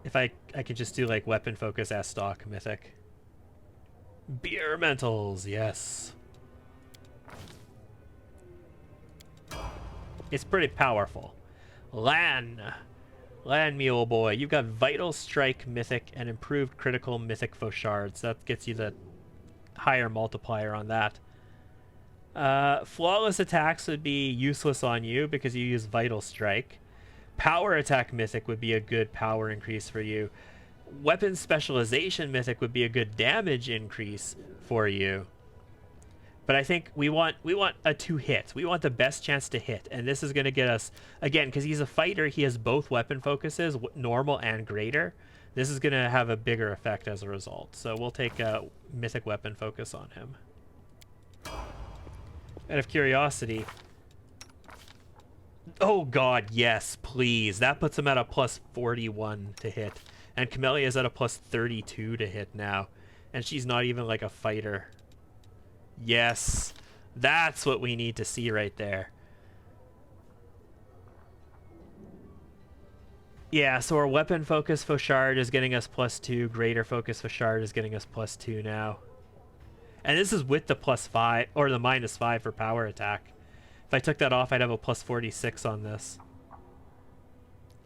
if I could just do like weapon focus S-Stock Mythic? Beer Mentals, yes. It's pretty powerful. Lan, me old boy. You've got Vital Strike Mythic and improved critical Mythic Fauchards. That gets you the higher multiplier on that. Flawless attacks would be useless on you because you use Vital Strike. Power Attack Mythic would be a good power increase for you. Weapon Specialization Mythic would be a good damage increase for you. But I think we want a 2-hit. We want the best chance to hit, and this is going to get us, again, because he's a fighter, he has both weapon focuses, normal and greater. This is going to have a bigger effect as a result. So we'll take a Mythic Weapon Focus on him. Out of curiosity. Oh god, yes, please. That puts him at a +41 to hit. And Camellia is at a +32 to hit now. And she's not even like a fighter. Yes. That's what we need to see right there. Yeah, so our weapon focus Fauchard is getting us +2. Greater focus Fauchard is getting us +2 now. And this is with the +5, or the -5 for power attack. If I took that off, I'd have a +46 on this.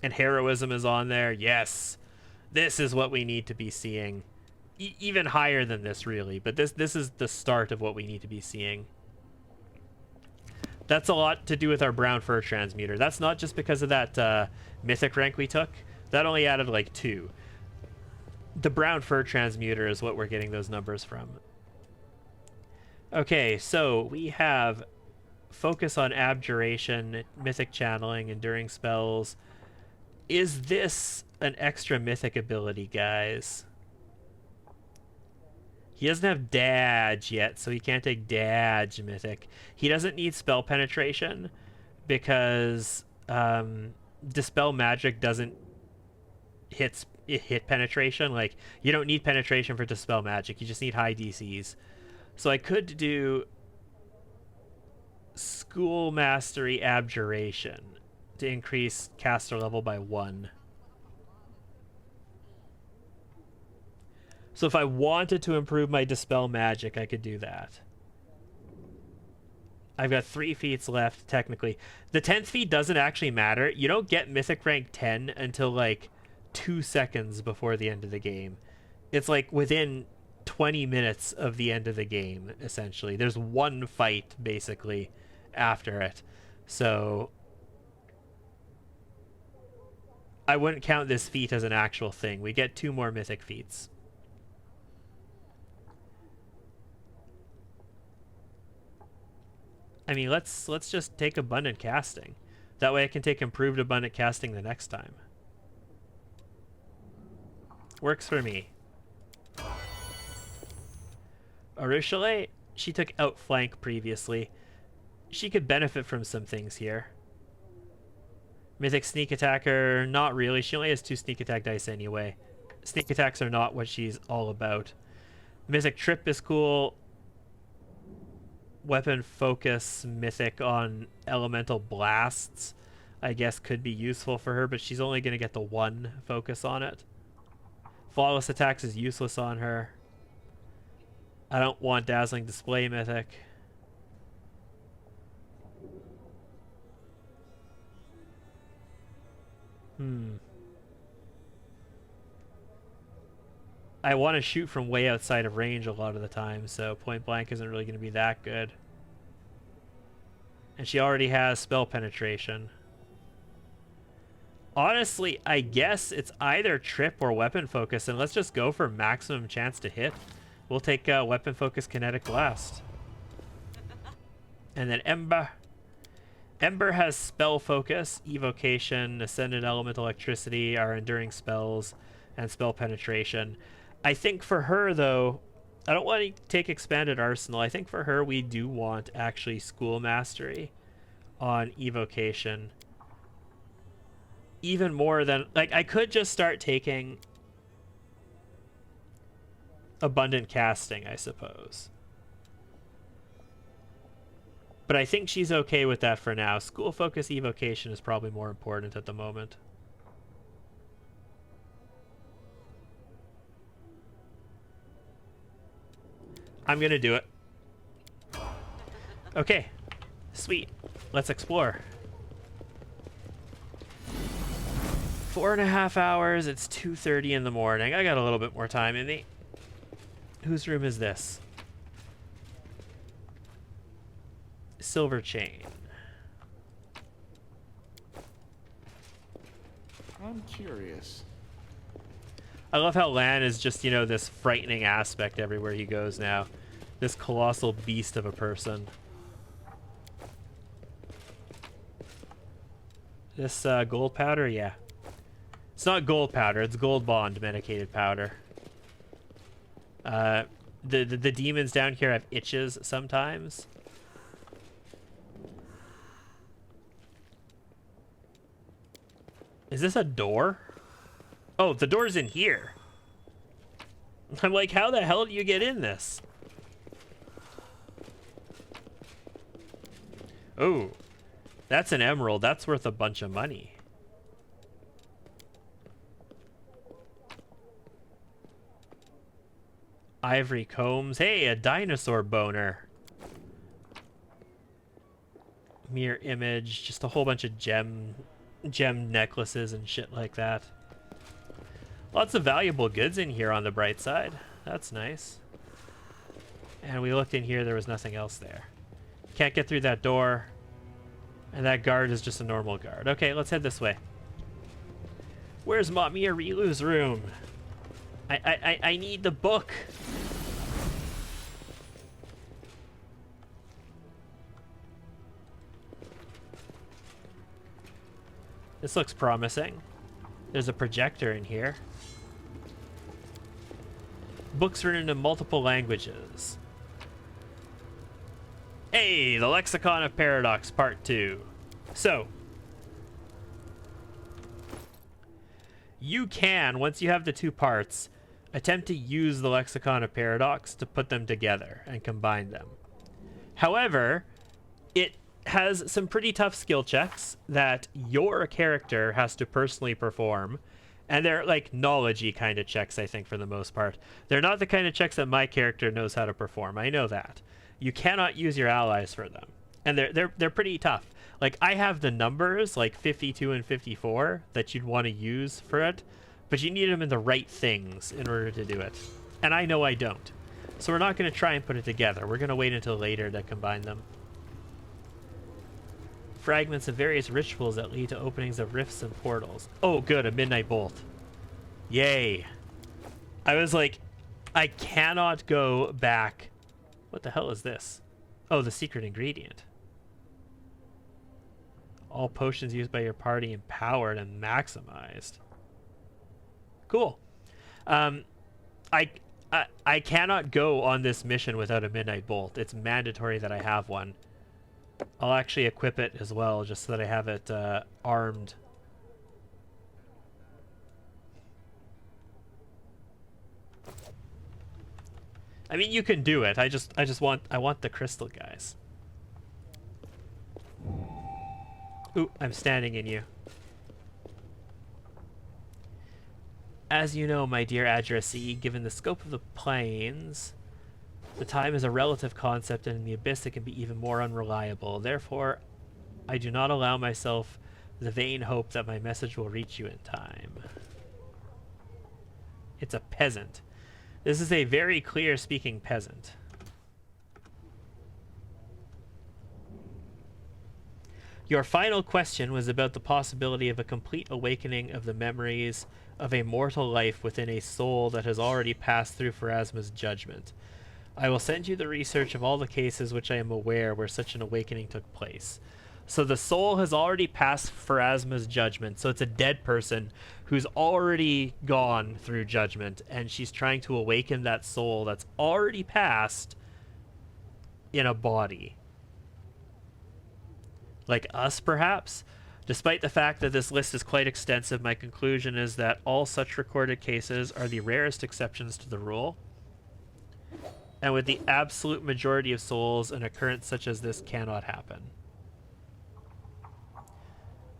And heroism is on there. Yes. This is what we need to be seeing. Even higher than this, really. But this is the start of what we need to be seeing. That's a lot to do with our Brown Fur Transmuter. That's not just because of that Mythic rank we took. That only added like 2. The Brown Fur Transmuter is what we're getting those numbers from. Okay, so we have Focus on Abjuration, Mythic Channeling, Enduring Spells. Is this an extra Mythic ability, guys? He doesn't have Dodge yet, so he can't take Dodge Mythic. He doesn't need Spell Penetration because Dispel Magic doesn't hit hit penetration. Like, you don't need penetration for Dispel Magic. You just need high DCs. So I could do School Mastery Abjuration to increase caster level by 1. So if I wanted to improve my Dispel Magic, I could do that. I've got 3 feats left, technically. The 10th feat doesn't actually matter. You don't get Mythic Rank 10 until, like, 2 seconds before the end of the game. It's, like, within 20 minutes of the end of the game, essentially. There's one fight, basically, after it. So I wouldn't count this feat as an actual thing. We get 2 more Mythic feats. I mean, let's just take Abundant Casting. That way I can take Improved Abundant Casting the next time. Works for me. Arushale, she took Outflank previously. She could benefit from some things here. Mythic Sneak Attacker, not really. She only has 2 Sneak Attack dice anyway. Sneak Attacks are not what she's all about. Mythic Trip is cool. Weapon Focus Mythic on Elemental Blasts, I guess, could be useful for her, but she's only going to get the 1 focus on it. Flawless Attacks is useless on her. I don't want Dazzling Display Mythic. I want to shoot from way outside of range a lot of the time, so point blank isn't really going to be that good. And she already has spell penetration. Honestly, I guess it's either trip or weapon focus, and let's just go for maximum chance to hit. We'll take weapon focus kinetic blast. And then Ember. Ember has spell focus, evocation, ascendant element electricity, our enduring spells, and spell penetration. I think for her, though, I don't want to take expanded arsenal. I think for her we do want actually school mastery on evocation. Even more than, like, I could just start taking abundant casting, I suppose. But I think she's okay with that for now. School focus evocation is probably more important at the moment. I'm gonna do it. Okay, sweet. Let's explore. 4.5 hours. It's 2:30 in the morning. I got a little bit more time in me. Whose room is this? Silver chain. I'm curious. I love how Lan is just, you know, this frightening aspect everywhere he goes now. This colossal beast of a person. This gold powder? Yeah. It's not gold powder, it's gold bond medicated powder. The demons down here have itches sometimes. Is this a door? Oh, the door's in here. I'm like, how the hell do you get in this? Oh, that's an emerald. That's worth a bunch of money. Ivory combs. Hey, a dinosaur boner. Mirror image. Just a whole bunch of gem necklaces and shit like that. Lots of valuable goods in here on the bright side. That's nice. And we looked in here, there was nothing else there. Can't get through that door. And that guard is just a normal guard. Okay, let's head this way. Where's Mamiya Rilu's room? I need the book. This looks promising. There's a projector in here. Books written in multiple languages. Hey, the Lexicon of Paradox, Part 2. So, you can, once you have the two parts, attempt to use the Lexicon of Paradox to put them together and combine them. However, it has some pretty tough skill checks that your character has to personally perform, and they're like knowledge-y kind of checks, I think, for the most part. They're not the kind of checks that my character knows how to perform. I know that. You cannot use your allies for them, and they're pretty tough. Like, I have the numbers, like 52 and 54, that you'd want to use for it, but you need them in the right things in order to do it. And I know I don't. So we're not going to try and put it together. We're going to wait until later to combine them. Fragments of various rituals that lead to openings of rifts and portals. Oh, good, a midnight bolt. Yay. I was like, I cannot go back. What the hell is this? Oh, the secret ingredient. All potions used by your party empowered and maximized. Cool. I cannot go on this mission without a midnight bolt. It's mandatory that I have one. I'll actually equip it as well, just so that I have it armed. I mean, you can do it. I want the crystal, guys. Ooh, I'm standing in you. As you know, my dear addressee, given the scope of the planes, the time is a relative concept, and in the abyss it can be even more unreliable. Therefore, I do not allow myself the vain hope that my message will reach you in time. It's a peasant. This is a very clear-speaking peasant. Your final question was about the possibility of a complete awakening of the memories of a mortal life within a soul that has already passed through Pharasma's judgment. I will send you the research of all the cases which I am aware where such an awakening took place. So the soul has already passed Pharasma's judgment, so it's a dead person who's already gone through judgment, and she's trying to awaken that soul that's already passed in a body. Like us, perhaps? Despite the fact that this list is quite extensive, my conclusion is that all such recorded cases are the rarest exceptions to the rule. And with the absolute majority of souls, an occurrence such as this cannot happen.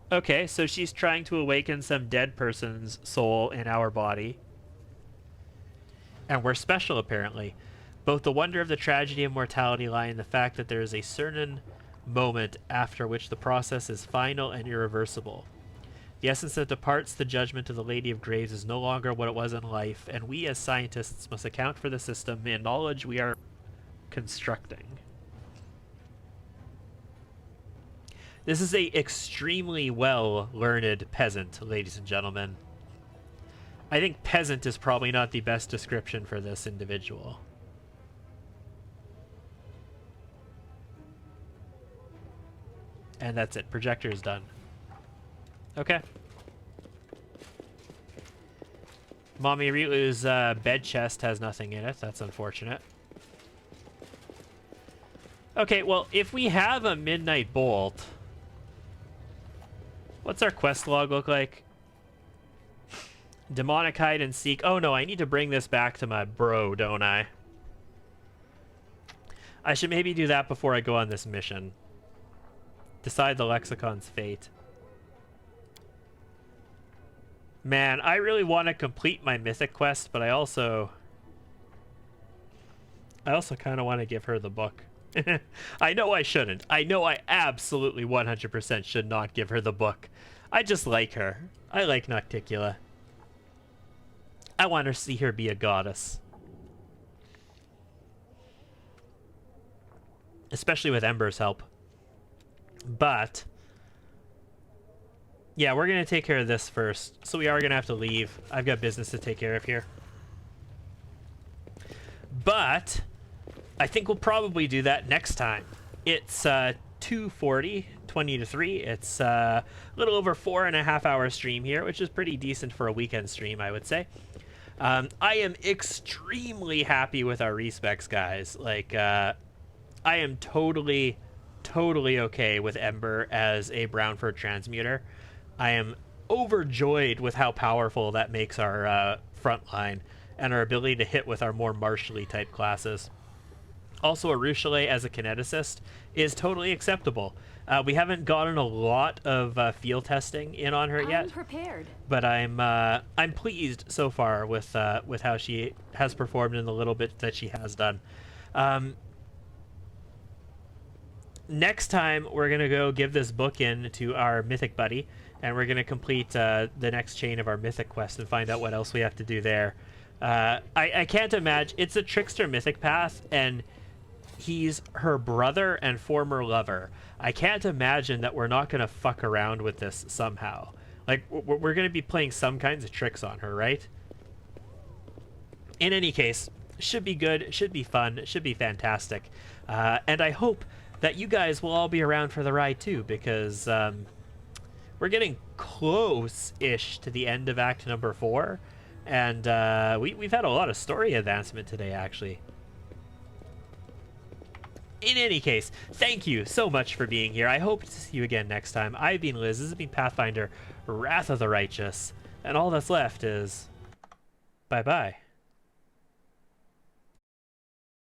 Okay, so she's trying to awaken some dead person's soul in our body. And we're special, apparently. Both the wonder of the tragedy of mortality lie in the fact that there is a certain moment after which the process is final and irreversible. The essence that departs the judgment of the Lady of Graves is no longer what it was in life, and we as scientists must account for the system and knowledge we are constructing. This is a extremely well-learned peasant, ladies and gentlemen. I think peasant is probably not the best description for this individual. And that's it. Projector is done. Okay. Mommy Ryu's bed chest has nothing in it. That's unfortunate. Okay, well, if we have a midnight bolt, what's our quest log look like? Demonic hide and seek. Oh no, I need to bring this back to my bro, don't I? I should maybe do that before I go on this mission. Decide the lexicon's fate. Man, I really want to complete my mythic quest, but I also kind of want to give her the book. I know I shouldn't. I know I absolutely 100% should not give her the book. I just like her. I like Nocticula. I want to see her be a goddess. Especially with Ember's help. But yeah, we're going to take care of this first. So we are going to have to leave. I've got business to take care of here. But I think we'll probably do that next time. It's 2:40, 20 to 3. It's a little over 4.5 hour stream here, which is pretty decent for a weekend stream, I would say. I am extremely happy with our respecs, guys. Like, I am totally okay with Ember as a Brownford transmuter. I am overjoyed with how powerful that makes our front line and our ability to hit with our more martially type classes. Also, Arushale as a kineticist is totally acceptable. We haven't gotten a lot of field testing in on her yet. I'm prepared. But I'm pleased so far with how she has performed in the little bit that she has done. Next time, we're gonna go give this book in to our mythic buddy, and we're gonna complete the next chain of our mythic quest and find out what else we have to do there. I can't imagine. It's a Trickster mythic path, and he's her brother and former lover. I can't imagine that we're not gonna fuck around with this somehow. Like, we're gonna be playing some kinds of tricks on her, right? In any case, should be good, should be fun, should be fantastic. And I hope that you guys will all be around for the ride too, because we're getting close-ish to the end of Act number 4. And we've had a lot of story advancement today, actually. In any case, thank you so much for being here. I hope to see you again next time. I've been Liz. This has been Pathfinder, Wrath of the Righteous. And all that's left is... bye-bye.